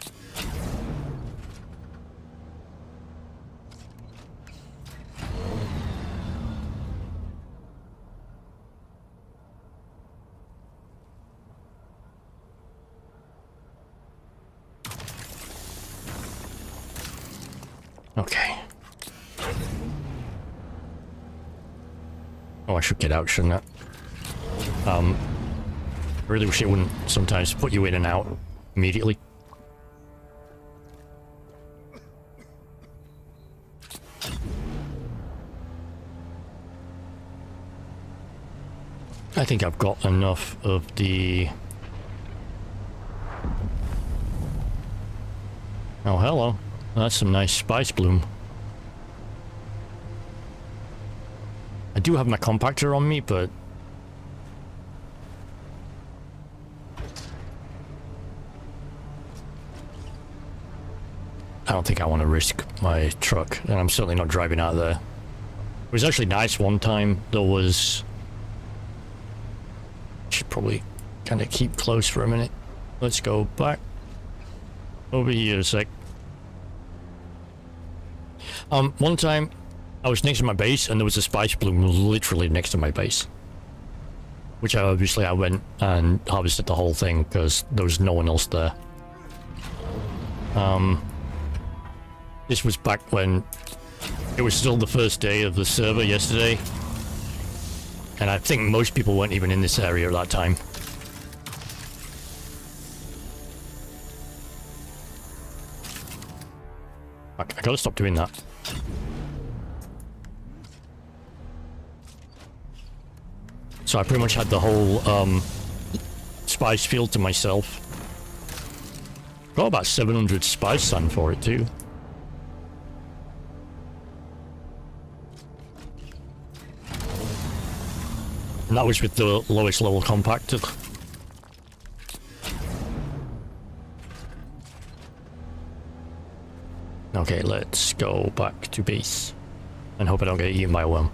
Okay. Oh, I should get out, shouldn't I? I really wish it wouldn't sometimes put you in and out immediately. I think I've got enough of the... Oh, hello. That's some nice spice bloom. I do have my compactor on me, but... I don't think I want to risk my truck, and I'm certainly not driving out there. It was actually nice one time. There was... Should probably kind of keep close for a minute. Let's go back over here a sec. One time I was next to my base and there was a spice bloom literally next to my base, which I went and harvested the whole thing because there was no one else there. This was back when it was still the first day of the server yesterday, and I think most people weren't even in this area at that time. I gotta stop doing that. So I pretty much had the whole spice field to myself. Got about 700 spice sand for it too. And that was with the lowest level compactor. Okay, let's go back to base. And hope I don't get eaten by a worm.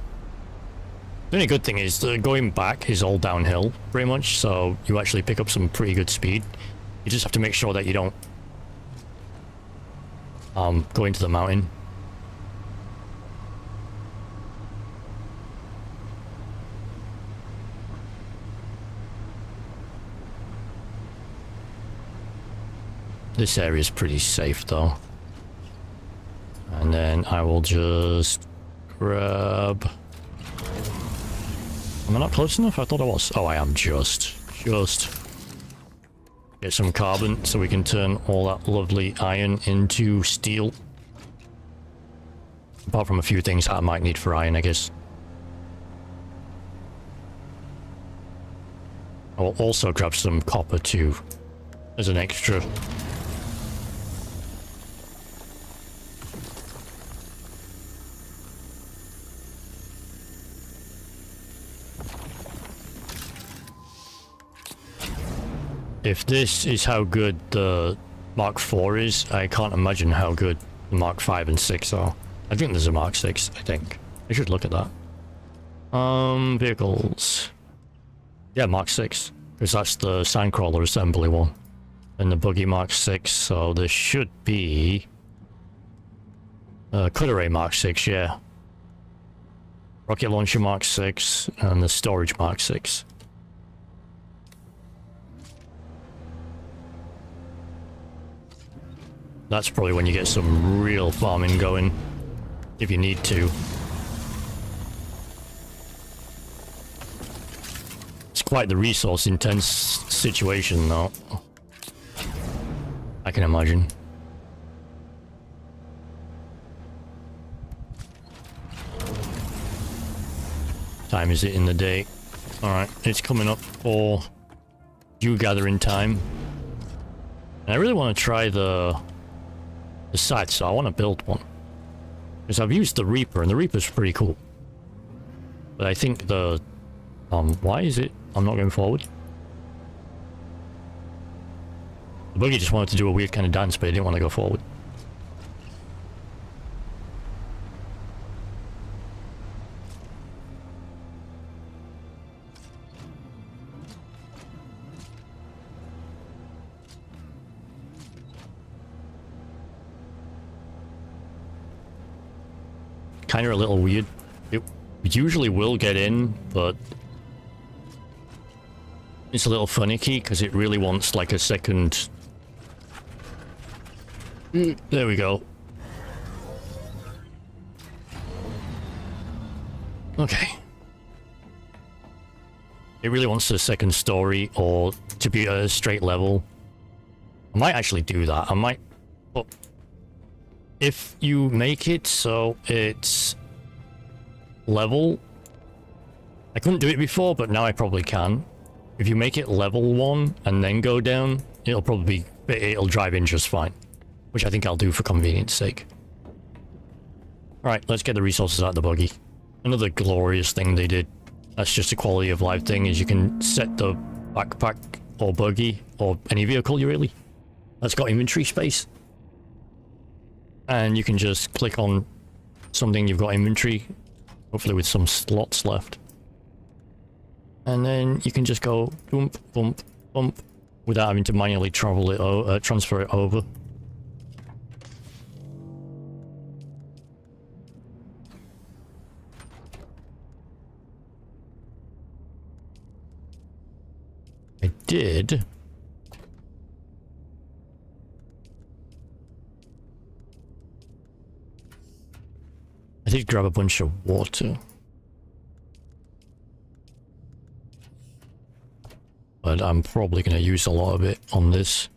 The only good thing is that going back is all downhill, pretty much, so you actually pick up some pretty good speed. You just have to make sure that you don't go into the mountain. This area is pretty safe though. And then I will just grab... Am I not close enough? I thought I was. Oh, I am just. Get some carbon so we can turn all that lovely iron into steel. Apart from a few things that I might need for iron, I guess. I will also grab some copper too, as an extra. If this is how good the Mark IV is, I can't imagine how good the Mark V and 6 are. I think there's a Mark 6, I think. I should look at that. Vehicles. Yeah, Mark 6. Because that's the Sandcrawler assembly one. And the Buggy Mark 6, so there should be... Cutter Mark 6, yeah. Rocket Launcher Mark 6, and the Storage Mark 6. That's probably when you get some real farming going, if you need to. It's quite the resource-intense situation, though. I can imagine. Time is it in the day? Alright, it's coming up for dew gathering time. And I really want to try the scythe, so I want to build one. Because I've used the Reaper, and the Reaper's pretty cool. But I think the... why is it I'm not going forward? The buggy just wanted to do a weird kind of dance, but he didn't want to go forward. Kind of a little weird. It usually will get in, but it's a little finicky because it really wants like a second. There we go. Okay. It really wants a second story or to be a straight level. I might actually do that. I might. But if you make it so it's level, I couldn't do it before, but now I probably can. If you make it level 1 and then go down, it'll drive in just fine, which I think I'll do for convenience sake. Alright, let's get the resources out of the buggy. Another glorious thing they did, that's just a quality of life thing, is you can set the backpack or buggy or any vehicle that's got inventory space. And you can just click on something you've got inventory, hopefully with some slots left. And then you can just go bump, bump, bump, without having to manually travel it transfer it over. I did. I did grab a bunch of water. But I'm probably going to use a lot of it on this.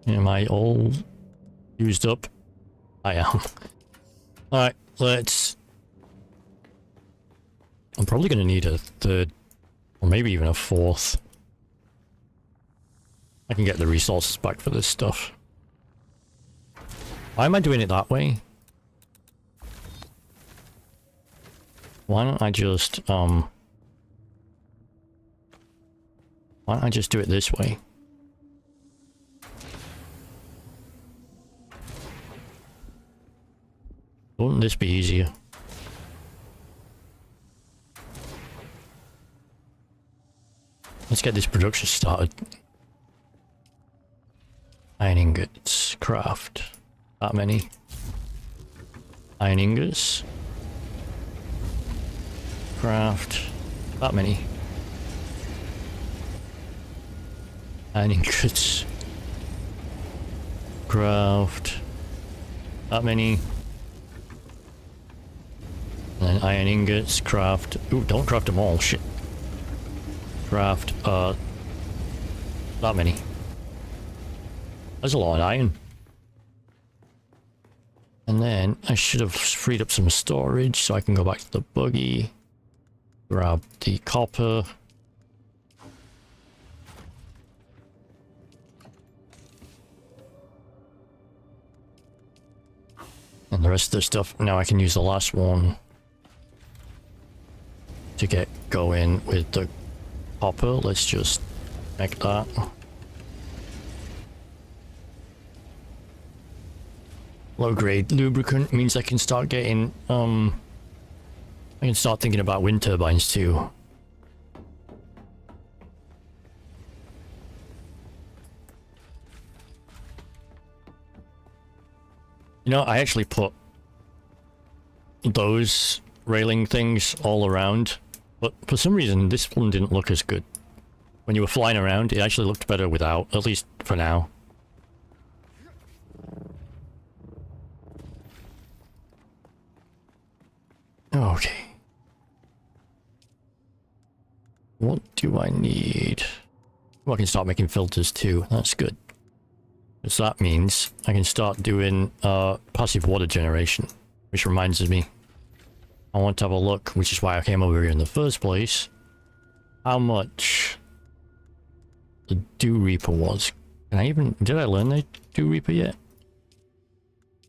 Am I all used up? I am. Alright, let's... I'm probably going to need a third, or maybe even a fourth. I can get the resources back for this stuff. Why am I doing it that way? Why don't I just, why don't I just do it this way? Wouldn't this be easier? Let's get this production started. Iron ingots, craft. That many. Iron ingots. Craft. That many. Iron ingots. Craft. That many. And then iron ingots, craft. Ooh, don't craft them all, shit. Craft, that many. That's a lot of iron. And then I should have freed up some storage so I can go back to the buggy. Grab the copper. And the rest of the stuff, now I can use the last one to get going with the copper. Let's just make that. Low grade lubricant means I can start getting, I can start thinking about wind turbines too. You know, I actually put those railing things all around, but for some reason this one didn't look as good. When you were flying around, it actually looked better without, at least for now. Okay. What do I need? Well, I can start making filters too. That's good. So that means I can start doing passive water generation. Which reminds me, I want to have a look, which is why I came over here in the first place, how much the Dew Reaper was. Did I learn the Dew Reaper yet?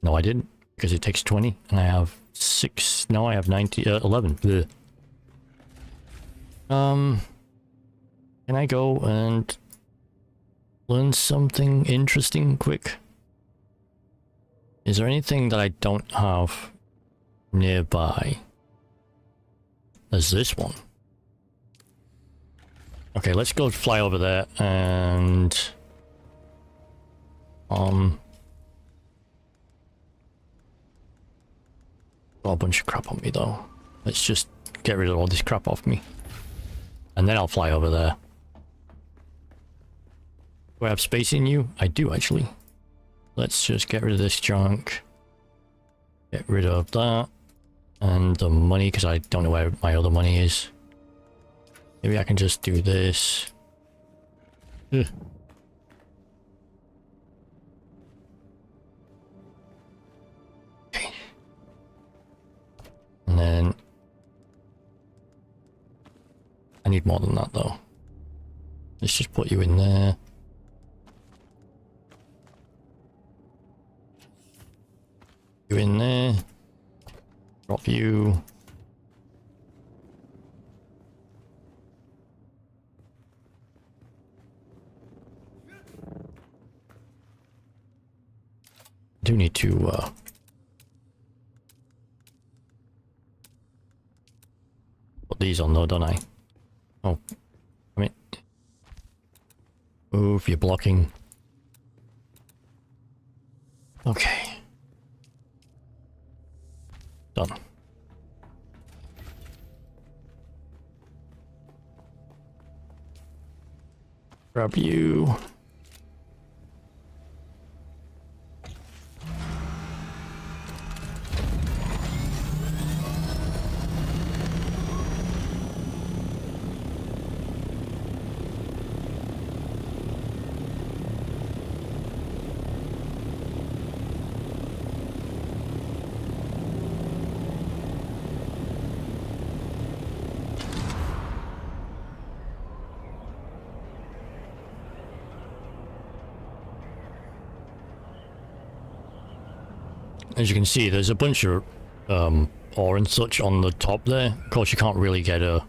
No, I didn't, because it takes 20, and I have 6, no, I have 11. Blech. Can I go and learn something interesting quick? Is there anything that I don't have nearby? There's this one. Okay, let's go fly over there and got a bunch of crap on me though. Let's just get rid of all this crap off me. And then I'll fly over there. Do I have space in you? I do actually. Let's just get rid of this junk. Get rid of that. And the money, because I don't know where my other money is. Maybe I can just do this. Ugh. Okay. And then I need more than that though. Let's just put you in there. You in there. Drop you. Do need to put these on though, don't I? Oh, I mean, move, you're blocking. Okay. Done. Grab you. as you can see, there's a bunch of ore and such on the top there. Of course, you can't really get a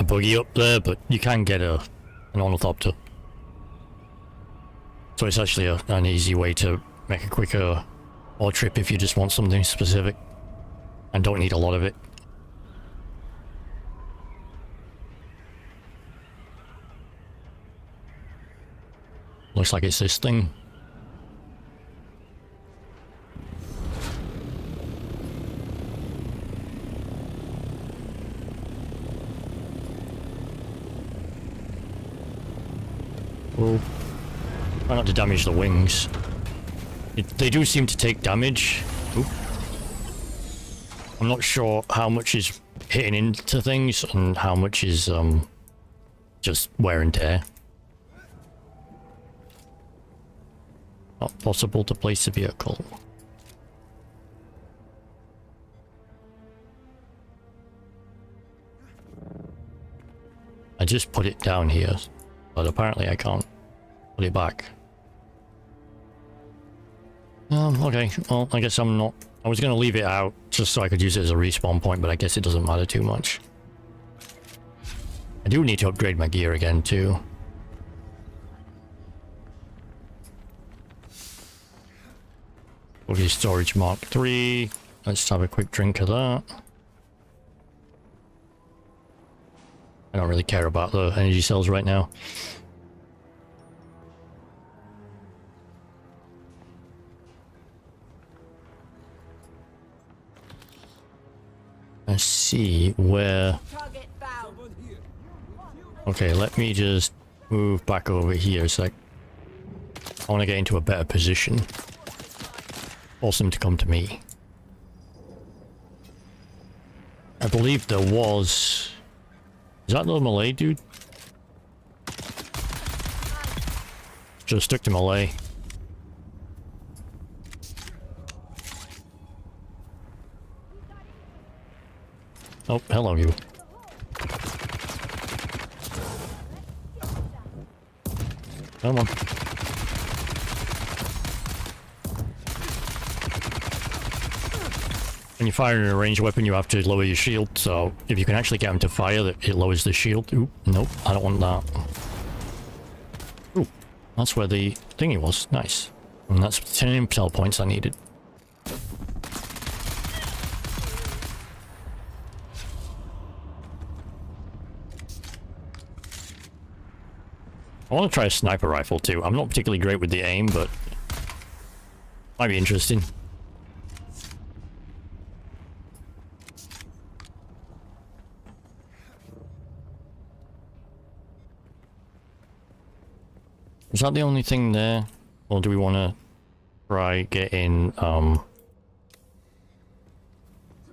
buggy up there, but you can get an ornithopter. So it's actually an easy way to make a quicker ore trip if you just want something specific and don't need a lot of it. Looks like it's this thing. Well, try not to damage the wings. They do seem to take damage. Oop. I'm not sure how much is hitting into things and how much is just wear and tear. Not possible to place a vehicle. I just put it down here, but apparently I can't put it back. Okay, well, I guess I'm not... I was gonna leave it out just so I could use it as a respawn point, but I guess it doesn't matter too much. I do need to upgrade my gear again, too. Okay, storage Mark 3. Let's have a quick drink of that. I don't really care about the energy cells right now. Let's see where... Target found. Okay, let me just move back over here so I want to get into a better position. Force them to come to me. I believe there was... Is that the Malay dude? Just stuck to Malay. Oh, hello you. Come on. When you're firing a ranged weapon, you have to lower your shield, so if you can actually get him to fire, it lowers the shield. Ooh, nope, I don't want that. Ooh, that's where the thingy was. Nice. And that's 10 intel points I needed. I want to try a sniper rifle too. I'm not particularly great with the aim, but might be interesting. Is that the only thing there? Or do we want to try getting,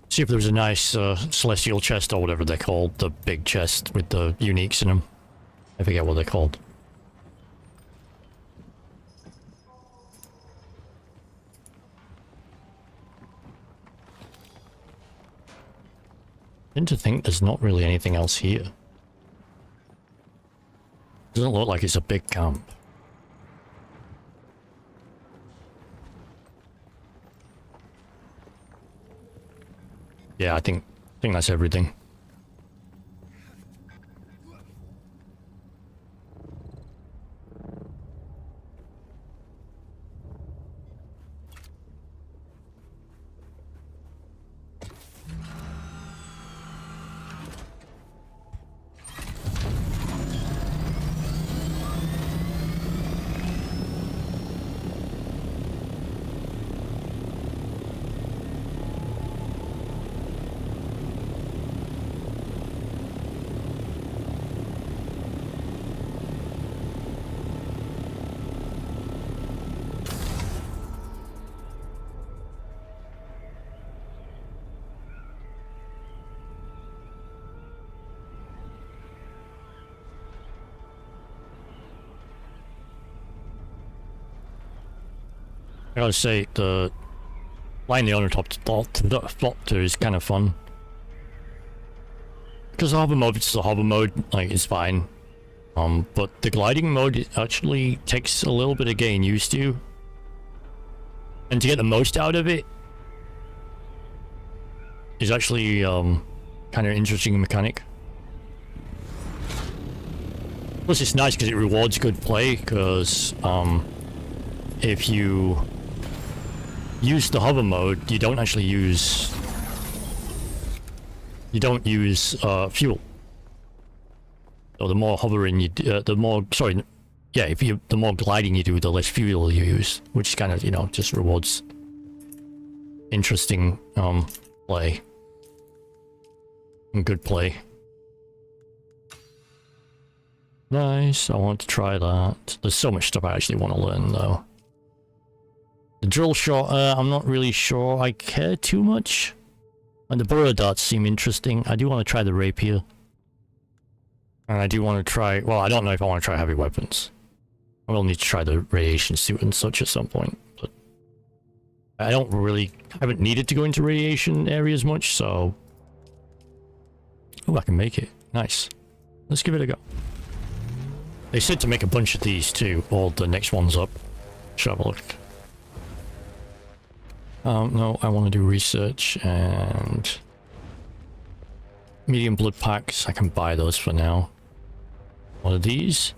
see if there's a nice celestial chest or whatever they're called, the big chest with the uniques in them. I forget what they're called. I tend to think there's not really anything else here. Doesn't look like it's a big camp. Yeah, I think that's everything. I gotta say, the flying the ornithopter is kind of fun. Because the hover mode, it's the hover mode, like, it's fine. But the gliding mode actually takes a little bit of getting used to. And to get the most out of it is actually kind of interesting mechanic. Plus it's nice because it rewards good play, because if you use the hover mode, you don't actually use fuel. So the more hovering you do, the more the more gliding you do, the less fuel you use, which kind of, you know, just rewards interesting play and good play. Nice, I want to try that. There's so much stuff I actually want to learn though. The drill shot, I'm not really sure I care too much. And the burrow darts seem interesting. I do want to try the rapier. And I do want to try, well, I don't know if I want to try heavy weapons. I will need to try the radiation suit and such at some point, but I haven't needed to go into radiation areas much, so... Oh, I can make it. Nice. Let's give it a go. They said to make a bunch of these too, or the next one's up. Shall have a look. No, I want to do research and... medium blood packs, I can buy those for now. What are these?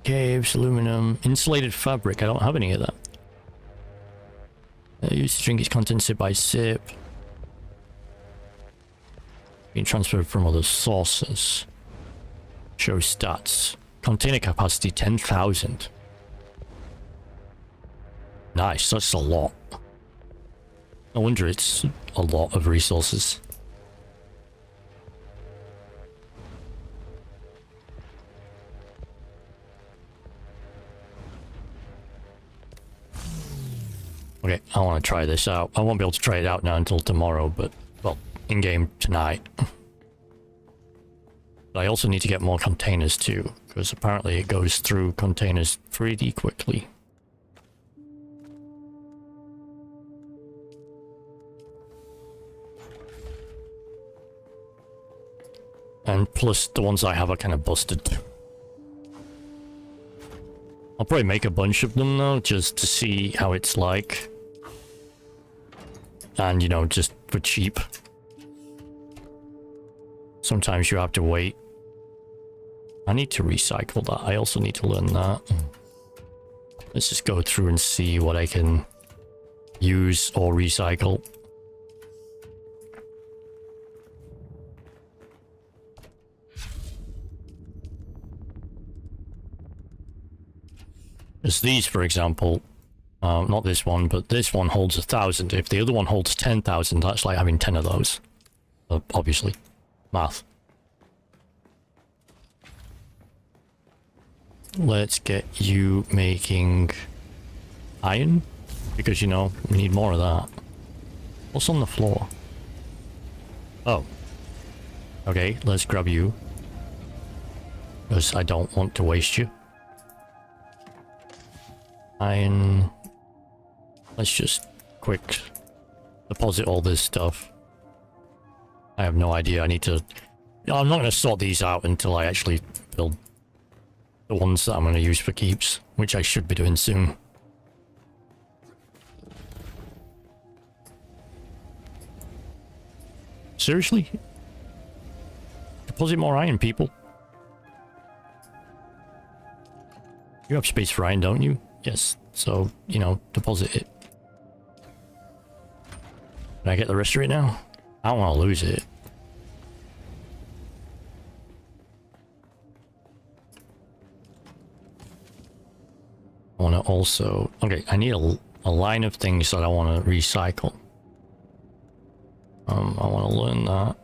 Caves, aluminum, insulated fabric, I don't have any of that. Used to drink its contents sip by sip. Being transferred from other sources. Show stats. Container capacity 10,000. Nice, that's a lot. No wonder it's a lot of resources. Okay, I want to try this out. I won't be able to try it out now until tomorrow, but, well, in-game tonight. But I also need to get more containers too, because apparently it goes through containers pretty quickly. And plus, the ones I have are kind of busted. I'll probably make a bunch of them though, just to see how it's like. And, you know, just for cheap. Sometimes you have to wait. I need to recycle that. I also need to learn that. Let's just go through and see what I can use or recycle. As these, for example, not this one, but this one holds 1,000. If the other one holds 10,000, that's like having 10 of those. Obviously. Math. Let's get you making iron, because, you know, we need more of that. What's on the floor? Oh. Okay, let's grab you. Because I don't want to waste you. Iron. Let's just quick deposit all this stuff. I have no idea. I need to... I'm not going to sort these out until I actually build the ones that I'm going to use for keeps, which I should be doing soon. Seriously? Deposit more iron, people. You have space for iron, don't you? Yes, so, you know, deposit it. Can I get the rest of it now? I don't want to lose it. I want to also... Okay, I need a line of things that I want to recycle. I want to learn that.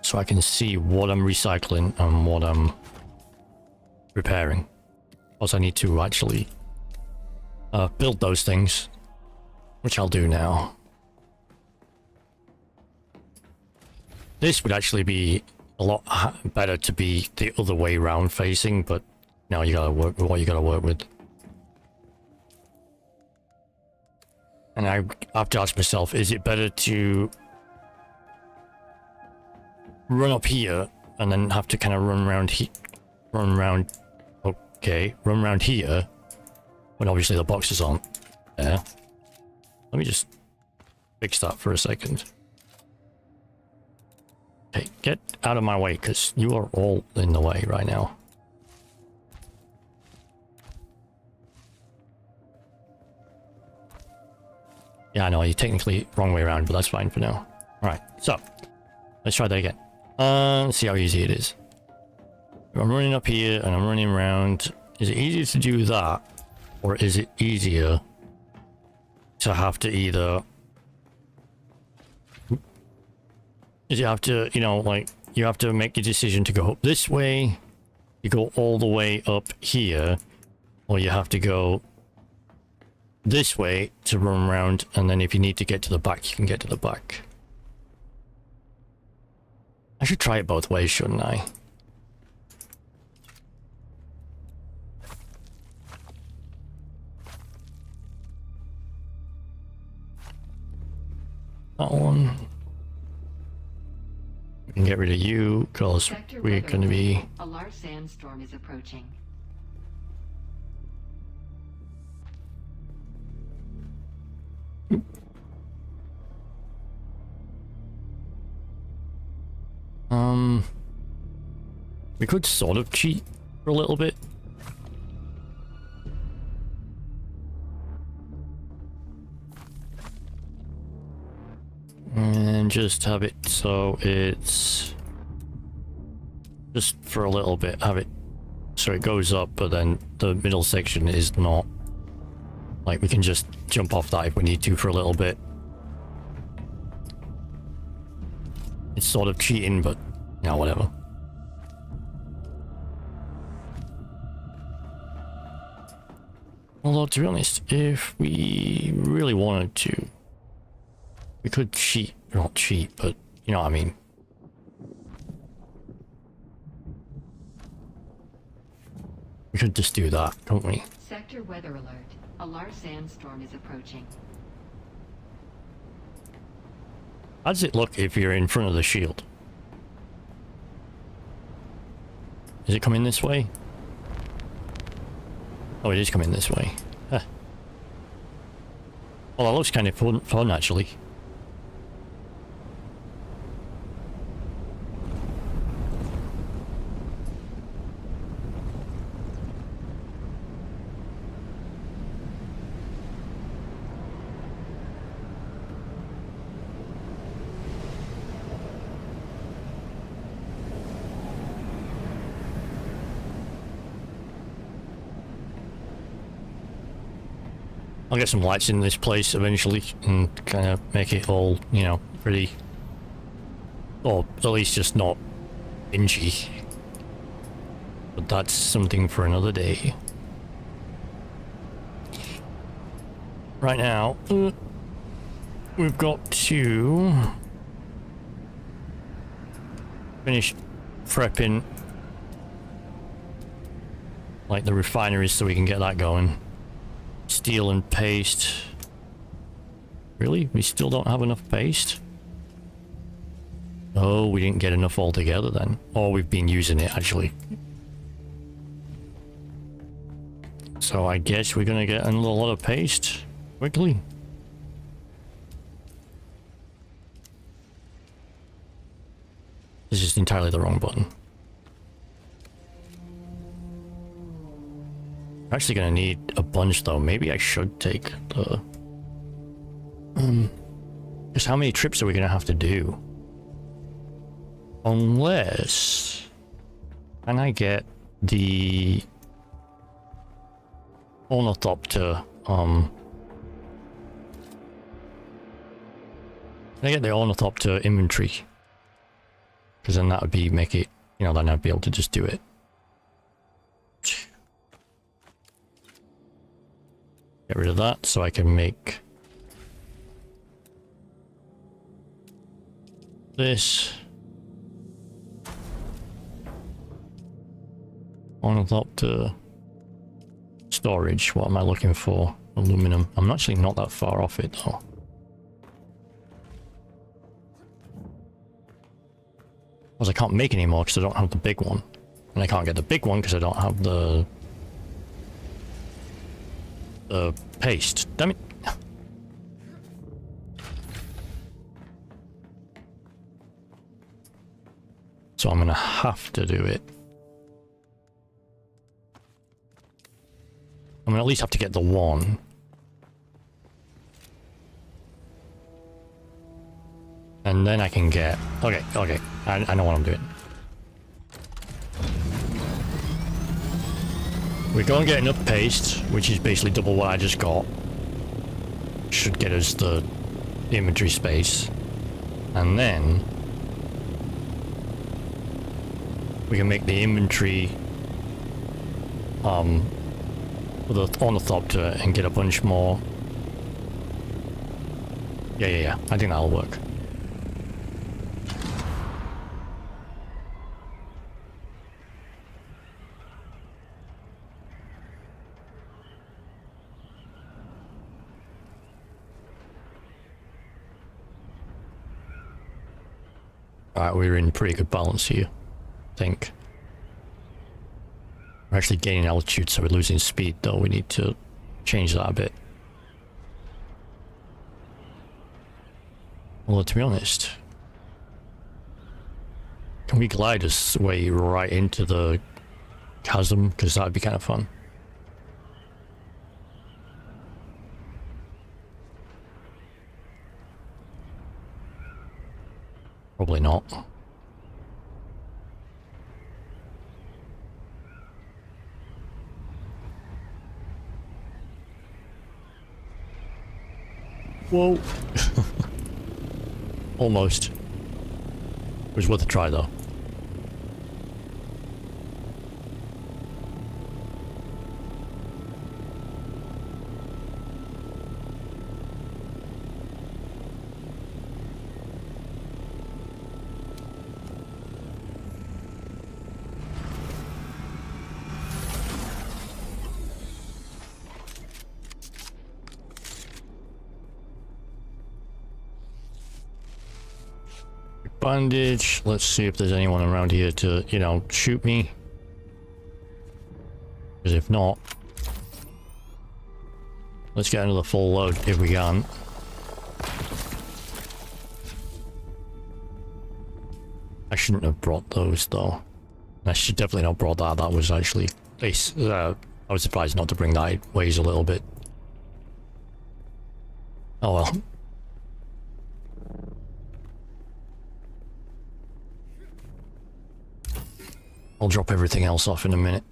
So I can see what I'm recycling and what I'm repairing. Also, I need to actually build those things, which I'll do now. This would actually be a lot better to be the other way round facing, but now you gotta work with what you gotta work with. And I have to ask myself, is it better to run up here and then have to kind of run around Okay, run around here. When obviously the boxes aren't there. Let me just fix that for a second. Okay, get out of my way, because you are all in the way right now. Yeah, I know, you're technically wrong way around, but that's fine for now. Alright, so, let's try that again. Let's see how easy it is. I'm running up here, and I'm running around. Is it easier to do that? Or is it easier to have to either... Is you have to, you know, like, you have to make a decision to go up this way, you go all the way up here, or you have to go this way to run around, and then if you need to get to the back, you can get to the back. I should try it both ways, shouldn't I? That one. We can get rid of you, because we're going to be... A large sandstorm is approaching. We could sort of cheat for a little bit. And just have it so it's just for a little bit, have it so it goes up, but then the middle section is not. Like, we can just jump off that if we need to for a little bit. It's sort of cheating, but you know, whatever. Although, to be honest, if we really wanted to, we could cheat, not cheat, but you know what I mean. We could just do that, don't we? Sector weather alert. A large sandstorm is approaching. How does it look if you're in front of the shield? Is it coming this way? Oh, it is coming this way. Huh. Well, that looks kind of fun actually. I'll get some lights in this place eventually and kind of make it all, you know, pretty, or at least just not dingy. But that's something for another day. Right now, we've got to finish prepping like the refineries so we can get that going. Steel and paste. Really? We still don't have enough paste? Oh, we didn't get enough altogether then. Or we've been using it actually. So I guess we're gonna get a lot of paste quickly. This is entirely the wrong button. Actually gonna need a bunch though. Maybe I should take the just how many trips are we gonna have to do? Unless, can I get the ornithopter can I get the ornithopter inventory? Because then that would be make it, you know, then I'd be able to just do it. Get rid of that so I can make this ornithopter storage. What am I looking for? Aluminum. I'm actually not that far off it though. Because I can't make any more because I don't have the big one. And I can't get the big one because I don't have the paste. Damn it. So I'm gonna have to do it. I'm gonna at least have to get the one. And then I can get... Okay, okay. I know what I'm doing. We're going to get enough paste, which is basically double what I just got. Should get us the inventory space. And then... we can make the inventory... with a ornithopter and get a bunch more... Yeah. I think that'll work. Alright, we're in pretty good balance here, I think. We're actually gaining altitude, so we're losing speed, though. We need to change that a bit. Although, to be honest, can we glide us way right into the chasm? Because that would be kind of fun. Probably not. Whoa. Almost. It was worth a try though. Bandage. Let's see if there's anyone around here to, you know, shoot me. Because if not, let's get another full load if we can. I shouldn't have brought those though. I should definitely not brought that. That was actually... I was surprised not to bring that. It weighs a little bit. Oh well. I'll drop everything else off in a minute.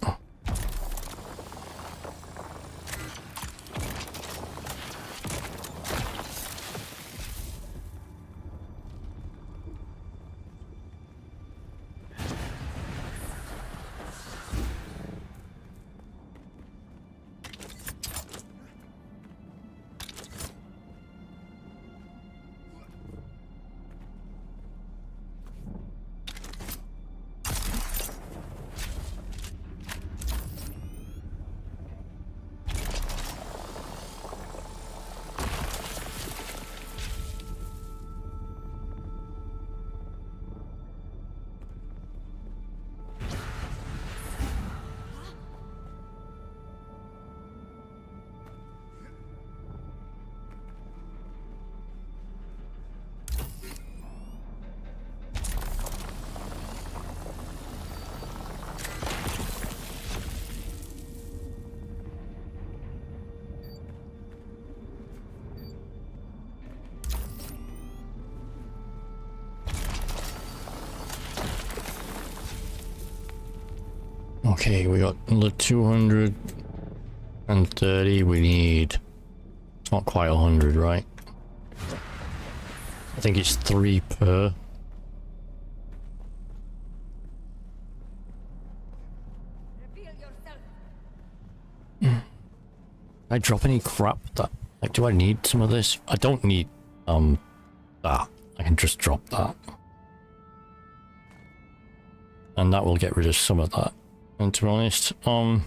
Okay, we got another 230. We need... It's not quite 100, right? I think it's 3 per. Reveal yourself. I drop any crap that... Like, do I need some of this? I don't need, that. I can just drop that. And that will get rid of some of that. And to be honest, I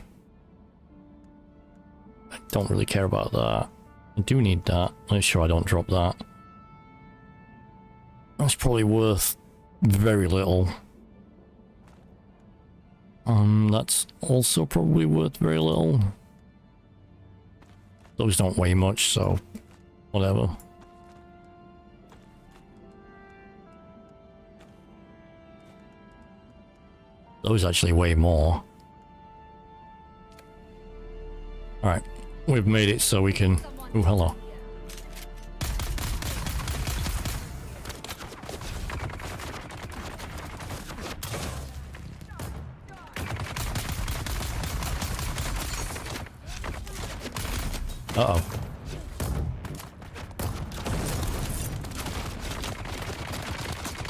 don't really care about that. I do need that. Make sure I don't drop that. That's probably worth very little. That's also probably worth very little. those don't weigh much, so whatever. Those actually weigh more. Alright, we've made it so we can... Oh, hello. Uh-oh.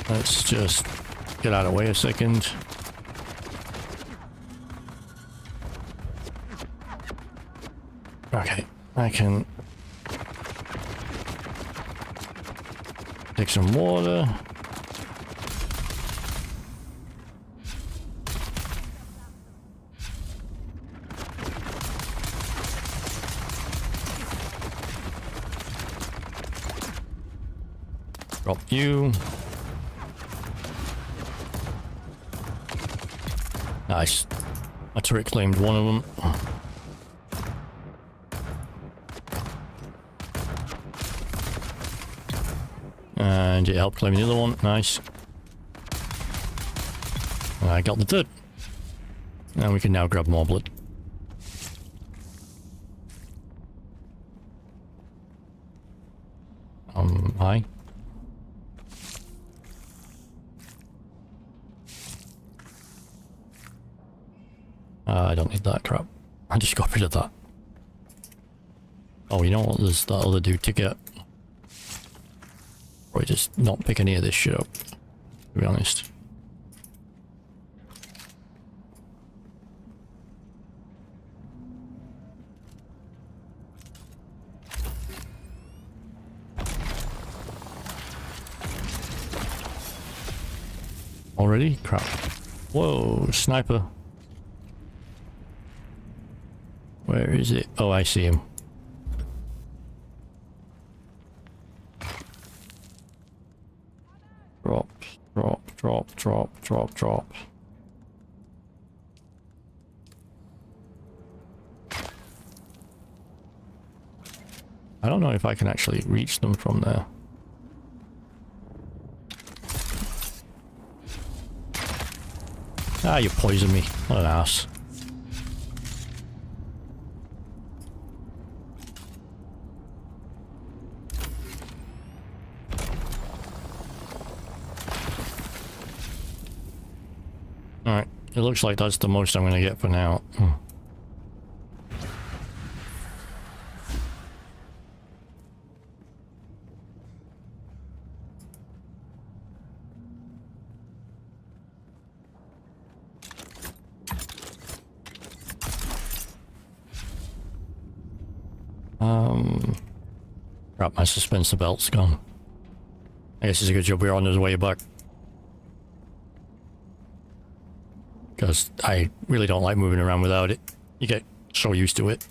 Let's just get out of the way a second. Okay, I can take some water. Drop you. Nice. My turret claimed one of them. And it helped claim the other one. Nice. And I got the third. And we can now grab more blood. Hi. I don't need that crap. I just got rid of that. Oh, you know what? There's that other dude to get. Probably just not pick any of this shit up, to be honest. Already? Crap. Whoa, sniper. Where is it? Oh, I see him. Drop, drop, drop, drop, drop, drop. I don't know if I can actually reach them from there. Ah, you poisoned me. What an ass. Alright, it looks like that's the most I'm gonna get for now. Crap, my suspensor belt's gone. I guess it's a good job we're on his way back. Because I really don't like moving around without it. You get so used to it.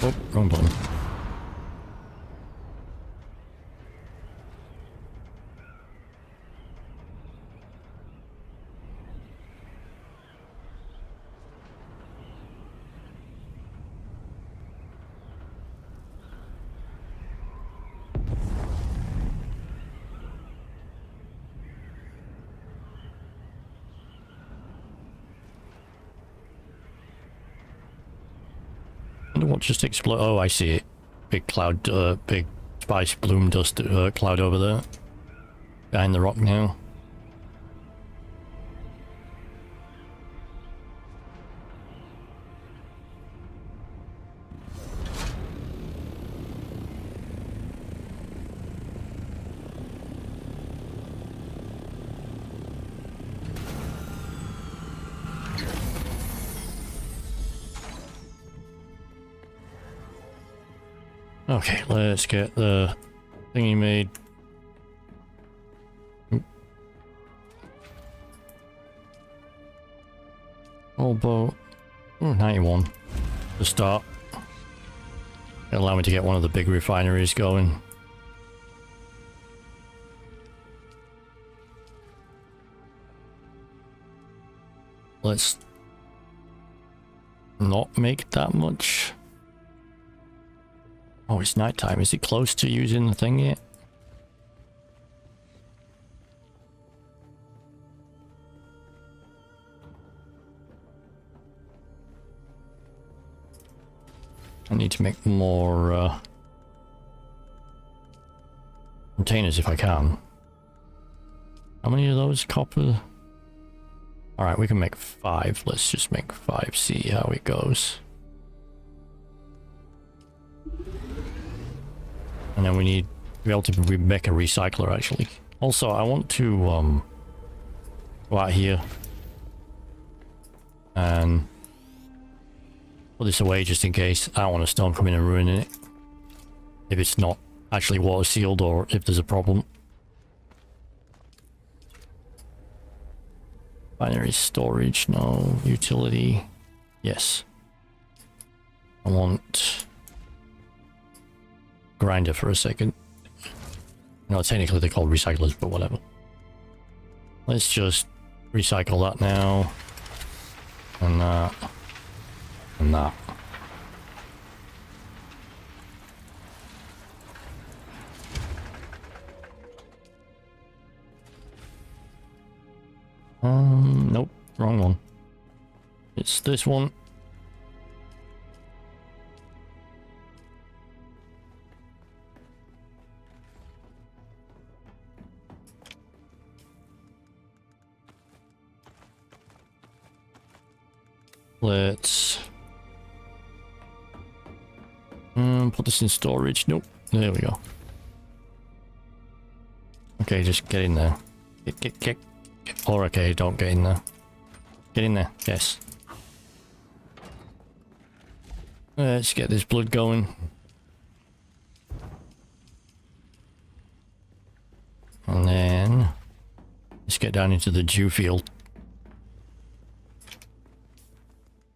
Oh, wrong button. What just explode? Oh, I see it. Big cloud, big spice bloom dust cloud over there. Behind the rock now. Okay, let's get the thingy made. Boat. Ooh, 91 to start. It'll allow me to get one of the big refineries going. Let's not make that much. Oh, it's nighttime. Is it close to using the thing yet? I need to make more containers if I can. How many of those copper? Alright, we can make 5. Let's just make 5, see how it goes. And then we need to be able to make a recycler actually. Also, I want to go out here and put this away just in case. I don't want a storm coming and ruining it. If it's not actually water sealed or if there's a problem. Binary storage, no. Utility, yes. I want grinder for a second. No, technically they're called recyclers, but whatever. Let's just recycle that now. And that. And that. Nope, wrong one. It's this one. Let's put this in storage. Nope. There we go. Okay, just get in there. Get. Or okay, don't get in there. Get in there. Yes. Let's get this blood going. And then let's get down into the dew field.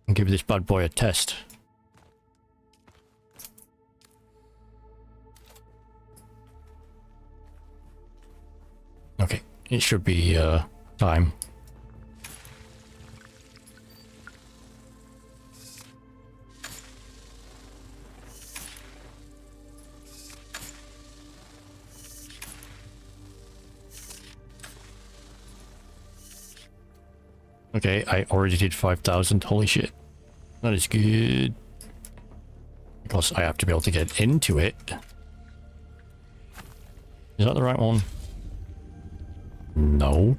And give this bad boy a test. Okay, it should be time. Okay, I already did 5,000. Holy shit. That is good. Because I have to be able to get into it. Is that the right one? No.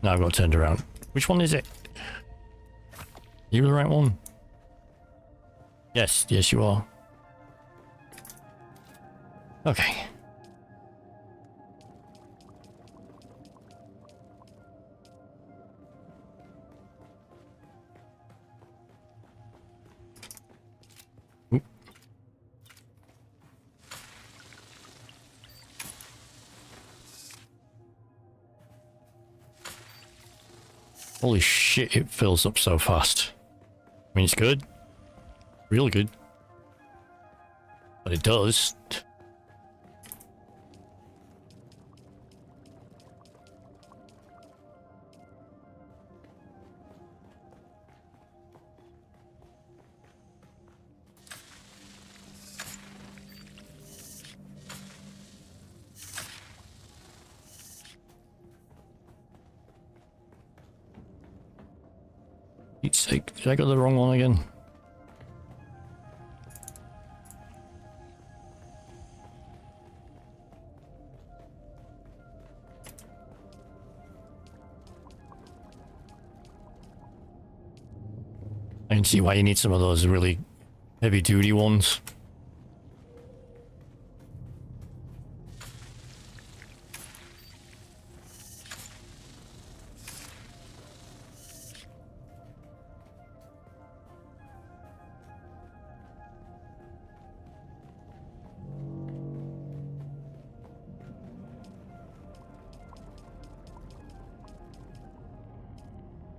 Now I've got turned around. Which one is it? You the right one? Yes, yes you are. Okay. Oop. Holy shit, it fills up so fast. I mean, it's good. Real good. But it does. Pete's sake, did I go the wrong one again? can see why you need some of those really heavy duty ones.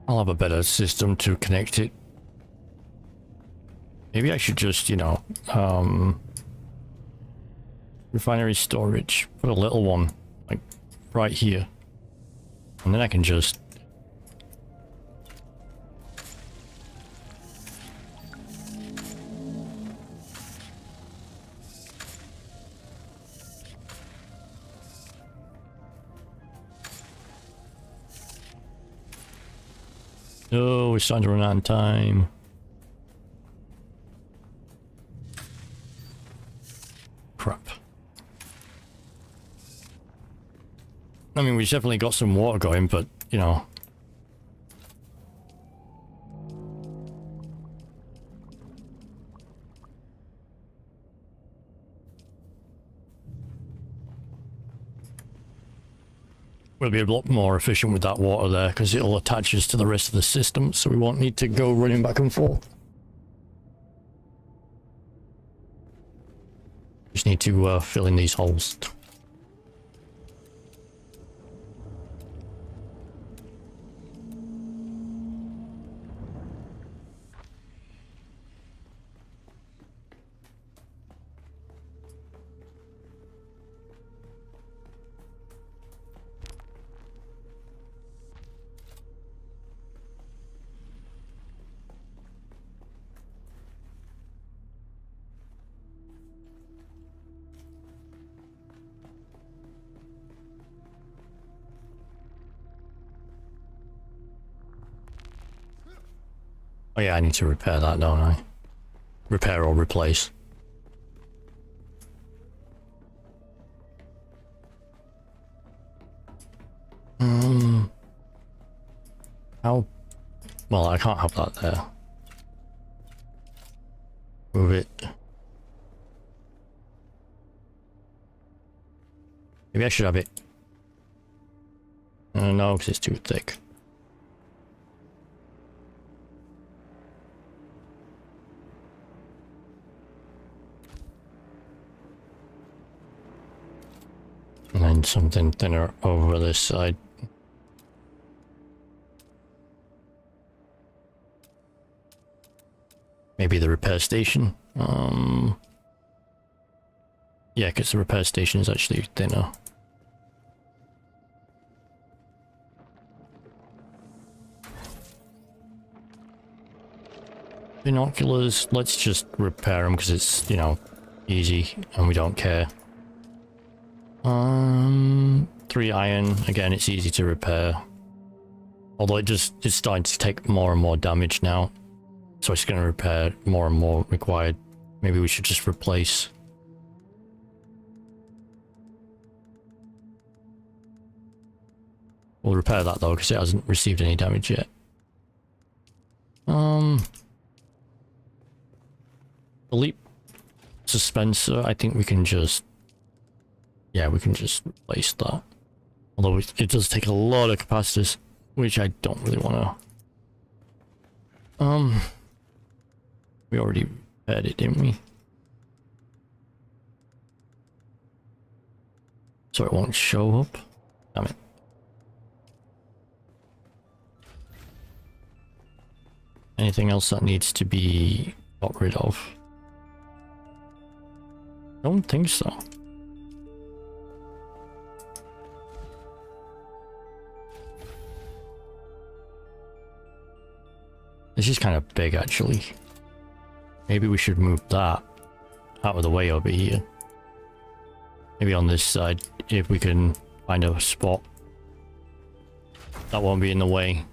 I'll have a better system to connect it. Maybe I should just, you know, refinery storage, put a little one, like, right here. And then I can just... Oh, we're starting to run out of time. Crap. I mean, we definitely got some water going, but, you know. We'll be a lot more efficient with that water there, because it'll attach us to the rest of the system, so we won't need to go running back and forth. Just need to fill in these holes. Oh yeah, I need to repair that, don't I? Repair or replace. How? Well, I can't have that there. Move it. Maybe I should have it. No, because it's too thick. And then something thinner over this side. Maybe the repair station. Yeah, because the repair station is actually thinner. Binoculars, let's just repair them because it's, you know, easy and we don't care. 3 iron, again, it's easy to repair. Although it's starting to take more and more damage now. So it's going to repair more and more required. Maybe we should just replace. We'll repair that though, because it hasn't received any damage yet. The leap dispenser, I think we can just... Yeah, we can just replace that. Although it does take a lot of capacitors, which I don't really want to... We already repaired it, didn't we? So it won't show up? Damn it. Anything else that needs to be got rid of? Don't think so. This is kind of big, actually. Maybe we should move that out of the way over here. Maybe on this side, if we can find a spot. That won't be in the way.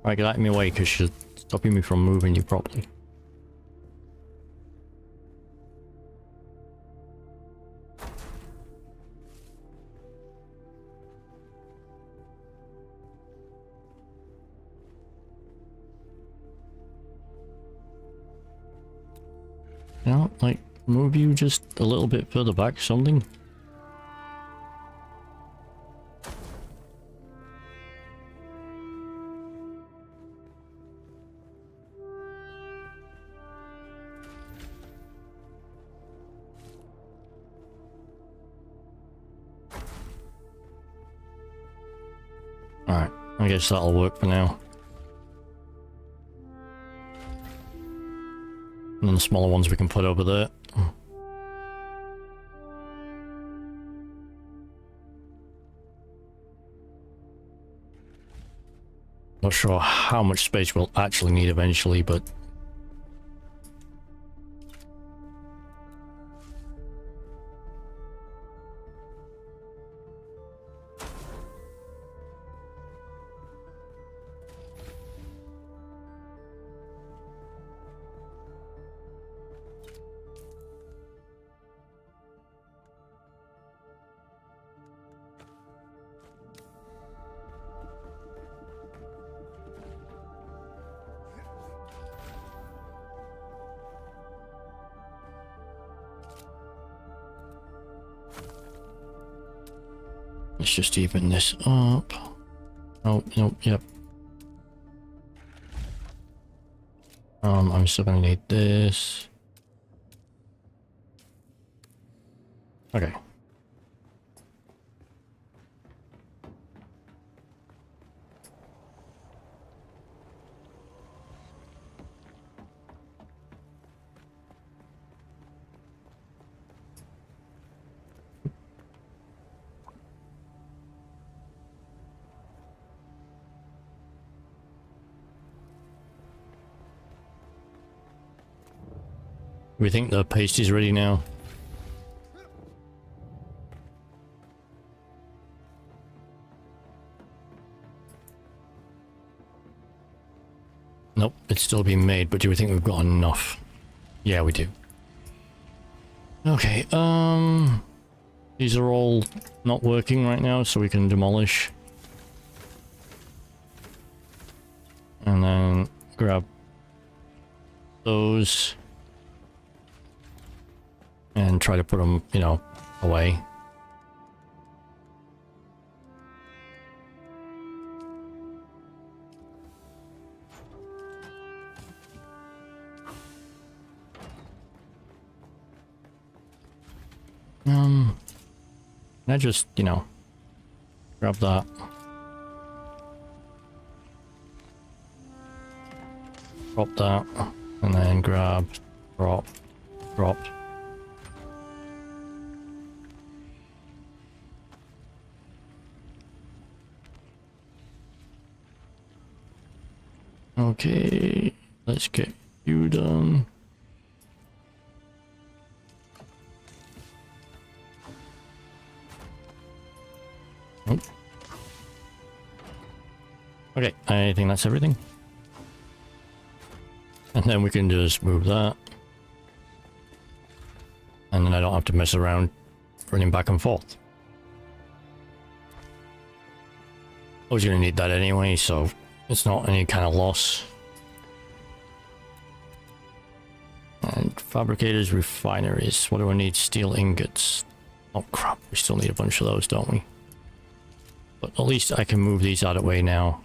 Alright, get out of my way because you're stopping me from moving you properly. You know, like, move you just a little bit further back, something. Alright, I guess that'll work for now. And then the smaller ones we can put over there. Not sure how much space we'll actually need eventually, but... let's just even this up. Oh, nope, yep. I'm still gonna need this. Okay. We think the paste is ready now. Nope, it's still being made, but do we think we've got enough? Yeah, we do. Okay, these are all not working right now, so we can demolish. And then grab those. And try to put them, you know, away. I just, you know, grab that. Drop that. And then grab, drop, dropped. Okay, let's get you done. Nope. Okay, I think that's everything. And then we can just move that. And then I don't have to mess around running back and forth. I was gonna need that anyway, so it's not any kind of loss. And fabricators, refineries. What do I need? Steel ingots. Oh crap, we still need a bunch of those, don't we? But at least I can move these out of the way now.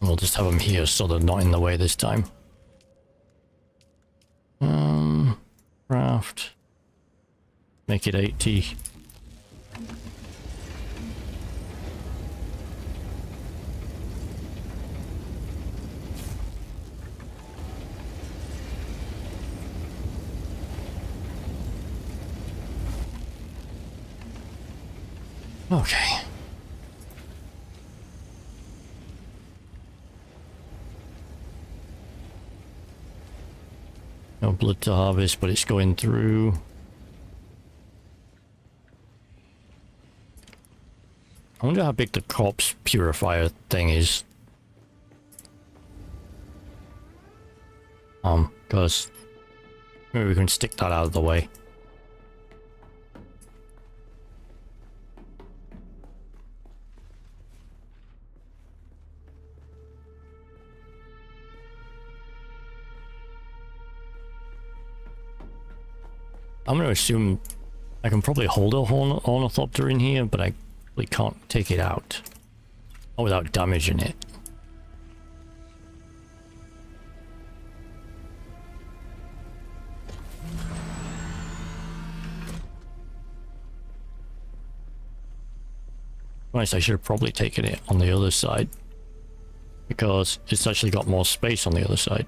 We'll just have them here so they're not in the way this time. Craft. Make it 80. Okay. No blood to harvest, but it's going through. I wonder how big the corpse purifier thing is. Because maybe we can stick that out of the way. I'm gonna assume I can probably hold a ornithopter in here, but I really can't take it out. Not without damaging it. Nice, I should have probably taken it on the other side. Because it's actually got more space on the other side.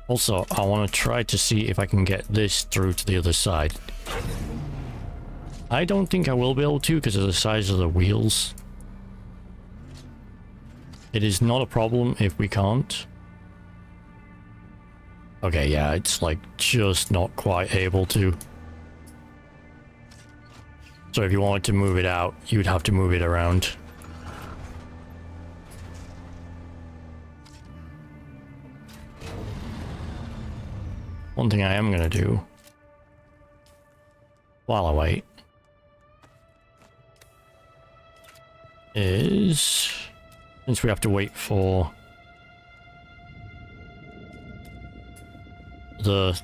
Also, I want to try to see if I can get this through to the other side. I don't think I will be able to because of the size of the wheels. It is not a problem if we can't. Okay, yeah, it's like just not quite able to. So if you wanted to move it out, you'd have to move it around. One thing I am gonna do while I wait is, since we have to wait for the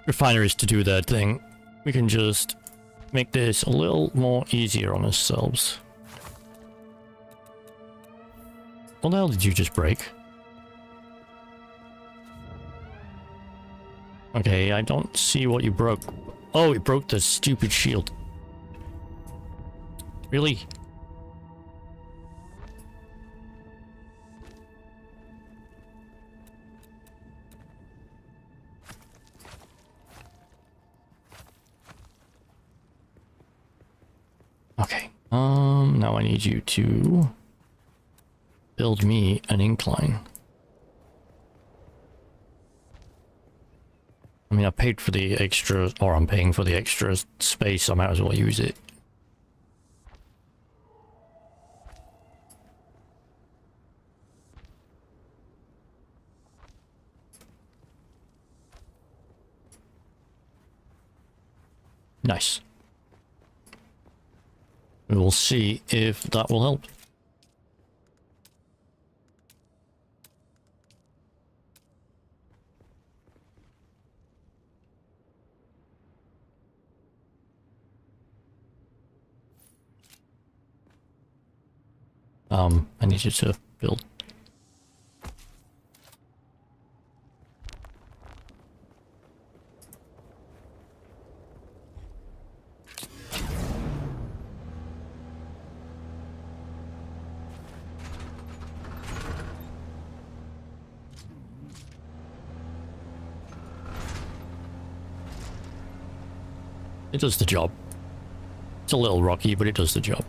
refineries to do their thing, we can just make this a little more easier on ourselves. What the hell did you just break? Okay, I don't see what you broke. Oh, it broke the stupid shield. Really? Okay. Now I need you to build me an incline. I mean, I paid for the extra, or I'm paying for the extra space, I might as well use it. Nice. We will see if that will help. I need you to build. It does the job. It's a little rocky, but it does the job.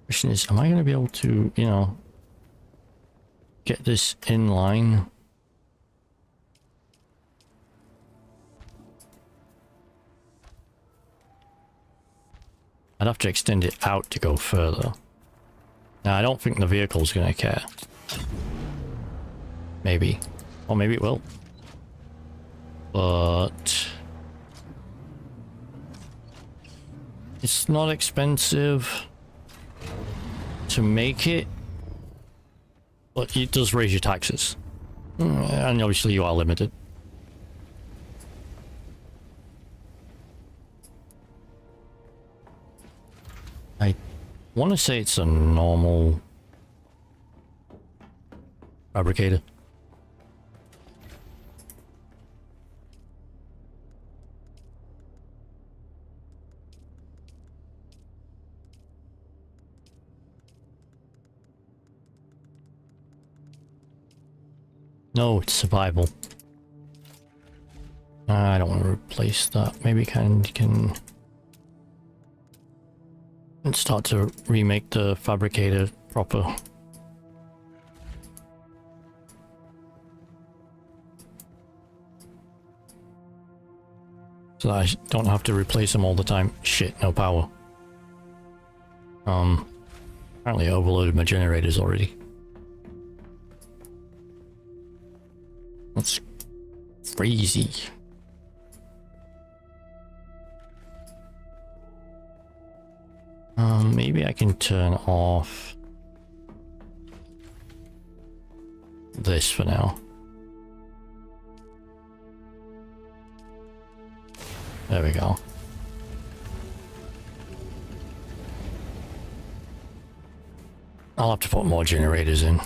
Question is, am I going to be able to, you know, get this in line? I'd have to extend it out to go further. Now, I don't think the vehicle's going to care. Maybe. Or maybe it will. But it's not expensive to make it, but it does raise your taxes, and obviously you are limited. I want to say it's a normal fabricator. No, it's survival. I don't want to replace that. Maybe can and start to remake the fabricator proper. So that I don't have to replace them all the time. Shit, no power. Apparently I overloaded my generators already. That's crazy. Maybe I can turn off this for now. There we go. I'll have to put more generators in.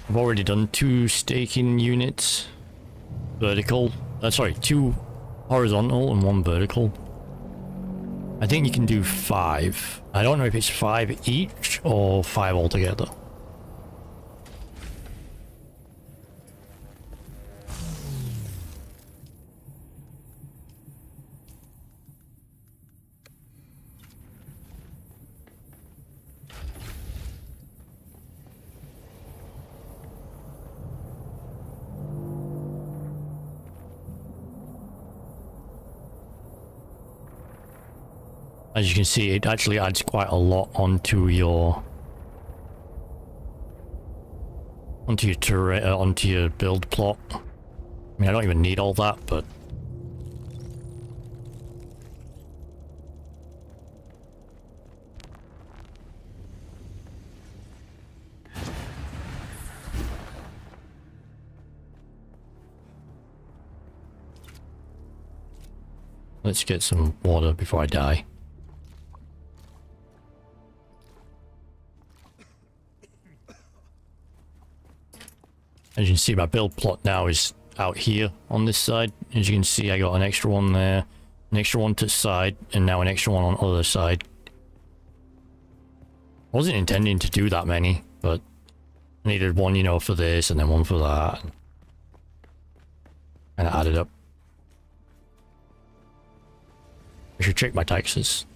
I've already done 2 staking units. Vertical. Sorry, 2 horizontal and 1 vertical. I think you can do 5. I don't know if it's 5 each or 5 altogether. As you can see, it actually adds quite a lot onto your terrain, onto your build plot. I mean, I don't even need all that, but let's get some water before I die. As you can see, my build plot now is out here on this side. As you can see, I got an extra one there, an extra one to the side, and now an extra one on the other side. I wasn't intending to do that many, but I needed one, you know, for this, and then one for that. And I added up. I should check my taxes.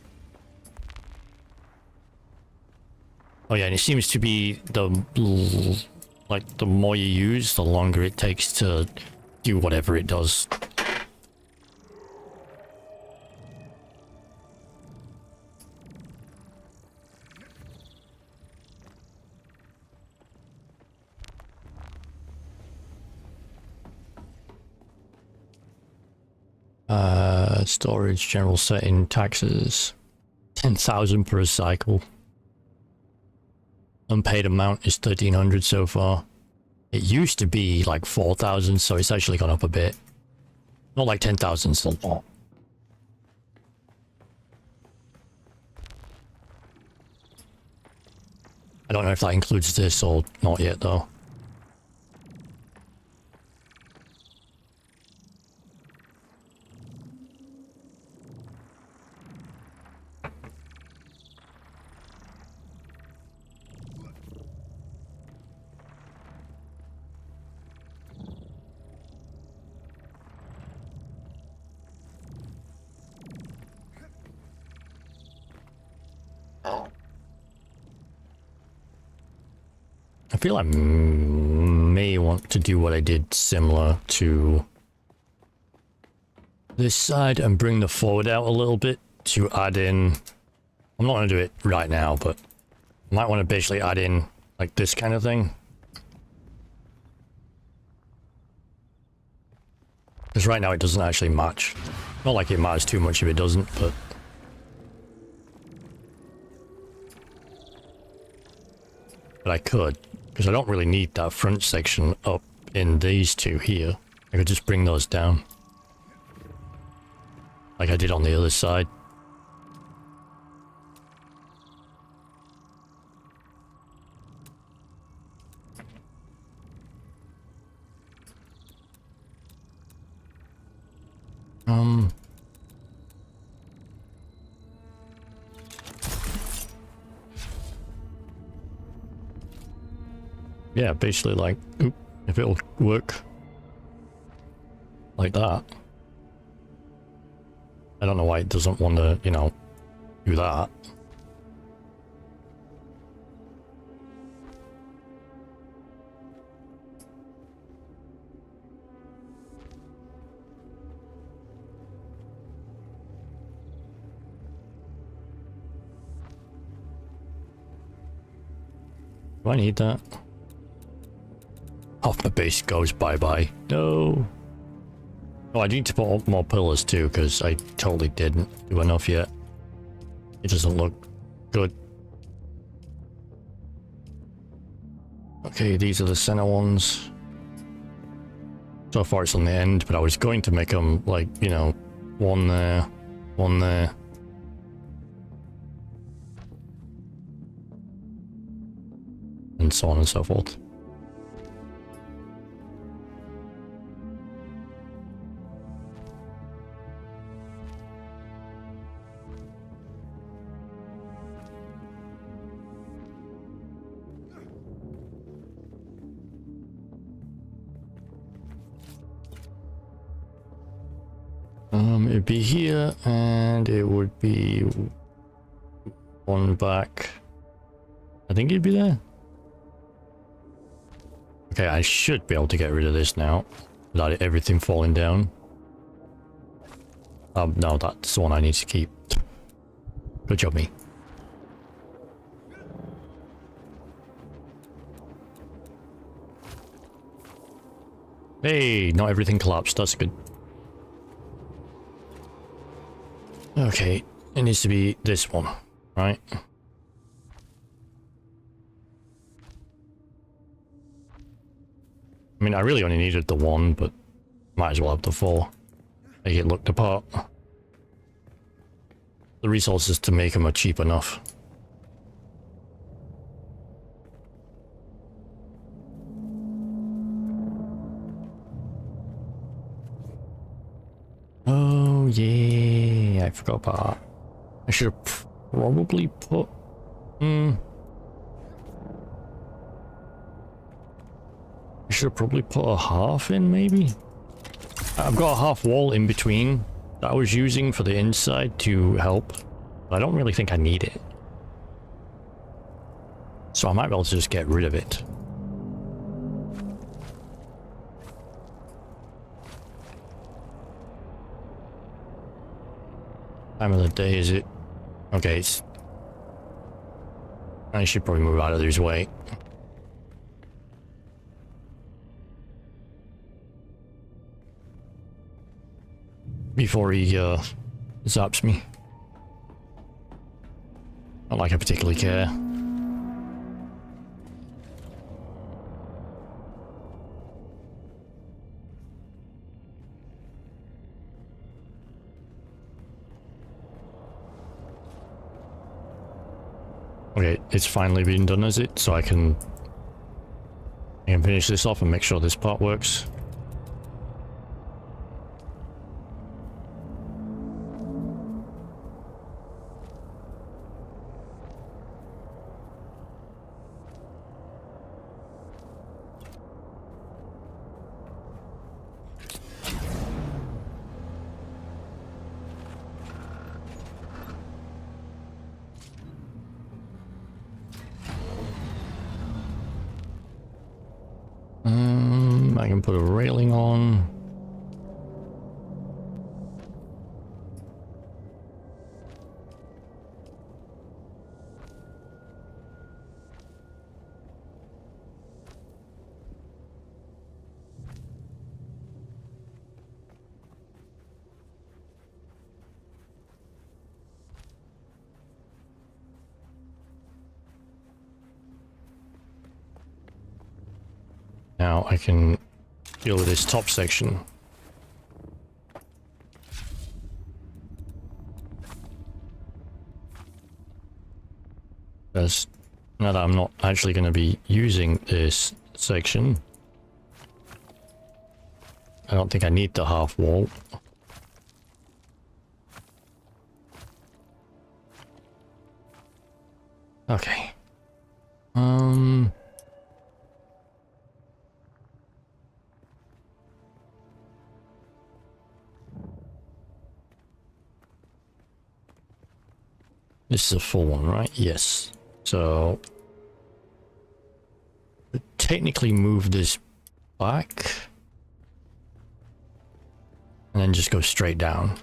Oh yeah, and it seems to be the more you use, the longer it takes to do whatever it does. Storage, general setting, taxes. 10,000 per cycle. Unpaid amount is 1,300 so far. It used to be like 4,000, so it's actually gone up a bit. Not like 10,000, still not. I don't know if that includes this or not yet, though. I feel I may want to do what I did similar to this side and bring the forward out a little bit to add in. I'm not going to do it right now, but I might want to basically add in like this kind of thing. Because right now it doesn't actually match. Not like it matters too much if it doesn't, but I could. Because I don't really need that front section up in these two here. I could just bring those down. Like I did on the other side. Yeah, basically like, oop, if it'll work like that. I don't know why it doesn't want to, you know, do that. Do I need that? Half my base goes bye-bye. No. Oh, I need to put up more pillars too, because I totally didn't do enough yet. It doesn't look good. Okay, these are the center ones. So far it's on the end, but I was going to make them like, you know, one there, one there. And so on and so forth. It'd be here, and it would be one back. I think it'd be there. Okay, I should be able to get rid of this now without everything falling down. No, that's the one I need to keep. Good job, me. Hey, not everything collapsed. That's good. Okay, it needs to be this one, right? I mean, I really only needed the one, but might as well have the four. Make it look the part. The resources to make them are cheap enough. Oh yeah, I forgot about that. I should have probably put... I should have probably put a half in, maybe? I've got a half wall in between that I was using for the inside to help. But I don't really think I need it. So I might be able to just get rid of it. Time of the day is it? Okay, it's... I should probably move out of his way. Before he zaps me. Not like I particularly care. Okay, it's finally been done, is it? So I can finish this off and make sure this part works. I can put a railing on. Now I can deal with this top section. Because now that I'm not actually going to be using this section, I don't think I need the half wall. Okay. This is a full one, right? Yes. So technically move this back and then just go straight down.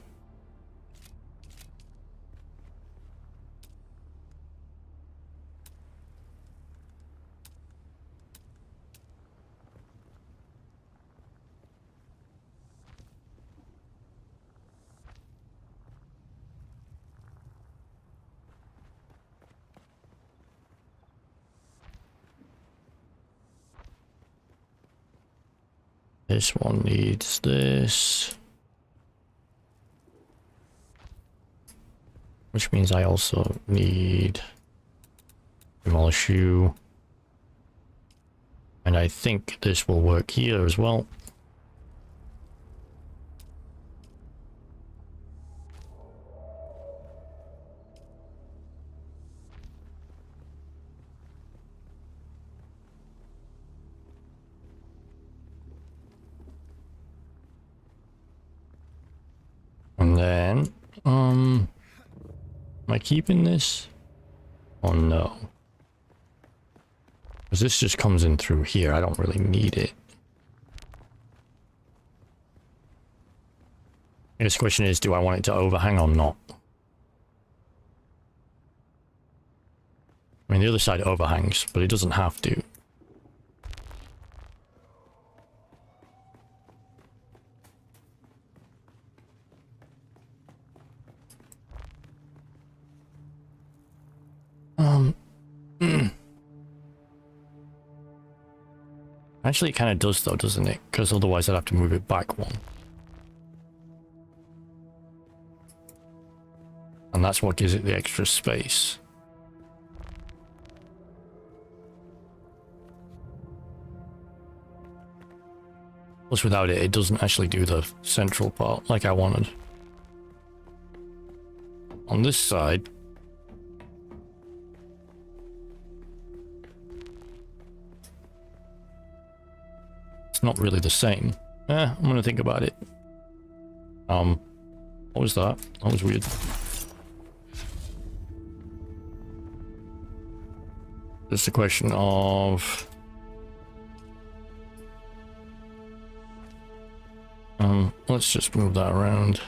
This one needs this. Which means I also need demolish you. And I think this will work here as well. And then, am I keeping this? Oh no. Because this just comes in through here. I don't really need it. I guess the question is, do I want it to overhang or not? I mean, the other side overhangs, but it doesn't have to. Actually, it kind of does though, doesn't it? Because otherwise I'd have to move it back one. And that's what gives it the extra space. Plus without it, it doesn't actually do the central part like I wanted. On this side, it's not really the same. I'm gonna think about it. What was that? That was weird. Just a question of let's just move that around.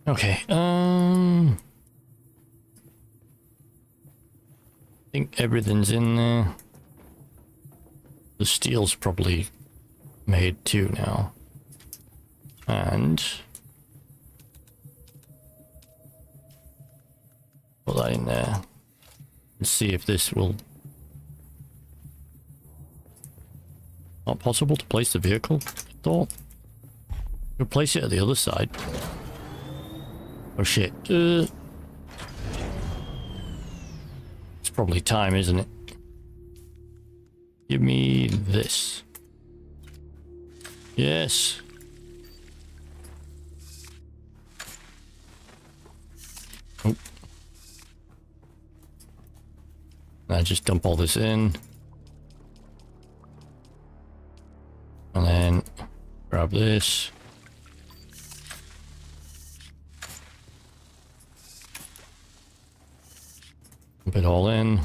Okay, I think everything's in there. The steel's probably made too now. And put that in there. Let's see if this will... Not possible to place the vehicle, I thought. We'll place it at the other side. Oh shit. It's probably time, isn't it? Give me this. Yes. Oh. Now just dump all this in. And then grab this. Dump it all in.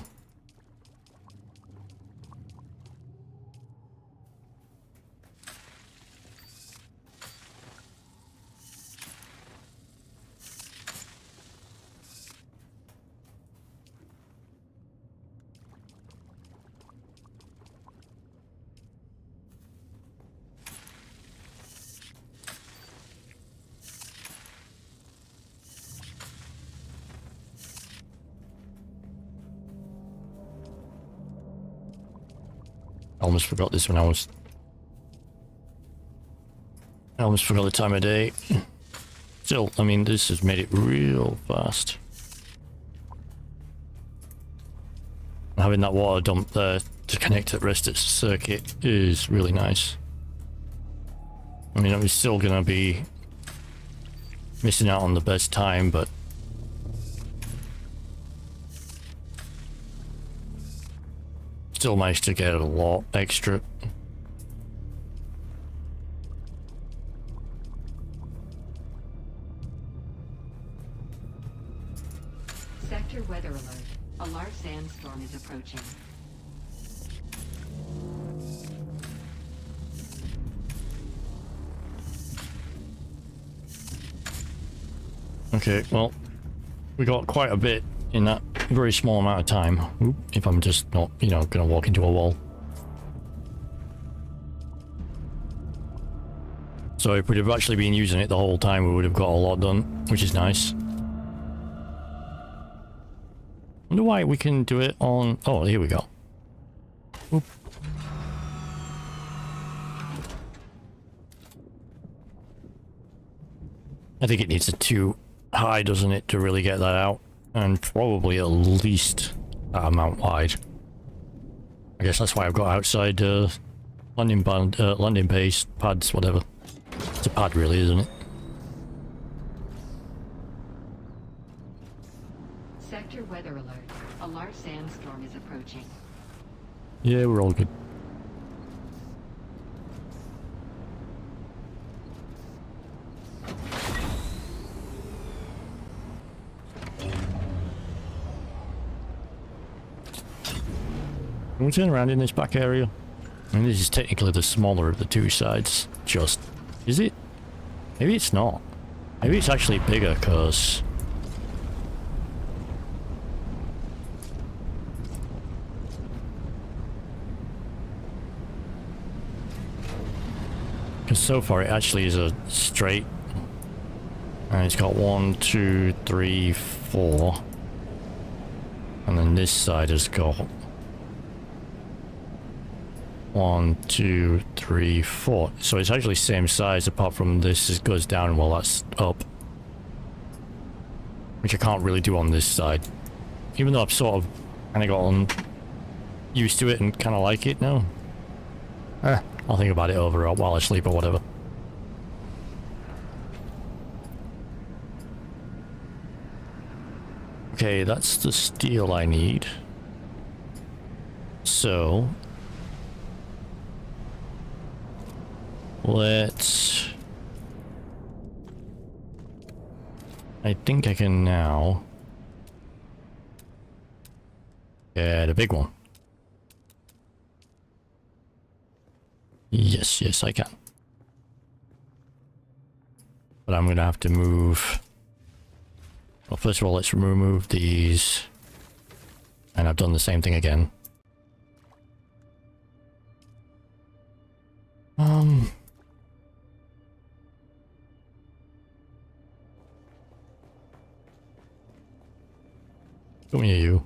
I almost forgot this when I almost forgot the time of day. Still, I mean, this has made it real fast. Having that water dump there to connect to the rest of the circuit is really nice. I mean, I'm still gonna be missing out on the best time, but still managed to get a lot extra. Sector weather alert. A large sandstorm is approaching. Okay, well, we got quite a bit in that very small amount of time. Oop, if I'm just not, you know, gonna walk into a wall. So if we'd have actually been using it the whole time, we would have got a lot done, which is nice. Wonder why we can do it on... Oh, here we go. Oop. I think it needs a 2 high, doesn't it, to really get that out? And probably at least that amount wide. I guess that's why I've got outside landing base pads, whatever. It's a pad, really, isn't it? Sector weather alert. A large sandstorm is approaching. Yeah, we're all good. Can we turn around in this back area? I mean, this is technically the smaller of the two sides. Just... Is it? Maybe it's not. Maybe it's actually bigger, because... Because so far it actually is a straight. And it's got 1, 2, 3, 4. And then this side has got 1, 2, 3, 4. So it's actually same size apart from this it goes down while that's up. Which I can't really do on this side. Even though I've sort of kind of gotten used to it and kind of like it now. I'll think about it over while I sleep or whatever. Okay, that's the steel I need. So... let's... I think I can now... get a big one. Yes, yes, I can. But I'm gonna have to move... Well, first of all, let's remove these. And I've done the same thing again. Come here, you.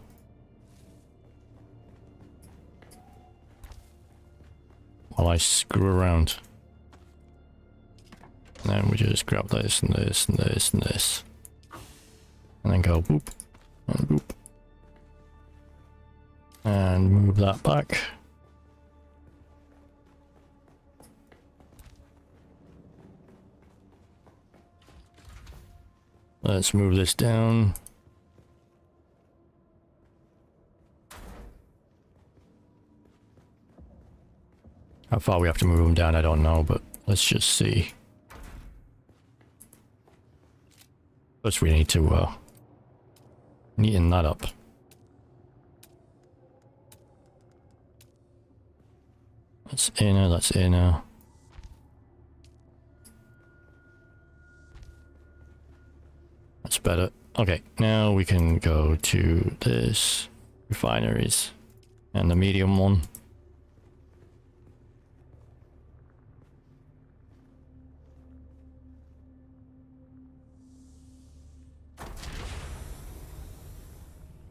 While I screw around. And then we just grab this and this and this and this. And then go boop and boop. And move that back. Let's move this down. How far we have to move them down, I don't know, but let's just see. First we need to neaten that up. That's inner, that's inner. That's better. Okay, now we can go to this refineries and the medium one.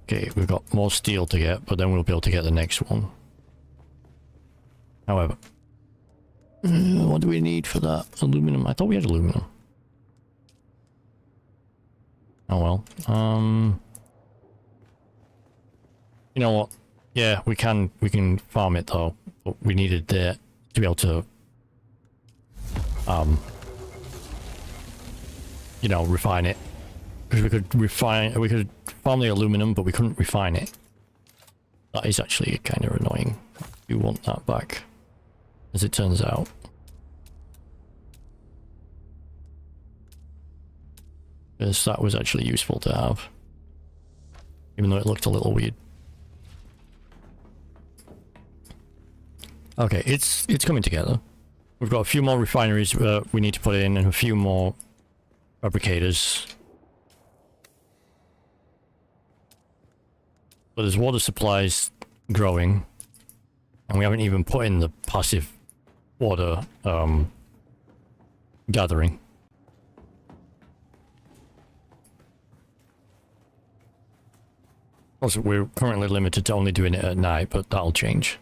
Okay, we've got more steel to get, but then we'll be able to get the next one. However, what do we need for that? Aluminum? I thought we had aluminum. Oh well. You know what? Yeah, we can farm it though, but we needed that to be able to you know, refine it. Because we could farm the aluminum, but we couldn't refine it. That is actually kind of annoying. You want that back, as it turns out. Because that was actually useful to have. Even though it looked a little weird. Okay, it's coming together. We've got a few more refineries we need to put in, and a few more fabricators. But there's water supplies growing, and we haven't even put in the passive water gathering. Also, we're currently limited to only doing it at night, but that'll change.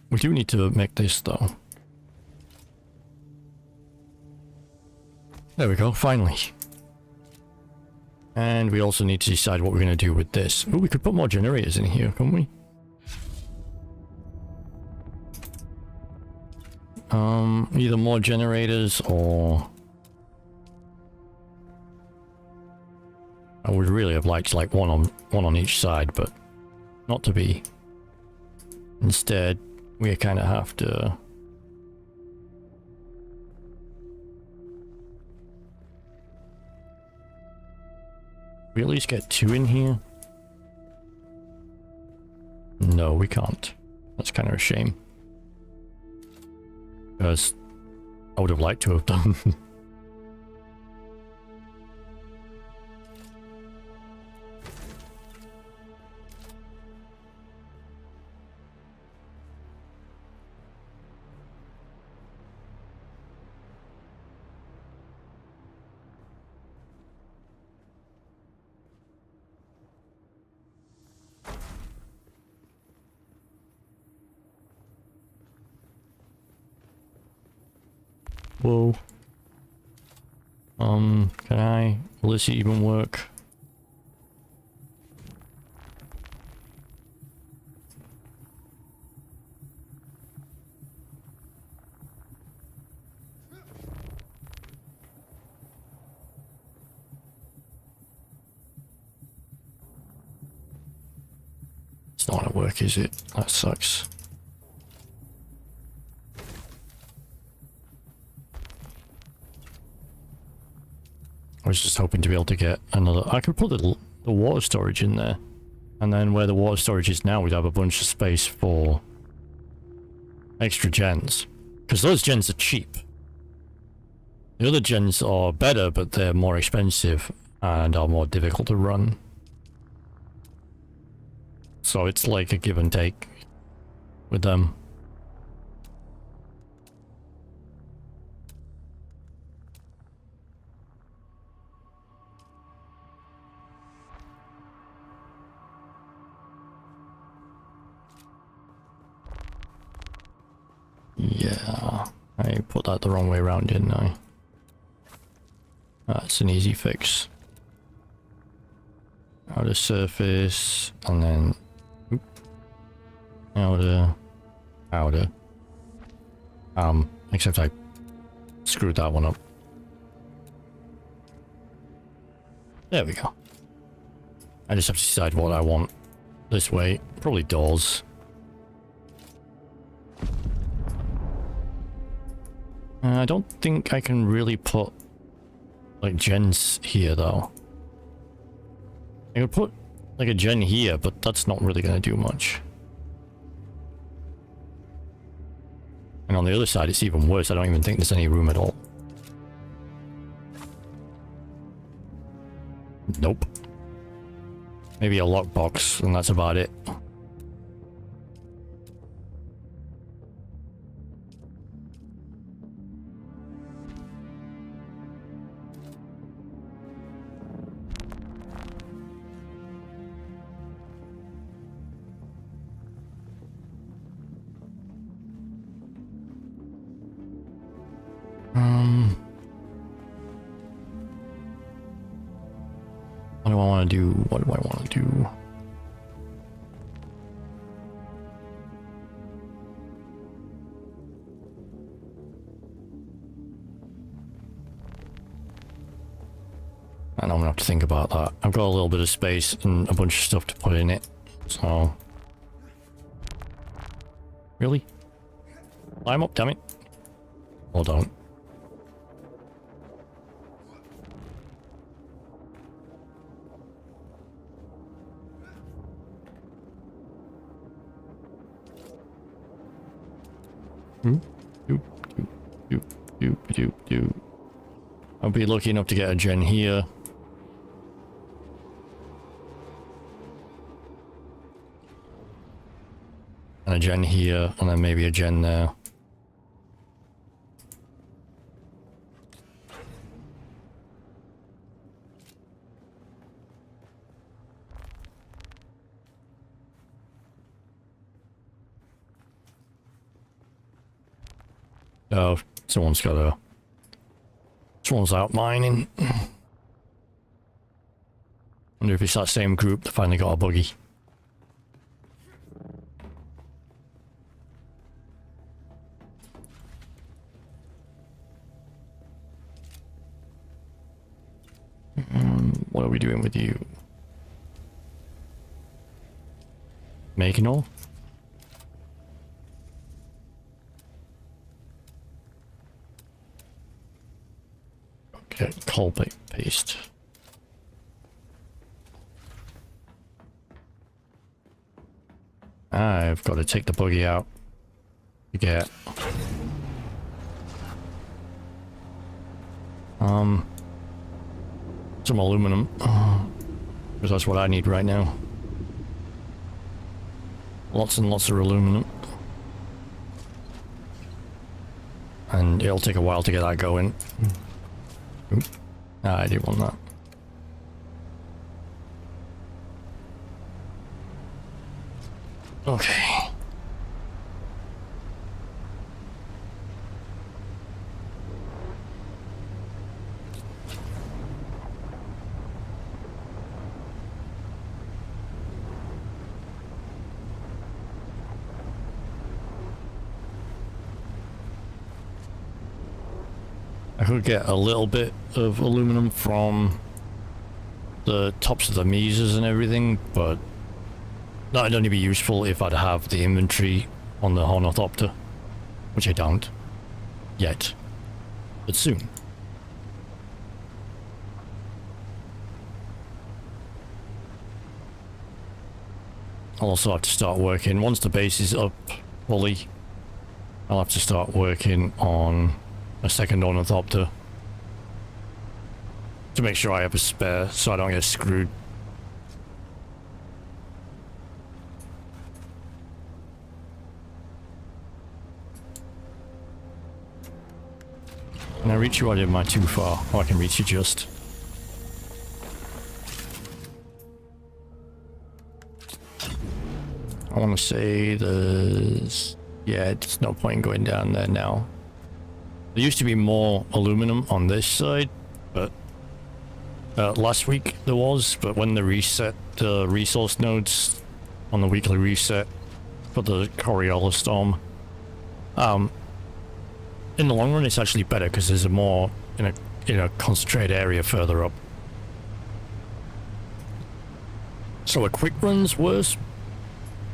We do need to make this, though. There we go, finally. And we also need to decide what we're going to do with this. Oh, we could put more generators in here, couldn't we? Either more generators or... I would really have liked like one on each side, but not to be. Instead, we kind of have to... We at least get 2 in here? No, we can't. That's kind of a shame. Because I would have liked to have done. Whoa. Can I? Will this even work? It's not gonna work, is it? That sucks. I was just hoping to be able to get another... I could put the water storage in there. And then where the water storage is now, we'd have a bunch of space for extra gens. Because those gens are cheap. The other gens are better, but they're more expensive and are more difficult to run. So it's like a give and take with them. Yeah, I put that the wrong way around, didn't I? That's an easy fix. Outer surface, and then outer. Except I screwed that one up. There we go. I just have to decide what I want this way. Probably doors. I don't think I can really put like gens here though. I could put like a gen here, but that's not really going to do much. And on the other side it's even worse. I don't even think there's any room at all. Nope. Maybe a lockbox, and that's about it. What do I want to do? What do I want to do? And I'm gonna have to think about that. I've got a little bit of space and a bunch of stuff to put in it, so... Really? Climb up, damn it. Hold on. I'll be lucky enough to get a gen here. And a gen here, and then maybe a gen there. Oh, someone's out mining. Wonder if it's that same group that finally got a buggy. What are we doing with you? Making all? Okay, coal paste. I've got to take the buggy out to get some aluminum, because that's what I need right now. Lots and lots of aluminum, and it'll take a while to get that going. Oop. Ah, I didn't want that. Okay. I could get a little bit of aluminum from the tops of the mesas and everything, but that'd only be useful if I'd have the inventory on the Ornithopter, which I don't yet, but soon. I'll also have to start working, once the base is up fully, I'll have to start working on a second Ornithopter to make sure I have a spare so I don't get screwed. Can I reach you, or am I too far? Oh, I can reach you just. I want to say there's... yeah, there's no point in going down there now. There used to be more aluminum on this side, but last week there was, but when they reset the resource nodes on the weekly reset for the Coriolis Storm, in the long run it's actually better because there's a more in a concentrated area further up. So a quick run's worse,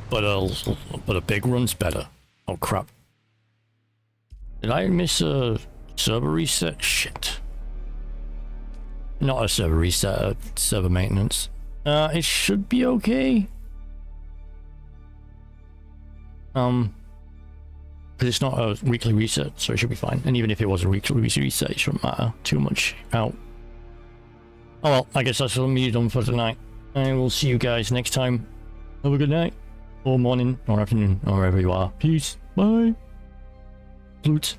but a big run's better. Oh crap. Did I miss a server reset? Shit. Not a server reset, a server maintenance. It should be okay. Because it's not a weekly reset, so it should be fine. And even if it was a weekly reset, it shouldn't matter too much out. Oh well, I guess that's me done for tonight. I will see you guys next time. Have a good night, or morning, or afternoon, or wherever you are. Peace. Bye. Flute.